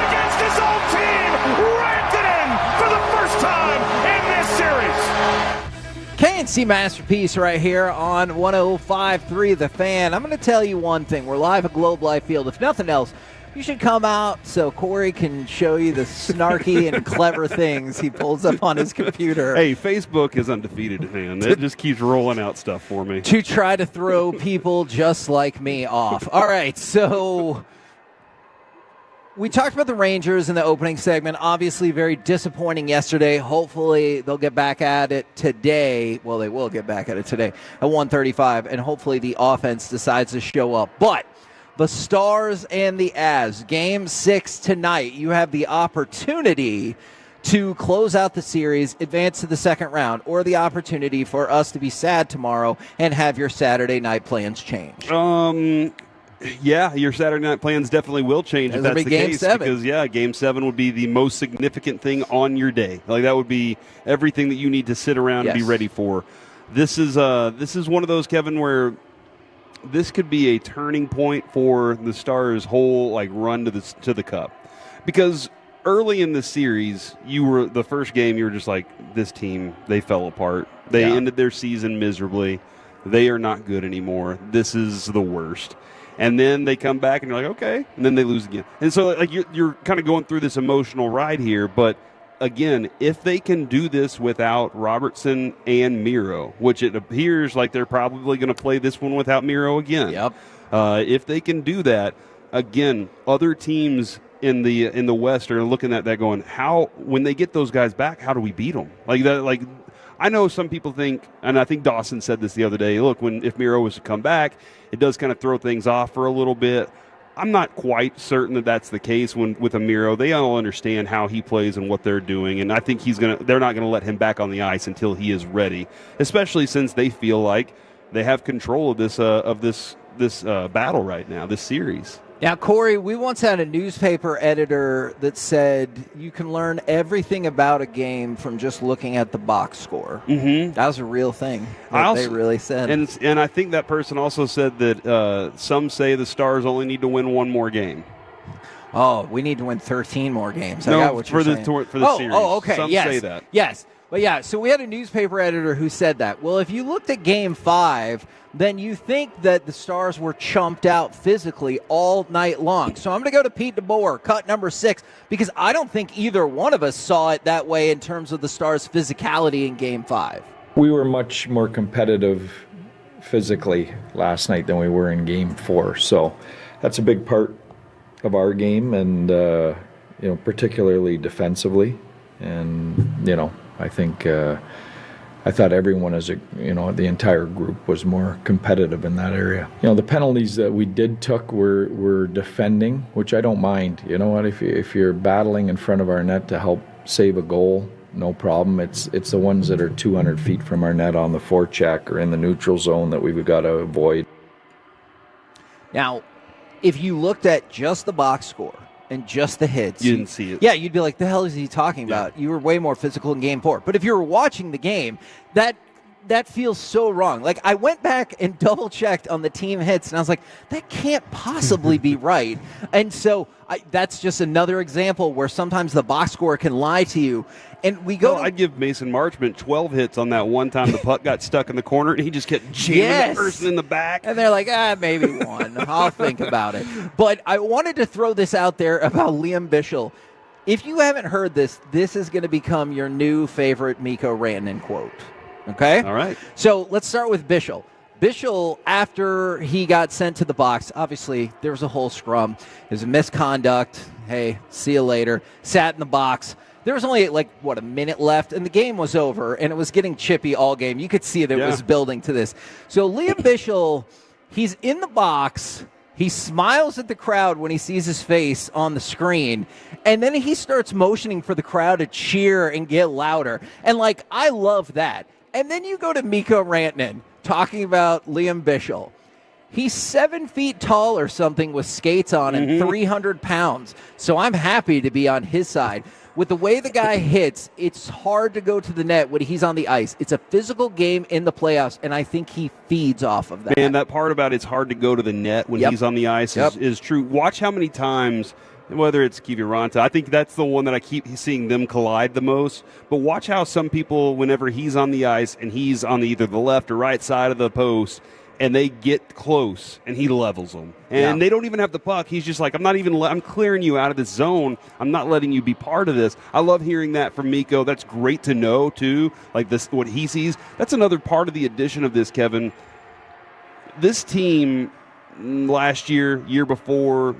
Against his own team, Rantanen for the first time in this series. KNC Masterpiece right here on 105.3 The Fan. I'm going to tell you one thing. We're live at Globe Life Field. If nothing else, you should come out so Corey can show you the snarky and clever things he pulls up on his computer. Hey, Facebook is undefeated, man. It just keeps rolling out stuff for me. To try to throw people just like me off. All right, so we talked about the Rangers in the opening segment. Obviously, very disappointing yesterday. Hopefully, they'll get back at it today. Well, they will get back at it today at 1:35, and hopefully the offense decides to show up. But the Stars and the Avs, Game 6 tonight. You have the opportunity to close out the series, advance to the second round, or the opportunity for us to be sad tomorrow and have your Saturday night plans change. Yeah, your Saturday night plans definitely will change if that's the case. Game 7. Because, Game 7 would be the most significant thing on your day. Like, that would be everything that you need to sit around and be ready for. This is one of those, Kevin, where this could be a turning point for the Stars' whole run to the Cup. Because early in the series, the first game, you were just like, this team, they fell apart. They ended their season miserably. They are not good anymore. This is the worst. And then they come back and you're like, okay, and then they lose again. And so you're kind of going through this emotional ride here. But again, if they can do this without Robertson and Miro, which it appears like they're probably going to play this one without Miro again. Yep. If they can do that, again, other teams in the West are looking at that going, when they get those guys back, how do we beat them? I know some people think, and I think Dawson said this the other day, look, if Miro was to come back, it does kind of throw things off for a little bit. I'm not quite certain that that's the case with a Miro. They all understand how he plays and what they're doing, and I think they're not going to let him back on the ice until he is ready, especially since they feel like they have control of this battle right now, this series. Now, Corey, we once had a newspaper editor that said you can learn everything about a game from just looking at the box score. Mm-hmm. That was a real thing that they really said. And I think that person also said that some say the Stars only need to win one more game. Oh, we need to win 13 more games. No, I got what you're saying. For the series. Oh, okay. Some yes. say that. Yes. But yeah, so we had a newspaper editor who said that. Well, if you looked at Game 5, then you think that the Stars were chumped out physically all night long. So I'm going to go to Pete DeBoer, cut number 6, because I don't think either one of us saw it that way in terms of the Stars' physicality in Game 5. We were much more competitive physically last night than we were in Game 4. So that's a big part of our game, and particularly defensively. And I think I thought everyone the entire group was more competitive in that area. The penalties that we took were defending, which I don't mind. You know what? If you're battling in front of our net to help save a goal, no problem. It's the ones that are 200 feet from our net on the forecheck or in the neutral zone that we've got to avoid. Now, if you looked at just the box score and just the hits, you didn't see it. Yeah, you'd be like, the hell is he talking about? You were way more physical in Game 4. But if you were watching the game, that feels so wrong. Like, I went back and double-checked on the team hits, and I was like, that can't possibly be right. And so that's just another example where sometimes the box score can lie to you. And we go. I'd give Mason Marchment 12 hits on that one time the puck got stuck in the corner, and he just kept jamming the person in the back. And they're like, maybe one. I'll think about it. But I wanted to throw this out there about Liam Bichsel. If you haven't heard this is going to become your new favorite Mikko Rantanen quote. Okay? All right. So let's start with Bichsel. Bichsel, after he got sent to the box, obviously there was a whole scrum. It was a misconduct. Hey, see you later. Sat in the box. There was only, a minute left, and the game was over, and it was getting chippy all game. You could see that it was building to this. So Liam Bichsel, he's in the box. He smiles at the crowd when he sees his face on the screen, and then he starts motioning for the crowd to cheer and get louder. And, like, I love that. And then you go to Mikko Rantanen talking about Liam Bichsel. He's 7 feet tall or something with skates on and 300 pounds. So I'm happy to be on his side. With the way the guy hits, it's hard to go to the net when he's on the ice. It's a physical game in the playoffs, and I think he feeds off of that. Man, that part about it's hard to go to the net when he's on the ice is true. Watch how many times, whether it's Kiviranta, I think that's the one that I keep seeing them collide the most. But watch how some people, whenever he's on the ice and he's on either the left or right side of the post, and they get close, and he levels them. And they don't even have the puck. He's just like, I'm clearing you out of this zone. I'm not letting you be part of this. I love hearing that from Mikko. That's great to know, too, like this, what he sees. That's another part of the addition of this, Kevin. This team last year, year before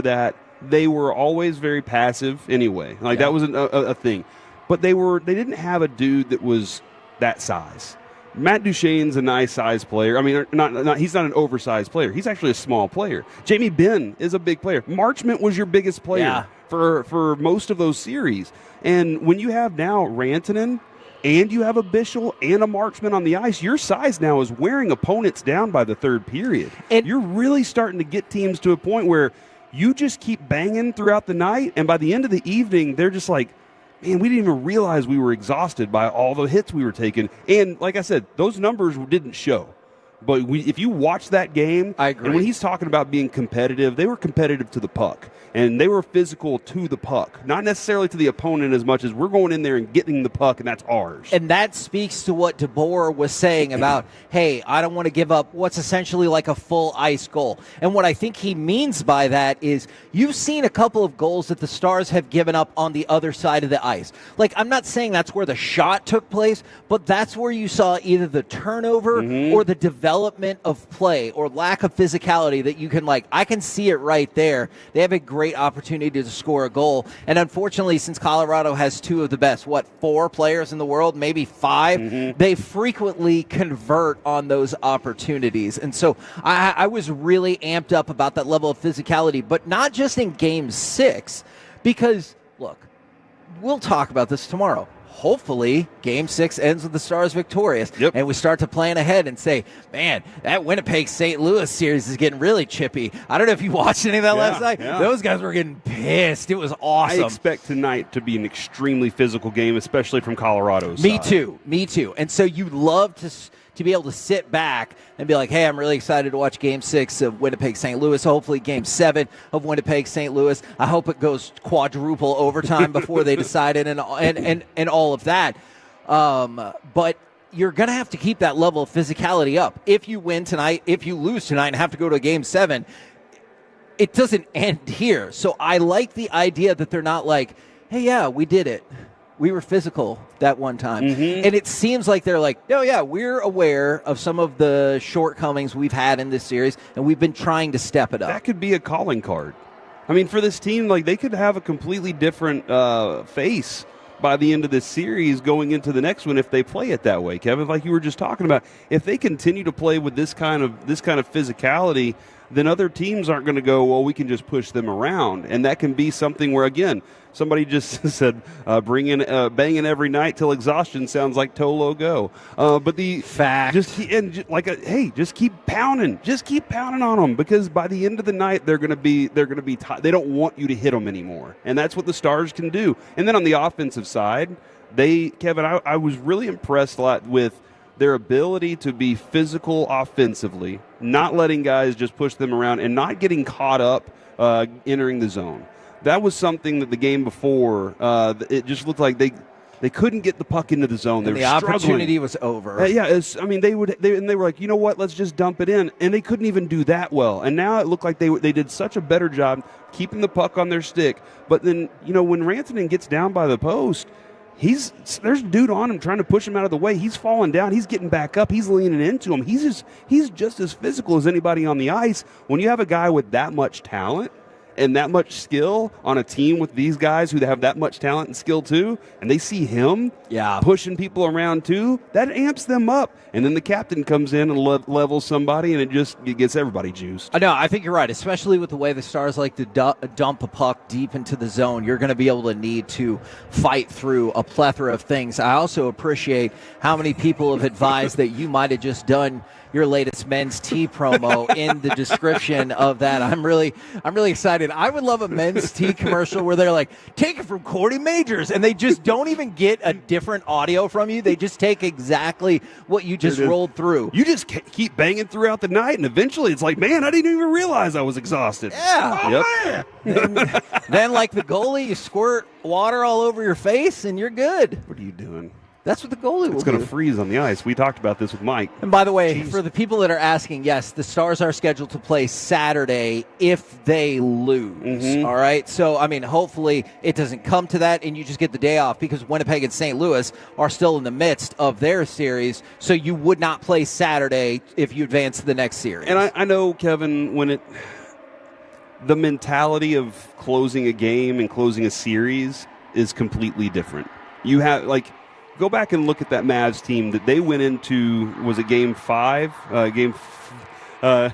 that, they were always very passive anyway. Like, that was a thing. But they didn't have a dude that was that size. Matt Duchene's a nice size player. I mean, he's not an oversized player. He's actually a small player. Jamie Benn is a big player. Marchment was your biggest player for most of those series. And when you have now Rantanen and you have a Bichsel and a Marchment on the ice, your size now is wearing opponents down by the third period. And you're really starting to get teams to a point where you just keep banging throughout the night, and by the end of the evening, they're just like, man, we didn't even realize we were exhausted by all the hits we were taking. And like I said, those numbers didn't show. But if you watch that game, I agree. And when he's talking about being competitive, they were competitive to the puck. And they were physical to the puck, not necessarily to the opponent as much as we're going in there and getting the puck, and that's ours. And that speaks to what DeBoer was saying about, hey, I don't want to give up what's essentially like a full ice goal. And what I think he means by that is you've seen a couple of goals that the Stars have given up on the other side of the ice. Like, I'm not saying that's where the shot took place, but that's where you saw either the turnover or the development of play or lack of physicality that you can, like, I can see it right there. They have a great opportunity to score a goal. And unfortunately, since Colorado has two of the best, 4 players in the world, maybe 5, they frequently convert on those opportunities. And so I was really amped up about that level of physicality, but not just in Game 6, because, look, we'll talk about this tomorrow. Hopefully, Game 6 ends with the Stars victorious, and we start to plan ahead and say, man, that Winnipeg-St. Louis series is getting really chippy. I don't know if you watched any of that last night. Those guys were getting pissed. It was awesome. I expect tonight to be an extremely physical game, especially from Colorado's side. Me too. And so you love to be able to sit back and be like, hey, I'm really excited to watch Game 6 of Winnipeg-St. Louis, hopefully Game 7 of Winnipeg-St. Louis. I hope it goes quadruple overtime before they decide it and all of that. But you're going to have to keep that level of physicality up. If you win tonight, if you lose tonight and have to go to a Game 7, it doesn't end here. So I like the idea that they're not like, hey, yeah, we did it. We were physical that one time. And it seems like they're like, oh, yeah, we're aware of some of the shortcomings we've had in this series, and we've been trying to step it up. That could be a calling card. I mean, for this team, like, they could have a completely different face by the end of this series going into the next one if they play it that way, Kevin, like you were just talking about. If they continue to play with this kind of physicality, then other teams aren't going to go, well, we can just push them around. And that can be something where, again, somebody just said, banging every night till exhaustion sounds like Tolo go. But the fact, just keep pounding, on them, because by the end of the night they're going to be they don't want you to hit them anymore, and that's what the Stars can do. And then on the offensive side, Kevin, I was really impressed with their ability to be physical offensively, not letting guys just push them around and not getting caught up entering the zone. That was something that the game before, it just looked like they couldn't get the puck into the zone. And the opportunity was over. They were like, you know what, let's just dump it in. And they couldn't even do that well. And now it looked like they did such a better job keeping the puck on their stick. But then, when Rantanen gets down by the post, there's a dude on him trying to push him out of the way. He's falling down. He's getting back up. He's leaning into him. He's just as physical as anybody on the ice. When you have a guy with that much talent and that much skill on a team with these guys who have that much talent and skill too, and they see him pushing people around too, that amps them up. And then the captain comes in and levels somebody, and it gets everybody juiced. No, I think you're right, especially with the way the Stars like to dump a puck deep into the zone. You're going to be able to need to fight through a plethora of things. I also appreciate how many people have advised that you might have just done your latest men's tea promo in the description of that. I'm really excited. I would love a men's tea commercial where they're like, take it from Cordy Majors, and they just don't even get a different audio from you. They just take exactly what you just rolled through. You just keep banging throughout the night, and eventually it's like, man, I didn't even realize I was exhausted. Yeah. Then like the goalie, you squirt water all over your face, and you're good. What are you doing? That's what the goalie will do. It's going to freeze on the ice. We talked about this with Mike. And by the way, for the people that are asking, yes, the Stars are scheduled to play Saturday if they lose. All right? So, I mean, hopefully it doesn't come to that and you just get the day off, because Winnipeg and St. Louis are still in the midst of their series, so you would not play Saturday if you advance to the next series. And I know, Kevin, the mentality of closing a game and closing a series is completely different. You have, go back and look at that Mavs team that they went into. Was it Game 5? Hold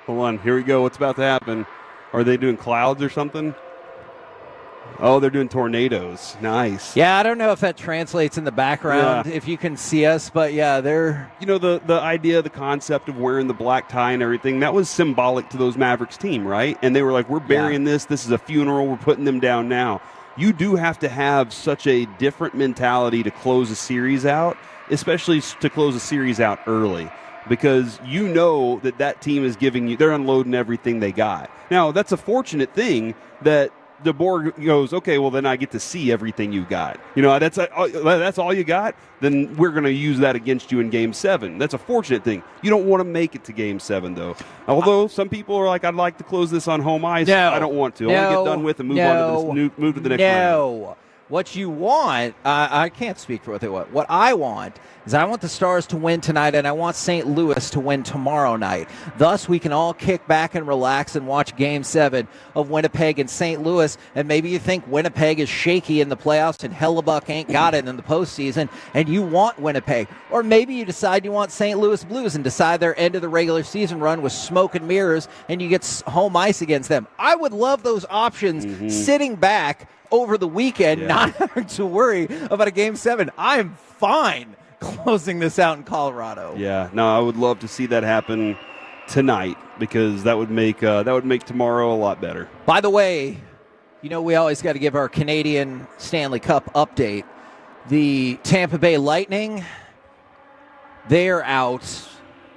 on. Here we go. What's about to happen? Are they doing clouds or something? Oh, they're doing tornadoes. Nice. Yeah, I don't know if that translates in the background, if you can see us, but yeah, they're... You know, the idea, the concept of wearing the black tie and everything, that was symbolic to those Mavericks team, right? And they were like, we're burying this. This is a funeral. We're putting them down now. You do have to have such a different mentality to close a series out, especially to close a series out early, because you know that team is giving you, they're unloading everything they got. Now, that's a fortunate thing that DeBoer goes, okay, well, then I get to see everything you got. You know, that's all you got? Then we're going to use that against you in Game 7. That's a fortunate thing. You don't want to make it to Game 7, though. Although some people are like, I'd like to close this on home ice. No, I don't want to. I want to get done with and move on to move to the next round. No. What you want, I can't speak for what they want. What I want is I want the Stars to win tonight, and I want St. Louis to win tomorrow night. Thus, we can all kick back and relax and watch Game 7 of Winnipeg and St. Louis. And maybe you think Winnipeg is shaky in the playoffs and Hellebuck ain't got it in the postseason, and you want Winnipeg. Or maybe you decide you want St. Louis Blues and decide their end of the regular season run was smoke and mirrors, and you get home ice against them. I would love those options sitting back over the weekend, not having to worry about a Game 7. I'm fine closing this out in Colorado. Yeah, no, I would love to see that happen tonight, because that would make tomorrow a lot better. By the way, you know, we always got to give our Canadian Stanley Cup update. The Tampa Bay Lightning, they're out,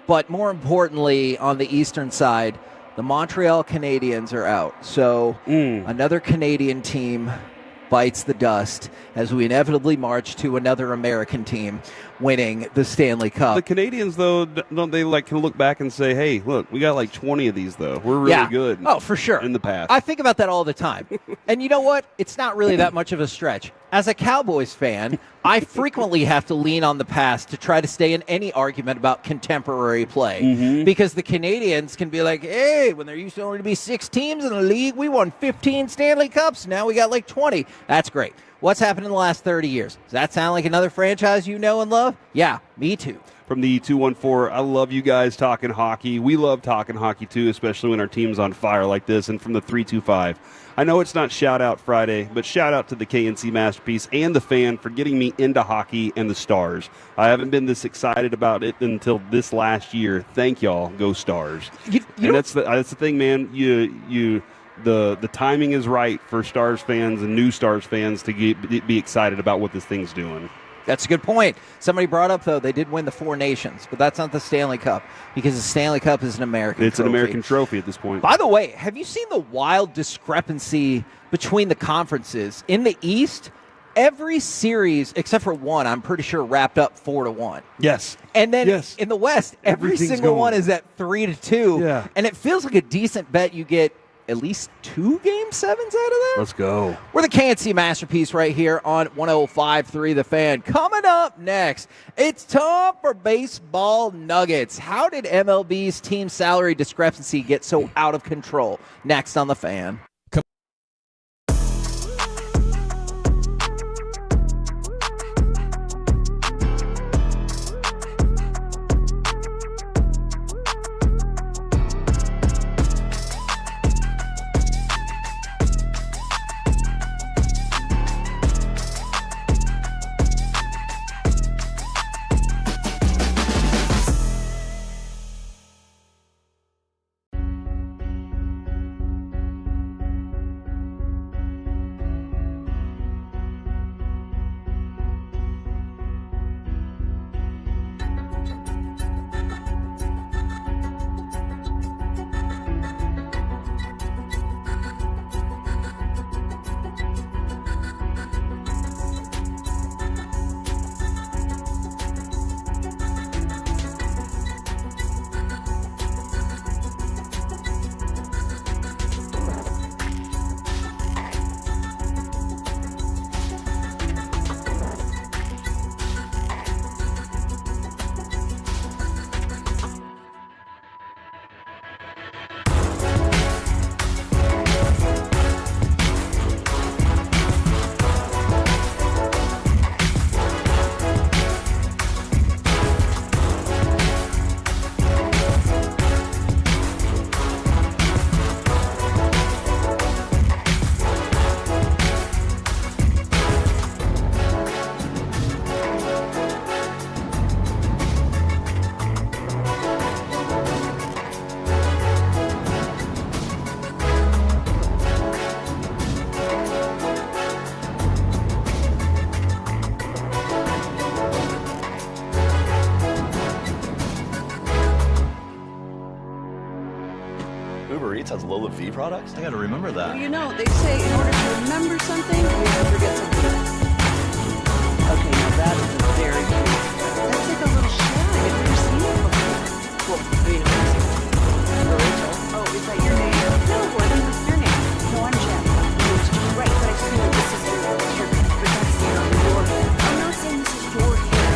but more importantly, on the eastern side, the Montreal Canadiens are out. So another Canadian team bites the dust as we inevitably march to another American team winning the Stanley Cup. The Canadians, though, don't they can look back and say, hey, look, we got 20 of these, though. We're really good. Oh, for sure. In the past. I think about that all the time. And you know what? It's not really that much of a stretch. As a Cowboys fan, I frequently have to lean on the past to try to stay in any argument about contemporary play. Because the Canadians can be like, hey, when there used to only be 6 teams in the league, we won 15 Stanley Cups. Now we got 20. That's great. What's happened in the last 30 years? Does that sound like another franchise you know and love? Yeah, me too. From the 214, I love you guys talking hockey. We love talking hockey too, especially when our team's on fire like this. And from the 325, I know it's not Shout Out Friday, but shout out to the KNC Masterpiece and the Fan for getting me into hockey and the Stars. I haven't been this excited about it until this last year. Thank y'all. Go Stars. That's the thing, man. The timing is right for Stars fans and new Stars fans to be excited about what this thing's doing. That's a good point. Somebody brought up, though, they did win the 4 Nations, but that's not the Stanley Cup, because the Stanley Cup is an American trophy. It's an American trophy at this point. By the way, have you seen the wild discrepancy between the conferences? In the East, every series, except for one, I'm pretty sure wrapped up 4-1. Yes. And then in the West, every single one is at 3-2. Yeah. And it feels like a decent bet you get at least 2 Game 7s out of that? Let's go. We're the KNC Masterpiece right here on 105.3 The Fan. Coming up next, it's time for Baseball Nuggets. How did MLB's team salary discrepancy get so out of control? Next on The Fan. States has Lola V products? I gotta remember that. Well, you know, they say in order to remember something, you have to forget something else. Okay, now that is a very good. That's like a little shag. I've never seen it before. Well, I mean, Rachel. Oh, is that your name? No, what is your name? No, I'm Jen. Right, but I just mean that this is your but that's your hair. I'm not saying this is your hair.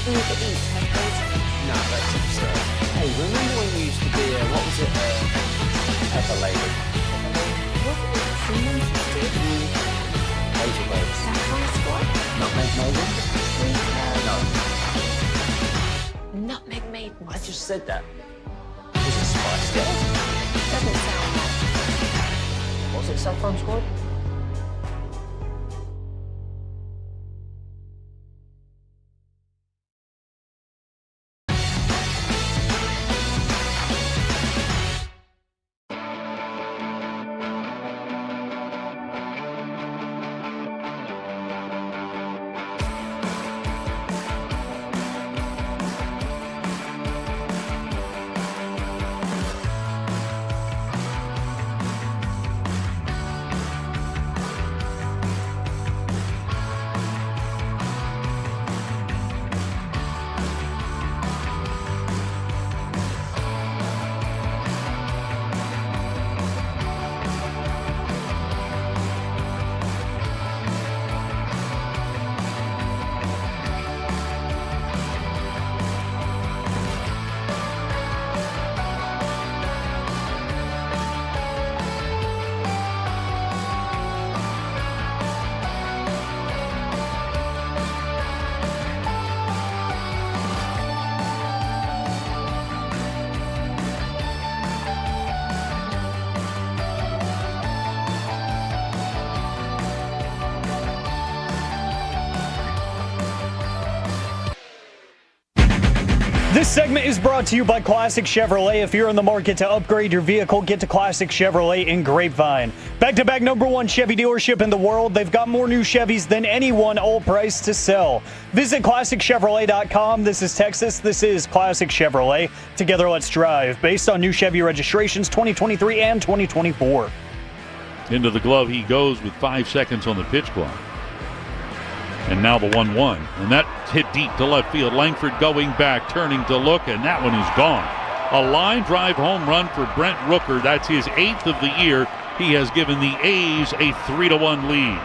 Uber Eats has groceries. No, that's absurd. Hey, remember when you used to be a, what was it, pepper lady? Wasn't it Siemens Steve? Hazel Babes. Saffron Squad? Nutmeg Maiden? Nutmeg Maiden. I just said that. Was it Spice Girls? Doesn't sound right. Was it Saffron Squad? This segment is brought to you by Classic Chevrolet. If you're in the market to upgrade your vehicle, get to Classic Chevrolet in Grapevine. Back-to-back #1 Chevy dealership in the world. They've got more new Chevys than anyone, all priced to sell. Visit ClassicChevrolet.com. This is Texas. This is Classic Chevrolet. Together, let's drive. Based on new Chevy registrations 2023 and 2024. Into the glove he goes with 5 seconds on the pitch clock. And now the 1-1. And that hit deep to left field. Langford going back, turning to look, and that one is gone. A line drive home run for Brent Rooker. That's his 8th of the year. He has given the A's a 3-1 lead.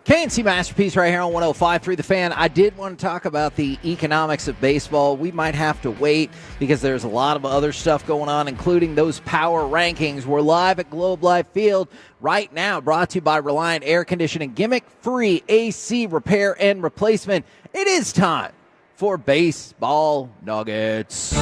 K&C Masterpiece right here on 105.3 The Fan. I did want to talk about the economics of baseball. We might have to wait because there's a lot of other stuff going on, including those power rankings. We're live at Globe Life Field right now, brought to you by Reliant Air Conditioning. Gimmick-free AC repair and replacement. It is time for Baseball Nuggets.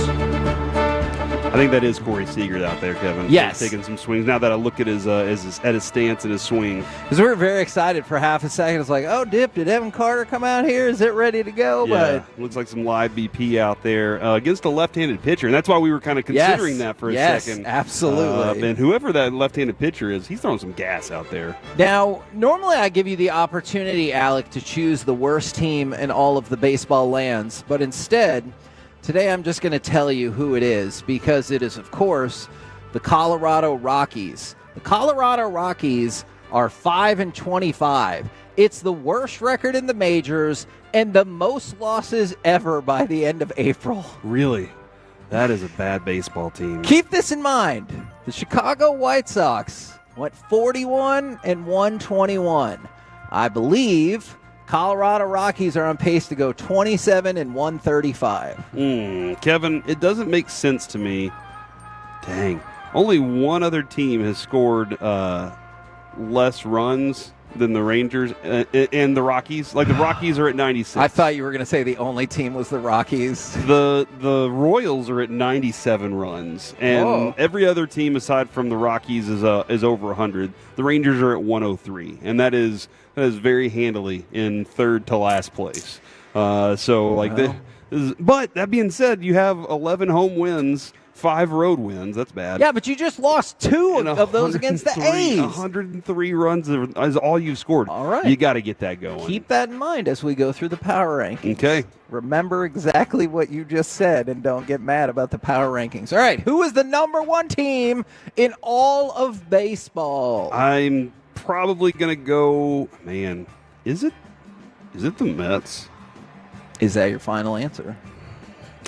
I think that is Corey Seager out there, Kevin. Yes. Taking some swings. Now that I look at his stance and his swing. Because we were very excited for half a second. It's like, oh, did Evan Carter come out here? Is it ready to go? Yeah, looks like some live BP out there against a left-handed pitcher. And that's why we were kind of considering that for a second. Yes, absolutely. And whoever that left-handed pitcher is, he's throwing some gas out there. Now, normally I give you the opportunity, Alec, to choose the worst team in all of the baseball lands. But instead, today I'm just going to tell you who it is, because it is, of course, the Colorado Rockies. The Colorado Rockies are 5-25. It's the worst record in the majors and the most losses ever by the end of April. Really? That is a bad baseball team. Keep this in mind. The Chicago White Sox went 41-121. I believe Colorado Rockies are on pace to go 27-135. Kevin, it doesn't make sense to me. Dang. Only one other team has scored less runs than the Rangers and the Rockies. Like, the Rockies are at 96. I thought you were going to say the only team was the Rockies. The Royals are at 97 runs, and every other team aside from the Rockies is over 100. The Rangers are at 103, and that is very handily in third to last place. But that being said, you have 11 home wins, 5 road wins. That's bad. Yeah, but you just lost 2 of those against the A's. 103 runs is all you've scored. All right. You got to get that going. Keep that in mind as we go through the power rankings. Okay. Remember exactly what you just said and don't get mad about the power rankings. All right, who is the #1 team in all of baseball? I'm probably going to go, man, is it the Mets? Is that your final answer?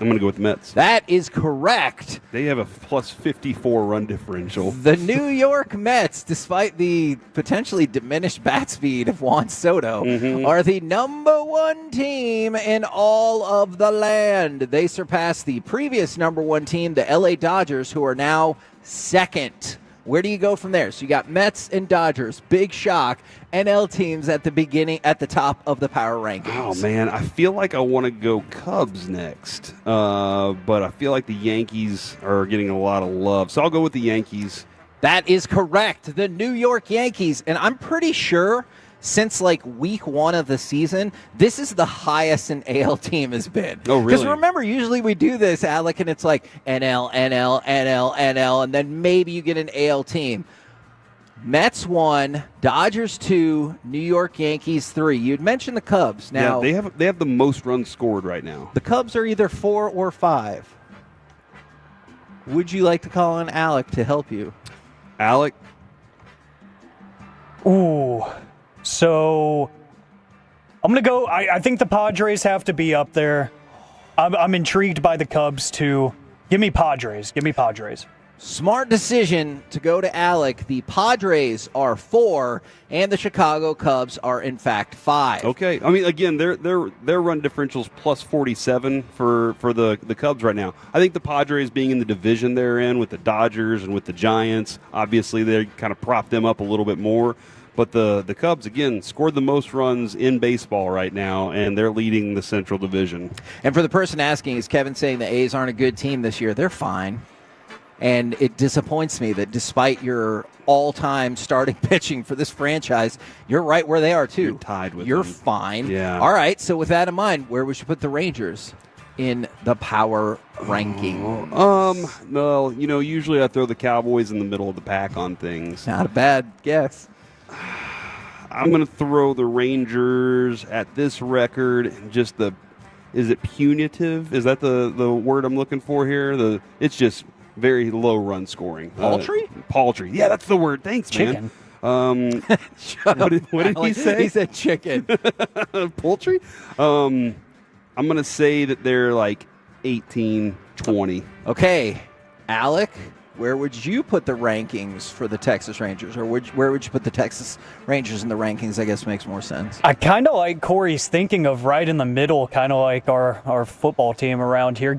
I'm going to go with the Mets. That is correct. They have a plus 54 run differential. The New York Mets, despite the potentially diminished bat speed of Juan Soto, are the #1 team in all of the land. They surpassed the previous #1 team, the LA Dodgers, who are now second. Where do you go from there? So you got Mets and Dodgers, big shock. NL teams at the top of the power rankings. Oh, man, I feel like I want to go Cubs next. But I feel like the Yankees are getting a lot of love. So I'll go with the Yankees. That is correct. The New York Yankees. And I'm pretty sure since like week 1 of the season, this is the highest an AL team has been. Oh, really? Because remember, usually we do this, Alec, and it's like NL, and then maybe you get an AL team. Mets 1, Dodgers 2, New York Yankees 3. You'd mentioned the Cubs. Now, yeah, they have the most runs scored right now. The Cubs are either 4 or 5. Would you like to call on Alec to help you? Alec? Ooh. So I'm going to go. I think the Padres have to be up there. I'm intrigued by the Cubs, too. Give me Padres. Smart decision to go to Alec. The Padres are 4, and the Chicago Cubs are, in fact, 5. Okay. I mean, again, their run differential's plus 47 for the Cubs right now. I think the Padres, being in the division they're in with the Dodgers and with the Giants, obviously they kind of prop them up a little bit more. But the Cubs, again, scored the most runs in baseball right now, and they're leading the Central Division. And for the person asking, is Kevin saying the A's aren't a good team this year? They're fine. And it disappoints me that despite your all-time starting pitching for this franchise, you're right where they are, too. You're tied with You're them. fine. Yeah. All right, so with that in mind, where we should put the Rangers? in the power ranking? No, usually I throw the Cowboys in the middle of the pack on things. Not a bad guess. I'm going to throw the Rangers at this record and just is it punitive? Is that the word I'm looking for here? It's just very low run scoring. Paltry? Paltry. Yeah, that's the word. Thanks, Chicken. man. What did he say? He said chicken. Poultry? I'm going to say that they're like 18-20. Okay, Alec, where would you put the rankings for the Texas Rangers? Or where would you put the Texas Rangers in the rankings? I guess makes more sense. I kind of like Corey's thinking of right in the middle, kind of like our football team around here.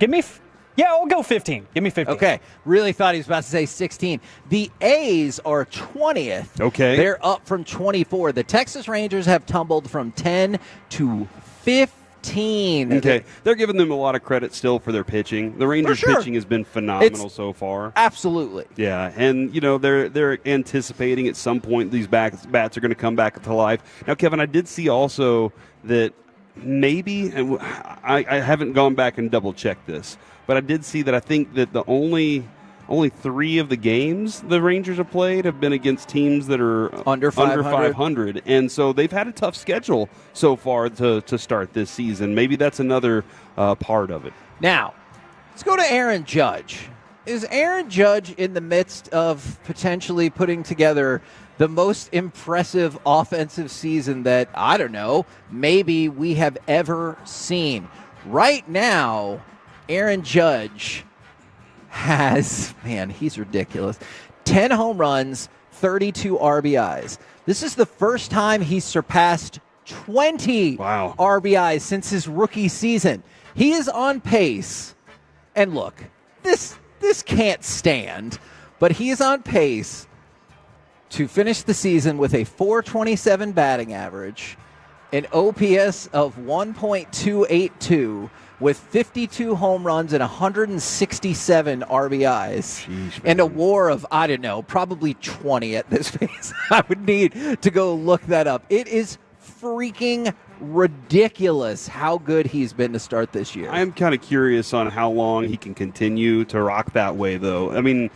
I'll go 15. Give me 15. Okay, really thought he was about to say 16. The A's are 20th. Okay. They're up from 24. The Texas Rangers have tumbled from 10 to 15. Okay, they're giving them a lot of credit still for their pitching. The Rangers' pitching has been phenomenal so far. Absolutely. Yeah, and they're anticipating at some point these bats are going to come back to life. Now, Kevin, I did see also that maybe, and I haven't gone back and double checked this, but I did see that I think that the only 3 of the games the Rangers have played have been against teams that are under 500. And so they've had a tough schedule so far to start this season. Maybe that's another part of it. Now, let's go to Aaron Judge. Is Aaron Judge in the midst of potentially putting together the most impressive offensive season that, I don't know, maybe we have ever seen? Right now, Aaron Judge has, he's ridiculous, 10 home runs, 32 RBIs. This is the first time he's surpassed 20 RBIs since his rookie season. He is on pace, and look, this can't stand, but he is on pace to finish the season with a .427 batting average, an OPS of 1.282, with 52 home runs and 167 RBIs, and a WAR of, I don't know, probably 20 at this pace. I would need to go look that up. It is freaking ridiculous how good he's been to start this year. I'm kind of curious on how long he can continue to rock that way, though. I mean,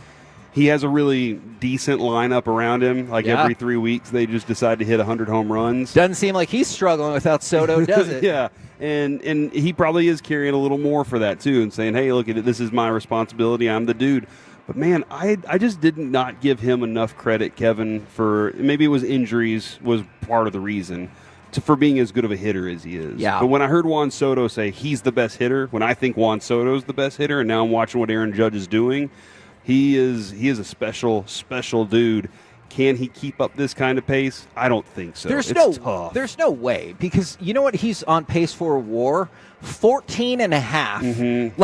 he has a really decent lineup around him. Every 3 weeks, they just decide to hit 100 home runs. Doesn't seem like he's struggling without Soto, does it? Yeah. And he probably is carrying a little more for that, too, and saying, hey, look, this is my responsibility. I'm the dude. But, man, I just did not give him enough credit, Kevin, for maybe it was injuries was part of the reason, for being as good of a hitter as he is. Yeah. But when I heard Juan Soto say he's the best hitter, when I think Juan Soto's the best hitter, and now I'm watching what Aaron Judge is doing, he is a special, special dude. Can he keep up this kind of pace? I don't think so. It's tough. There's no way, because you know what he's on pace for a WAR? 14 and a half. Mm-hmm.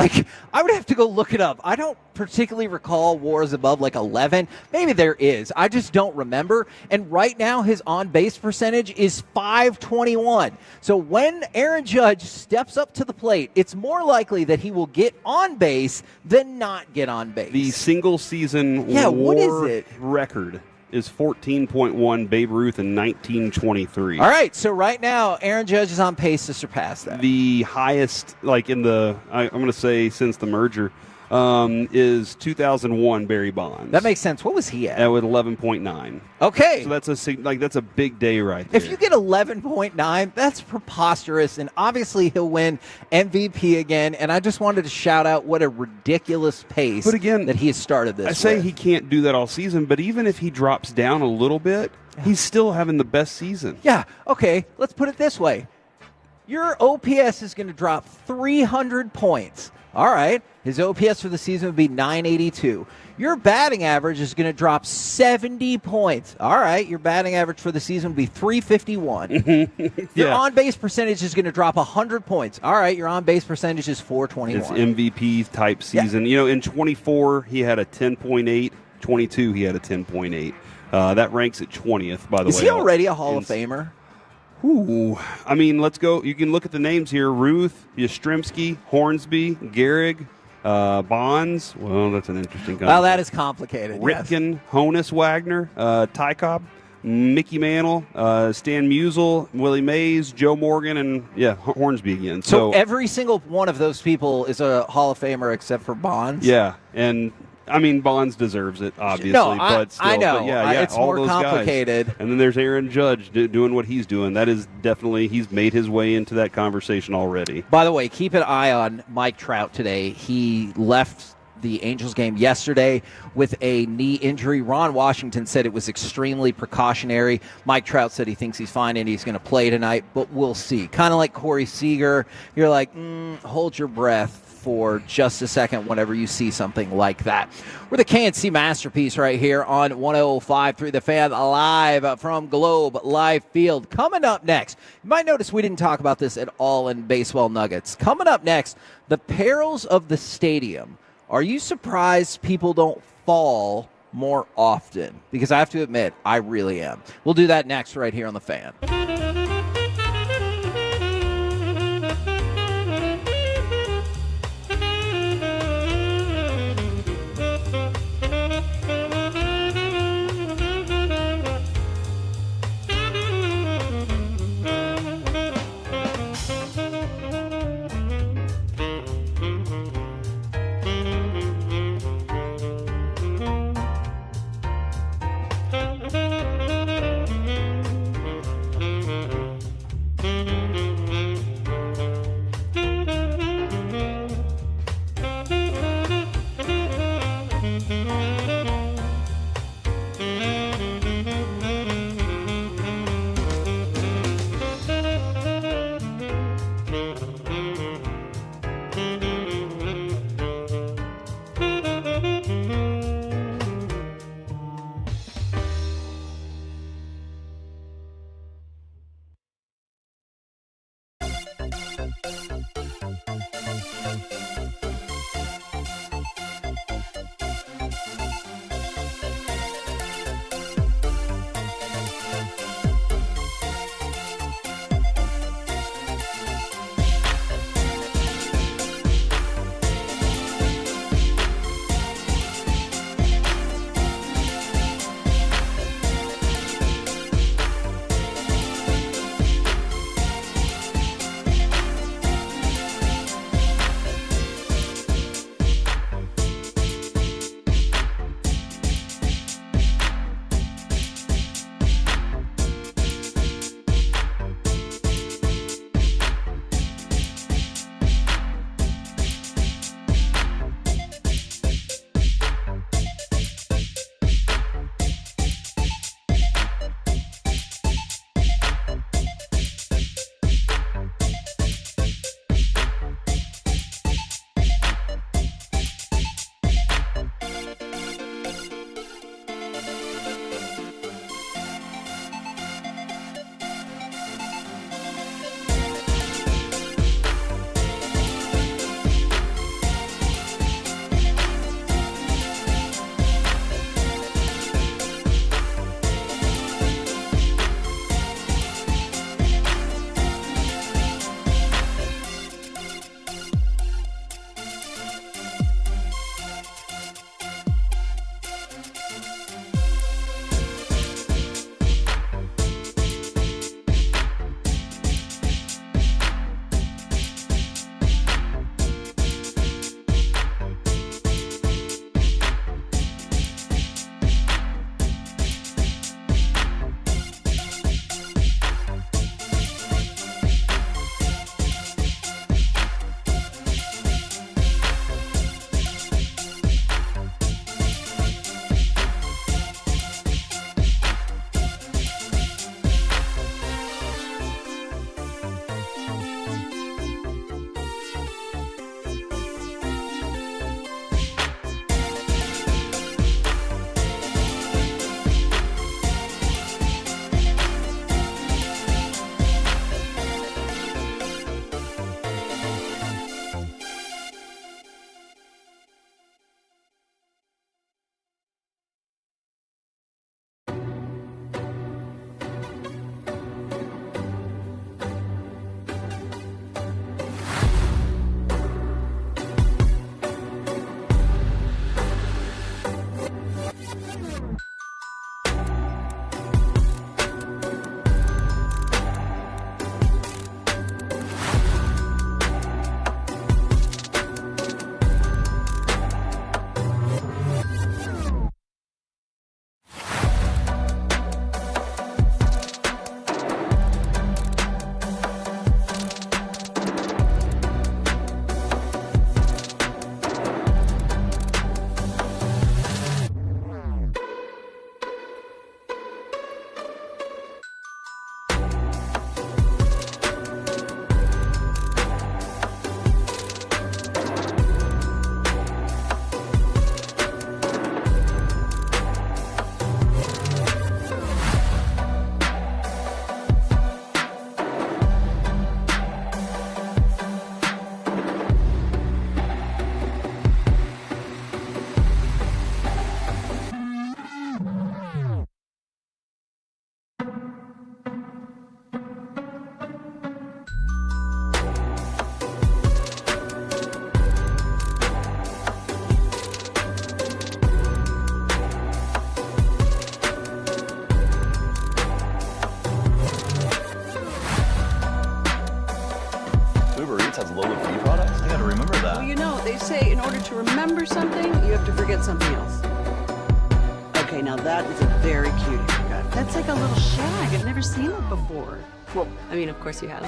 I would have to go look it up. I don't particularly recall WARs above 11. Maybe there is. I just don't remember. And right now his on-base percentage is .521. So when Aaron Judge steps up to the plate, it's more likely that he will get on base than not get on base. The single season what is it? record is 14.1 Babe Ruth in 1923. All right, so right now Aaron Judge is on pace to surpass that. The highest, I'm going to say since the merger, is 2001 Barry Bonds. That makes sense. What was he at? That was 11.9. Okay. So that's a big day right there. If you get 11.9, that's preposterous, and obviously he'll win MVP again. And I just wanted to shout out what a ridiculous pace that he has started this. I say he can't do that all season, but even if he drops down a little bit, he's still having the best season. Yeah. Okay. Let's put it this way: your OPS is going to drop 300 points. All right. His OPS for the season would be 982. Your batting average is going to drop 70 points. All right. Your batting average for the season would be 351. Your on-base percentage is going to drop 100 points. All right. Your on-base percentage is 421. It's MVP type season. Yeah. In 24, he had a 10.8. 22, he had a 10.8. That ranks at 20th, by the way. Is he already a Hall of Famer? Ooh. I mean, let's go. You can look at the names here. Ruth, Yastrzemski, Hornsby, Gehrig, Bonds. Well, that's an interesting concept. Well, that is complicated. Ripken, Honus, Wagner, Tykov. Mickey Mantle, Stan Musial, Willie Mays, Joe Morgan, and Hornsby again. So every single one of those people is a Hall of Famer except for Bonds? Yeah, and I mean, Bonds deserves it, obviously. No, but still, I know. But yeah, it's all more those complicated. Guys. And then there's Aaron Judge doing what he's doing. That is definitely, he's made his way into that conversation already. By the way, keep an eye on Mike Trout today. He left the Angels game yesterday with a knee injury. Ron Washington said it was extremely precautionary. Mike Trout said he thinks he's fine and he's going to play tonight, but we'll see. Kind of like Corey Seager. You're like, hold your breath for just a second whenever you see something like that. We're the KNC Masterpiece right here on 105.3 The Fan, live from Globe Life Field. Coming up next, you might notice we didn't talk about this at all in Baseball Nuggets. Coming up next, the perils of the stadium. Are you surprised people don't fall more often? Because I have to admit, I really am. We'll do that next right here on The Fan. You know, they say in order to remember something, you have to forget something else. Okay, now that is a very cute haircut. That's like a little shag. I've never seen it before. Well, I mean, of course you have.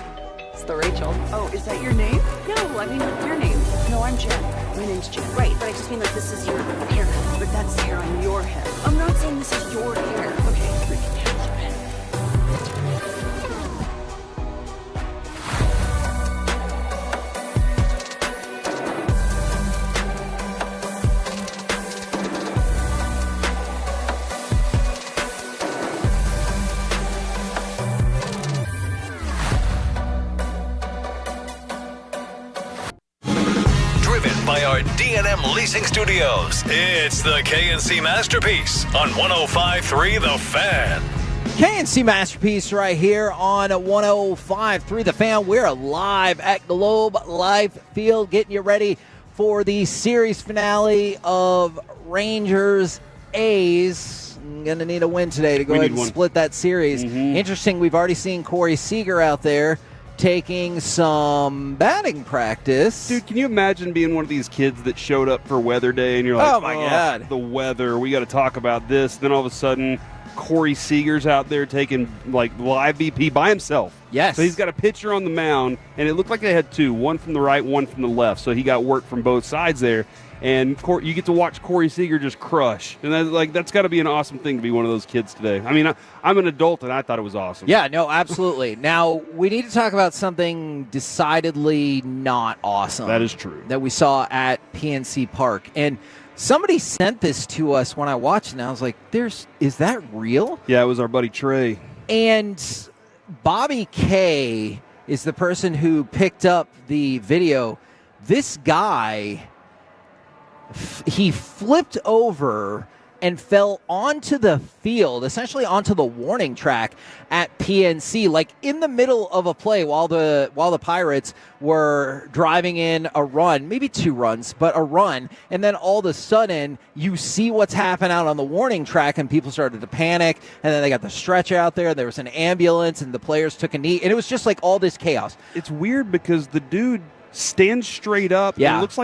It's the Rachel. Oh, is that your name? No, I mean, your name. No, I'm Jen. My name's Jen. Right, but I just mean like this is your haircut. But that's the hair on your head. I'm not saying this is your hair. Okay, we can handle it. By our D&M Leasing Studios, it's the KNC Masterpiece on 105.3 The Fan. KNC Masterpiece right here on 105.3 The Fan. We're live at Globe Life Field, getting you ready for the series finale of Rangers A's. Going to need a win today to go ahead and split that series. Interesting, we've already seen Corey Seager out there taking some batting practice. Dude, can you imagine being one of these kids that showed up for weather day and you're like, oh my God, the weather, we got to talk about this. Then all of a sudden, Corey Seager's out there taking like live BP by himself. Yes. So he's got a pitcher on the mound, and it looked like they had two, one from the right, one from the left. So he got work from both sides there. And you get to watch Corey Seager just crush. And that's got to be an awesome thing to be one of those kids today. I mean, I'm an adult, and I thought it was awesome. Yeah, no, absolutely. Now, we need to talk about something decidedly not awesome. That is true. That we saw at PNC Park. And somebody sent this to us when I watched it, and I was like, is that real? Yeah, it was our buddy Trey. And Bobby K is the person who picked up the video. This guy, he flipped over and fell onto the field, essentially onto the warning track at PNC, like in the middle of a play while the Pirates were driving in a run, maybe 2 runs, but a run. And then all of a sudden you see what's happening out on the warning track and people started to panic. And then they got the stretcher out there. There was an ambulance and the players took a knee. And it was just like all this chaos. It's weird because the dude stands straight up. Yeah. And it looks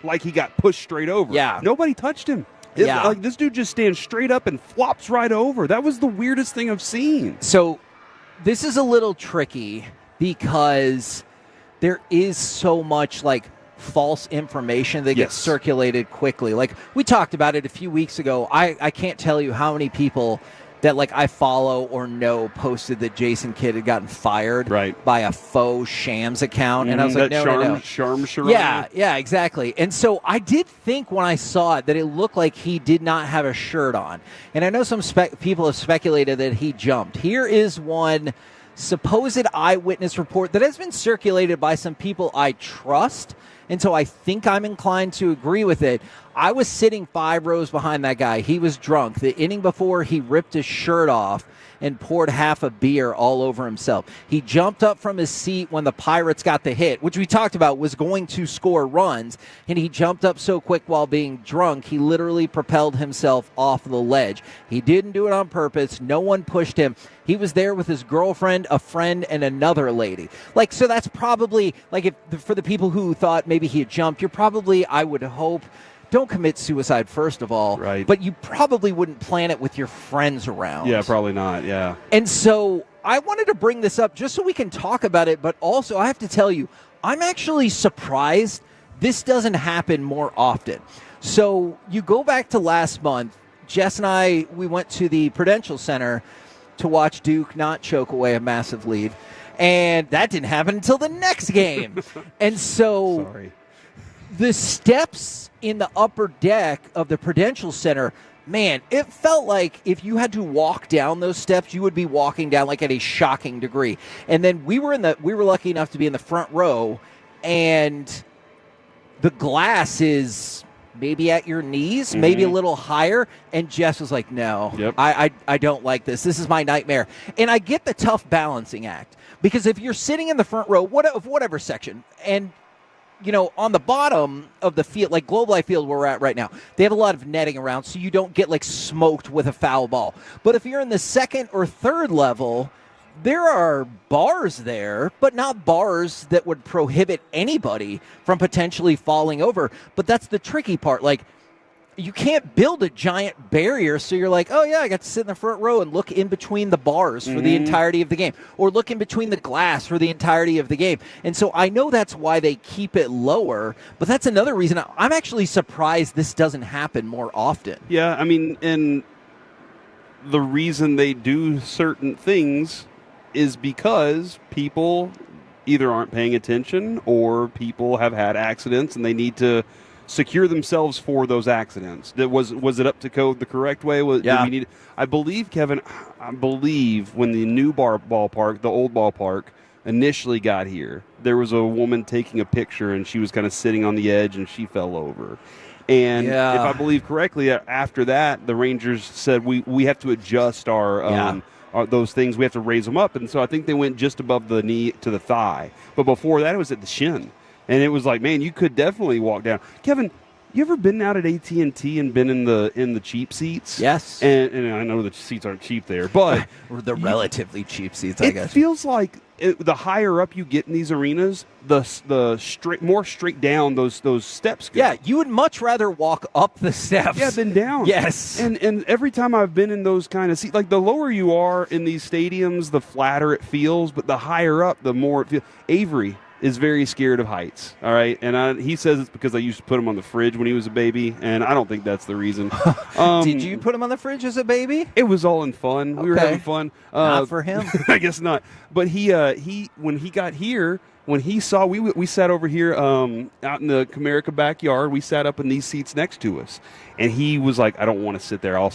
like he got pushed straight over. Yeah. Nobody touched him. Like this dude just stands straight up and flops right over. That was the weirdest thing I've seen. So this is a little tricky because there is so much like false information that gets circulated quickly. Like we talked about it a few weeks ago. I can't tell you how many people that like I follow or know posted that Jason Kidd had gotten fired by a faux Shams account. And I was like, no. Yeah, exactly. And so I did think when I saw it that it looked like he did not have a shirt on. And I know some people have speculated that he jumped. Here is one supposed eyewitness report that has been circulated by some people I trust. And so I think I'm inclined to agree with it. I was sitting 5 rows behind that guy. He was drunk. The inning before, he ripped his shirt off and poured half a beer all over himself. He jumped up from his seat when the Pirates got the hit, which we talked about was going to score runs, and he jumped up so quick while being drunk, he literally propelled himself off the ledge. He didn't do it on purpose. No one pushed him. He was there with his girlfriend, a friend, and another lady. Like, so that's probably, like, for the people who thought maybe he had jumped, you're probably, I would hope, don't commit suicide, first of all. Right. But you probably wouldn't plan it with your friends around. Yeah, probably not, yeah. And so I wanted to bring this up just so we can talk about it, but also I have to tell you, I'm actually surprised this doesn't happen more often. So you go back to last month, Jess and I, we went to the Prudential Center to watch Duke not choke away a massive lead. And that didn't happen until the next game. And so the steps in the upper deck of the Prudential Center, man, it felt like if you had to walk down those steps, you would be walking down like at a shocking degree. And then we were lucky enough to be in the front row, and the glass is maybe at your knees, maybe a little higher. And Jess was like, no, I don't like this. This is my nightmare. And I get the tough balancing act, because if you're sitting in the front row, whatever section, and you know, on the bottom of the field, like Globe Life Field where we're at right now, they have a lot of netting around so you don't get like smoked with a foul ball. But if you're in the second or third level, there are bars there, but not bars that would prohibit anybody from potentially falling over. But that's the tricky part. Like, you can't build a giant barrier so you're like, oh, yeah, I got to sit in the front row and look in between the bars for the entirety of the game, or look in between the glass for the entirety of the game. And so I know that's why they keep it lower, but that's another reason I'm actually surprised this doesn't happen more often. Yeah, I mean, and the reason they do certain things is because people either aren't paying attention or people have had accidents and they need to secure themselves for those accidents. Was it up to code the correct way? I believe, Kevin, when the new ballpark, the old ballpark, initially got here, there was a woman taking a picture and she was kind of sitting on the edge and she fell over. And if I believe correctly, after that, the Rangers said we have to adjust our those things. We have to raise them up. And so I think they went just above the knee to the thigh. But before that, it was at the shin. And it was like, man, you could definitely walk down. Kevin, you ever been out at AT&T and been in the cheap seats? Yes. And I know the seats aren't cheap there, but the relatively cheap seats, I guess. It feels like the higher up you get in these arenas, the more straight down those steps go. Yeah, you would much rather walk up the steps. than down. Yes. And every time I've been in those kind of seats, like the lower you are in these stadiums, the flatter it feels, but the higher up, the more it feels. Avery is very scared of heights, all right? And he says it's because I used to put him on the fridge when he was a baby, and I don't think that's the reason. Did you put him on the fridge as a baby? It was all in fun. We were having fun. Not for him. I guess not. But he when he got here, when he saw, we sat over here out in the Comerica backyard. We sat up in these seats next to us. And he was like, I don't want to sit there. I'll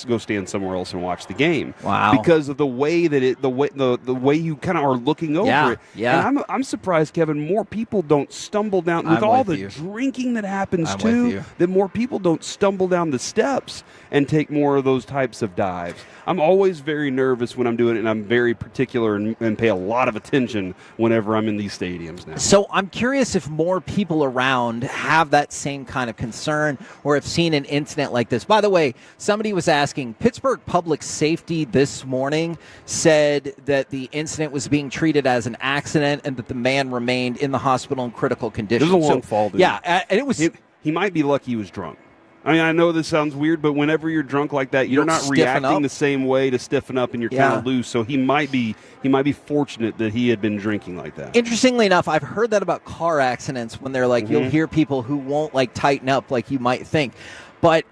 go stand somewhere else and watch the game. Wow! Because of the way that the way you kind of are looking over it. Yeah. And I'm surprised, Kevin. More people don't stumble down with all the drinking that happens too. That more people don't stumble down the steps and take more of those types of dives. I'm always very nervous when I'm doing it, and I'm very particular and pay a lot of attention whenever I'm in these stadiums now. So I'm curious if more people around have that same kind of concern or have seen an incident like this. By the way, somebody was asking, Pittsburgh Public Safety this morning said that the incident was being treated as an accident and that the man remained in the hospital in critical condition. It was a long fall, dude. Yeah, and it was... He might be lucky he was drunk. I mean, I know this sounds weird, but whenever you're drunk like that, you're not reacting the same way to stiffen up, and you're kind of loose. So he might be fortunate that he had been drinking like that. Interestingly enough, I've heard that about car accidents when they're like, you'll hear people who won't like tighten up like you might think. But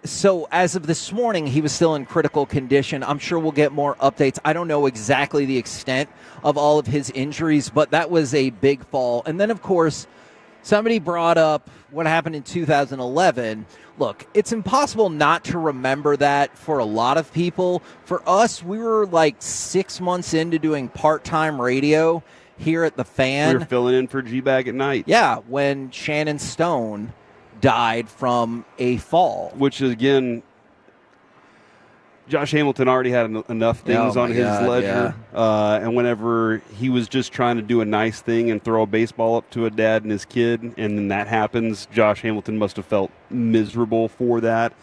so as of this morning, he was still in critical condition. I'm sure we'll get more updates. I don't know exactly the extent of all of his injuries, but that was a big fall. And then, of course, somebody brought up what happened in 2011. Look, it's impossible not to remember that for a lot of people. For us, we were like 6 months into doing part-time radio here at The Fan. We were filling in for G-Bag at night. Yeah, when Shannon Stone died from a fall. Which, again, Josh Hamilton already had enough things on his ledger. And whenever he was just trying to do a nice thing and throw a baseball up to a dad and his kid, and then that happens, Josh Hamilton must have felt miserable for that.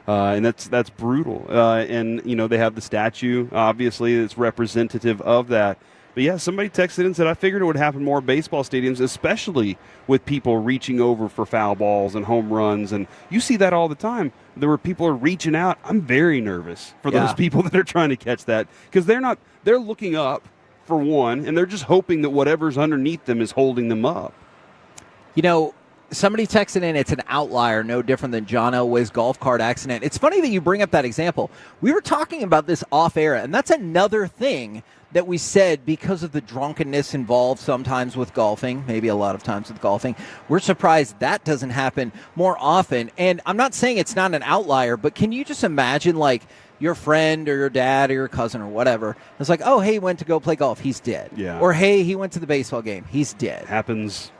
And that's brutal. And, you know, they have the statue, obviously, that's representative of that. But, yeah, somebody texted in and said, I figured it would happen more at baseball stadiums, especially with people reaching over for foul balls and home runs. And you see that all the time. There were people are reaching out. I'm very nervous for those people that are trying to catch that because they're looking up for one, and they're just hoping that whatever's underneath them is holding them up. You know, somebody texted in, it's an outlier, no different than John Elway's golf cart accident. It's funny that you bring up that example. We were talking about this off air, and that's another thing that we said because of the drunkenness involved sometimes with golfing, maybe a lot of times with golfing. We're surprised that doesn't happen more often. And I'm not saying it's not an outlier, but can you just imagine, like, your friend or your dad or your cousin or whatever, it's like, oh, hey, he went to go play golf, he's dead. Yeah. Or, hey, he went to the baseball game, he's dead. Happens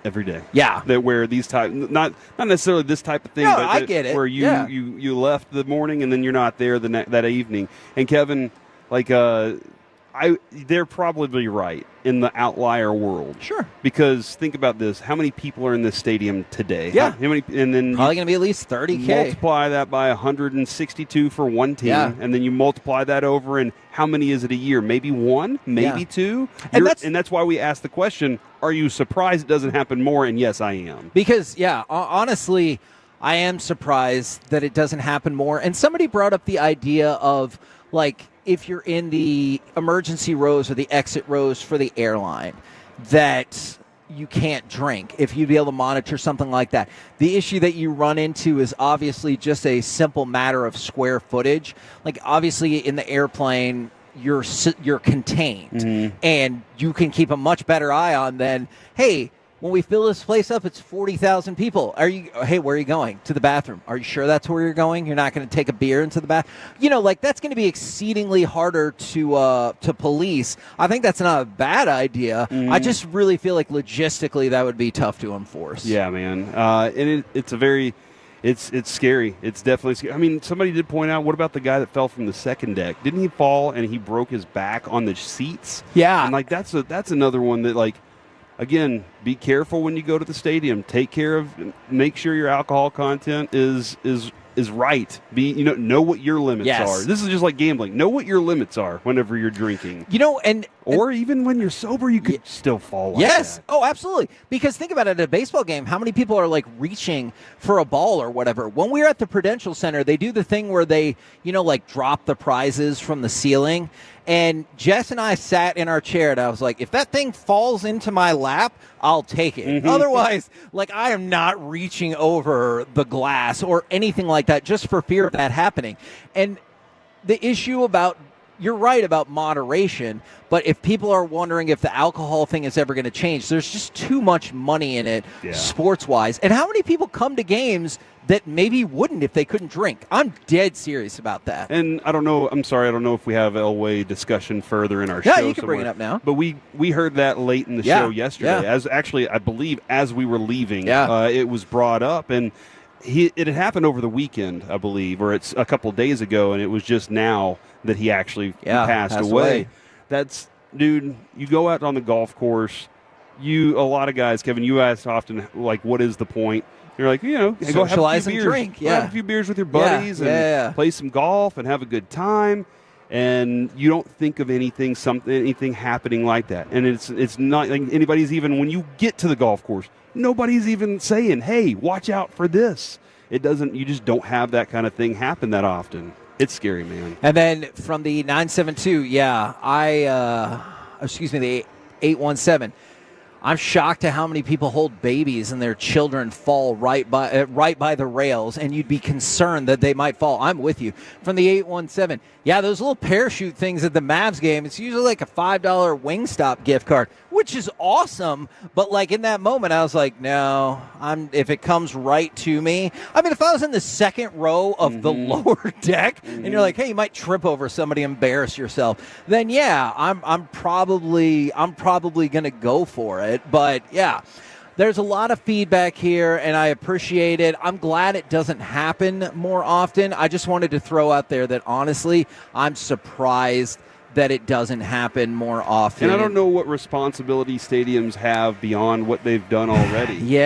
every day. Yeah. That where these type, not necessarily this type of thing, no, but I get it. Where you left the morning and then you're not there that evening. And Kevin, like, they're probably right in the outlier world. Sure. Because think about this: how many people are in this stadium today? Yeah. How many? And then probably going to be at least 30K. Multiply that by 162 for one team, and then you multiply that over, and how many is it a year? Maybe one, maybe two. And that's why we asked the question: are you surprised it doesn't happen more? And yes, I am. Because honestly, I am surprised that it doesn't happen more. And somebody brought up the idea of like, if you're in the emergency rows or the exit rows for the airline, that you can't drink, if you'd be able to monitor something like that. The issue that you run into is obviously just a simple matter of square footage. Like, obviously in the airplane, you're contained, and you can keep a much better eye on than, hey, when we fill this place up, it's 40,000 people. Hey, where are you going? To the bathroom. Are you sure that's where you're going? You're not going to take a beer into the bath? That's going to be exceedingly harder to police. I think that's not a bad idea. I just really feel like logistically that would be tough to enforce. Yeah, man. And it's scary. It's definitely scary. I mean, somebody did point out, what about the guy that fell from the second deck? Didn't he fall and he broke his back on the seats? Yeah. And that's another one that, again, be careful when you go to the stadium. Make sure your alcohol content is right. Know what your limits are. This is just like gambling. Know what your limits are whenever you're drinking. Or even when you're sober, you could still fall like that. Oh, absolutely. Because think about it, at a baseball game, how many people are reaching for a ball or whatever? When we were at the Prudential Center, they do the thing where they, drop the prizes from the ceiling. And Jess and I sat in our chair, and I was like, if that thing falls into my lap, I'll take it. Otherwise, I am not reaching over the glass or anything like that just for fear of that happening. And the issue you're right about moderation, but if people are wondering if the alcohol thing is ever going to change, there's just too much money in it sports-wise. And how many people come to games that maybe wouldn't if they couldn't drink? I'm dead serious about that. And I don't know if we have Elway discussion further in our show. Yeah, you can bring it up now. But we heard that late in the show yesterday. As actually, I believe, as we were leaving, it was brought up. And it had happened over the weekend, I believe, or it's a couple of days ago, and it was just now that he actually passed away. That's, dude, you go out on the golf course, a lot of guys, Kevin, you ask often, what is the point? You're like, go socialize have a few and beers. drink. Have a few beers with your buddies and play some golf and have a good time. And you don't think of anything happening like that. And it's not like anybody's even, when you get to the golf course, nobody's even saying, hey, watch out for this. You just don't have that kind of thing happen that often. It's scary, man. And then from the 972, the 817, I'm shocked at how many people hold babies and their children fall right by the rails, and you'd be concerned that they might fall. I'm with you. From the 817, those little parachute things at the Mavs game, it's usually like a $5 Wingstop gift card, which is awesome. But in that moment, I was like, no, if it comes right to me. I mean, if I was in the second row of the lower deck, and you're like, hey, you might trip over somebody, embarrass yourself, then I'm probably gonna go for it. But there's a lot of feedback here, and I appreciate it. I'm glad it doesn't happen more often. I just wanted to throw out there that, honestly, I'm surprised that it doesn't happen more often. And I don't know what responsibility stadiums have beyond what they've done already.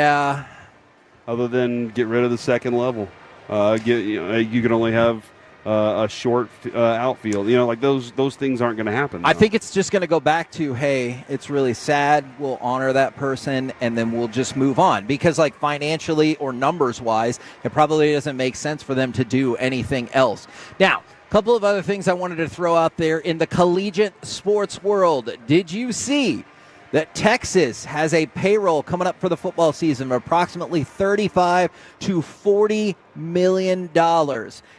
Other than get rid of the second level. You can only have a short outfield. Those things aren't going to happen. I think it's just going to go back to, hey, it's really sad. We'll honor that person, and then we'll just move on. Because, financially or numbers-wise, it probably doesn't make sense for them to do anything else. Now, a couple of other things I wanted to throw out there in the collegiate sports world. Did you see that Texas has a payroll coming up for the football season of approximately $35 to $40 million?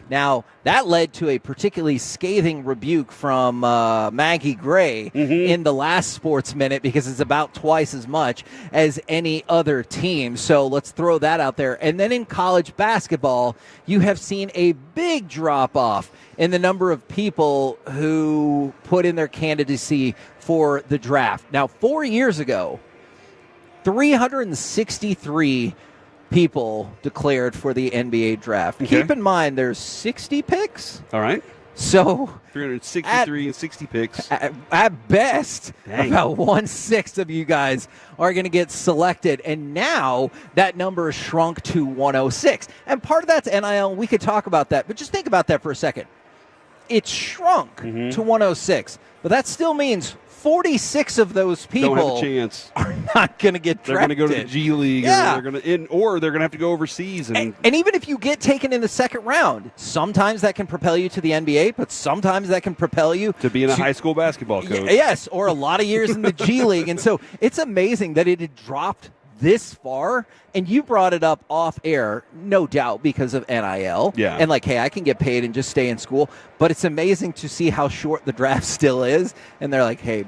Now, that led to a particularly scathing rebuke from Maggie Gray in the last Sports Minute, because it's about twice as much as any other team. So let's throw that out there. And then in college basketball, you have seen a big drop-off in the number of people who put in their candidacy for the draft. Now, 4 years ago, 363 people declared for the NBA draft. Okay. Keep in mind, there's 60 picks. All right. So 363 and 60 picks. At best, Dang. about 1/6 of you guys are going to get selected. And now that number is shrunk to 106. And part of that's NIL. We could talk about that. But just think about that for a second. It's shrunk to 106. But that still means 46 of those people don't have a chance. are not going to get They're drafted. going to go to the G League, Yeah. or they're going to have to go overseas. And even if you get taken in the second round, sometimes that can propel you to the NBA, but sometimes that can propel you to being a high school basketball coach. Yes, or a lot of years in the G League. And so it's amazing that it had dropped this far. And you brought it up off air, no doubt, because of NIL. Yeah. And like, hey, I can get paid and just stay in school. But it's amazing to see how short the draft still is. And they're like, hey,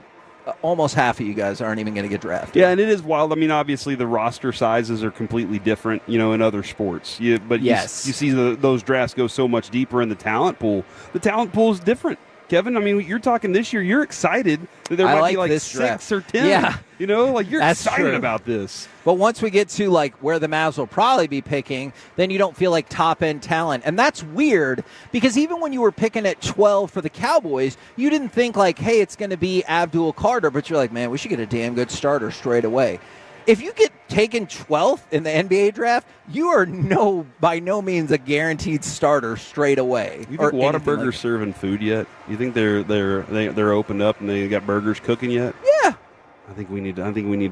almost half of you guys aren't even going to get drafted. Yeah, and it is wild. I mean, obviously the roster sizes are completely different, in other sports. But yes. you see those drafts go so much deeper in the talent pool. The talent pool is different. Kevin, I mean, you're talking this year. You're excited that there might be like this 6 draft. or 10. Yeah. You're That's excited true. about this. But once we get to like where the Mavs will probably be picking, then you don't feel like top end talent. And that's weird because even when you were picking at 12 for the Cowboys, you didn't think like, hey, it's going to be Abdul Carter, but you're like, man, we should get a damn good starter straight away. If you get taken 12th in the NBA draft, you are by no means a guaranteed starter straight away. You think Whataburger's serving food yet? You think they're opened up and they got burgers cooking yet? Yeah. I think we need to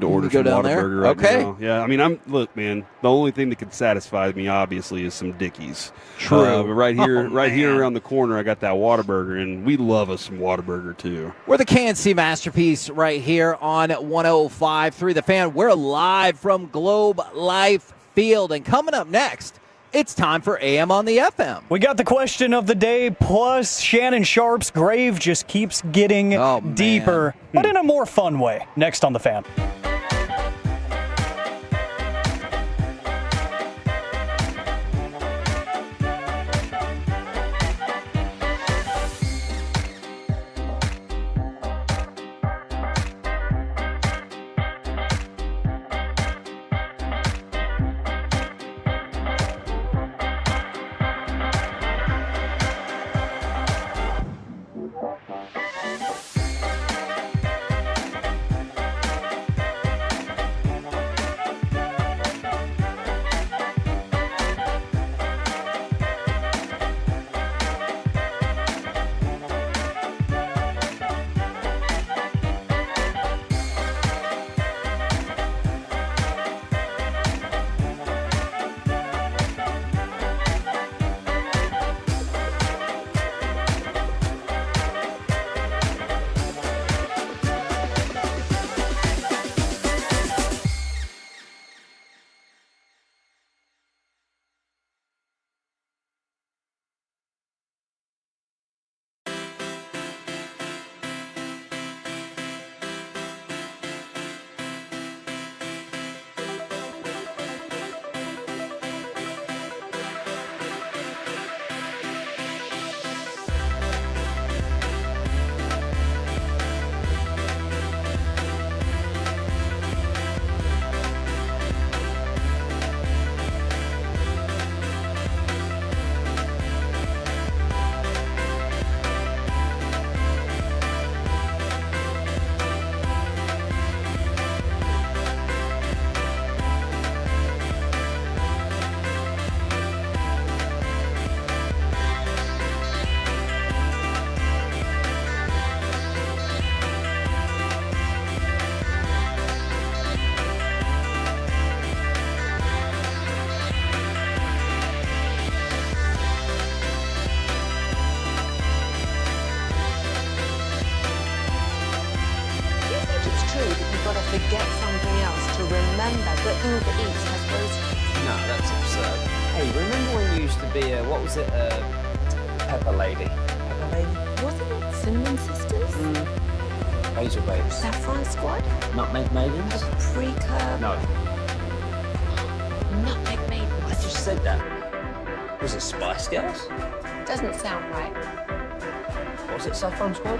order go some down there? Whataburger right Okay. now. Yeah, I mean, look, man. The only thing that can satisfy me, obviously, is some Dickies. True. But right here around the corner, I got that Whataburger, and we love us some Whataburger too. We're the KNC Masterpiece right here on 105.3 The Fan. We're live from Globe Life Field, and coming up next, it's time for AM on the FM. We got the question of the day, plus Shannon Sharp's grave just keeps getting deeper, but in a more fun way. Next on The Fan. Forget something else to remember that Uber Eats has groceries. No, that's absurd. Hey, remember when you used to be Pepper Lady? Pepper Lady? Wasn't it Cinnamon Sisters? Basil Babes. Saffron Squad? Nutmeg Maidens? Paprika? No. Nutmeg Maidens. I just said that. Was it Spice Girls? Doesn't sound right. Was it Saffron Squad?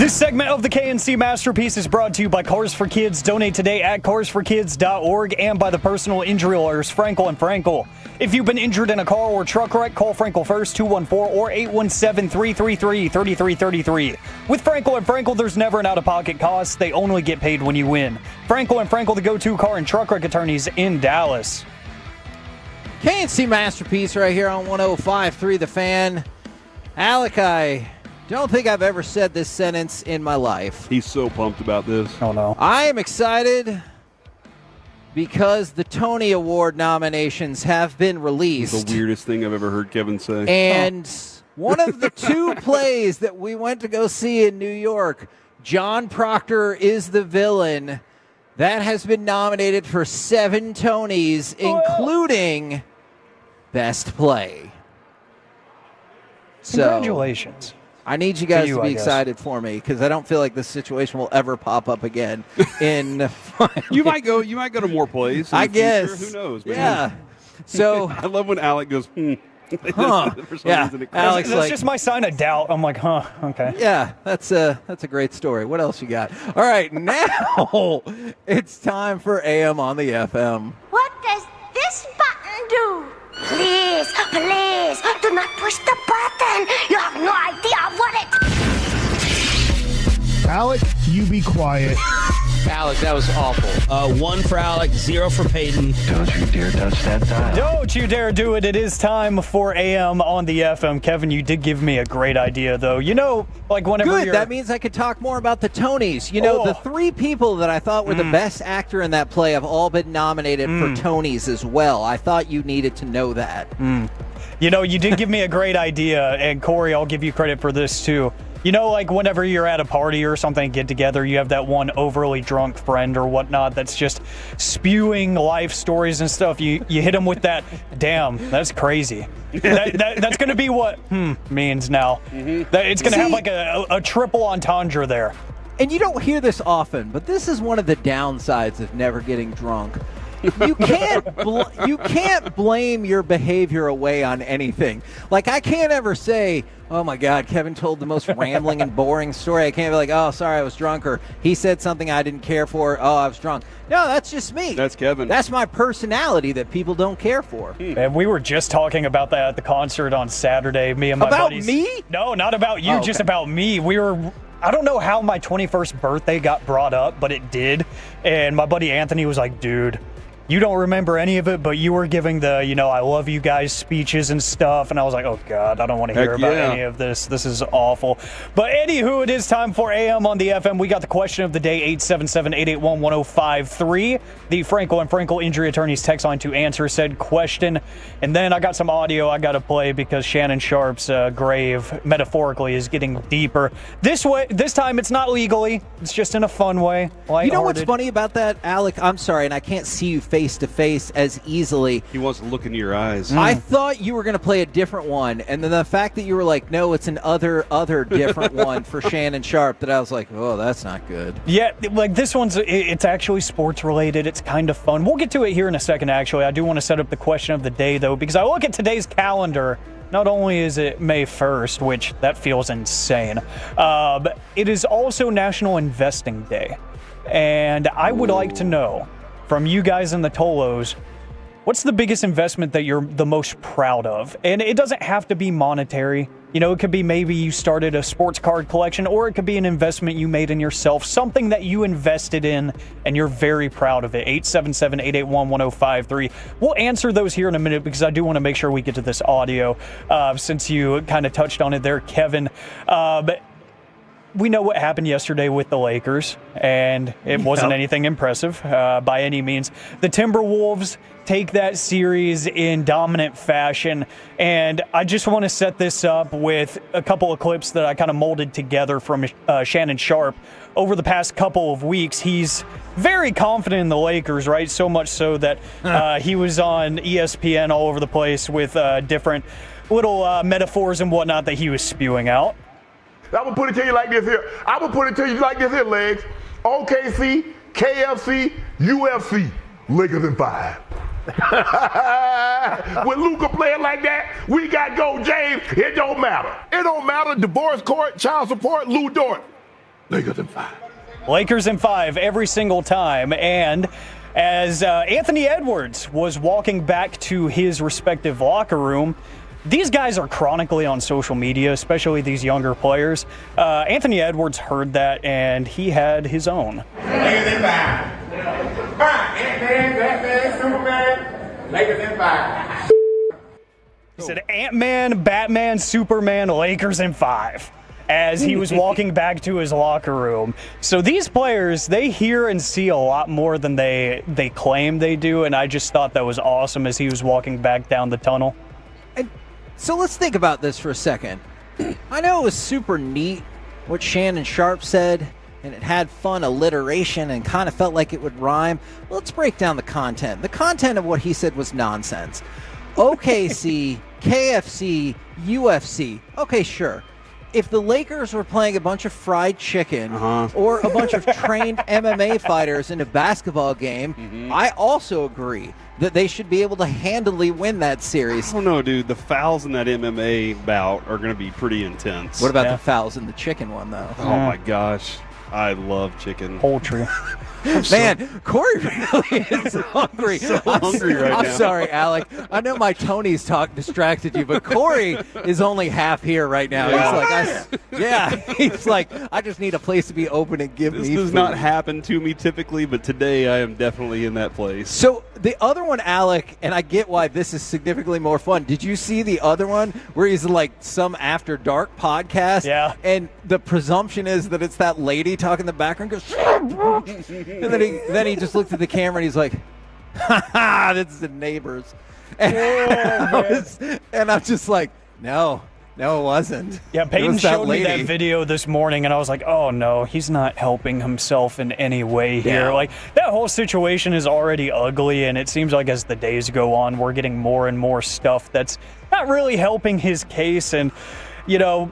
This segment of the KNC Masterpiece is brought to you by Cars for Kids. Donate today at carsforkids.org and by the personal injury lawyers Frankel and Frankel. If you've been injured in a car or truck wreck, call Frankel first, 214 or 817-333-3333. With Frankel and Frankel, there's never an out-of-pocket cost. They only get paid when you win. Frankel and Frankel, the go-to car and truck wreck attorneys in Dallas. KNC Masterpiece right here on 105.3 The Fan. Alec, I don't think I've ever said this sentence in my life. He's so pumped about this. Oh, no. I am excited because the Tony Award nominations have been released. It's the weirdest thing I've ever heard Kevin say. And one of the two plays that we went to go see in New York, John Proctor is the villain, that has been nominated for 7 Tonys, including Best Play. Congratulations. So, I need you guys to be I guess. excited for me because I don't feel like this situation will ever pop up again. You might go to more plays. I guess. Future. Who knows? Man. Yeah. So I love when Alec goes, Huh. For some Yeah. reason it Alex, That's like, just my sign of doubt. I'm like, huh, okay. yeah, that's a great story. What else you got? All right, now it's time for AM on the FM. What does this button do? Please, please, do not push the button. You have no idea what it... Alec, you be quiet. Alec, that was awful. 1 for Alec, 0 for Peyton. Don't you dare touch that dial. Don't you dare do it. It is time for AM on the FM. Kevin, you did give me a great idea, though. You know, like whenever Good, you're... that means I could talk more about the Tonys. You know, the 3 people that I thought were the best actor in that play have all been nominated for Tonys as well. I thought you needed to know that. You know, you did give me a great idea, and Corey, I'll give you credit for this, too. You know, like whenever you're at a party or something, get together, you have that one overly drunk friend or whatnot that's just spewing life stories and stuff. You hit them with that, damn, that's crazy. That's going to be what means now. It's going to have like a triple entendre there. And you don't hear this often, but this is one of the downsides of never getting drunk. You can't blame your behavior away on anything. Like, I can't ever say, oh my God, Kevin told the most rambling and boring story. I can't be like, oh, sorry, I was drunk, or he said something I didn't care for. Oh, I was drunk. No, that's just me. That's Kevin. That's my personality that people don't care for. And we were just talking about that at the concert on Saturday. Me and my buddies. About me? No, not about you, just about me. I don't know how my 21st birthday got brought up, but it did. And my buddy Anthony was like, dude, you don't remember any of it, but you were giving the, I love you guys speeches and stuff. And I was like, oh, God, I don't want to hear about any of this. This is awful. But anywho, it is time for AM on the FM. We got the question of the day, 877-881-1053. The Frankel and Frankel Injury Attorneys text line to answer said question. And then I got some audio I got to play because Shannon Sharp's grave, metaphorically, is getting deeper. This time it's not legally. It's just in a fun way. You know what's funny about that, Alec? I'm sorry, and I can't see you face to face as easily. He wants to look into your eyes. I thought you were going to play a different one, and then the fact that you were like, no, it's an other different one for Shannon Sharp, that I was like, oh, that's not good. Yeah, like this one's, it's actually sports related. It's kind of fun. We'll get to it here in a second, actually. I do want to set up the question of the day, though, because I look at today's calendar. Not only is it May 1st, which that feels insane, but it is also National Investing Day. And I would like to know from you guys in the Tolos, what's the biggest investment that you're the most proud of? And it doesn't have to be monetary. It could be maybe you started a sports card collection, or it could be an investment you made in yourself, something that you invested in and you're very proud of it. 877-881-1053. We'll answer those here in a minute because I do want to make sure we get to this audio since you kind of touched on it there, Kevin. But we know what happened yesterday with the Lakers, and it wasn't anything impressive by any means. The Timberwolves take that series in dominant fashion, and I just want to set this up with a couple of clips that I kind of molded together from Shannon Sharp. Over the past couple of weeks, he's very confident in the Lakers, right? So much so that he was on ESPN all over the place with different little metaphors and whatnot that he was spewing out. I'm going to put it to you like this here. I'm going to put it to you like this here, Legs. OKC, KFC, UFC, Lakers in 5. With Luca playing like that, we got go James. It don't matter. It don't matter. Divorce court, child support, Lou Dort. Lakers in 5. Lakers in 5 every single time. And as Anthony Edwards was walking back to his respective locker room, these guys are chronically on social media, especially these younger players. Anthony Edwards heard that, and he had his own. Lakers in 5. Ant-Man, Batman, Superman, Lakers in 5. He said Ant-Man, Batman, Superman, Lakers in 5. As he was walking back to his locker room. So these players, they hear and see a lot more than they claim they do, and I just thought that was awesome as he was walking back down the tunnel. And so let's think about this for a second. I know it was super neat what Shannon Sharpe said, and it had fun alliteration and kind of felt like it would rhyme. Let's break down the content. The content of what he said was nonsense. OKC, KFC, UFC. Okay, sure. If the Lakers were playing a bunch of fried chicken or a bunch of trained MMA fighters in a basketball game, I also agree that they should be able to handily win that series. I don't know, dude. The fouls in that MMA bout are going to be pretty intense. What about the fouls in the chicken one, though? Oh, my gosh. I love chicken. Poultry. Man, Corey really is hungry. I'm hungry right now. I'm sorry, Alec. I know my Tony's talk distracted you, but Corey is only half here right now. He's like, I just need a place to be open and give me food. This does not happen to me typically, but today I am definitely in that place. So the other one, Alec, and I get why this is significantly more fun. Did you see the other one where he's like some After Dark podcast? Yeah. And the presumption is that it's that lady talking in the background, goes, and then he just looked at the camera and he's like, ha ha, this is the neighbors. And I'm just like, no, it wasn't. Yeah, Peyton was that showed me that lady. video this morning, and I was like, oh no, he's not helping himself in any way here. Yeah. Like, that whole situation is already ugly, and it seems like as the days go on, we're getting more and more stuff that's not really helping his case. And, you know,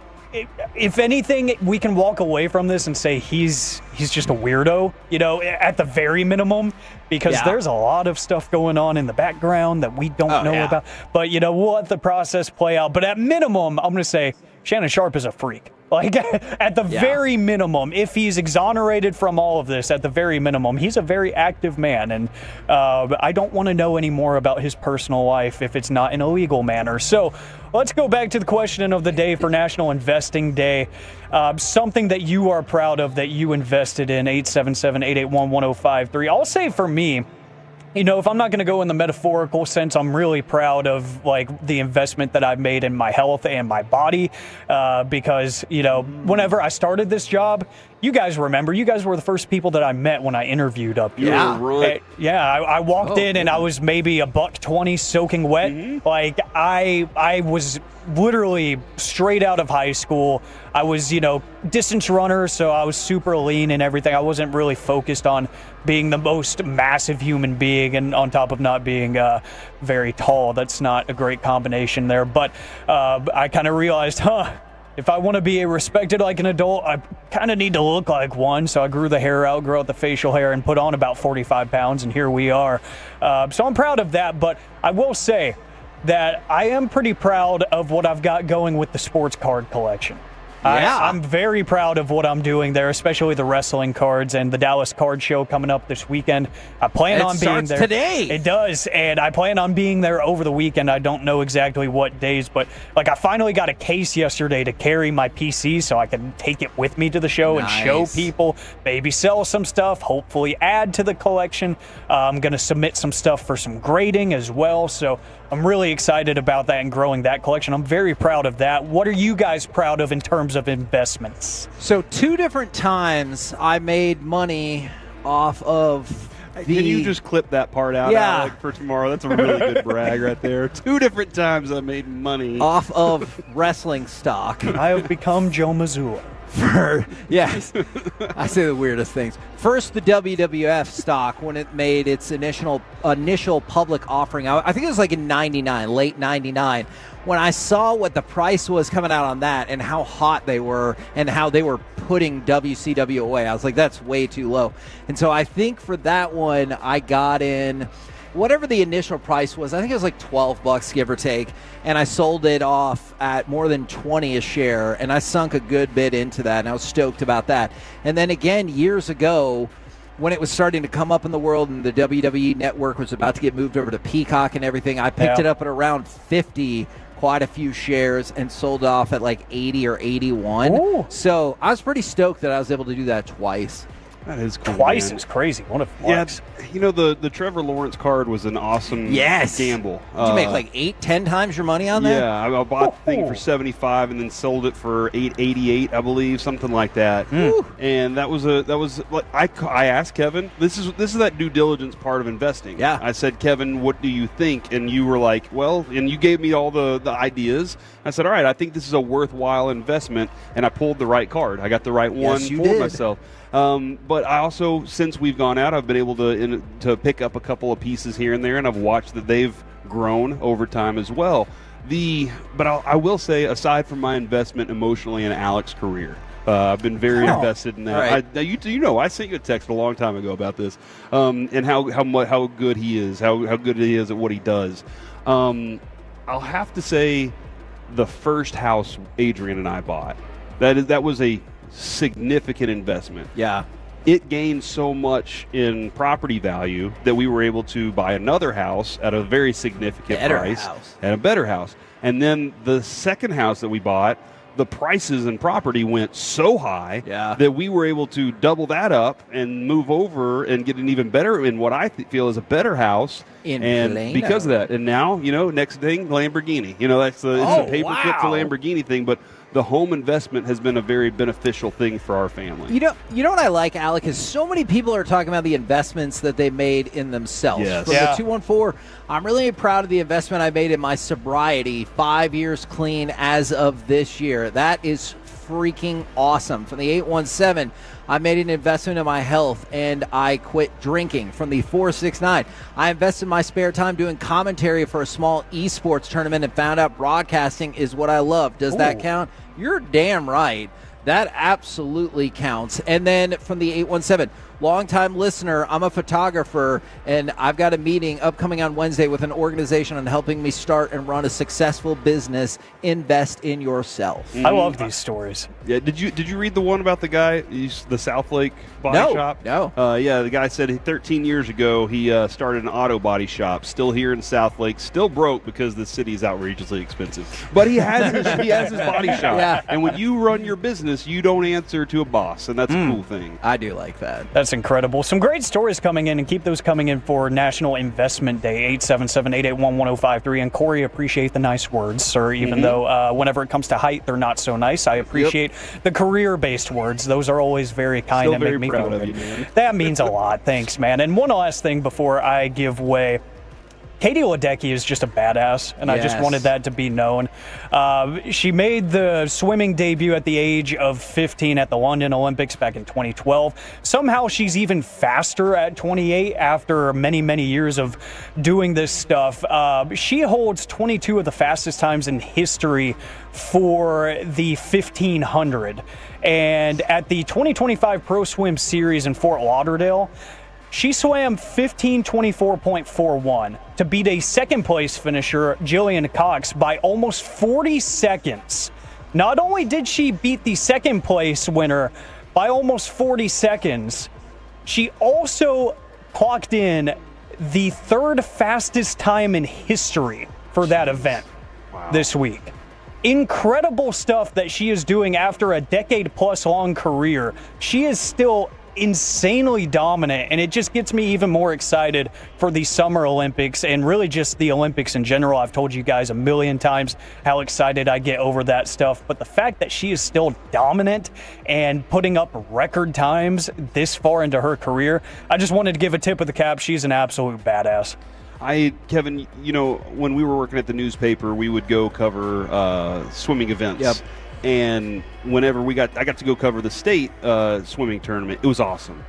if anything, we can walk away from this and say he's just a weirdo, you know, at the very minimum, because there's a lot of stuff going on in the background that we don't know about. But, you know, we'll let the process play out. But at minimum, I'm going to say Shannon Sharpe is a freak. Like, at the very minimum, if he's exonerated from all of this, at the very minimum, he's a very active man. And I don't want to know any more about his personal life if it's not in a legal manner. So let's go back to the question of the day for National Investing Day. Something that you are proud of that you invested in, 877-881-1053. I'll say for me, you know, if I'm not going to go in the metaphorical sense, I'm really proud of, like, the investment that I've made in my health and my body because, you know, whenever I started this job, you guys remember, you guys were the first people that I met when I interviewed up here. I walked in and I was maybe $120 soaking wet. Like, I was literally straight out of high school. I was, you know, distance runner, so I was super lean and everything. I wasn't really focused on being the most massive human being, and on top of not being very tall. That's not a great combination there. But I kind of realized, if I want to be respected like an adult, I kind of need to look like one. So I grew the hair out, grew out the facial hair, and put on about 45 pounds, and here we are. So I'm proud of that, but I will say that I am pretty proud of what I've got going with the sports card collection. I'm very proud of what I'm doing there, especially the wrestling cards and the Dallas Card Show coming up this weekend. I plan on being there today. It does, and I plan on being there over the weekend. I don't know exactly what days, but like I finally got a case yesterday to carry my PC so I can take it with me to the show and show people, maybe sell some stuff, hopefully add to the collection. I'm going to submit some stuff for some grading as well, so I'm really excited about that and growing that collection. I'm very proud of that. What are you guys proud of in terms of investments? So 2 different times I made money off of Can you just clip that part out, Alec, for tomorrow? That's a really good brag right there. 2 different times I made money off of wrestling stock. I have become Joe Mazzulla. Yes, I say the weirdest things. First, the WWF stock, when it made its initial public offering, I think it was like in '99, late '99, when I saw what the price was coming out on that and how hot they were and how they were putting WCW away. I was like, that's way too low. And so I think for that one, I got in whatever the initial price was, I think it was like $12, give or take, and I sold it off at more than 20 a share, and I sunk a good bit into that, and I was stoked about that. And then again, years ago, when it was starting to come up in the world and the WWE Network was about to get moved over to Peacock and everything, I picked it up at around 50, quite a few shares, and sold off at like 80 or 81. Ooh. So I was pretty stoked that I was able to do that twice. That is cool. Twice man. is crazy. What a flex. Yeah, you know, the Trevor Lawrence card was an awesome gamble. Did you make like 8-10 times your money on that? Yeah, I bought the thing for 75 and then sold it for 888, I believe, something like that. And that was I asked Kevin. This is that due diligence part of investing. Yeah. I said, Kevin, what do you think? And you were like, well, and you gave me all the ideas. I said, all right, I think this is a worthwhile investment, and I pulled the right card. I got the right one for myself. But I also, since we've gone out, I've been able to pick up a couple of pieces here and there, and I've watched that they've grown over time as well. But I will say, aside from my investment emotionally in Alex's career, I've been very invested in that. Right. You know, I sent you a text a long time ago about this, and how good he is, how good he is at what he does. I'll have to say, the first house Adrian and I bought, that was a significant investment. Yeah. It gained so much in property value that we were able to buy another house at a very significant price. At a better house. And then the second house that we bought, the prices in property went so high that we were able to double that up and move over and get an even better, in what I feel is a better house. And Plano. because of that. And now, you know, next thing, Lamborghini. You know, it's a paperclip to Lamborghini thing, but the home investment has been a very beneficial thing for our family. You know what I like, Alec, is so many people are talking about the investments that they made in themselves. Yes. From the 214, I'm really proud of the investment I made in my sobriety, 5 years clean as of this year. That is freaking awesome. From the 817, I made an investment in my health and I quit drinking. From the 469, I invested my spare time doing commentary for a small esports tournament and found out broadcasting is what I love. Does that count? You're damn right. That absolutely counts. And then from the 817, longtime listener, I'm a photographer, and I've got a meeting upcoming on Wednesday with an organization on helping me start and run a successful business. Invest in yourself. I love these stories. Yeah, did you read the one about the guy, the South Lake body shop? No. Yeah, the guy said 13 years ago he started an auto body shop, still here in South Lake, still broke because the city is outrageously expensive. But he has his body shop. Yeah. And when you run your business, you don't answer to a boss, and that's a cool thing. I do like that. That's incredible. Some great stories coming in, and keep those coming in for National Investment Day, 877-881-1053. And Corey, appreciate the nice words, sir, even though whenever it comes to height, they're not so nice. I appreciate the career-based words. Those are always very kind Still and very make me proud feel of good. you, man. That means a lot. Thanks, man. And one last thing before I give way. Katie Ledecky is just a badass, and I just wanted that to be known. She made the swimming debut at the age of 15 at the London Olympics back in 2012. Somehow she's even faster at 28 after many, many years of doing this stuff. She holds 22 of the fastest times in history for the 1500. And at the 2025 Pro Swim Series in Fort Lauderdale, she swam 15:24.41 to beat a second-place finisher, Jillian Cox, by almost 40 seconds. Not only did she beat the second-place winner by almost 40 seconds, she also clocked in the third fastest time in history for that event this week. Incredible stuff that she is doing after a decade-plus long career. She is still insanely dominant, and it just gets me even more excited for the Summer Olympics and really just the Olympics in general. I've told you guys a million times how excited I get over that stuff, but the fact that she is still dominant and putting up record times this far into her career, I just wanted to give a tip of the cap. She's an absolute badass. Kevin, you know, when we were working at the newspaper, we would go cover swimming events. Yep. And whenever I got to go cover the state swimming tournament. It was awesome.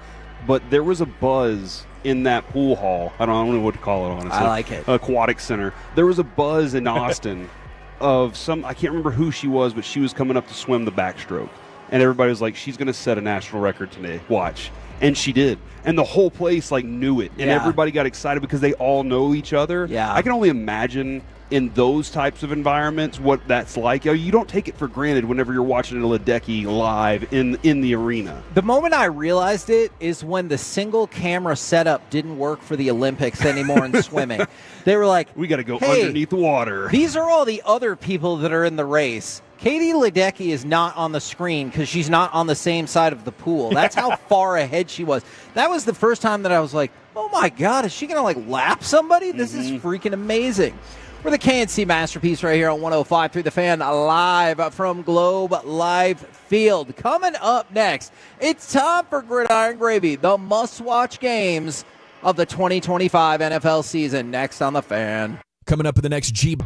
But there was a buzz in that pool hall. I don't know what to call it, honestly. I like it. Aquatic center. There was a buzz in Austin of I can't remember who she was, but she was coming up to swim the backstroke. And everybody was like, she's going to set a national record today. Watch. And she did. And the whole place, like, knew it. And everybody got excited because they all know each other. Yeah. I can only imagine in those types of environments what that's like. You don't take it for granted whenever you're watching a Ledecky live in the arena. The moment I realized it is when the single camera setup didn't work for the Olympics anymore in swimming. They were like, we got to go hey, underneath the water. These are all the other people that are in the race. Katie Ledecky is not on the screen because she's not on the same side of the pool. That's how far ahead she was. That was the first time that I was like, oh my God, is she going to like lap somebody? This is freaking amazing. We're the KNC Masterpiece right here on 105 through the Fan, live from Globe Life Field. Coming up next, it's time for Gridiron Gravy, the must-watch games of the 2025 NFL season. Next on the Fan. Coming up in the next G.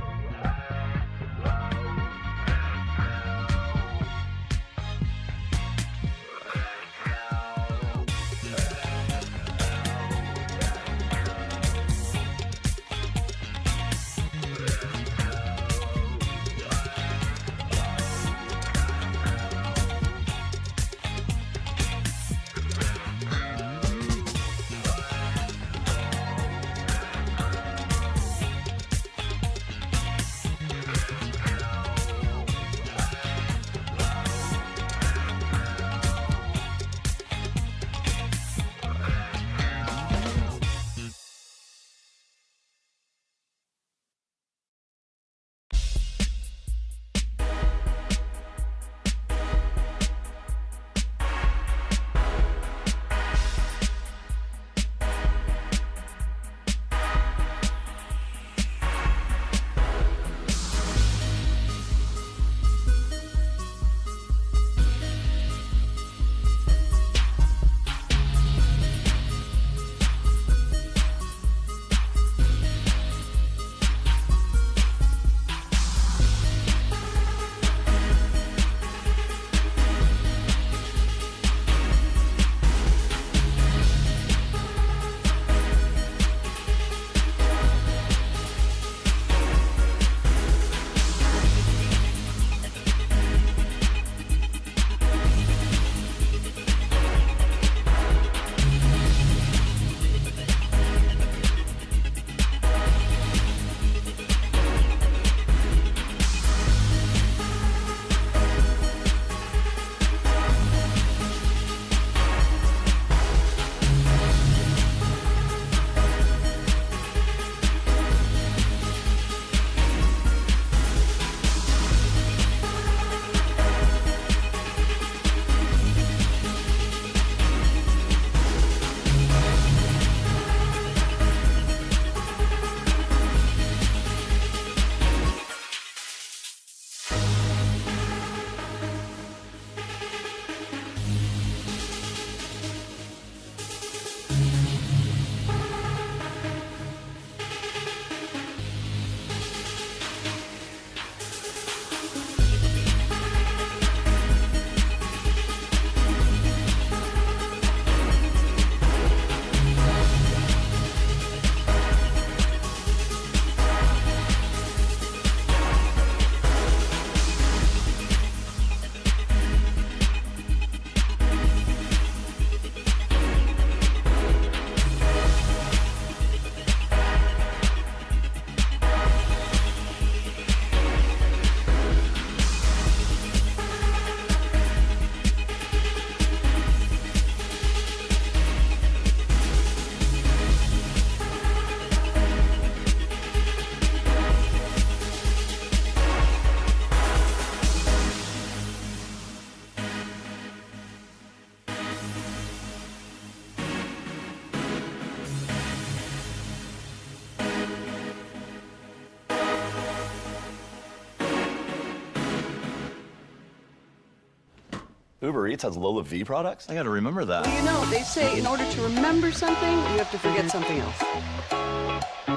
Uber Eats has Lola V products? I gotta remember that. Well, you know, they say in order to remember something, you have to forget something else.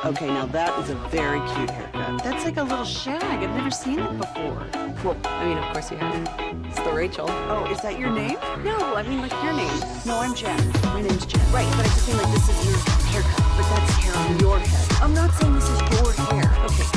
Okay, now that is a very cute haircut. That's like a little shag. I've never seen it before. Well, I mean, of course you haven't. It's the Rachel. Oh, is that your name? No, I mean like your name. No, I'm Jen. My name's Jen. Right, but I just mean like this is your haircut. But that's hair on your head. I'm not saying this is your hair. Okay.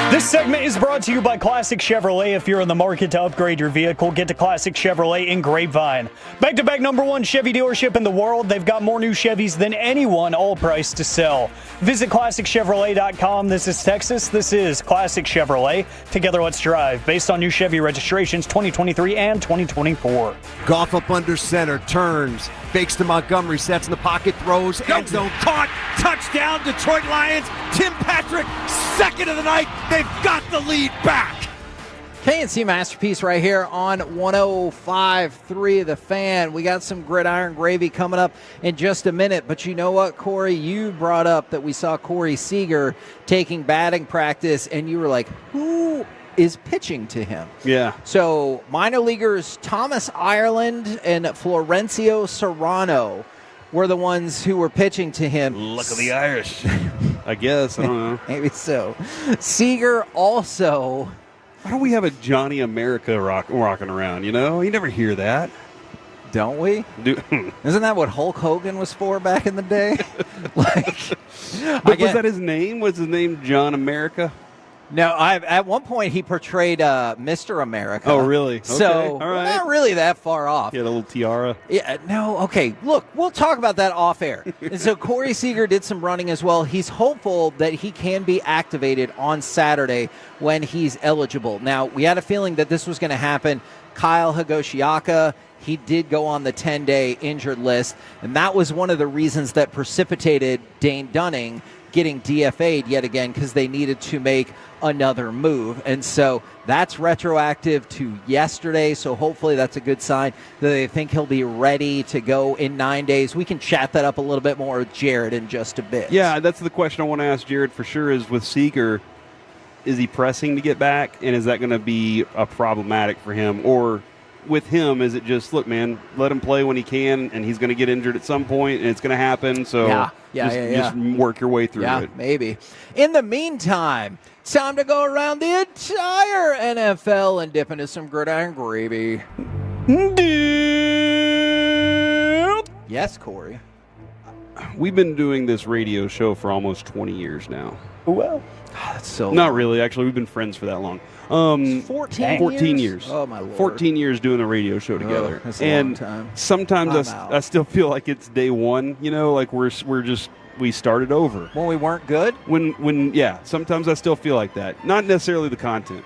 This segment is brought to you by Classic Chevrolet. If you're in the market to upgrade your vehicle, get to Classic Chevrolet in Grapevine. Back-to-back #1 Chevy dealership in the world. They've got more new Chevys than anyone, all priced to sell. Visit ClassicChevrolet.com. This is Texas. This is Classic Chevrolet. Together, let's drive. Based on new Chevy registrations 2023 and 2024. Goff up under center, turns, fakes to Montgomery, sets in the pocket, throws, end zone, caught, touchdown, Detroit Lions. Tim Patrick, second of the night. They've got the lead back. K&C Masterpiece right here on 105.3 The Fan. We got some gridiron gravy coming up in just a minute. But you know what, Corey? You brought up that we saw Corey Seager taking batting practice, and you were like, who is pitching to him? Yeah. So minor leaguers Thomas Ireland and Florencio Serrano were the ones who were pitching to him. Look at the Irish. I guess. I don't know. Maybe so. Seager also... Why don't we have a Johnny America rocking around, you know? You never hear that. Don't we? Isn't that what Hulk Hogan was for back in the day? Was that his name? Was his name John America? No, at one point he portrayed Mr. America. Oh, really? So, all right. Not really that far off. He had a little tiara. Yeah, no, okay. Look, we'll talk about that off air. And so Corey Seager did some running as well. He's hopeful that he can be activated on Saturday when he's eligible. Now, we had a feeling that this was going to happen. Kyle Higoshiaka, he did go on the 10-day injured list, and that was one of the reasons that precipitated Dane Dunning getting DFA'd yet again, because they needed to make another move. And so that's retroactive to yesterday, so hopefully that's a good sign that they think he'll be ready to go in 9 days. We can chat that up a little bit more with Jared in just a bit. Yeah, that's the question I want to ask Jared for sure, is with Seager, is he pressing to get back, and is that going to be a problematic for him? Or with him, is it just, look, man, let him play when he can, and he's going to get injured at some point, and it's going to happen, so just work your way through it. Yeah, maybe. In the meantime, it's time to go around the entire NFL and dip into some gridiron gravy. Yes, Corey. We've been doing this radio show for almost 20 years now. Well, that's so not really, actually. We've been friends for that long. 14 years. Oh, my Lord. 14 years doing a radio show together. That's a long time. Sometimes I still feel like it's day one, you know, like we started over. When we weren't good? Sometimes I still feel like that. Not necessarily the content,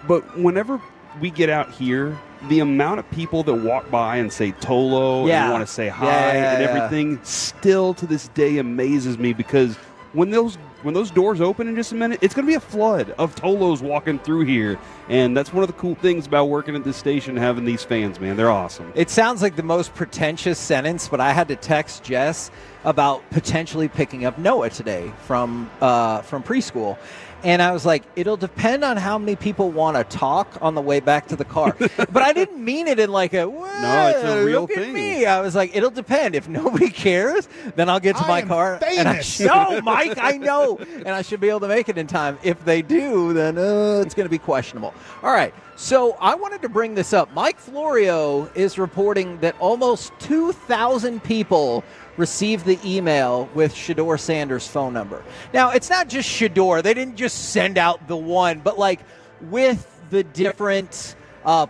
but whenever we get out here, the amount of people that walk by and say Tolo and want to say hi and everything still to this day amazes me, because when those when those doors open in just a minute, it's going to be a flood of Tolos walking through here. And that's one of the cool things about working at this station, having these fans, man. They're awesome. It sounds like the most pretentious sentence, but I had to text Jess about potentially picking up Noah today from preschool. And I was like, it'll depend on how many people want to talk on the way back to the car. But I didn't mean it in like no, it's a real look thing. At me. I was like, it'll depend. If nobody cares, then I'll get to my car. Famous. No, Mike, I know. And I should be able to make it in time. If they do, then it's going to be questionable. All right. So I wanted to bring this up. Mike Florio is reporting that almost 2,000 people received the email with Shedeur Sanders' phone number. Now, it's not just Shedeur. They didn't just send out the one, but like with the different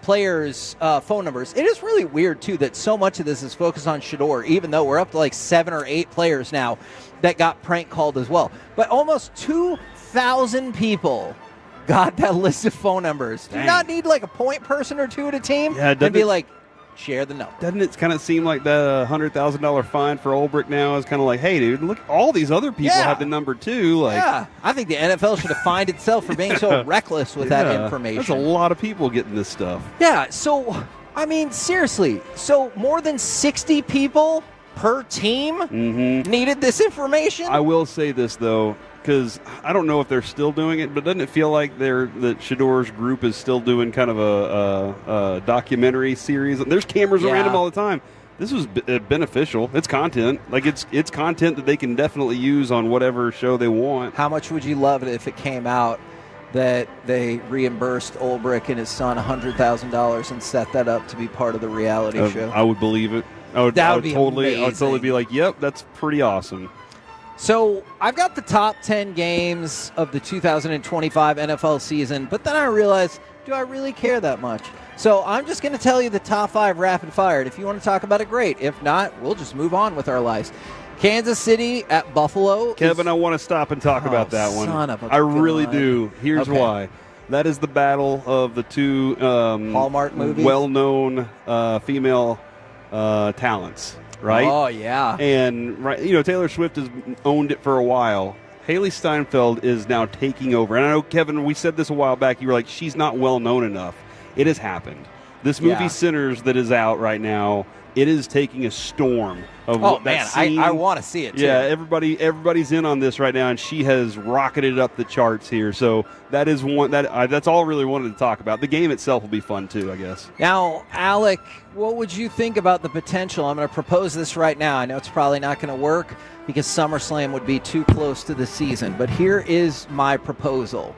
players' phone numbers. It is really weird, too, that so much of this is focused on Shedeur, even though we're up to like 7 or 8 players now that got prank called as well. But almost 2,000 people got that list of phone numbers. Do you not need like a point person or two at a team? Yeah, and be like, share the number. Doesn't it kind of seem like that $100,000 fine for Ulbrich now is kind of like, hey, dude, look, all these other people have the number too. Like, yeah, I think the NFL should have fined itself for being so reckless with that information. That's a lot of people getting this stuff. Yeah, so, I mean, seriously, so more than 60 people per team needed this information? I will say this, though, because I don't know if they're still doing it, but doesn't it feel like that Shedeur's group is still doing kind of a documentary series? There's cameras around them all the time. This was beneficial. It's content. Like it's content that they can definitely use on whatever show they want. How much would you love it if it came out that they reimbursed Ulbrich and his son $100,000 and set that up to be part of the reality show? I would believe it. I would totally be like, yep, that's pretty awesome. So I've got the top 10 games of the 2025 NFL season, but then I realized, do I really care that much? So I'm just going to tell you the top 5 rapid fire. If you want to talk about it, great. If not, we'll just move on with our lives. Kansas City at Buffalo. Kevin, I want to stop and talk about that one. Son of a I really gun. do. Here's why. That is the battle of the two Hallmark movies? well-known female talents. Right? Oh, yeah. And, Taylor Swift has owned it for a while. Haley Steinfeld is now taking over. And I know, Kevin, we said this a while back. You were like, she's not well known enough. It has happened. This movie, Sinners, that is out right now, it is taking a storm of that scene. I want to see it, too. Yeah, everybody's in on this right now, and she has rocketed up the charts here. So that is one that's all I really wanted to talk about. The game itself will be fun, too, I guess. Now, Alec, what would you think about the potential? I'm going to propose this right now. I know it's probably not going to work because SummerSlam would be too close to the season. But here is my proposal.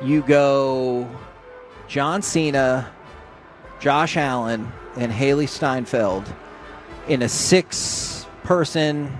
You go John Cena, Josh Allen, and Haley Steinfeld in a 6-person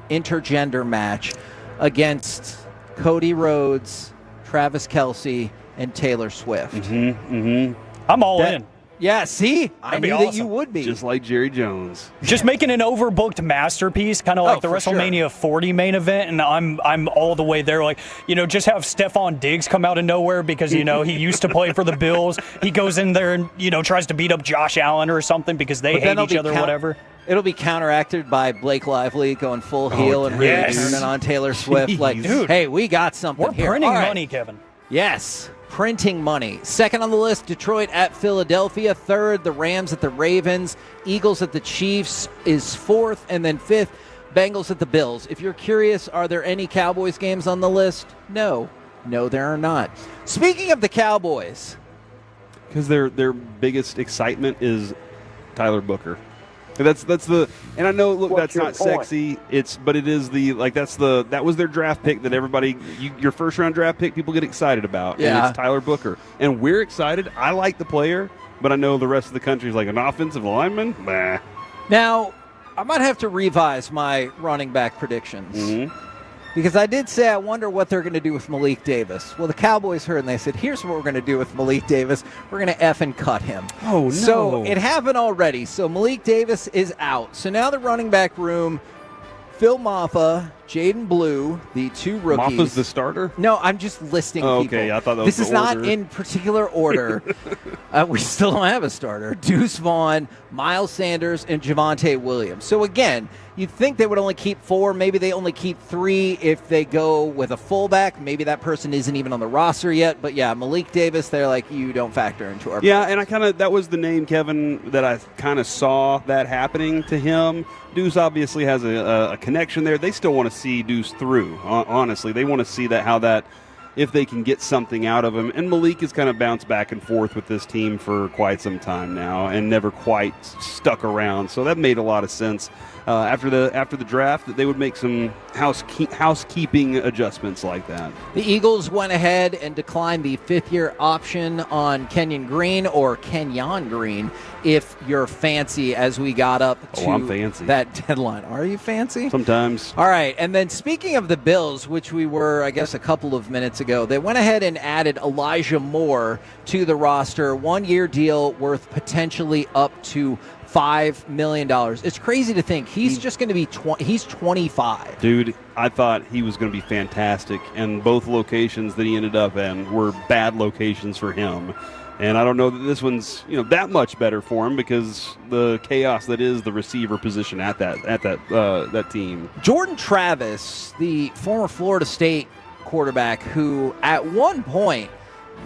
intergender match against Cody Rhodes, Travis Kelce, and Taylor Swift. I'm all in. Yeah, see? I knew that you would be. Just like Jerry Jones. Just making an overbooked masterpiece, kind of like the for WrestleMania 40 main event, and I'm all the way there. Like, just have Stephon Diggs come out of nowhere because, he used to play for the Bills. He goes in there and, tries to beat up Josh Allen or something because they hate each other or whatever. It'll be counteracted by Blake Lively going full heel and really turning on Taylor Swift. Like, dude, hey, we got something we're here. Printing money, Kevin. Yes. Printing money. Second on the list, Detroit at Philadelphia. Third, the Rams at the Ravens. Eagles at the Chiefs is fourth. And then fifth, Bengals at the Bills. If you're curious, are there any Cowboys games on the list? No. No, there are not. Speaking of the Cowboys. Because their biggest excitement is Tyler Booker. That's the, and I know, look, that's not sexy. But it is that was their draft pick that everybody, your first round draft pick, people get excited about. Yeah. And it's Tyler Booker, and we're excited. I like the player, but I know the rest of the country is like an offensive lineman. Bah. Now, I might have to revise my running back predictions. Because I did say I wonder what they're going to do with Malik Davis. Well, the Cowboys heard and they said, here's what we're going to do with Malik Davis. We're going to effing cut him. Oh, no. So it happened already. So Malik Davis is out. So now the running back room, Phil Maffa, Jaden Blue, the 2 rookies. Moffa's the starter? No, I'm just listing people. Okay, I thought that was This the is not order. in particular order. We still don't have a starter. Deuce Vaughn, Miles Sanders, and Javonte Williams. So again, you'd think they would only keep 4. Maybe they only keep 3 if they go with a fullback. Maybe that person isn't even on the roster yet. But yeah, Malik Davis, they're like, you don't factor into our Yeah, and that was the name, Kevin, that I kind of saw that happening to him. Deuce obviously has a connection there. They still want to see Deuce through, honestly. They want to see if they can get something out of him. And Malik has kind of bounced back and forth with this team for quite some time now and never quite stuck around. So that made a lot of sense. After the draft, that they would make some housekeeping adjustments like that. The Eagles went ahead and declined the 5th-year option on Kenyon Green, or Kenyon Green, if you're fancy, as we got up to I'm fancy. That deadline. Are you fancy? Sometimes. All right, and then speaking of the Bills, which we were, I guess, a couple of minutes ago, they went ahead and added Elijah Moore to the roster, 1-year deal worth potentially up to $5 million. It's crazy to think he's just going to be he's 25. Dude, I thought he was going to be fantastic, and both locations that he ended up in were bad locations for him. And I don't know that this one's that much better for him because the chaos that is the receiver position at that team. Jordan Travis, the former Florida State quarterback, who at one point,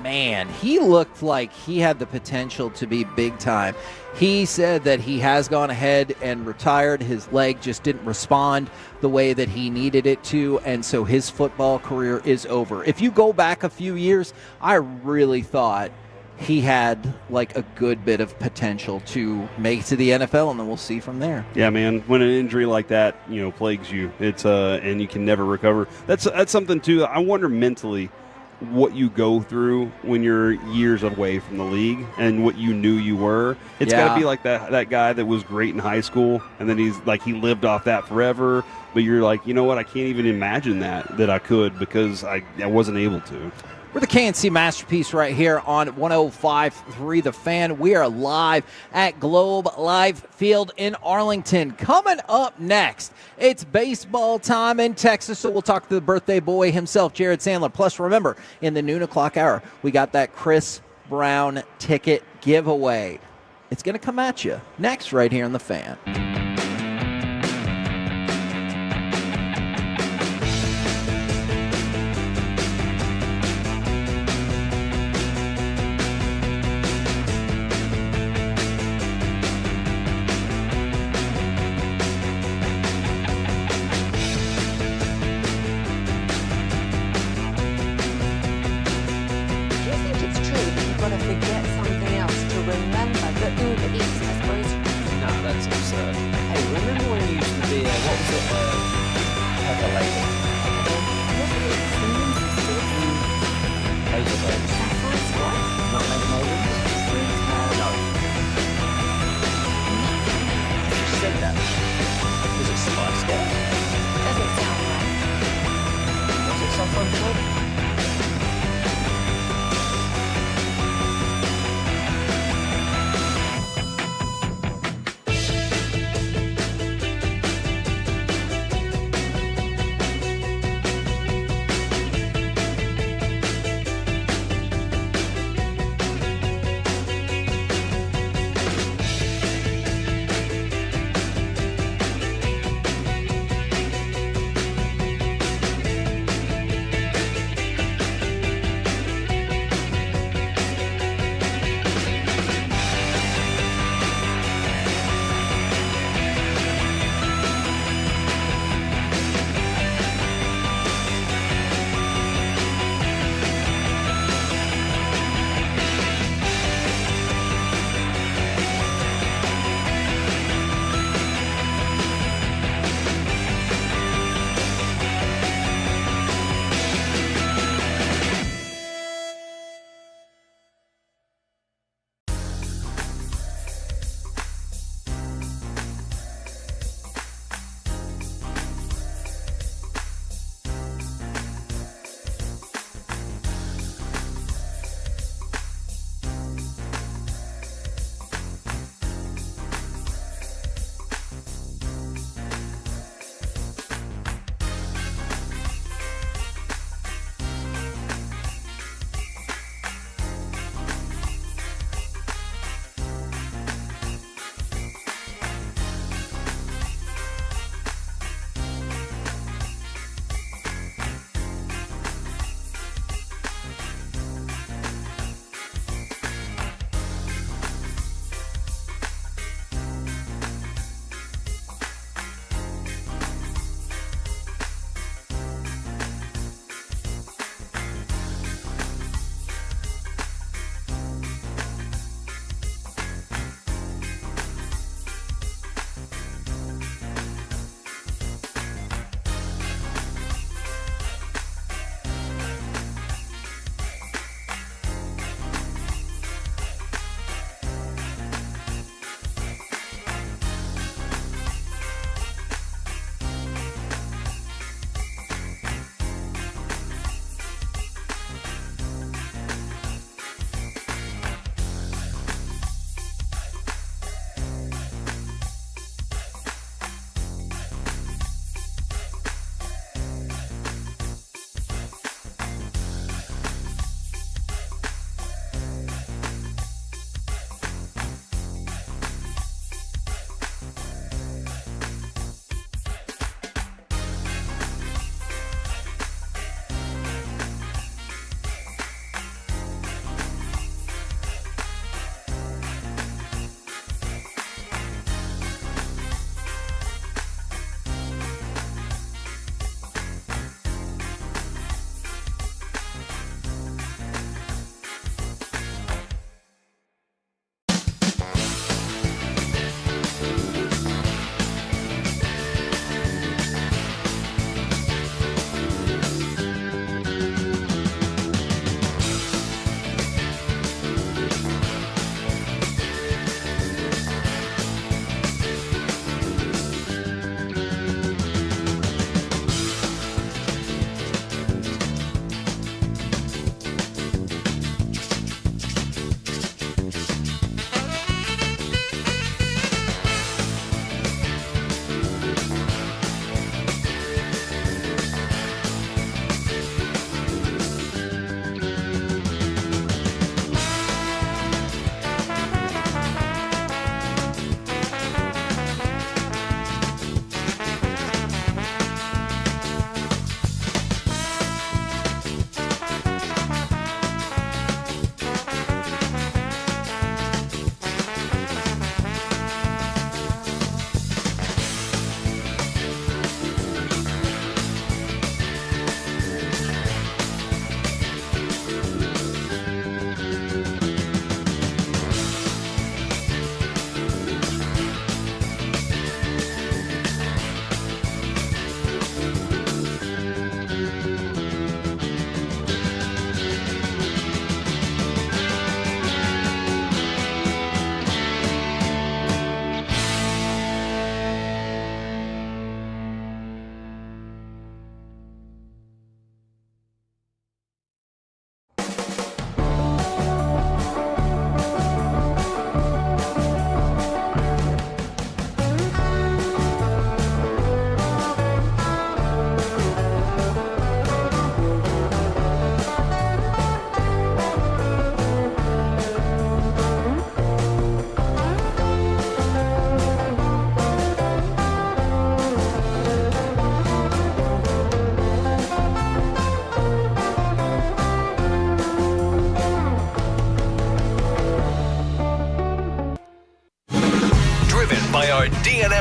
man, he looked like he had the potential to be big time. He said that he has gone ahead and retired. His leg just didn't respond the way that he needed it to, and so his football career is over. If you go back a few years, I really thought he had like a good bit of potential to make it to the NFL, and then we'll see from there. Yeah, man. When an injury like that, plagues you, it's and you can never recover. That's something too. I wonder mentally what you go through when you're years away from the league and what you knew you were. It's got to be like that guy that was great in high school, and then he's like he lived off that forever. But you're like, you know what? I can't even imagine that I could because I wasn't able to. We're the KNC Masterpiece right here on 105.3 The Fan. We are live at Globe Life Field in Arlington. Coming up next, it's baseball time in Texas, so we'll talk to the birthday boy himself, Jared Sandler. Plus, remember, in the noon o'clock hour, we got that Chris Brown ticket giveaway. It's going to come at you next right here on The Fan. No, that's absurd.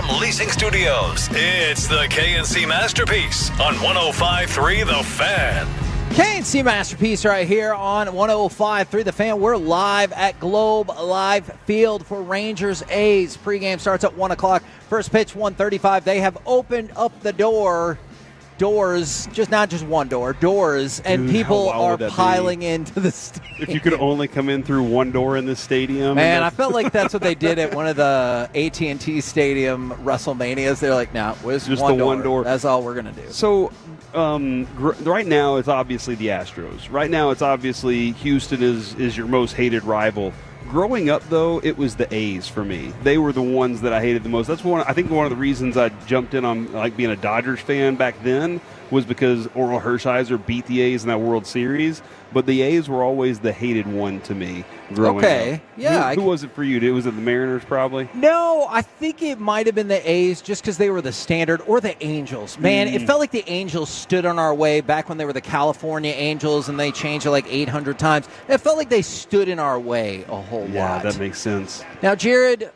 K&M Leasing Studios. It's the K&C Masterpiece on 105.3 The Fan. K&C Masterpiece right here on 105.3 The Fan. We're live at Globe Life Field for Rangers A's. Pregame starts at 1 o'clock. First pitch, 1:35. They have opened up the doors, just not just one door, doors, and people are piling into the stadium. If you could only come in through one door in this stadium. Man, I felt like that's what they did at one of the AT&T Stadium WrestleManias. They're like, no, it's just one door. That's all we're going to do. So right now it's obviously the Astros. Right now it's obviously Houston is your most hated rival. Growing up, though, it was the A's for me. They were the ones that I hated the most. That's I think one of the reasons I jumped in on like being a Dodgers fan back then was because Orel Hershiser beat the A's in that World Series. But the A's were always the hated one to me growing up. Yeah. Who was it for you? Was it the Mariners probably? No, I think it might have been the A's just because they were the standard, or the Angels. Man, it felt like the Angels stood on our way back when they were the California Angels and they changed it like 800 times. It felt like they stood in our way a whole lot. Yeah, that makes sense. Now, Jared,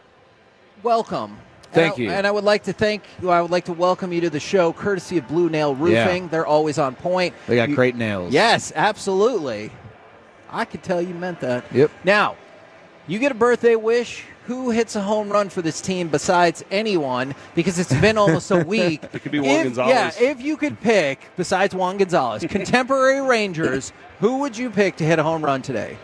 welcome. Thank you. And I would like to welcome you to the show, courtesy of Blue Nail Roofing. Yeah. They're always on point. They got great nails. Yes, absolutely. I could tell you meant that. Yep. Now, you get a birthday wish. Who hits a home run for this team besides anyone? Because it's been almost a week. It could be Juan Gonzalez. Yeah, if you could pick, besides Juan Gonzalez, contemporary Rangers, who would you pick to hit a home run today?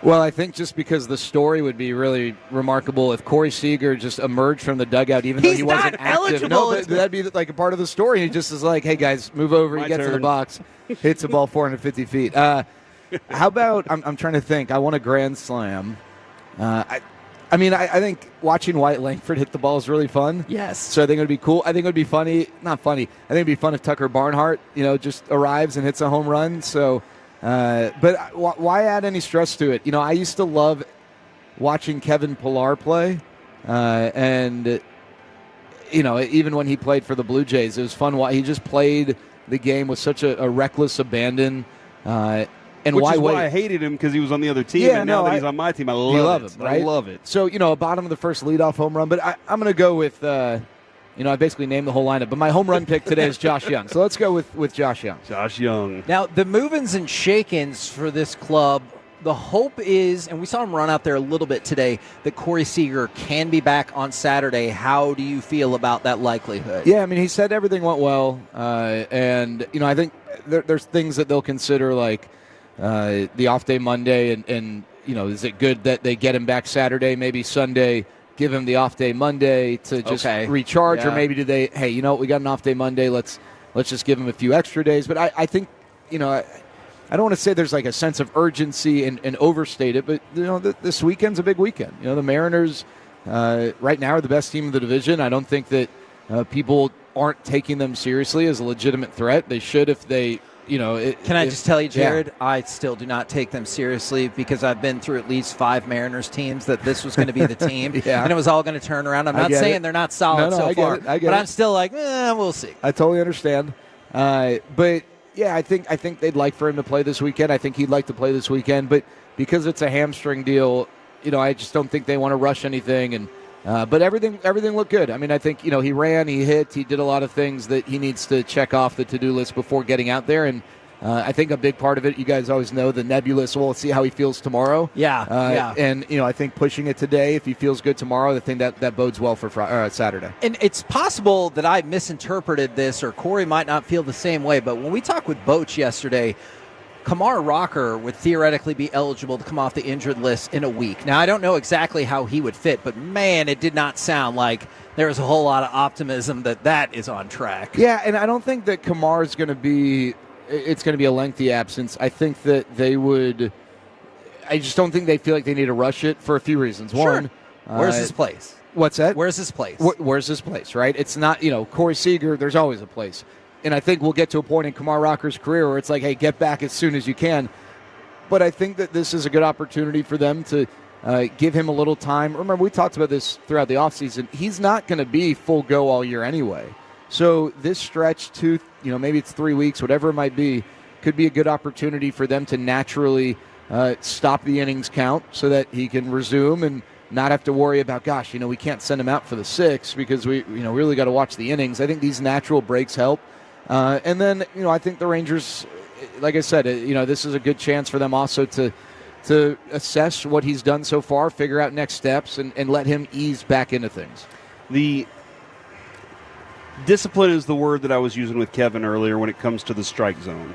Well, I think just because the story would be really remarkable if Corey Seager just emerged from the dugout, even though he wasn't active. No, but that'd be like a part of the story. He just is like, hey, guys, move over. He gets in the box, hits the ball 450 feet. How about, I'm trying to think. I want a grand slam. I think watching White Langford hit the ball is really fun. Yes. So I think it would be cool. I think it would be funny. Not funny. I think it would be fun if Tucker Barnhart, just arrives and hits a home run. So... but why add any stress to it? I used to love watching Kevin Pillar play, and even when he played for the Blue Jays, it was fun. He just played the game with such a reckless abandon. And Which why is wait? why I hated him, because he was on the other team, Yeah, and now no, that he's on my team, I love it. him, right? I love it. So, a bottom of the first leadoff home run, but I'm going to go with. I basically named the whole lineup, but my home run pick today is Josh Young. So let's go with Josh Young. Josh Young. Now, the move-ins and shake-ins for this club, the hope is, and we saw him run out there a little bit today, that Corey Seager can be back on Saturday. How do you feel about that likelihood? Yeah, he said everything went well, and I think there's things that they'll consider, like the off-day Monday, and is it good that they get him back Saturday, maybe Sunday, give him the off day Monday to just recharge, or maybe do they? Hey, we got an off day Monday. Let's just give him a few extra days. But I think I don't want to say there's like a sense of urgency and overstate it, but this weekend's a big weekend. The Mariners right now are the best team in the division. I don't think that people aren't taking them seriously as a legitimate threat. They should if they. Can I just tell you, Jared, I still do not take them seriously, because I've been through at least 5 Mariners teams that this was going to be the team, and it was all going to turn around. I'm not saying they're not solid so far, but I'm still like, we'll see. I totally understand. But, yeah, I think they'd like for him to play this weekend. I think he'd like to play this weekend. But because it's a hamstring deal, I just don't think they want to rush anything. And but everything looked good. I think, he ran, he hit, he did a lot of things that he needs to check off the to-do list before getting out there. And I think a big part of it, you guys always know, the nebulous, well, let's see how he feels tomorrow. Yeah. And, I think pushing it today, if he feels good tomorrow, I think that bodes well for Saturday. And it's possible that I misinterpreted this, or Corey might not feel the same way, but when we talked with Boach yesterday, Kamar Rocker would theoretically be eligible to come off the injured list in a week. Now, I don't know exactly how he would fit, but, man, it did not sound like there was a whole lot of optimism that is on track. Yeah, and I don't think that Kamar is going to be – it's going to be a lengthy absence. I think that they would – I just don't think they feel like they need to rush it for a few reasons. One, where's his place? What's that? Where's his place? Where's his place, right? It's not, Corey Seager, there's always a place. And I think we'll get to a point in Kamar Rocker's career where it's like, hey, get back as soon as you can. But I think that this is a good opportunity for them to give him a little time. Remember, we talked about this throughout the offseason. He's not going to be full go all year anyway. So this stretch, maybe it's 3 weeks, whatever it might be, could be a good opportunity for them to naturally stop the innings count so that he can resume and not have to worry about, gosh, we can't send him out for the 6 because we really got to watch the innings. I think these natural breaks help. And then, I think the Rangers, like I said, this is a good chance for them also to assess what he's done so far, figure out next steps, and let him ease back into things. The discipline is the word that I was using with Kevin earlier when it comes to the strike zone.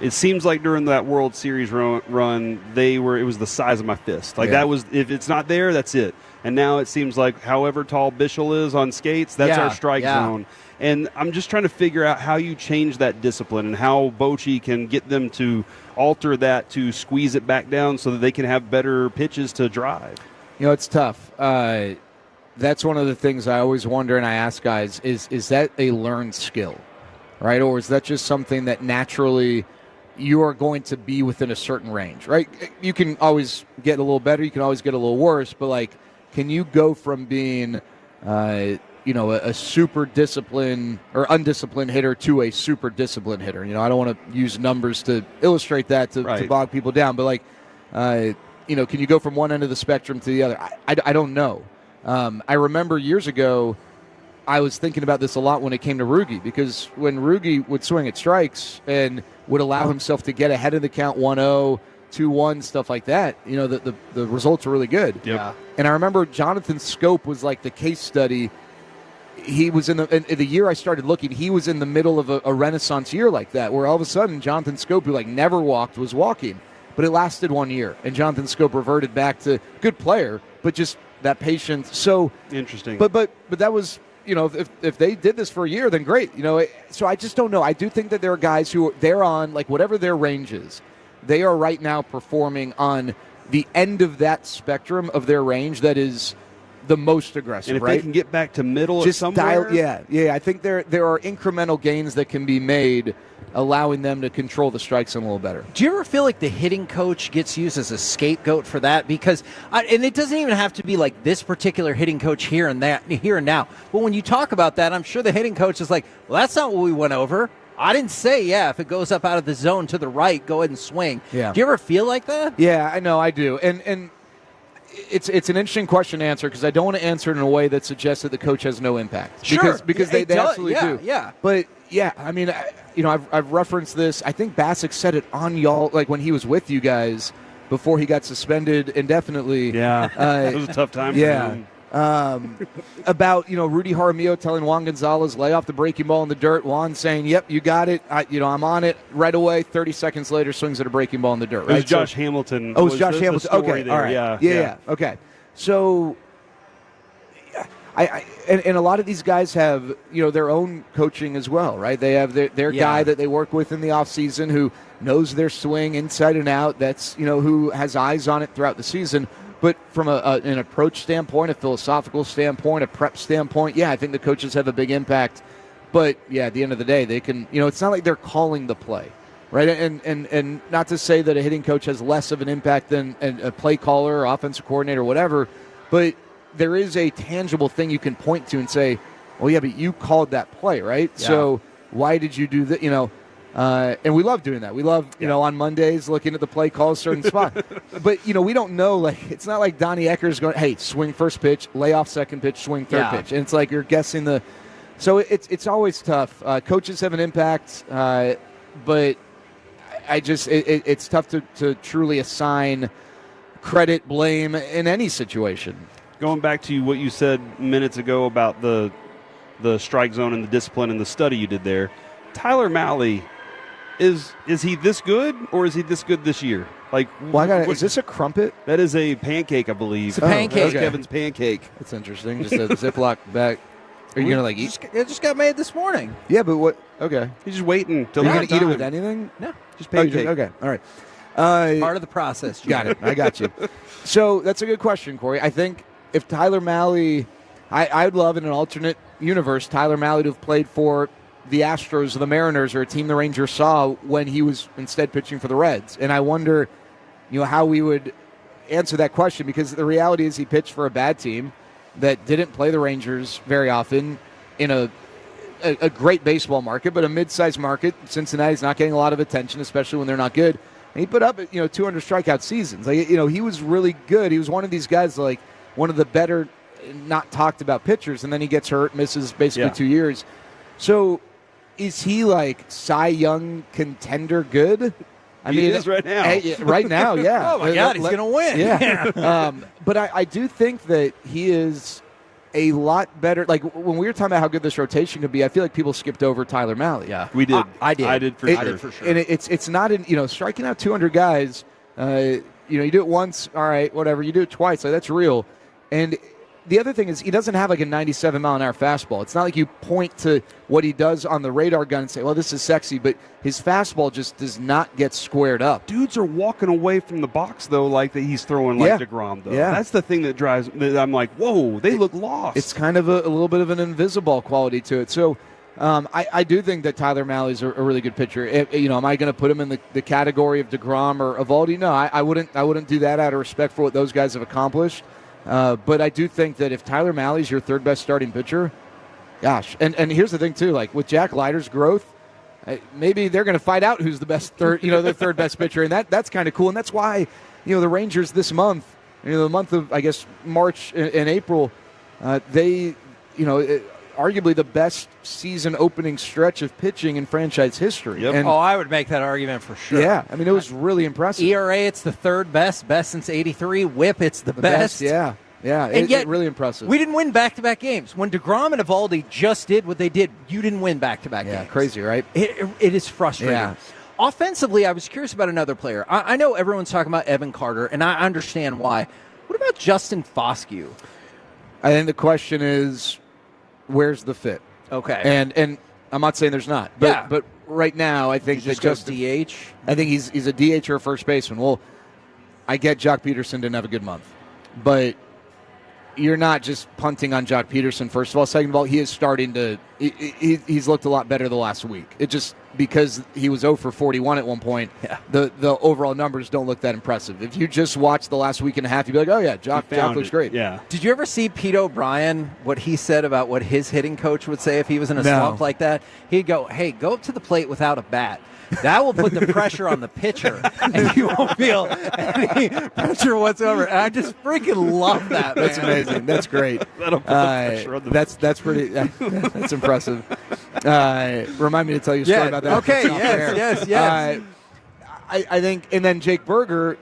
It seems like during that World Series run, it was the size of my fist. That was, if it's not there, that's it. And now it seems like however tall Bichel is on skates, that's our strike zone. And I'm just trying to figure out how you change that discipline and how Bochy can get them to alter that to squeeze it back down so that they can have better pitches to drive. It's tough. That's one of the things I always wonder, and I ask guys, is that a learned skill, right? Or is that just something that naturally you are going to be within a certain range, right? You can always get a little better. You can always get a little worse. But, can you go from being a super disciplined or undisciplined hitter to a super disciplined hitter? I don't want to use numbers to illustrate that to bog people down, but can you go from one end of the spectrum to the other? I don't know. I remember years ago, I was thinking about this a lot when it came to Rugi, because when Rugi would swing at strikes and would allow himself to get ahead of the count 1-0, 2-1, stuff like that, the results were really good. Yep. And I remember Jonathan Scope was like the case study. He was in the year I started looking, he was in the middle of a renaissance year like that, where all of a sudden Jonathan Scope, who never walked, was walking. But it lasted 1 year, and Jonathan Scope reverted back to good player, but just that patience. So interesting. But that was, if they did this for a year, then great. So I just don't know. I do think that there are guys who they're on whatever their range is. They are right now performing on the end of that spectrum of their range that is the most aggressive, and if right? they can get back to middle just somewhere. Yeah. I think there are incremental gains that can be made, allowing them to control the strike zone a little better. Do you ever feel like the hitting coach gets used as a scapegoat for that? Because, and it doesn't even have to be like this particular hitting coach here and now. But when you talk about that, I'm sure the hitting coach is like, well, that's not what we went over. I didn't say, if it goes up out of the zone to the right, go ahead and swing. Yeah. Do you ever feel like that? Yeah, I know, I do. And it's an interesting question to answer, because I don't want to answer it in a way that suggests that the coach has no impact. Sure. Because they absolutely do. Yeah. But, I mean, I've referenced this. I think Bassick said it on y'all, when he was with you guys before he got suspended indefinitely. Yeah, it was a tough time for him. About, Rudy Jaramillo telling Juan Gonzalez, lay off the breaking ball in the dirt. Juan saying, yep, you got it. I'm on it right away. 30 seconds later, swings at a breaking ball in the dirt. It was Josh Hamilton. Oh, it was Josh Hamilton. Okay, there. all right. Yeah. Okay. So, and a lot of these guys have, their own coaching as well, right? They have their guy that they work with in the offseason who knows their swing inside and out. That's, who has eyes on it throughout the season. But from an approach standpoint, a philosophical standpoint, a prep standpoint, I think the coaches have a big impact. But, at the end of the day, they can, it's not like they're calling the play, right? And not to say that a hitting coach has less of an impact than a play caller or offensive coordinator or whatever, but there is a tangible thing you can point to and say, well, but you called that play, right? Yeah. So why did you do that, and we love doing that. We love, on Mondays looking at the play call a certain spot. But, we don't know, it's not like Donnie Ecker's going, hey, swing first pitch, lay off second pitch, swing third pitch. And it's like you're guessing so it's always tough. Coaches have an impact, but it's tough to truly assign credit, blame in any situation. Going back to what you said minutes ago about the strike zone and the discipline and the study you did there, Tyler Mahle, is he this good, or is he this good this year? Is this a crumpet? That is a pancake, I believe. It's a pancake. That's Kevin's pancake. That's interesting. Just a Ziploc bag. Are you going to eat? It just got made this morning. Yeah, but what? Okay. He's just waiting till you're going to eat it with anything? No. Just pancake. Okay. All right. Part of the process. Got it. I got you. So that's a good question, Corey. I think if Tyler Mahle, I would love in an alternate universe, Tyler Mahle to have played for the Astros or the Mariners or a team the Rangers saw when he was instead pitching for the Reds. And I wonder, how we would answer that question, because the reality is he pitched for a bad team that didn't play the Rangers very often in a great baseball market, but a mid-sized market. Cincinnati's not getting a lot of attention, especially when they're not good. And he put up, 200 strikeout seasons. He was really good. He was one of these guys one of the better, not talked about pitchers, and then he gets hurt, misses basically 2 years. So is he like Cy Young contender good? He is right now. Right now, yeah. Oh, my God, he's going to win. Yeah. But I do think that he is a lot better. Like, when we were talking about how good this rotation could be, I feel like people skipped over Tyler Mahle. Yeah. We did. I did. I did for sure. And it's not in, striking out 200 guys, you do it once, all right, whatever. You do it twice, like, that's real. And the other thing is he doesn't have like a 97-mile-an-hour fastball. It's not like you point to what he does on the radar gun and say, well, this is sexy, but his fastball just does not get squared up. Dudes are walking away from the box, though, like that he's throwing like DeGrom, though. Yeah. That's the thing that I'm like, whoa, they look lost. It's kind of a little bit of an invisible quality to it. So I do think that Tyler Mahle's a really good pitcher. Am I going to put him in the category of DeGrom or Eovaldi? No, I wouldn't do that out of respect for what those guys have accomplished. But I do think that if Tyler Mahle's your third best starting pitcher, gosh, and here's the thing too, like with Jack Leiter's growth, maybe they're going to fight out who's the best their third best pitcher, and that's kind of cool, and that's why the Rangers this month, the month of I guess March and April, they arguably the best season opening stretch of pitching in franchise history. Yep. And, I would make that argument for sure. Yeah, I mean, it was really impressive. ERA, it's the third best since '83. WHIP, it's the best. Yeah, and yet, really impressive. We didn't win back-to-back games. When DeGrom and Eovaldi just did what they did, you didn't win back-to-back games. Yeah, crazy, right? It is frustrating. Yeah. Offensively, I was curious about another player. I know everyone's talking about Evan Carter, and I understand why. What about Justin Foscue? I think the question is, where's the fit? Okay. And I'm not saying there's not. But right now, I think just goes DH. I think he's a DH or a first baseman. Well, I get Jock Peterson didn't have a good month, but you're not just punting on Jock Peterson. First of all, second of all, he is starting to. He's looked a lot better the last week. It just because he was 0 for 41 at one point. Yeah. The overall numbers don't look that impressive. If you just watch the last week and a half, you'd be like, oh yeah, Jock looks great. Yeah. Did you ever see Pete O'Brien, what he said about what his hitting coach would say if he was in a slump like that? He'd go, hey, go up to the plate without a bat. That will put the pressure on the pitcher, and you won't feel any pressure whatsoever. And I just freaking love that. That's man. amazing. That's great. That'll put the pressure on the that's pretty. That's impressive. Remind me to tell you a story about that. Okay. Yes. I think, and then Jake Berger,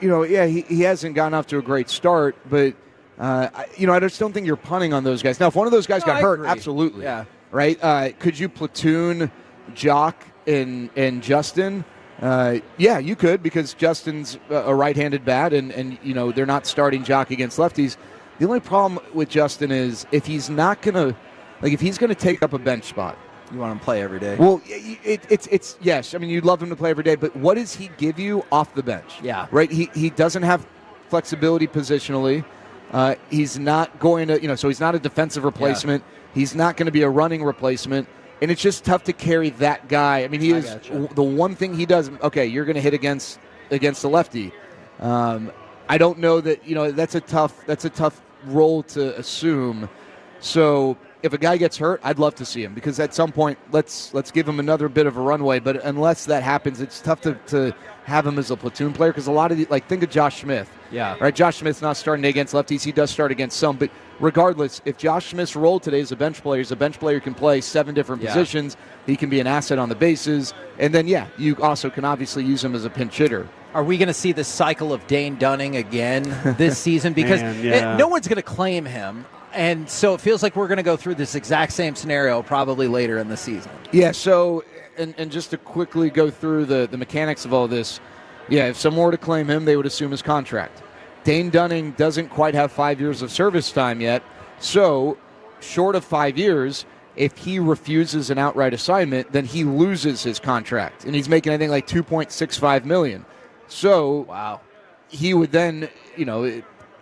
he hasn't gotten off to a great start, but I just don't think you're punting on those guys. Now, if one of those guys got hurt, agree. absolutely. Yeah. Right? Could you platoon Jock and Justin? Yeah, you could, because Justin's a right-handed bat, and they're not starting Jock against lefties. The only problem with Justin is if he's not gonna, if he's gonna take up a bench spot. You want him to play every day. Well, it's yes. I mean, you'd love him to play every day, but what does he give you off the bench? Yeah. Right. He doesn't have flexibility positionally. He's not going to, so he's not a defensive replacement. Yeah. He's not going to be a running replacement. And it's just tough to carry that guy. I mean, he is the one thing he does. Okay, you're going to hit against the lefty. I don't know that that's a tough role to assume. So if a guy gets hurt, I'd love to see him, because at some point let's give him another bit of a runway. But unless that happens, it's tough to have him as a platoon player, because a lot of think of Josh Smith. Yeah. Right. Josh Smith's not starting against lefties. He does start against some, but regardless, if Josh Smith's role today is a bench player, can play 7 different positions. He can be an asset on the bases, and then you also can obviously use him as a pinch hitter. Are we going to see the cycle of Dane Dunning again this season? Because no one's going to claim him. And so it feels like we're going to go through this exact same scenario probably later in the season. Yeah, so, and just to quickly go through the mechanics of all this, if someone were to claim him, they would assume his contract. Dane Dunning doesn't quite have 5 years of service time yet, so short of 5 years, if he refuses an outright assignment, then he loses his contract, and he's making, I think, like $2.65 million. So wow, he would then,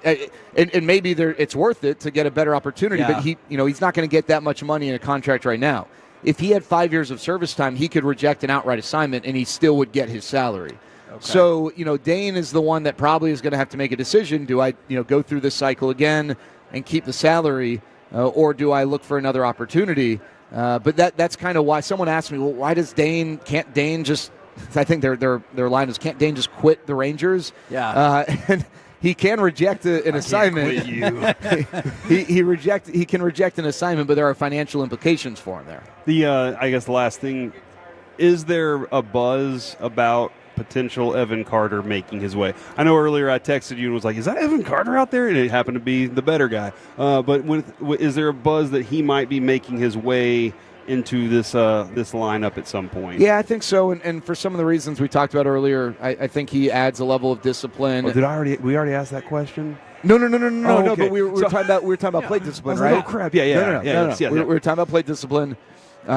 and maybe it's worth it to get a better opportunity, but he's not going to get that much money in a contract right now. If he had 5 years of service time, he could reject an outright assignment, and he still would get his salary. Okay. So, Dane is the one that probably is going to have to make a decision. Do I, go through this cycle again and keep the salary, or do I look for another opportunity? But that's kind of why someone asked me, well, why can't Dane just, I think their line is, can't Dane just quit the Rangers? Yeah. And he can reject an assignment. He can reject an assignment, but there are financial implications for him there. I guess the last thing, is there a buzz about potential Evan Carter making his way? I know earlier I texted you and was like, is that Evan Carter out there? And it happened to be the better guy. But is there a buzz that he might be making his way into this lineup at some point? Yeah, I think so. And for some of the reasons we talked about earlier, I think he adds a level of discipline. Oh, we already asked that question? No. Okay. But we were talking about plate discipline, right? Oh crap! Yeah. We were talking about plate discipline. He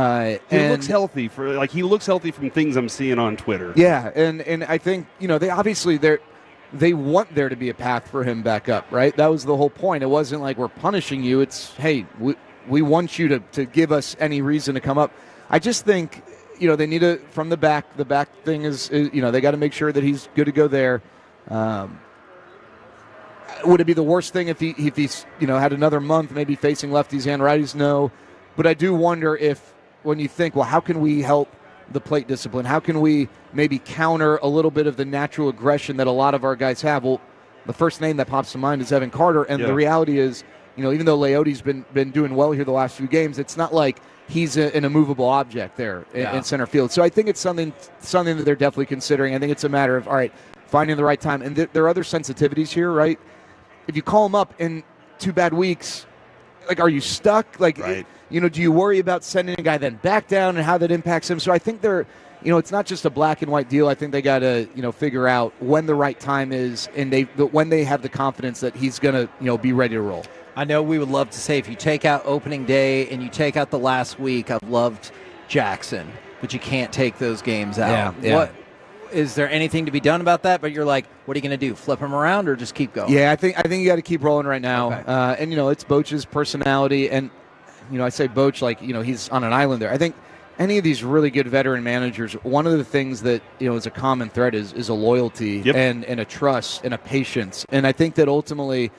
looks healthy he looks healthy from things I'm seeing on Twitter. Yeah, and I think they obviously they want there to be a path for him back up, right? That was the whole point. It wasn't like we're punishing you. It's hey, we want you to give us any reason to come up. I just think they need to from the back. The back thing is they got to make sure that he's good to go there. Would it be the worst thing if he's had another month maybe facing lefties and righties? No, but I do wonder if when you think, well, how can we help the plate discipline? How can we maybe counter a little bit of the natural aggression that a lot of our guys have? Well, the first name that pops to mind is Evan Carter, and the reality is, even though Leote's been doing well here the last few games, it's not like he's an immovable object there in center field. So I think it's something that they're definitely considering. I think it's a matter of, all right, finding the right time. And there are other sensitivities here, right? If you call him up in 2 bad weeks, like, are you stuck? Like, right. Do you worry about sending a guy then back down and how that impacts him? So I think it's not just a black and white deal. I think they got to, figure out when the right time is, and when they have the confidence that he's going to, be ready to roll. I know we would love to say if you take out opening day and you take out the last week, I've loved Jackson, but you can't take those games out. Yeah. What is there anything to be done about that? But you're like, what are you going to do? Flip him around or just keep going? Yeah, I think you got to keep rolling right now. Okay. And it's Boch's personality, and I say Boch like he's on an island there. I think any of these really good veteran managers, one of the things that is a common thread is a loyalty and a trust and a patience, and I think that ultimately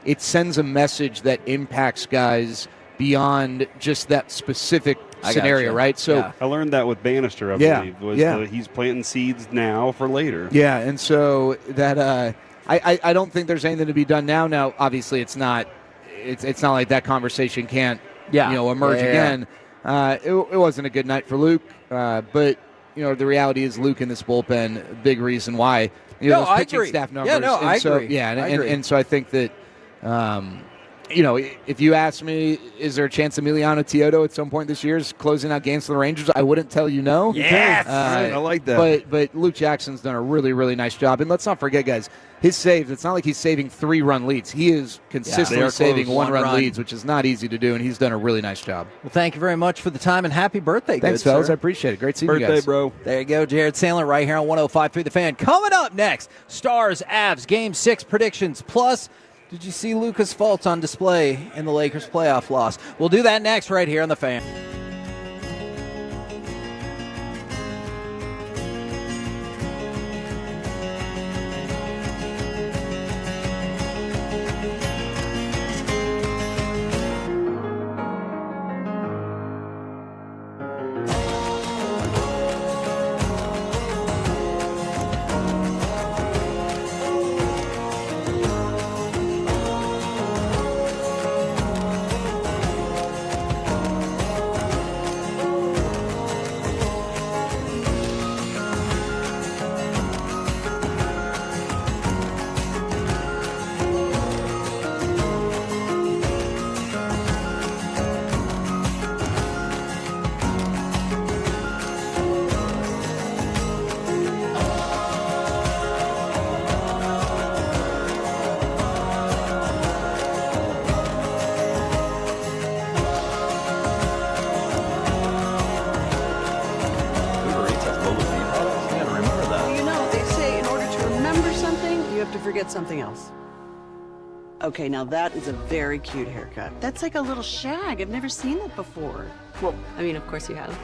it sends a message that impacts guys beyond just that specific scenario, right? So I learned that with Bannister, I believe. He's planting seeds now for later. Yeah, and so that I don't think there's anything to be done now. Now, obviously, it's not like that conversation can't emerge again. It wasn't a good night for Luke, but the reality is Luke in this bullpen, big reason why. Those pitching staff numbers. Yeah, no, I agree. Yeah, I agree. And so I think that. If you ask me, is there a chance Emiliano Teodo at some point this year is closing out games for the Rangers? I wouldn't tell you no. Yes! I like that. But Luke Jackson's done a really, really nice job. And let's not forget, guys, his saves, it's not like he's saving 3-run leads. He is consistently saving 1-run leads, which is not easy to do, and he's done a really nice job. Well, thank you very much for the time, and happy birthday, Thanks, good fellas. sir. I appreciate it. Great seeing you guys. Birthday, bro. There you go, Jared Sandler right here on 105.3 The Fan. Coming up next, Stars, Avs, Game 6 predictions, plus did you see Luca's faults on display in the Lakers playoff loss? We'll do that next right here on The Fan. Forget something else. Okay, now that is a very cute haircut. That's like a little shag. I've never seen that before. Well, I mean, of course you have.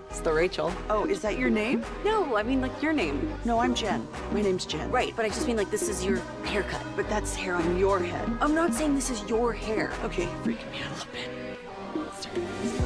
It's the Rachel. Oh, is that your name? No, I mean, like, your name. No, I'm Jen. My name's Jen. Right, but I just mean, like, this is your haircut. But that's hair on your head. I'm not saying this is your hair. Okay, freaking me out a little bit. Let's do this.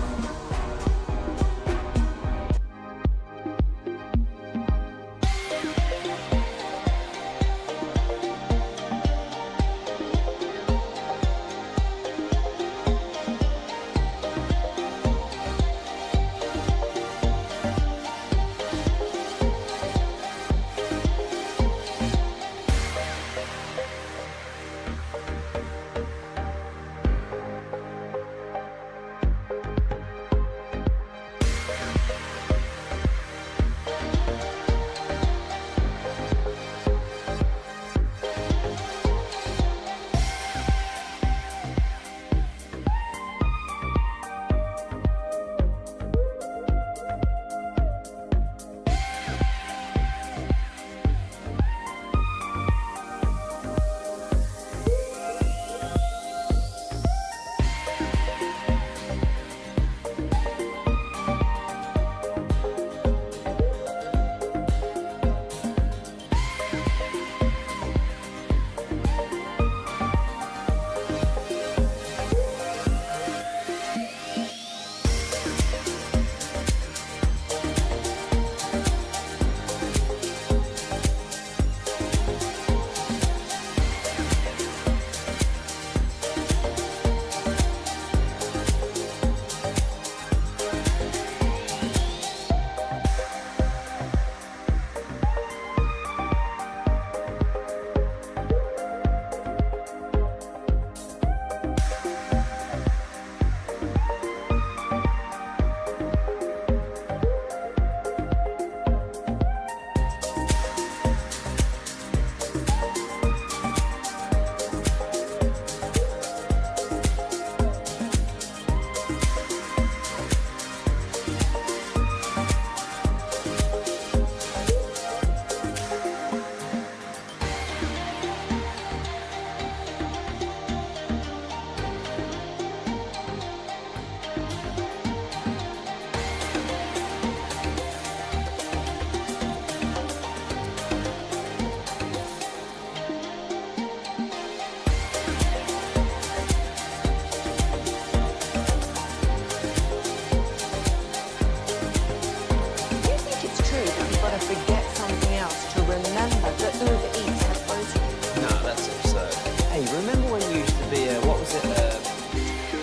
gotta forget something else to remember that Uber Eats has protein. No, that's absurd. Hey, remember when you used to be what was it,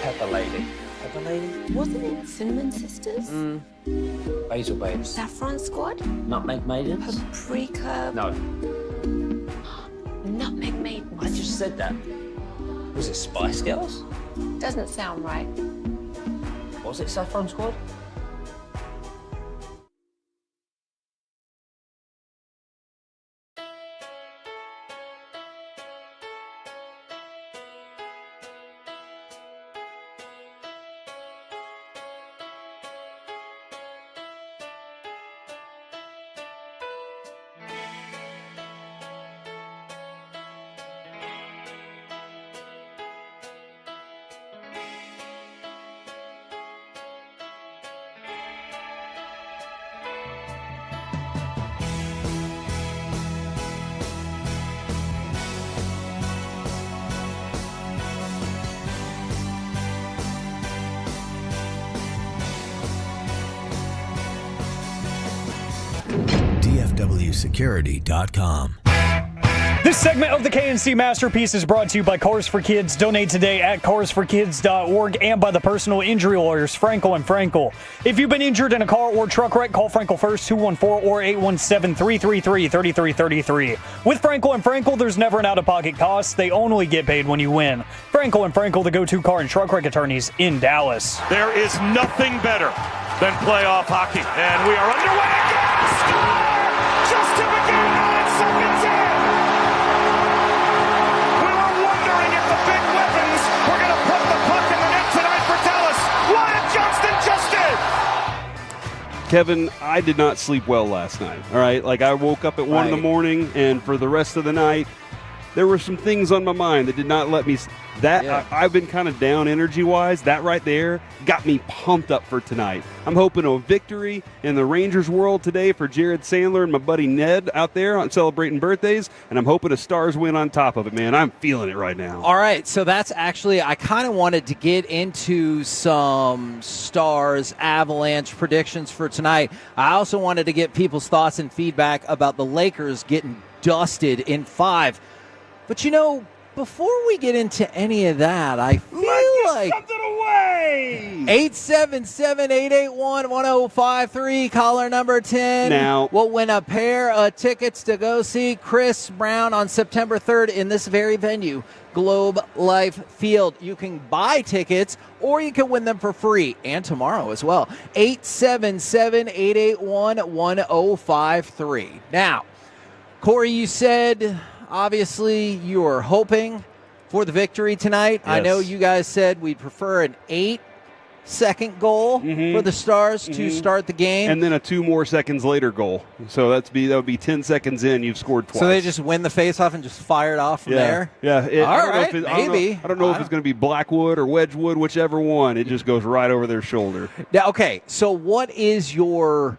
Pepper Lady? Pepper Lady? Wasn't it Cinnamon Sisters? Basil Babes. Saffron Squad? Nutmeg Maidens? Paprika? No. Nutmeg Maidens. I just said that. Was it Spice Girls? Doesn't sound right. Was it Saffron Squad? DFWsecurity.com. This segment of the KNC Masterpiece is brought to you by Cars for Kids. Donate today at carsforkids.org and by the personal injury lawyers, Frankel and Frankel. If you've been injured in a car or truck wreck, call Frankel first, 214 or 817-333-3333. With Frankel and Frankel, there's never an out-of-pocket cost. They only get paid when you win. Frankel and Frankel, the go-to car and truck wreck attorneys in Dallas. There is nothing better than playoff hockey. And we are underway again. Score! Just to begin 9 seconds in. We were wondering if the big weapons were going to put the puck in the net tonight for Dallas. Wyatt Johnston just did. Kevin, I did not sleep well last night. All right, like I woke up at 1 in the morning, and for the rest of the night, there were some things on my mind that did not let me. I've been kind of down energy-wise. That right there got me pumped up for tonight. I'm hoping a victory in the Rangers world today for Jared Sandler and my buddy Ned out there on celebrating birthdays, and I'm hoping a Stars win on top of it, man. I'm feeling it right now. All right, so that's actually, I kind of wanted to get into some Stars Avalanche predictions for tonight. I also wanted to get people's thoughts and feedback about the Lakers getting dusted in 5. But, you know, before we get into any of that, I feel like something away. 877-881-1053, caller number 10 now will win a pair of tickets to go see Chris Brown on September 3rd in this very venue, Globe Life Field. You can buy tickets or you can win them for free, and tomorrow as well. 877-881-1053. Now, Corey, you said obviously you are hoping for the victory tonight. Yes. I know you guys said we'd prefer an 8-second goal for the Stars to start the game. And then a 2 more seconds later goal. So that would be 10 seconds in, you've scored twice. So they just win the faceoff and just fire it off from there? Yeah. I don't know if it's going to be Blackwood or Wedgwood, whichever one. It just goes right over their shoulder. Now, okay, so what is your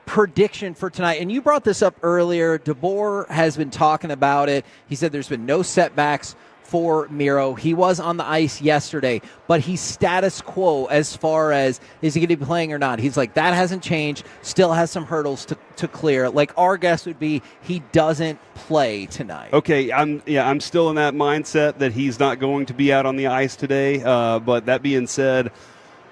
prediction for tonight? And you brought this up earlier. DeBoer has been talking about it. He said there's been no setbacks for Miro. He was on the ice yesterday, but he's status quo as far as is he going to be playing or not. He's like, that hasn't changed, still has some hurdles to clear. Like, our guess would be he doesn't play tonight. Okay, I'm still in that mindset that he's not going to be out on the ice today. But that being said,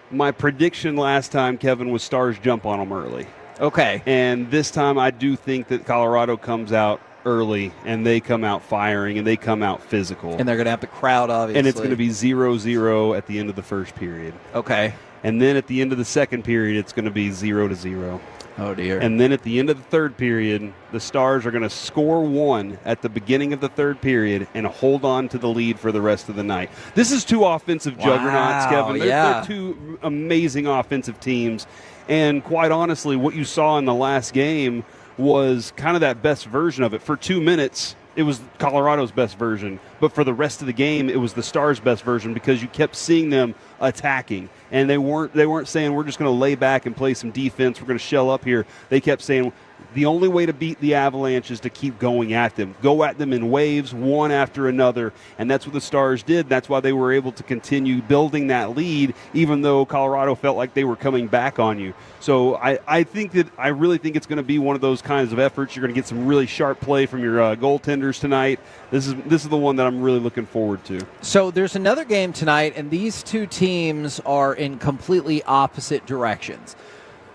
my prediction last time, Kevin, was Stars jump on him early. Okay. And this time I do think that Colorado comes out early and they come out firing and they come out physical. And they're going to have the crowd, obviously. And it's going to be 0-0 at the end of the first period. Okay. And then at the end of the second period, it's going to be 0-0. Oh, dear. And then at the end of the third period, the Stars are going to score 1 at the beginning of the third period and hold on to the lead for the rest of the night. This is 2 offensive juggernauts, Kevin. They're 2 amazing offensive teams. And quite honestly, what you saw in the last game was kind of that best version of it. For 2 minutes, it was Colorado's best version. But for the rest of the game, it was the Stars' best version because you kept seeing them attacking, and they weren't saying we're just going to lay back and play some defense. We're going to shell up here. They kept saying the only way to beat the Avalanche is to keep going at them. Go at them in waves, one after another, and that's what the Stars did. That's why they were able to continue building that lead, even though Colorado felt like they were coming back on you. So I really think it's going to be one of those kinds of efforts. You're going to get some really sharp play from your goaltenders tonight. This is the one that I'm really looking forward to. So there's another game tonight, and these two teams are in completely opposite directions.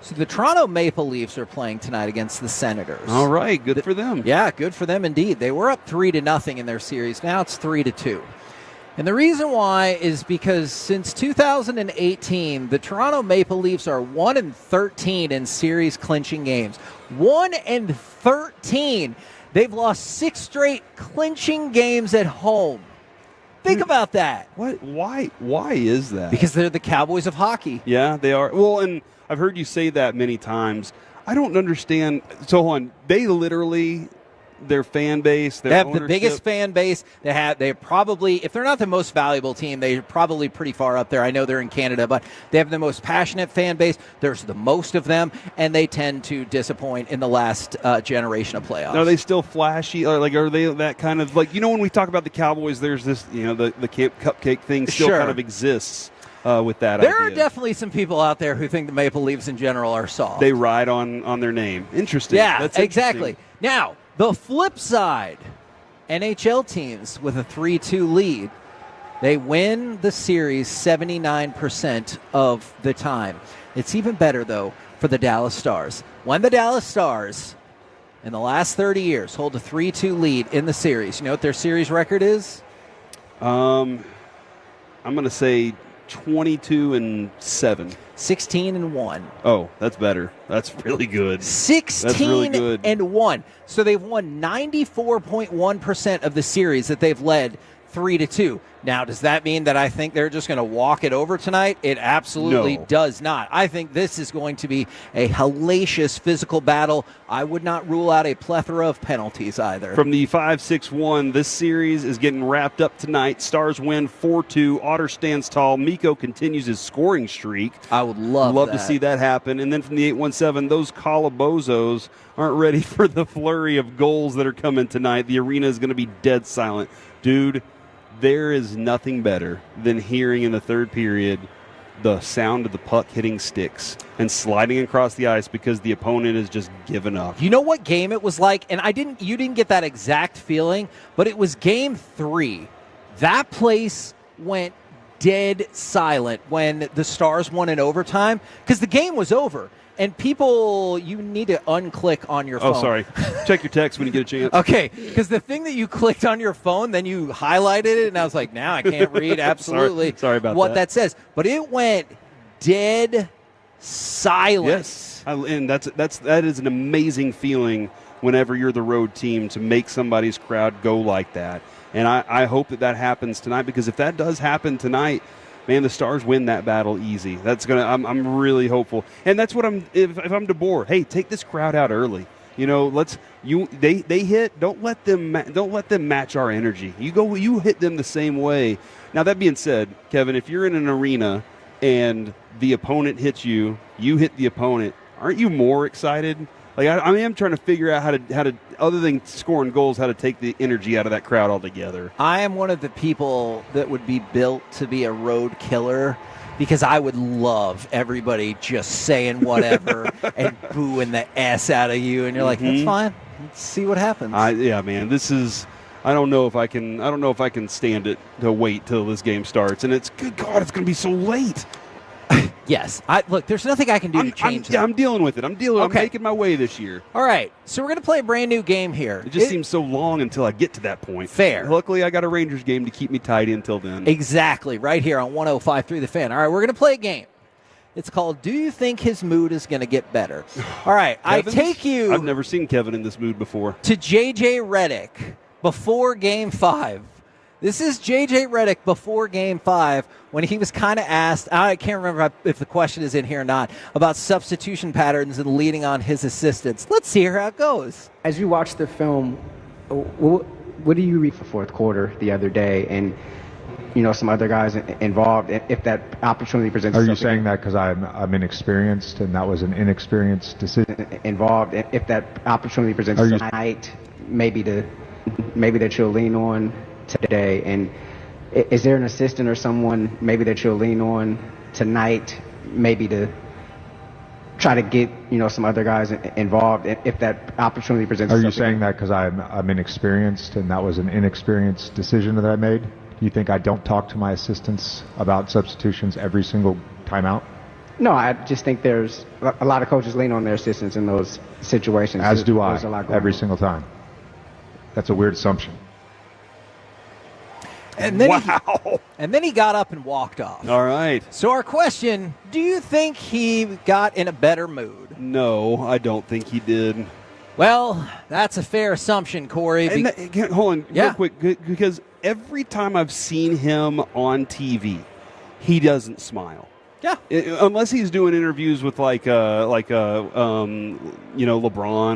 So the Toronto Maple Leafs are playing tonight against the Senators. All right, good for them. Yeah, good for them indeed. They were up 3-0 in their series. Now it's 3-2. And the reason why is because since 2018, the Toronto Maple Leafs are 1-13 in series clinching games. 1-13. They've lost 6 straight clinching games at home. Think about that. What? Why is that? Because they're the Cowboys of hockey. Yeah, they are. Well, and I've heard you say that many times. I don't understand. So hold on, they literally, their fan base, they have the biggest fan base. They're probably, if they're not the most valuable team, they're probably pretty far up there. I know they're in Canada, but they have the most passionate fan base. There's the most of them, and they tend to disappoint in the last generation of playoffs. Are they still flashy? Or are they that kind of, when we talk about the Cowboys, there's this, the camp cupcake thing still kind of exists. With that there idea. Are definitely some people out there who think the Maple Leafs in general are soft. They ride on their name. Interesting. Yeah, that's exactly. Now, the flip side, NHL teams with a 3-2 lead, they win the series 79% of the time. It's even better, though, for the Dallas Stars. When the Dallas Stars, in the last 30 years, hold a 3-2 lead in the series, you know what their series record is? I'm going to say 22-7. 16-1. Oh, that's better. That's really good. 16-1. So they've won 94.1% of the series that they've led 3-2. Now, does that mean that I think they're just going to walk it over tonight? It absolutely does not. I think this is going to be a hellacious physical battle. I would not rule out a plethora of penalties either. From the 5-6-1, this series is getting wrapped up tonight. Stars win 4-2. Otter stands tall. Mikko continues his scoring streak. I would love to see that happen. And then from the 8-1-7, those Calabozos aren't ready for the flurry of goals that are coming tonight. The arena is going to be dead silent. Dude, there is nothing better than hearing in the third period the sound of the puck hitting sticks and sliding across the ice because the opponent has just given up. You know what game it was like? And you didn't get that exact feeling, but it was game 3. That place went dead silent when the Stars won in overtime because the game was over. And people, you need to unclick on your phone. Oh, sorry. Check your text when you get a chance. Okay, because the thing that you clicked on your phone, then you highlighted it, and I was like, now I can't read absolutely sorry about what that says. But it went dead silent. Yes, and that is an amazing feeling whenever you're the road team to make somebody's crowd go like that. And I hope that happens tonight, because if that does happen tonight, man, the Stars win that battle easy. I'm really hopeful, and that's what if I'm DeBoer. Hey, take this crowd out early. They hit. Don't let them match our energy. You hit them the same way. Now that being said, Kevin, if you're in an arena and the opponent hits you, you hit the opponent. Aren't you more excited? Like I am trying to figure out how to other than scoring goals, how to take the energy out of that crowd altogether. I am one of the people that would be built to be a road killer, because I would love everybody just saying whatever and booing the S out of you, and you're like, that's fine. Let's see what happens. Yeah, man, this is. I don't know if I can stand it to wait till this game starts, and good God, it's going to be so late. Yes. Look, there's nothing I can do to change that. I'm dealing with it. I'm making my way this year. All right. So we're going to play a brand new game here. It just seems so long until I get to that point. Fair. Luckily, I got a Rangers game to keep me tidy until then. Exactly. Right here on 105.3 The Fan. All right, we're going to play a game. It's called Do You Think His Mood Is Going to Get Better? All right. I take you. I've never seen Kevin in this mood before. To J.J. Redick before Game 5. This is J.J. Redick before Game 5 when he was kind of asked, I can't remember if the question is in here or not, about substitution patterns and leading on his assistants. Let's hear how it goes. As you watch the film, what do you read for fourth quarter the other day? And some other guys involved if that opportunity presents Are itself. you saying that because I'm inexperienced and that was an inexperienced decision? Involved if that opportunity presents itself tonight, maybe that you'll lean on today? And is there an assistant or someone maybe that you'll lean on tonight, maybe to try to get some other guys involved if that opportunity presents Are itself? you saying that because I'm inexperienced and that was an inexperienced decision that I made? Do you think I don't talk to my assistants about substitutions every single time out? No, I just think there's a lot of coaches lean on their assistants in those situations. As do I, There's a lot going every on. single time. That's a weird assumption. And then he got up and walked off. All right. So our question, do you think he got in a better mood? No, I don't think he did. Well, that's a fair assumption, Corey. Hold on real quick, because every time I've seen him on TV, he doesn't smile. Yeah. Unless he's doing interviews with LeBron,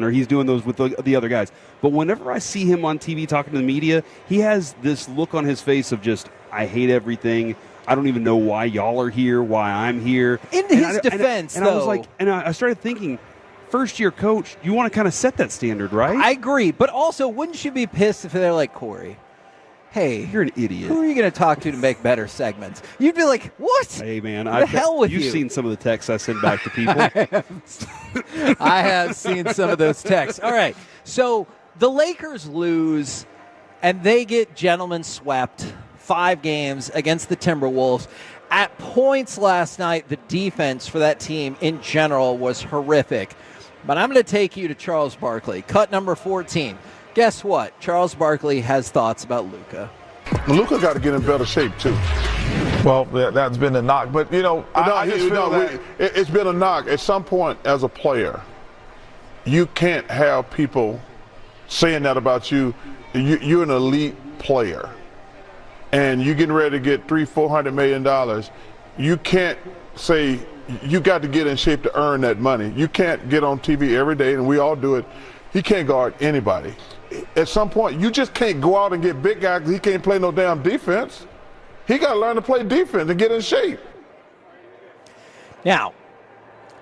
or he's doing those with the other guys. But whenever I see him on TV talking to the media, he has this look on his face of just, I hate everything. I don't even know why y'all are here, why I'm here. In his defense, I was like, I started thinking, first-year coach, you want to kind of set that standard, right? I agree, but also, wouldn't you be pissed if they're like, Corey, hey, you're an idiot. Who are you going to talk to make better segments? You'd be like, what? Hey, man. The hell with you've you. seen some of the texts I send back to people. I have seen some of those texts. All right, so the Lakers lose, and they get gentlemen swept 5 games against the Timberwolves. At points last night, the defense for that team in general was horrific. But I'm going to take you to Charles Barkley, cut number 14. Guess what? Charles Barkley has thoughts about Luca. Luca got to get in better shape, too. Well, that's been a knock. But, I just feel that it's been a knock. At some point, as a player, you can't have people saying that about you. You're an elite player, and you're getting ready to get $300-400 million. You can't say you got to get in shape to earn that money. You can't get on TV every day, and we all do it. He can't guard anybody. At some point, you just can't go out and get big guy because he can't play no damn defense. He got to learn to play defense and get in shape. Now,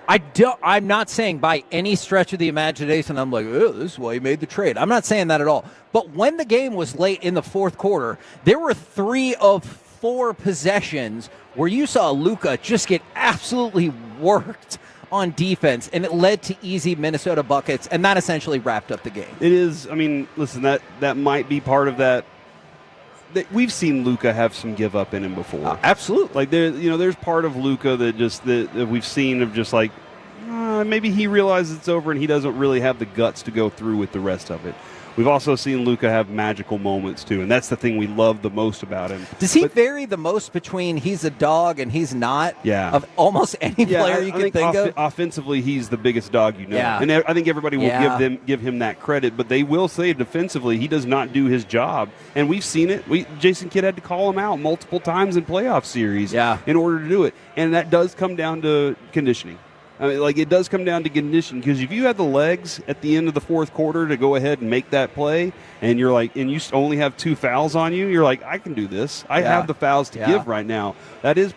I'm not saying by any stretch of the imagination, I'm like, oh, this is why he made the trade. I'm not saying that at all. But when the game was late in the fourth quarter, there were 3 of 4 possessions where you saw Luca just get absolutely worked on defense, and it led to easy Minnesota buckets, and that essentially wrapped up the game. It is. I mean, listen, that might be part of that. We've seen Luca have some give up in him before. Absolutely. Like there's part of Luca that we've seen of just like maybe he realizes it's over and he doesn't really have the guts to go through with the rest of it. We've also seen Luca have magical moments, too, and that's the thing we love the most about him. Does he vary the most between he's a dog and he's not? Yeah. Of almost any player you can think of? Offensively, he's the biggest dog you know. Yeah. And I think everybody will give him that credit, but they will say defensively he does not do his job. And we've seen it. Jason Kidd had to call him out multiple times in playoff series in order to do it. And that does come down to conditioning. I mean, it does come down to condition, because if you have the legs at the end of the fourth quarter to go ahead and make that play, and you're like, and you only have 2 fouls on you, you're like, I can do this. I have the fouls to give right now. That is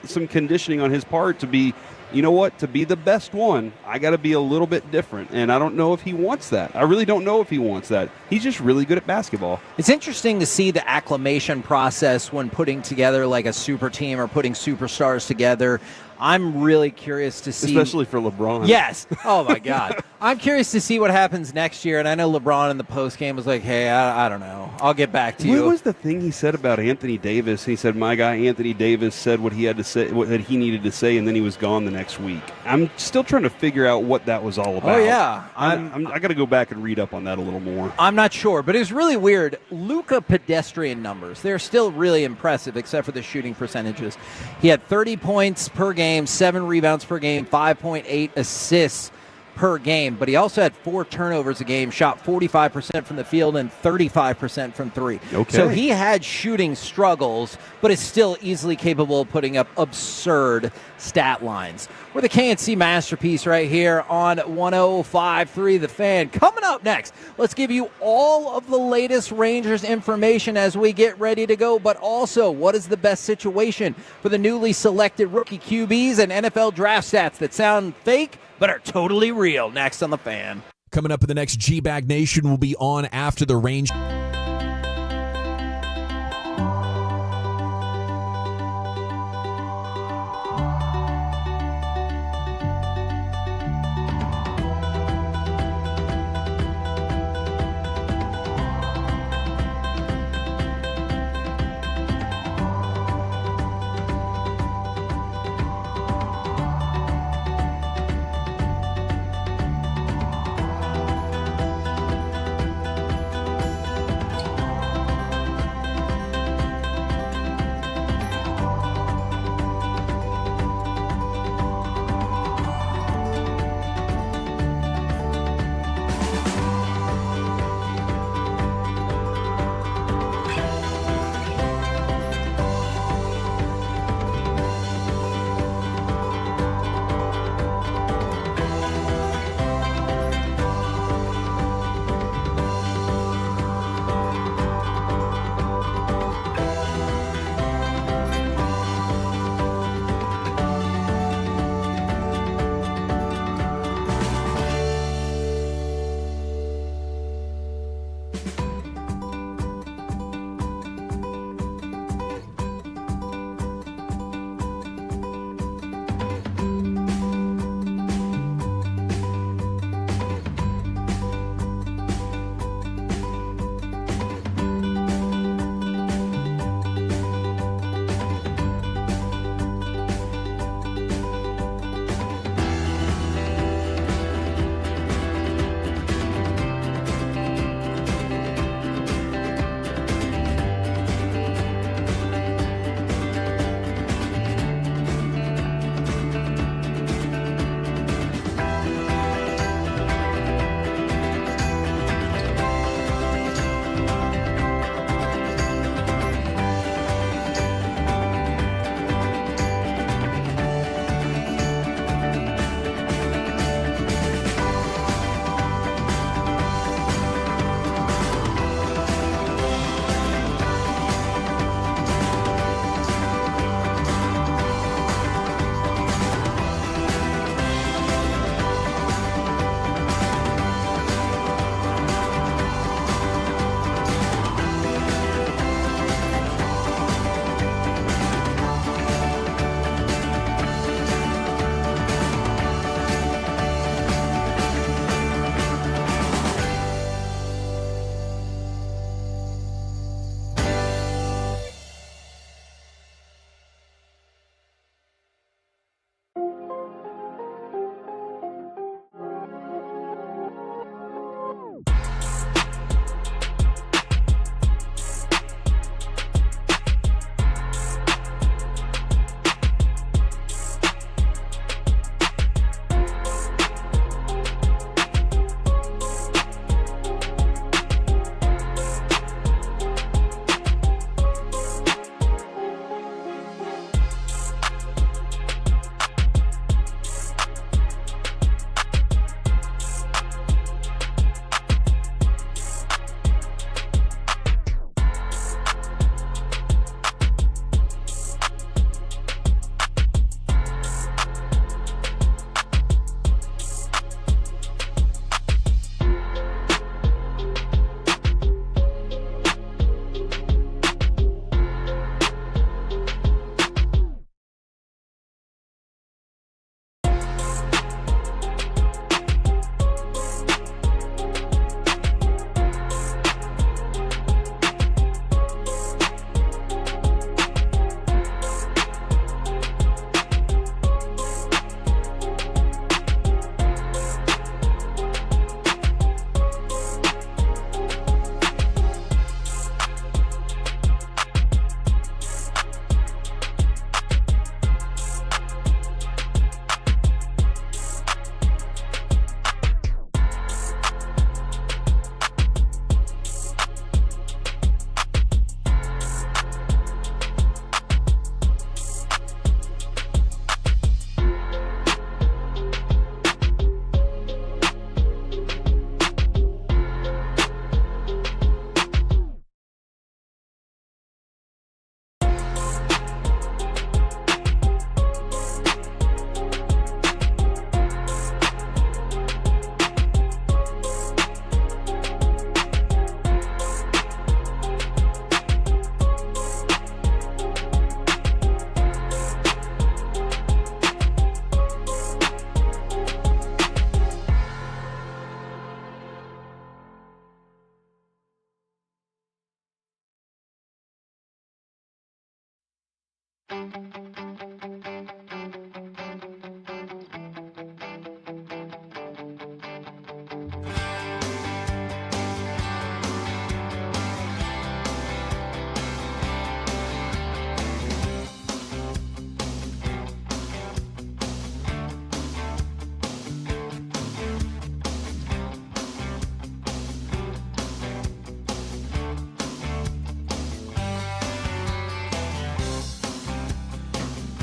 some conditioning on his part to be, you know what, to be the best one, I got to be a little bit different. And I don't know if he wants that. I really don't know if he wants that. He's just really good at basketball. It's interesting to see the acclimation process when putting together like a super team or putting superstars together. I'm really curious to see. Especially for LeBron. Yes. Oh, my God. I'm curious to see what happens next year. And I know LeBron in the postgame was like, hey, I don't know. I'll get back to you. What was the thing he said about Anthony Davis? He said, my guy Anthony Davis said what he had to say, what he needed to say, and then he was gone the next week. I'm still trying to figure out what that was all about. Oh, yeah. I got to go back and read up on that a little more. I'm not sure, but it was really weird. Luca pedestrian numbers, they're still really impressive, except for the shooting percentages. He had 30 points per game, 7 rebounds per game, 5.8 assists per game, but he also had 4 turnovers a game, shot 45% from the field and 35% from 3. Okay. So he had shooting struggles, but is still easily capable of putting up absurd stat lines. We're the KNC Masterpiece right here on 105.3 The Fan. Coming up next, let's give you all of the latest Rangers information as we get ready to go, but also what is the best situation for the newly selected rookie QBs and NFL draft stats that sound fake but are totally real. Next on The Fan. Coming up in the next G-Bag Nation will be on after the range.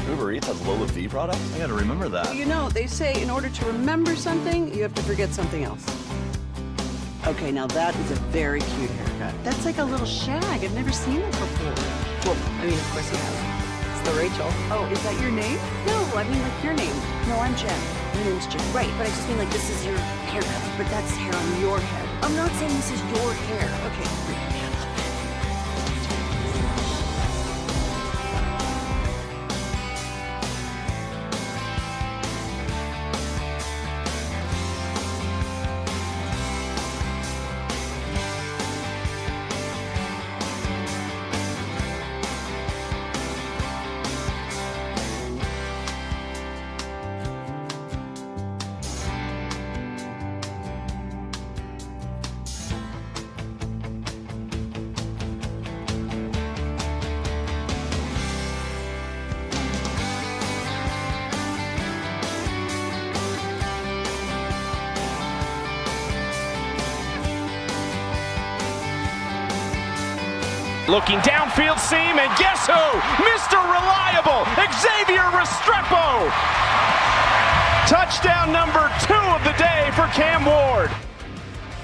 Uber Eats has Lola V products? I gotta remember that. You know, they say in order to remember something, you have to forget something else. Okay, now that is a very cute haircut. That's like a little shag. I've never seen it before. Well, I mean, of course you have. It's the Rachel. Oh, is that your name? No, I mean like your name. No, I'm Jen. Your name's Jen. Right, but I just mean like this is your haircut. But that's hair on your head. I'm not saying this is your hair. Okay. Looking downfield seam, and guess who? Mr. Reliable, Xavier Restrepo. Touchdown number 2 of the day for Cam Ward.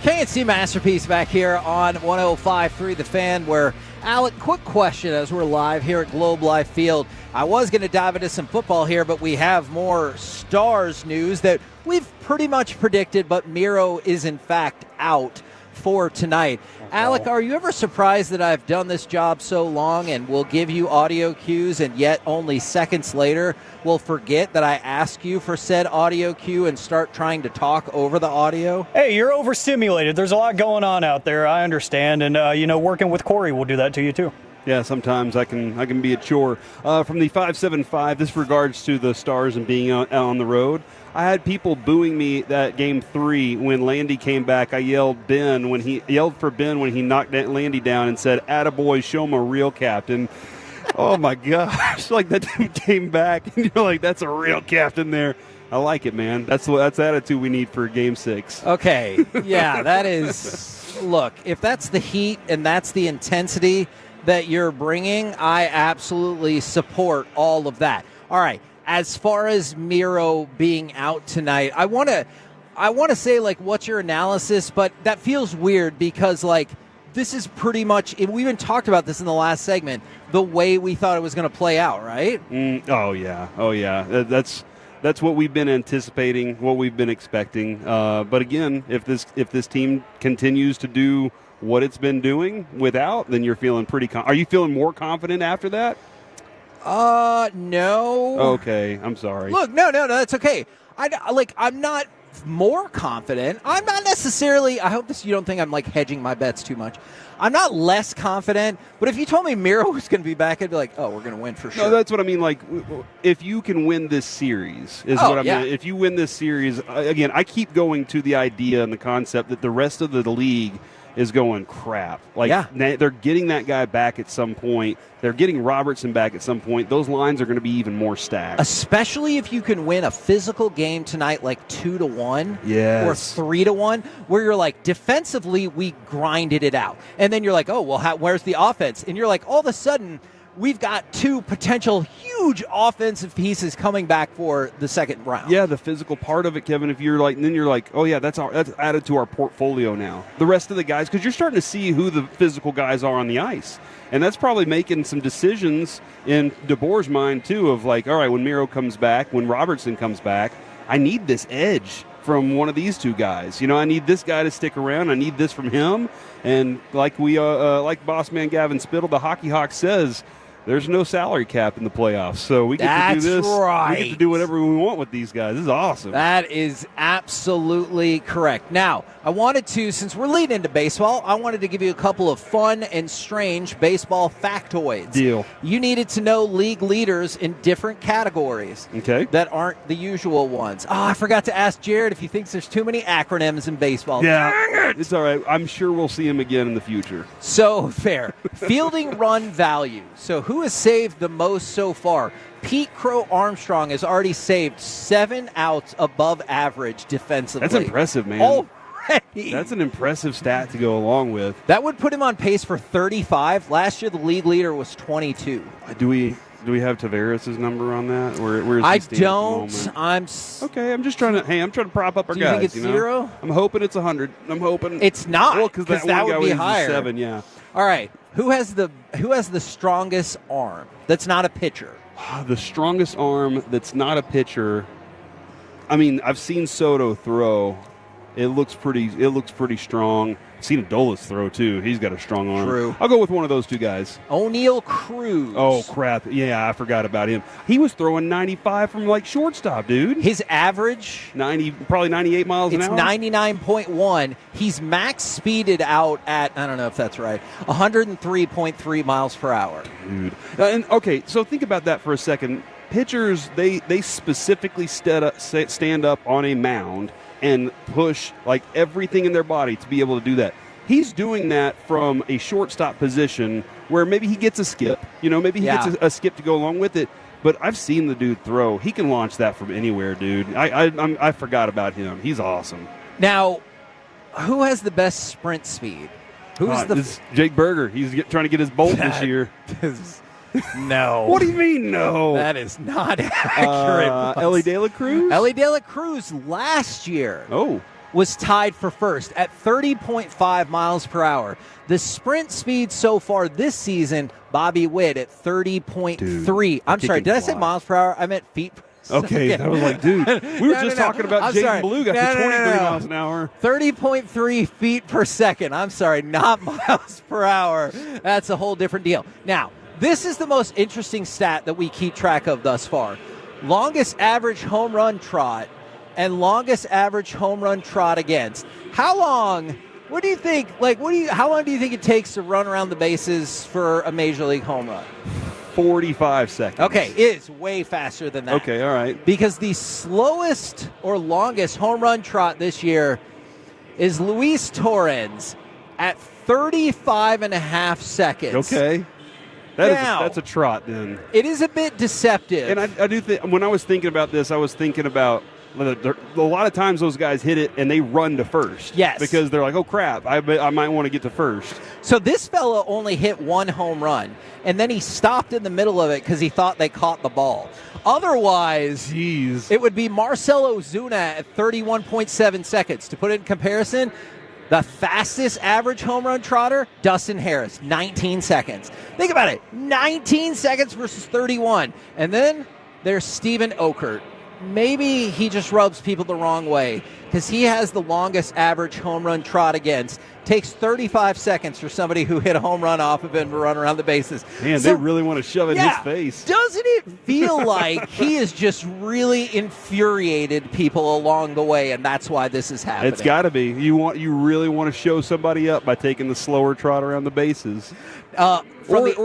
KNC Masterpiece back here on 105.3 The Fan, where, Alec, quick question as we're live here at Globe Life Field. I was going to dive into some football here, but we have more Stars news that we've pretty much predicted, but Miro is in fact out for tonight. Okay. Alec, are you ever surprised that I've done this job so long and will give you audio cues, and yet only seconds later will forget that I ask you for said audio cue and start trying to talk over the audio? Hey, you're overstimulated. There's a lot going on out there. I understand. And, working with Corey will do that to you, too. Yeah, sometimes I can be a chore. From the 575, this regards to the Stars and being on the road. I had people booing me that game 3 when Landy came back. I yelled for Ben when he knocked Landy down and said, "Attaboy, show him a real captain." Oh my gosh! Like that dude came back, and you're like, "That's a real captain there." I like it, man. That's the attitude we need for Game 6. Okay, yeah, that is. Look, if that's the heat and that's the intensity that you're bringing, I absolutely support all of that. All right. As far as Miro being out tonight, I want to say, like, what's your analysis? But that feels weird because, like, this is pretty much, we even talked about this in the last segment, the way we thought it was going to play out, right? Oh yeah. That's what we've been anticipating, what we've been expecting. But again, if this team continues to do what it's been doing without, then you're feeling pretty. Are you feeling more confident after that? No. Okay, I'm sorry. Look, no, that's okay. I'm not more confident. I'm not necessarily, I hope you don't think I'm, like, hedging my bets too much. I'm not less confident, but if you told me Miro was going to be back, I'd be like, oh, we're going to win for sure. No, that's what I mean. Like, if you can win this series is what I mean. If you win this series, again, I keep going to the idea and the concept that the rest of the league is going crap. Like, they're getting that guy back at some point. They're getting Robertson back at some point. Those lines are going to be even more stacked. Especially if you can win a physical game tonight, like 2-1 yes. or 3-1, where you're like, defensively, we grinded it out. And then you're like, oh, well, where's the offense? And you're like, all of a sudden, we've got 2 potential huge offensive pieces coming back for the second round. Yeah, the physical part of it, Kevin. If you're like, and then you're like, oh yeah, that's added to our portfolio now. The rest of the guys, because you're starting to see who the physical guys are on the ice, and that's probably making some decisions in DeBoer's mind too. Of like, all right, when Miro comes back, when Robertson comes back, I need this edge from one of these 2 guys. I need this guy to stick around. I need this from him. And like boss man Gavin Spittle, the Hockey Hawk says, there's no salary cap in the playoffs, so we get to do this. Right. We get to do whatever we want with these guys. This is awesome. That is absolutely correct. Now, I wanted to, since we're leading into baseball, I wanted to give you a couple of fun and strange baseball factoids. Deal. You needed to know league leaders in different categories. Okay. That aren't the usual ones. Oh, I forgot to ask Jared if he thinks there's too many acronyms in baseball. Yeah, Dang it! it's all right. I'm sure we'll see him again in the future. So fair. Fielding run value. So who has saved the most so far? Pete Crow Armstrong has already saved 7 outs above average defensively. That's impressive, man. Already. That's an impressive stat to go along with. That would put him on pace for 35. Last year, the league leader was 22. Do we have Tavares' number on that? Where is he I standing don't. at the moment? Okay, I'm just trying to prop up our Do you guys. think it's 0? I'm hoping it's 100. I'm hoping it's not. Well, because that would guy be was higher. 7. Yeah. All right. Who has the strongest arm? That's not a pitcher. The strongest arm that's not a pitcher. I mean, I've seen Soto throw. It looks pretty strong. I've seen Adolis throw too. He's got a strong arm. True. I'll go with one of those two guys. O'Neal Cruz. Oh crap! Yeah, I forgot about him. He was throwing 95 from like shortstop, dude. His average 90, probably 98 miles an hour. It's 99.1. He's max speeded out at, I don't know if that's right, 103.3 miles per hour. Dude. And okay, so think about that for a second. Pitchers, they specifically stand up on a mound and push like everything in their body to be able to do that. He's doing that from a shortstop position where maybe he gets a skip. Maybe he gets a skip to go along with it. But I've seen the dude throw. He can launch that from anywhere, dude. I forgot about him. He's awesome. Now, who has the best sprint speed? It's Jake Berger. He's trying to get his bolt this year. No. What do you mean, no? That is not accurate. Ellie De La Cruz? Ellie De La Cruz last year Oh. was tied for first at 30.5 miles per hour. The sprint speed so far this season, Bobby Witt at 30.3. I'm sorry, did I say miles per hour? I meant feet per second. Okay, I was like, dude, we were just talking about Jaden Beluga for 23 miles an hour. 30.3 feet per second. I'm sorry, not miles per hour. That's a whole different deal. Now, this is the most interesting stat that we keep track of thus far. Longest average home run trot and longest average home run trot against. How long? What do you think? How long do you think it takes to run around the bases for a major league home run? 45 seconds. Okay, it is way faster than that. Okay, all right. Because the slowest or longest home run trot this year is Luis Torrens at 35.5 seconds. Okay. That's a trot then. It is a bit deceptive. And I do think, when I was thinking about this, I was thinking about a lot of times those guys hit it and they run to first. Yes. Because they're like, oh, crap, I might want to get to first. So this fella only hit 1 home run, and then he stopped in the middle of it because he thought they caught the ball. Otherwise, it would be Marcell Ozuna at 31.7 seconds. To put it in comparison, the fastest average home run trotter, Dustin Harris, 19 seconds. Think about it, 19 seconds versus 31. And then there's Steven Okert. Maybe he just rubs people the wrong way because he has the longest average home run trot against. Takes 35 seconds for somebody who hit a home run off of him to run around the bases. Man, they really want to shove it in his face. Doesn't it feel like he has just really infuriated people along the way, and that's why this is happening? It's got to be. You really want to show somebody up by taking the slower trot around the bases. Or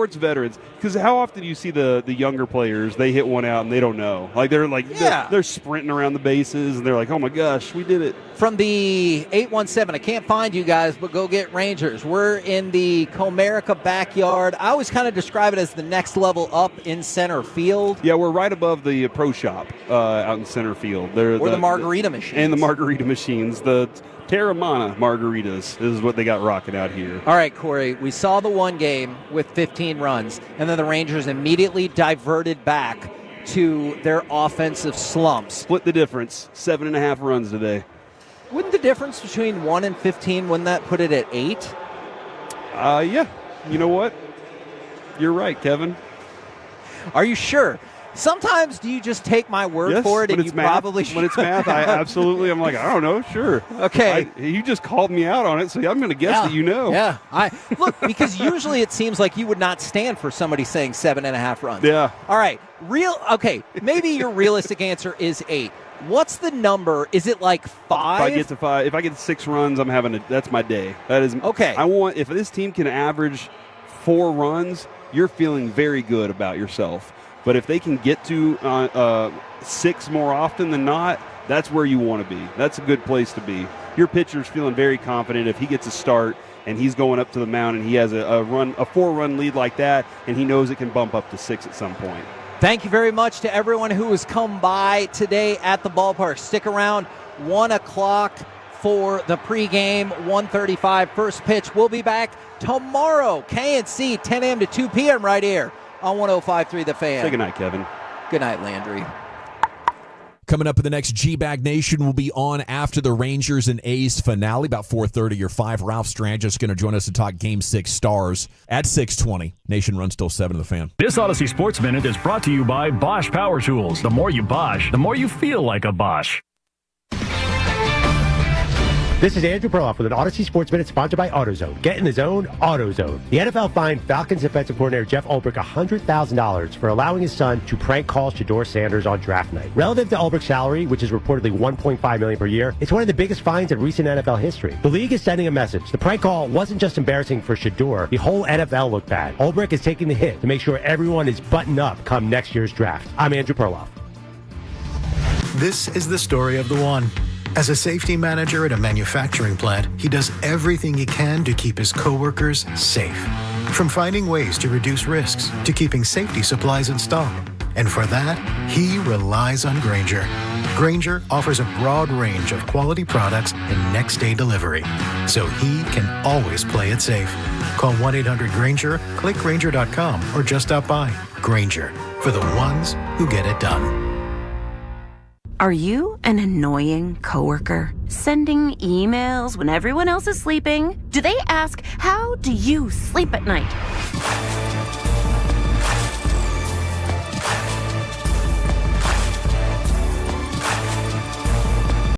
it's veterans. Because how often do you see the younger players, they hit one out and they don't know? They're sprinting around the bases and they're like, oh my gosh, we did it. From the 817, I can't find you guys, but go get Rangers. We're in the Comerica backyard. I always kind of describe it as the next level up in center field. Yeah, we're right above the pro shop out in center field. Or the margarita machines. And the margarita machines. The Terramana margaritas is what they got rocking out here. All right, Corey, we saw the one game with 15 runs, and then the Rangers immediately diverted back to their offensive slumps. Split the difference, 7.5 runs today. Wouldn't the difference between 1 and 15, wouldn't that put it at 8? Yeah. You know what? You're right, Kevin. Are you sure? Sometimes do you just take my word for it, and you probably should? When it's math, I'm like, I don't know, sure. Okay. You just called me out on it, so I'm going to guess that you know. Yeah. Look, because usually it seems like you would not stand for somebody saying 7.5 runs. Yeah. All right. Okay, maybe your realistic answer is 8. What's the number? Is it like 5? If I get to 5, if I get to 6 runs, that's my day. That is okay. If this team can average 4 runs, you're feeling very good about yourself. But if they can get to 6 more often than not, that's where you want to be. That's a good place to be. Your pitcher's feeling very confident if he gets a start and he's going up to the mound and he has a 4-run lead like that, and he knows it can bump up to 6 at some point. Thank you very much to everyone who has come by today at the ballpark. Stick around 1 o'clock for the pregame, 1:35 first pitch. We'll be back tomorrow, KNC, 10 a.m. to 2 p.m. right here on 105.3 The Fan. Say good night, Kevin. Good night, Landry. Coming up in the next G-Bag Nation will be on after the Rangers and A's finale, about 4:30 or 5. Ralph Strangis going to join us to talk Game 6 Stars at 6:20. Nation runs till 7 of The Fan. This Odyssey Sports Minute is brought to you by Bosch Power Tools. The more you Bosch, the more you feel like a Bosch. This is Andrew Perloff with an Odyssey Sports Minute sponsored by AutoZone. Get in the zone, AutoZone. The NFL fined Falcons defensive coordinator Jeff Ulbrich $100,000 for allowing his son to prank call Shedeur Sanders on draft night. Relative to Ulbrich's salary, which is reportedly $1.5 million per year, it's one of the biggest fines in recent NFL history. The league is sending a message. The prank call wasn't just embarrassing for Shedeur. The whole NFL looked bad. Ulbrich is taking the hit to make sure everyone is buttoned up come next year's draft. I'm Andrew Perloff. This is the story of the one. As a safety manager at a manufacturing plant, he does everything he can to keep his coworkers safe. From finding ways to reduce risks to keeping safety supplies in stock. And for that, he relies on Grainger. Grainger offers a broad range of quality products and next-day delivery, so he can always play it safe. Call 1-800-GRAINGER, click Grainger.com, or just stop by. Grainger, for the ones who get it done. Are you an annoying coworker? Sending emails when everyone else is sleeping? Do they ask, how do you sleep at night?